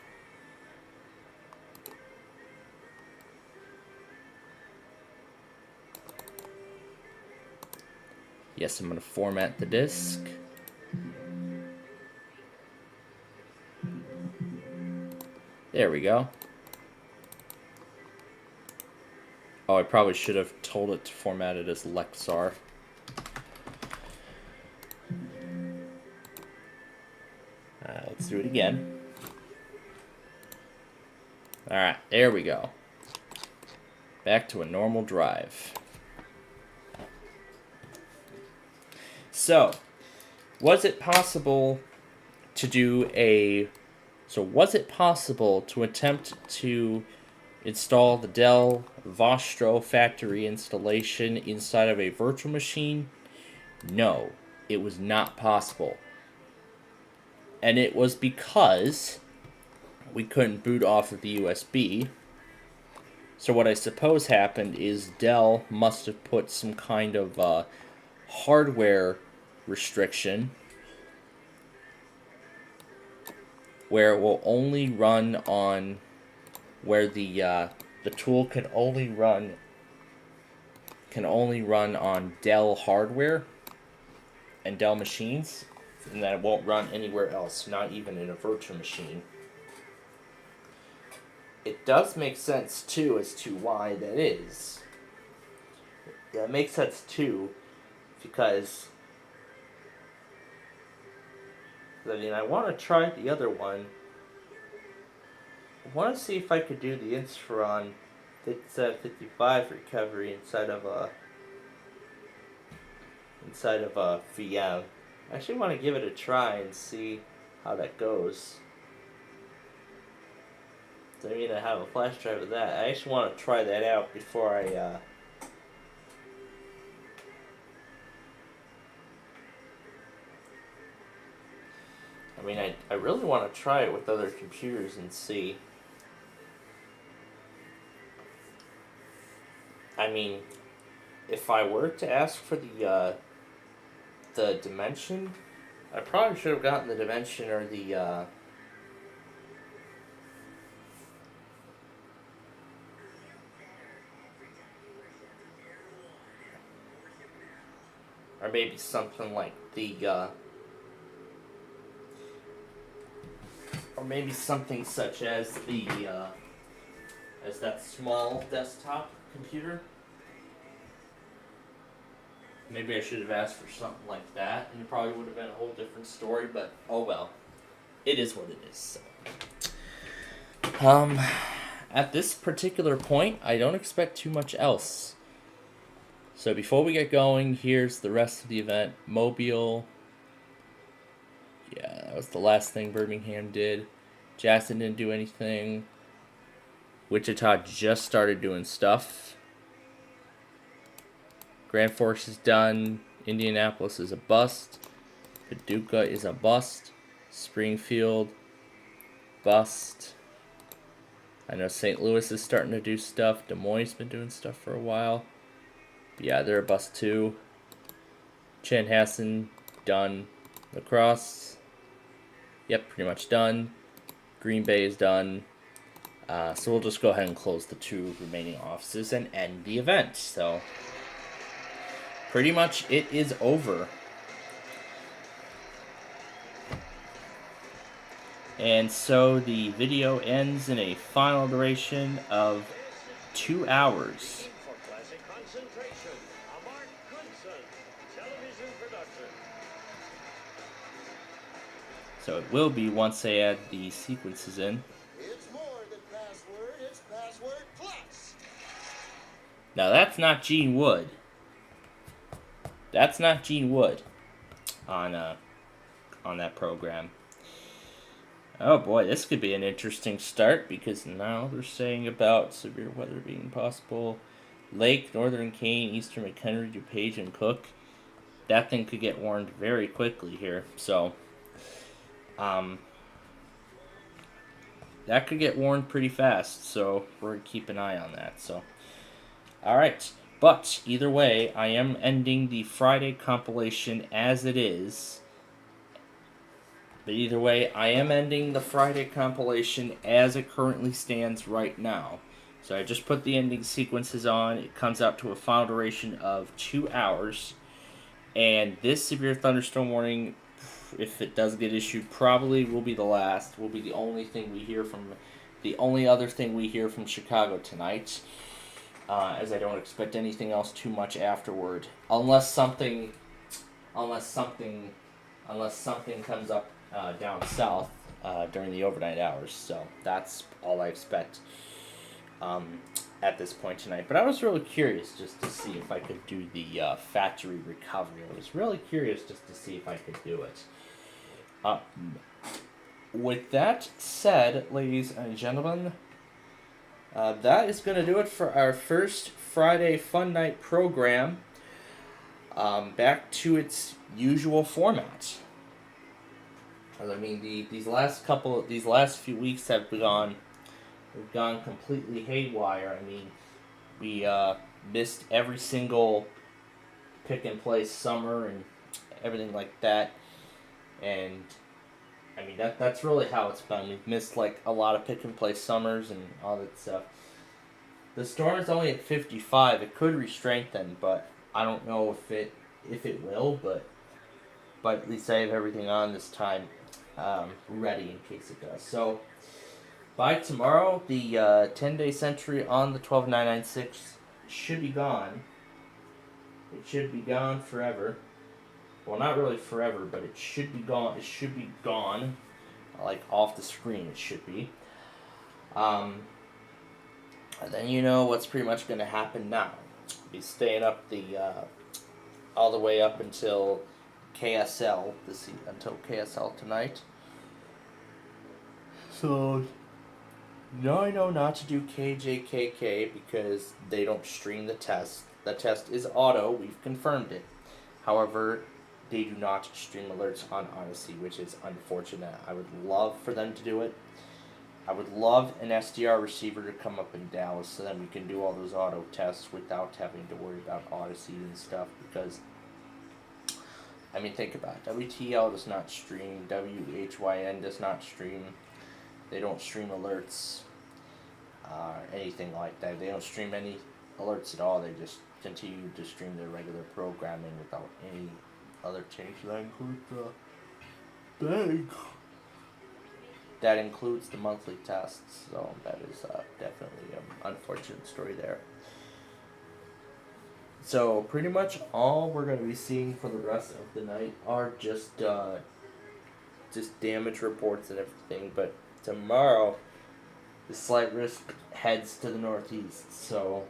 Speaker 5: Yes, I'm going to format the disk. There we go. Oh, I probably should have told it to format it as Lexar. Let's do it again. Alright, there we go. Back to a normal drive. So, was it possible to do a... So was it possible to attempt to install the Dell Vostro factory installation inside of a virtual machine? No, it was not possible. And it was because we couldn't boot off of the USB. So what I suppose happened is Dell must have put some kind of hardware restriction where it will only run on where the tool can only run on Dell hardware and Dell machines, and that it won't run anywhere else, not even in a virtual machine. It does make sense too as to why that is. Yeah, it makes sense too, because I mean, I want to try the other one. I want to see if I could do the Inspiron 5755 recovery inside of a VM. I actually want to give it a try and see how that goes. So I mean, I have a flash drive of that. I actually want to try that out before I mean, I really want to try it with other computers and see. I mean, if I were to ask for the dimension, I probably should have gotten the dimension or the or maybe something like the or maybe something such as the as that small desktop computer. Maybe I should have asked for something like that, and it probably would have been a whole different story, but oh well. It is what it is. So. At this particular point, I don't expect too much else. So before we get going, here's the rest of the event. Mobile. Yeah, that was the last thing Birmingham did. Jackson didn't do anything. Wichita just started doing stuff. Grand Forks is done. Indianapolis is a bust. Paducah is a bust. Springfield, bust. I know St. Louis is starting to do stuff. Des Moines has been doing stuff for a while. But yeah, they're a bust too. Chanhassen, done. La Crosse, yep, pretty much done. Green Bay is done. So we'll just go ahead and close the 2 remaining offices and end the event. So pretty much it is over. And so the video ends in a final duration of 2 hours. So it will be once I add the sequences in.
Speaker 13: It's more than password, it's password plus.
Speaker 5: Now that's not Gene Wood. That's not Gene Wood on that program. Oh boy, this could be an interesting start, because now they're saying about severe weather being possible. Lake, Northern Kane, Eastern McHenry, DuPage, and Cook. That thing could get warned very quickly here. So, that could get warned pretty fast. So, we're going to keep an eye on that. So, alright. But, either way, I am ending the Friday compilation as it is. But either way, I am ending the Friday compilation as it currently stands right now. So I just put the ending sequences on. It comes out to a final duration of 2 hours. And this severe thunderstorm warning, if it does get issued, probably will be the last. Will be the only thing we hear from, the only other thing we hear from Chicago tonight. As I don't expect anything else too much afterward, unless something comes up down south during the overnight hours. So that's all I expect at this point tonight. But I was really curious just to see if I could do the factory recovery. I was really curious just to see if I could do it. with that said, ladies and gentlemen, that is going to do it for our first Friday Fun Night program. Back to its usual format. I mean, these last few weeks have gone completely haywire. I mean, we missed every single pick and play summer and everything like that, and I mean that's really how it's been. We've missed like a lot of pick and play summers and all that stuff. The storm is only at 55. It could re-strengthen, but I don't know if it will. But at least I have everything on this time ready in case it does. So by tomorrow, the 10-day century on the 12996 should be gone. It should be gone forever. Well, not really forever, but it should be gone. It should be gone, like off the screen. It should be. And then you know what's pretty much going to happen now. Be staying up all the way up until KSL until KSL tonight. So now I know not to do KJKK because they don't stream the test. The test is auto. We've confirmed it. However, they do not stream alerts on Odyssey, which is unfortunate. I would love for them to do it. I would love an SDR receiver to come up in Dallas so then we can do all those auto tests without having to worry about Odyssey and stuff because, I mean, think about it. WTL does not stream. WHYN does not stream. They don't stream alerts, anything like that. They don't stream any alerts at all. They just continue to stream their regular programming without any other change. That includes the bank. That includes the monthly tests. So that is definitely an unfortunate story there. So pretty much all we're going to be seeing for the rest of the night are just damage reports and everything. But tomorrow, the slight risk heads to the northeast. So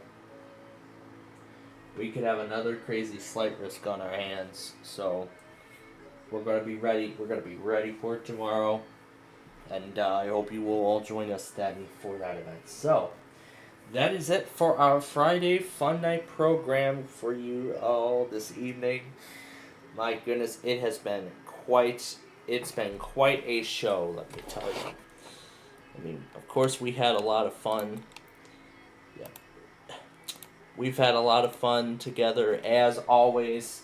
Speaker 5: we could have another crazy slight risk on our hands. So we're going to be ready. We're going to be ready for it tomorrow. And I hope you will all join us then for that event. So that is it for our Friday Fun Night program for you all this evening. My goodness, it's been quite a show, let me tell you. I mean, of course we had a lot of fun. Yeah. We've had a lot of fun together as always,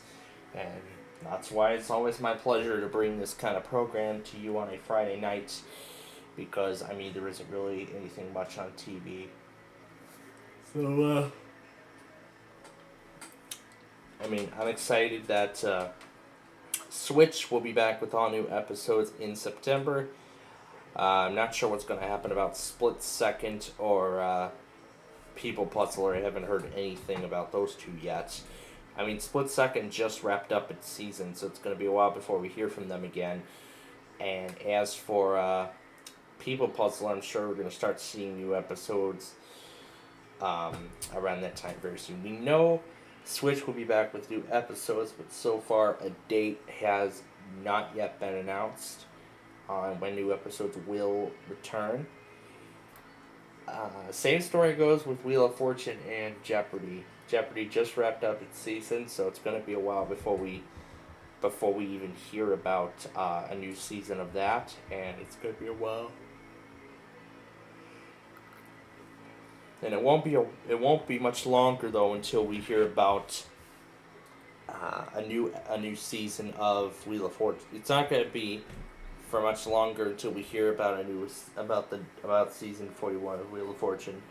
Speaker 5: and that's why it's always my pleasure to bring this kind of program to you on a Friday night, because, I mean, there isn't really anything much on TV. So, I mean, I'm excited that Switch will be back with all new episodes in September. I'm not sure what's going to happen about Split Second or People Puzzler. I haven't heard anything about those two yet. I mean, Split Second just wrapped up its season, so it's going to be a while before we hear from them again. And as for People Puzzler, I'm sure we're going to start seeing new episodes around that time very soon. We know Switch will be back with new episodes, but so far a date has not yet been announced on when new episodes will return. Same story goes with Wheel of Fortune and Jeopardy. Jeopardy just wrapped up its season, so it's going to be a while before we even hear about a new season of that, and it's going to be a while. And it won't be much longer though until we hear about a new season of Wheel of Fortune. It's not going to be for much longer until we hear about about season 41 of Wheel of Fortune.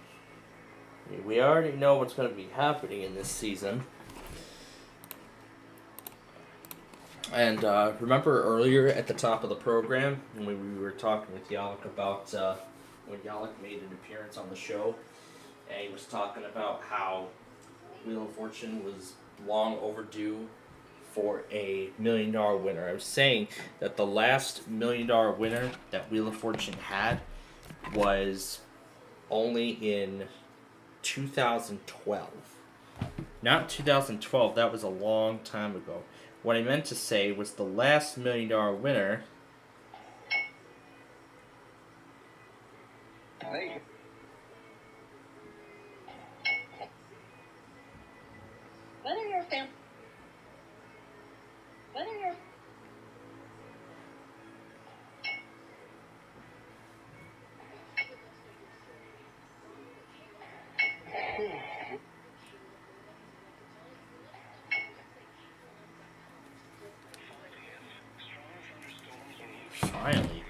Speaker 5: I mean, we already know what's going to be happening in this season. And remember earlier at the top of the program when we were talking with Yalek about when Yalek made an appearance on the show, and he was talking about how Wheel of Fortune was long overdue for a $1 million winner. I was saying that the last $1 million winner that Wheel of Fortune had was only in 2012. Not 2012, that was a long time ago. What I meant to say was the last $1 million winner
Speaker 14: They
Speaker 11: Whether you're
Speaker 5: Finally.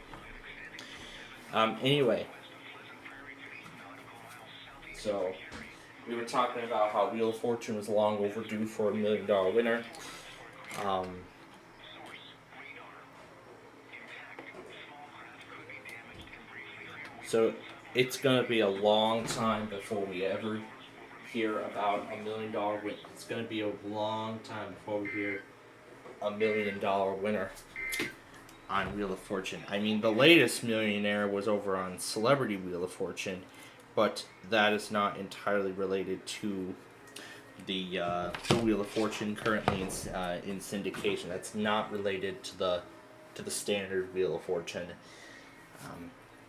Speaker 5: Anyway. So, we were talking about how Wheel of Fortune was long overdue for $1 million winner. So, it's going to be a long time before we ever hear about $1 million winner. It's going to be a long time before we hear $1 million winner on Wheel of Fortune. I mean, the latest millionaire was over on Celebrity Wheel of Fortune, but that is not entirely related to the Wheel of Fortune currently in syndication. That's not related to the standard Wheel of Fortune.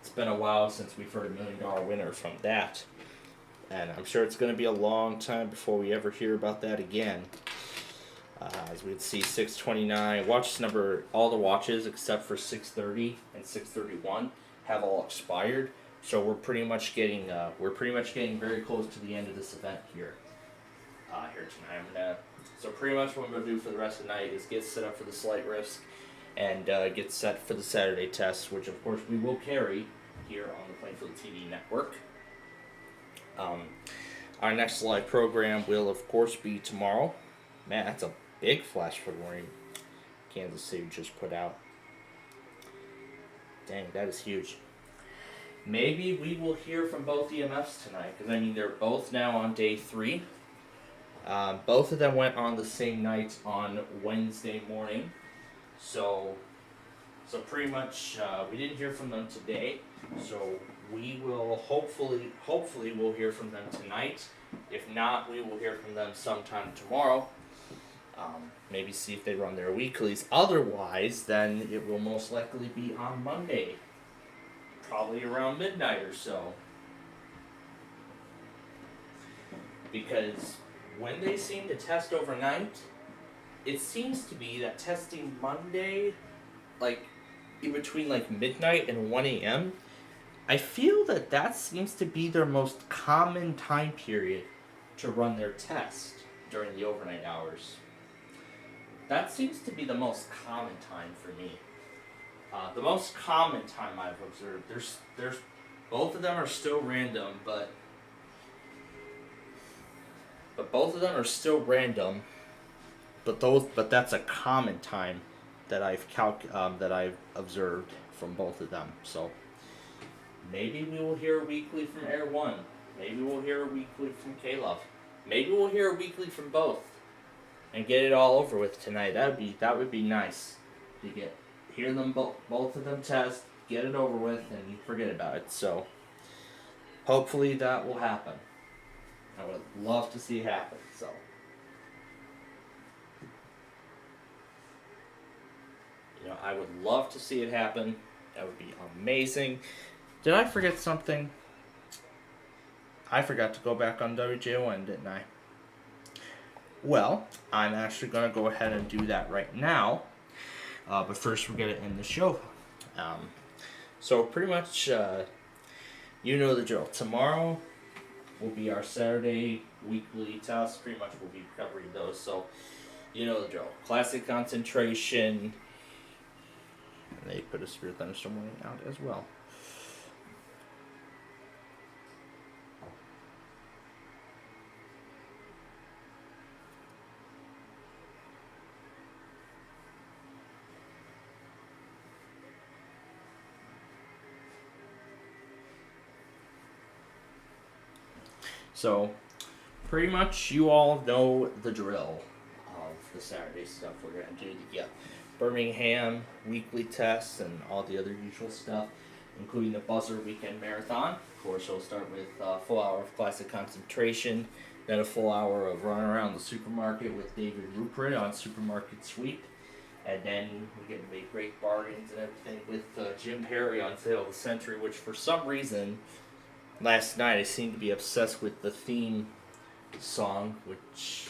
Speaker 5: It's been a while since we've heard $1 million winner from that, and I'm sure it's going to be a long time before we ever hear about that again. As we'd see 629 watch number, all the watches except for 630 and 631 have all expired. So we're pretty much getting very close to the end of this event here tonight. So pretty much what I'm gonna do for the rest of the night is get set up for the slight risk and get set for the Saturday test, which of course we will carry here on the Plainfield TV network. Our next live program will of course be tomorrow. Man, that's a big flash flood warning Kansas City just put out. Dang, that is huge. Maybe we will hear from both EMFs tonight, because I mean they're both now on day 3. Both of them went on the same night on Wednesday morning, so pretty much we didn't hear from them today. So we will hopefully we'll hear from them tonight. If not, we will hear from them sometime tomorrow. Maybe see if they run their weeklies. Otherwise, then it will most likely be on Monday. Probably around midnight or so. Because when they seem to test overnight, it seems to be that testing Monday, like in between like midnight and 1 a.m., I feel that seems to be their most common time period to run their test during the overnight hours. That seems to be the most common time for me. The most common time I've observed, there's both of them are still random, but both of them are still random. But that's a common time that I've observed from both of them. So maybe we will hear a weekly from Air One. Maybe we'll hear a weekly from K-Love. Maybe we'll hear a weekly from both, and get it all over with tonight. That would be nice to hear them both of them test, get it over with, and you forget about it. So hopefully that will happen. I would love to see it happen. So I would love to see it happen. That would be amazing. Did I forget something? I forgot to go back on WJON, didn't I? Well, I'm actually going to go ahead and do that right now. But first we're going to end the show. So pretty much, you know the drill. Tomorrow will be our Saturday weekly test. Pretty much we'll be covering those. So you know the drill. Classic concentration. And they put a severe thunderstorm warning out as well. So, pretty much you all know the drill of the Saturday stuff we're going to do. The Birmingham weekly tests and all the other usual stuff, including the Buzzer Weekend Marathon. Of course, we'll start with a full hour of classic concentration, then a full hour of running around the supermarket with David Rupert on Supermarket Sweep, and then we get to make great bargains and everything with Jim Perry on Sale of the Century, which for some reason last night I seemed to be obsessed with the theme song, which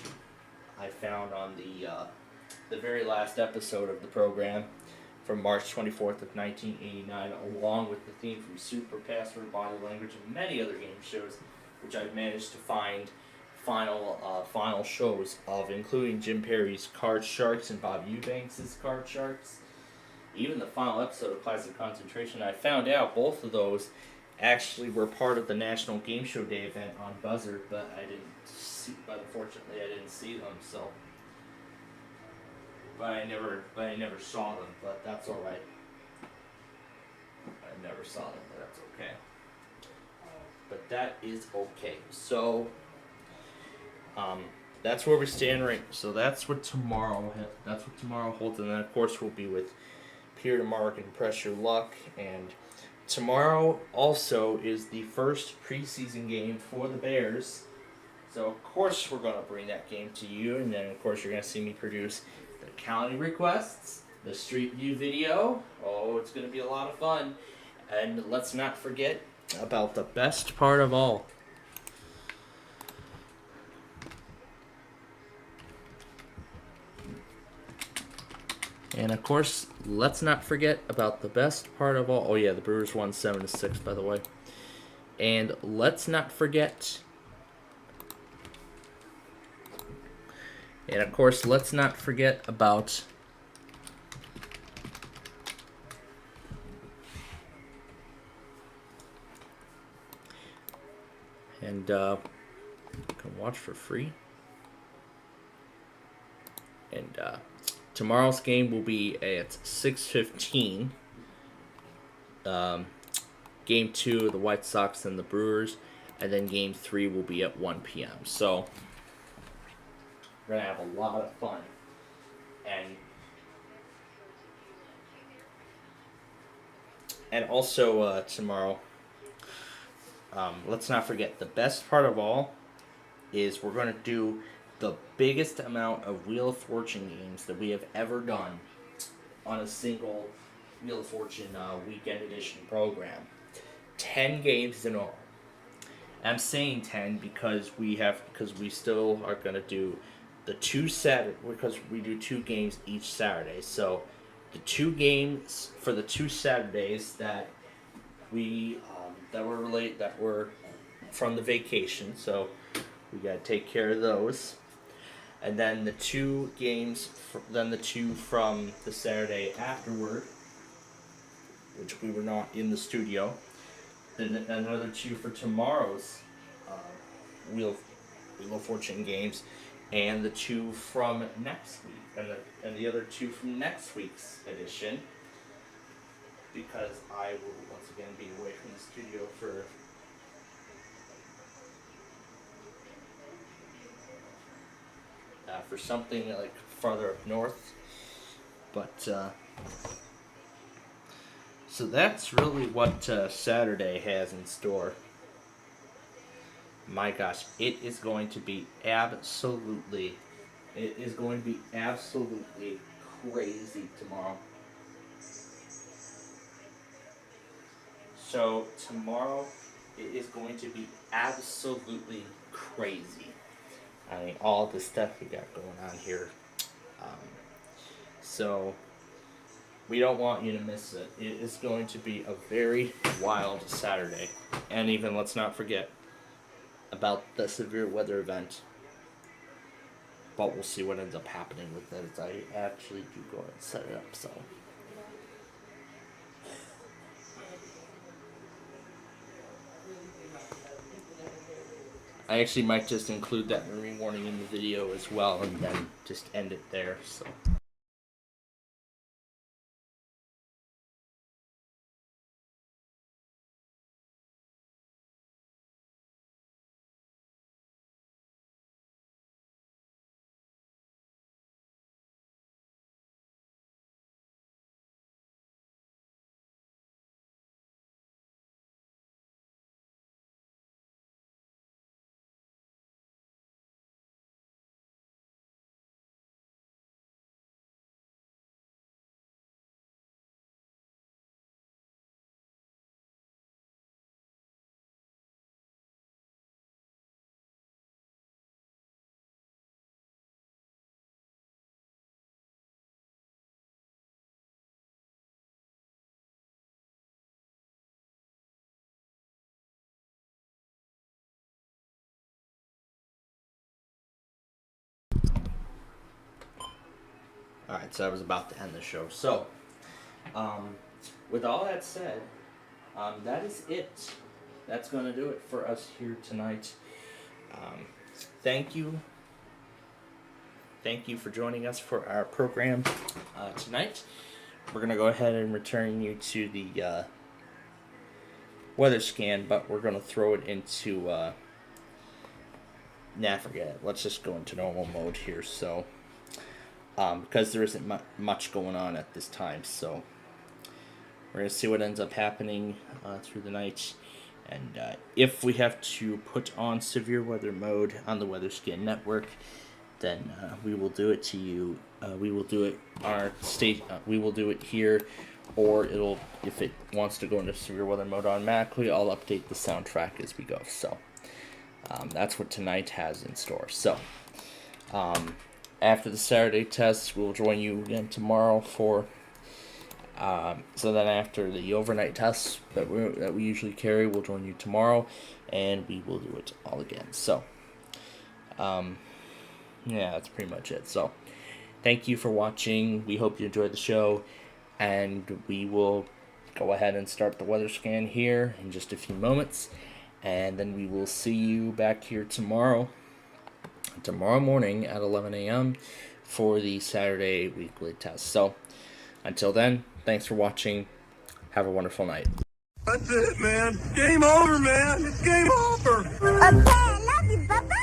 Speaker 5: I found on the very last episode of the program from March 24th of 1989, along with the theme from Super Password, Body Language, and many other game shows, which I've managed to find final shows of, including Jim Perry's Card Sharks and Bob Eubanks' Card Sharks. Even the final episode of Classic Concentration. I found out both of those actually were part of the National Game Show Day event on Buzzard, but unfortunately I didn't see them, so. But I never saw them, but that's alright. I never saw them, but that's okay. But that is okay. So, that's where we stand right. So that's what tomorrow holds, and then of course we'll be with Peter DeMark and Press Your Luck, and tomorrow also is the first preseason game for the Bears. So of course we're going to bring that game to you, and then of course you're going to see me produce the county requests, the Street View video. Oh, it's going to be a lot of fun. And let's not forget about the best part of all. And of course, let's not forget about the best part of all. Oh yeah, the Brewers won 7-6, by the way. And let's not forget. And of course, let's not forget about and you can watch for free. And tomorrow's game will be at 6:15. Game 2 of the White Sox and the Brewers, and then Game 3 will be at 1 p.m. So we're gonna have a lot of fun, and also tomorrow. Let's not forget, the best part of all is we're gonna do the biggest amount of Wheel of Fortune games that we have ever done on a single Wheel of Fortune weekend edition program. 10 games in all. I'm saying 10 because we still are going to do the because we do 2 games each Saturday. So the 2 games for the 2 Saturdays that that were from the vacation. So we got to take care of those. And then the 2 games, then the 2 from the Saturday afterward, which we were not in the studio. Then another 2 for tomorrow's Wheel of Fortune games, and the 2 from next week, and the other 2 from next week's edition, because I will once again be away from the studio for something like farther up north, but so that's really what Saturday has in store. My gosh, it is going to be absolutely crazy tomorrow. So tomorrow, it is going to be absolutely crazy. I mean, all the stuff we got going on here. So we don't want you to miss it. It is going to be a very wild Saturday. And even, let's not forget about the severe weather event. But we'll see what ends up happening with it as I actually do go and set it up. So I actually might just include that marine warning in the video as well, and then just end it there. So Alright, so I was about to end the show. So, with all that said, that is it. That's going to do it for us here tonight. Thank you. Thank you for joining us for our program tonight. We're going to go ahead and return you to the weather scan, but we're going to throw it into... forget it. Let's just go into normal mode here. So, because there isn't much going on at this time, so we're going to see what ends up happening through the night. And if we have to put on severe weather mode on the Weather Scan Network, then we will do it to you. We will do it we will do it here, or it'll, if it wants to go into severe weather mode automatically, I'll update the soundtrack as we go. So that's what tonight has in store. So after the Saturday test, we'll join you again tomorrow for. So then after the overnight tests that we usually carry, we'll join you tomorrow, and we will do it all again. So, yeah, that's pretty much it. So, thank you for watching. We hope you enjoyed the show, and we will go ahead and start the weather scan here in just a few moments, and then we will see you back here tomorrow morning at 11 a.m. for the Saturday weekly test. So, until then, thanks for watching. Have a wonderful night.
Speaker 2: That's it, man. Game over, man. It's game over.
Speaker 14: Okay, I love you. Bye-bye.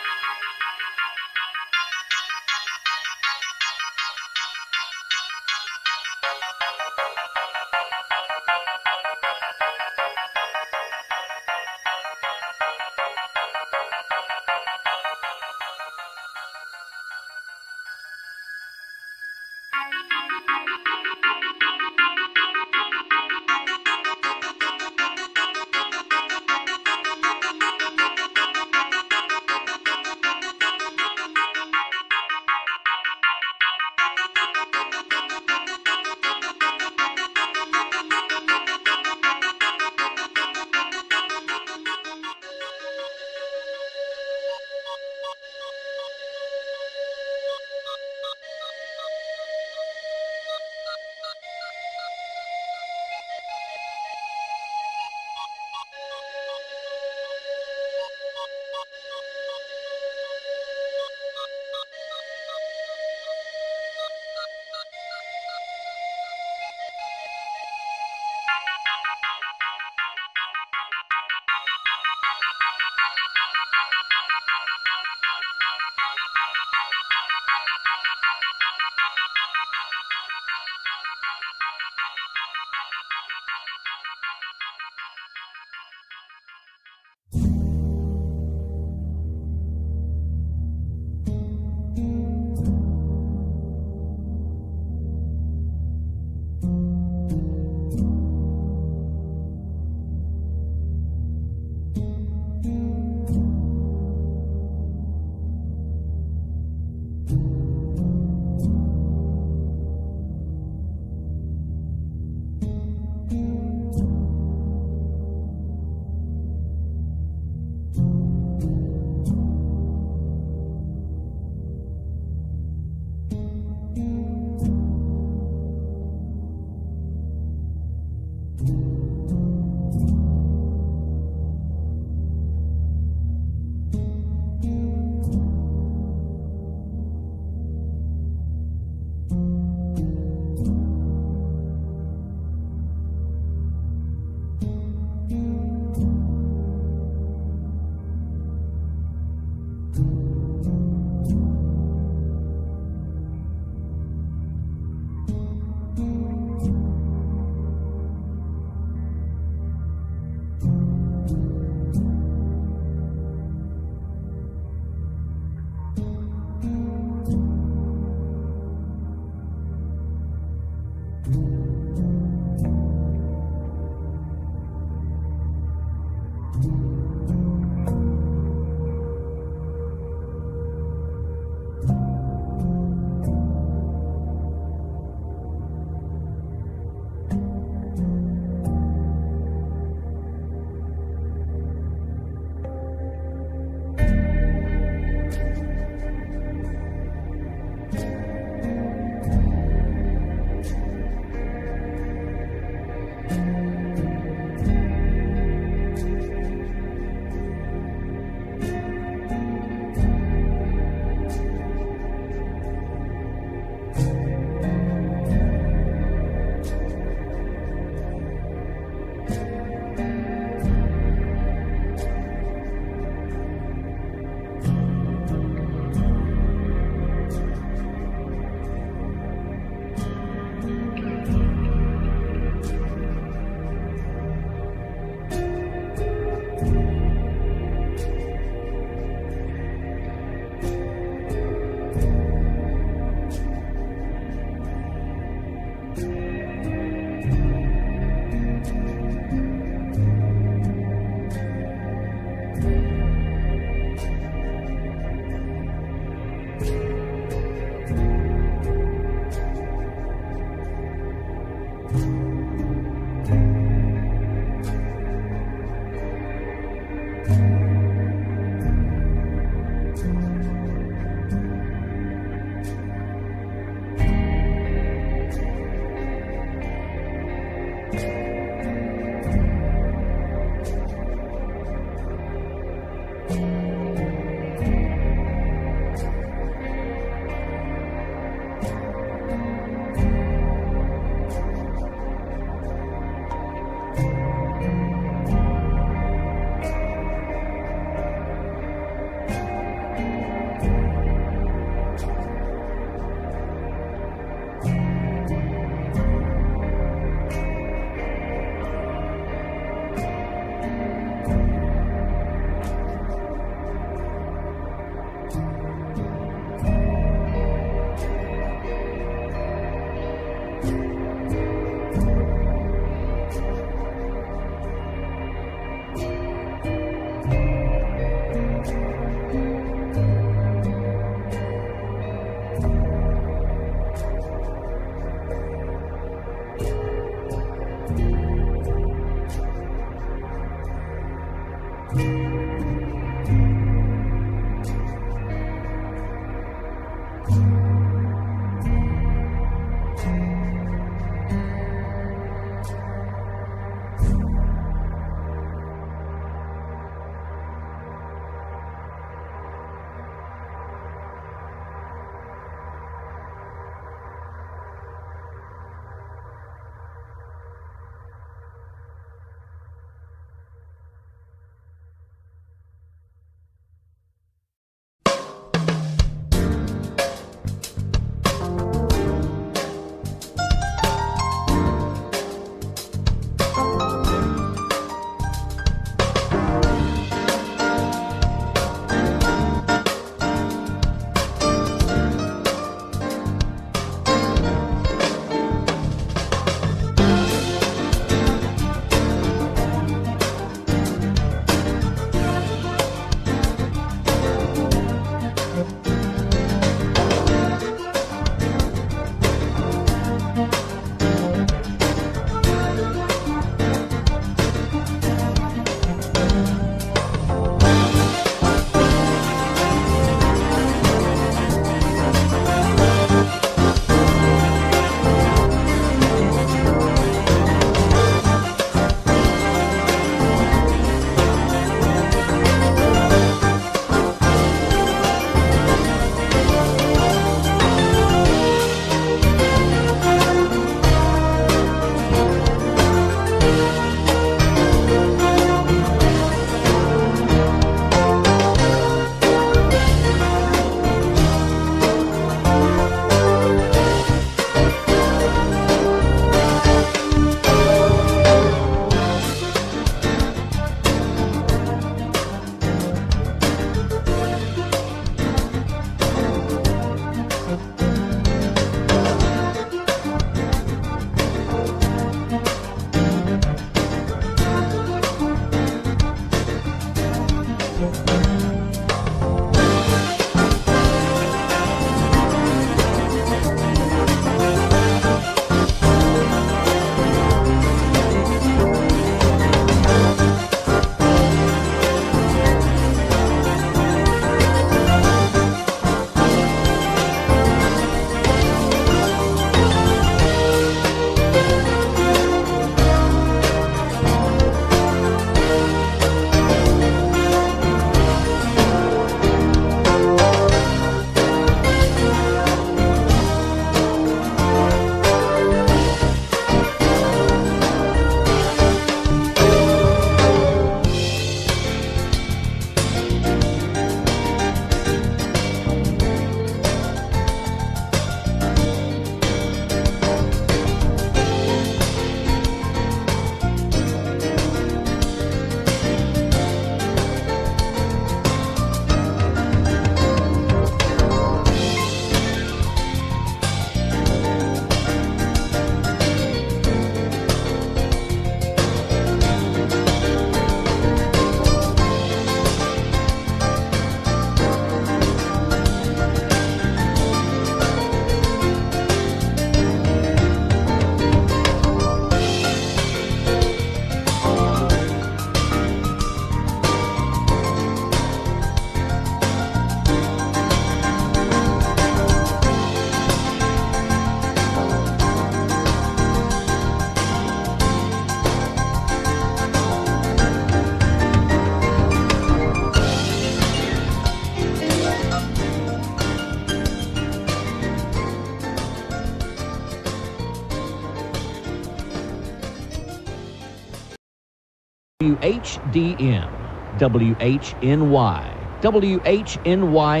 Speaker 19: WHDM, WHNY, WHNY-FM,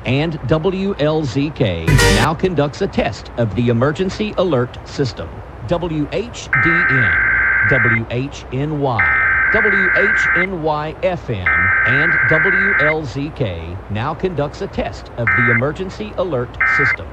Speaker 19: and WLZK now conducts a test of the emergency alert system. WHDM, WHNY, WHNY-FM, and WLZK now conducts a test of the emergency alert system.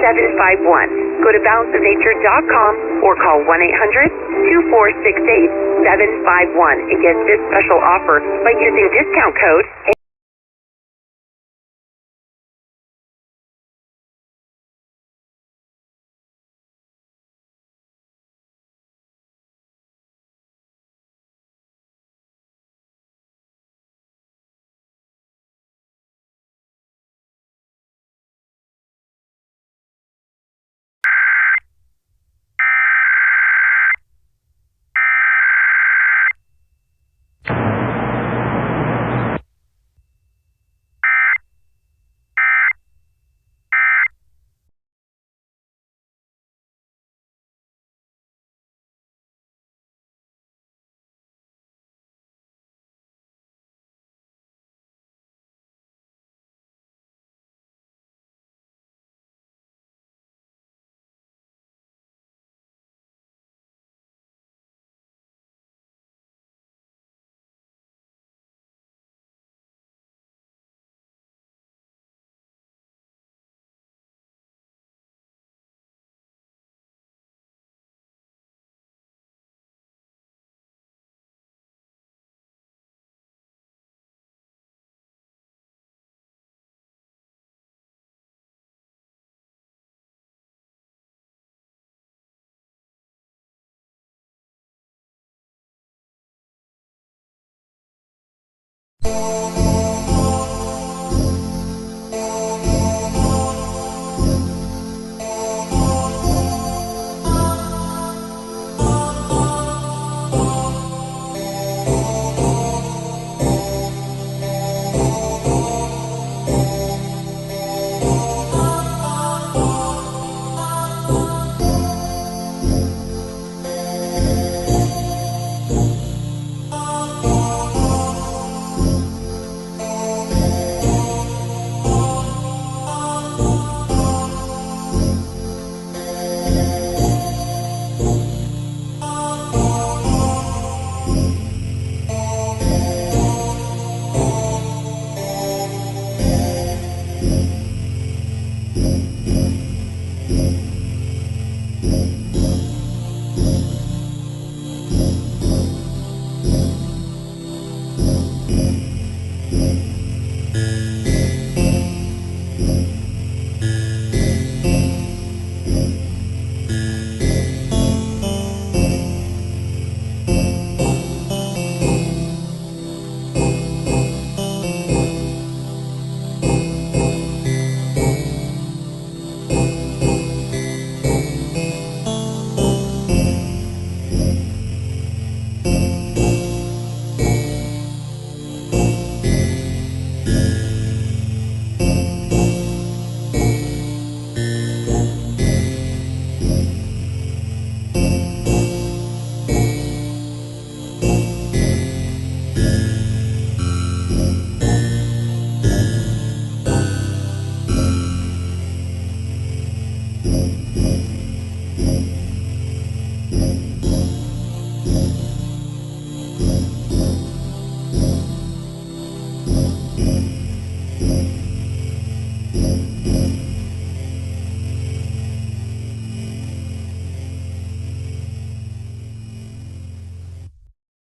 Speaker 20: 751. Go to balanceofnature.com or call 1-800-2468-751 and get this special offer by using discount code.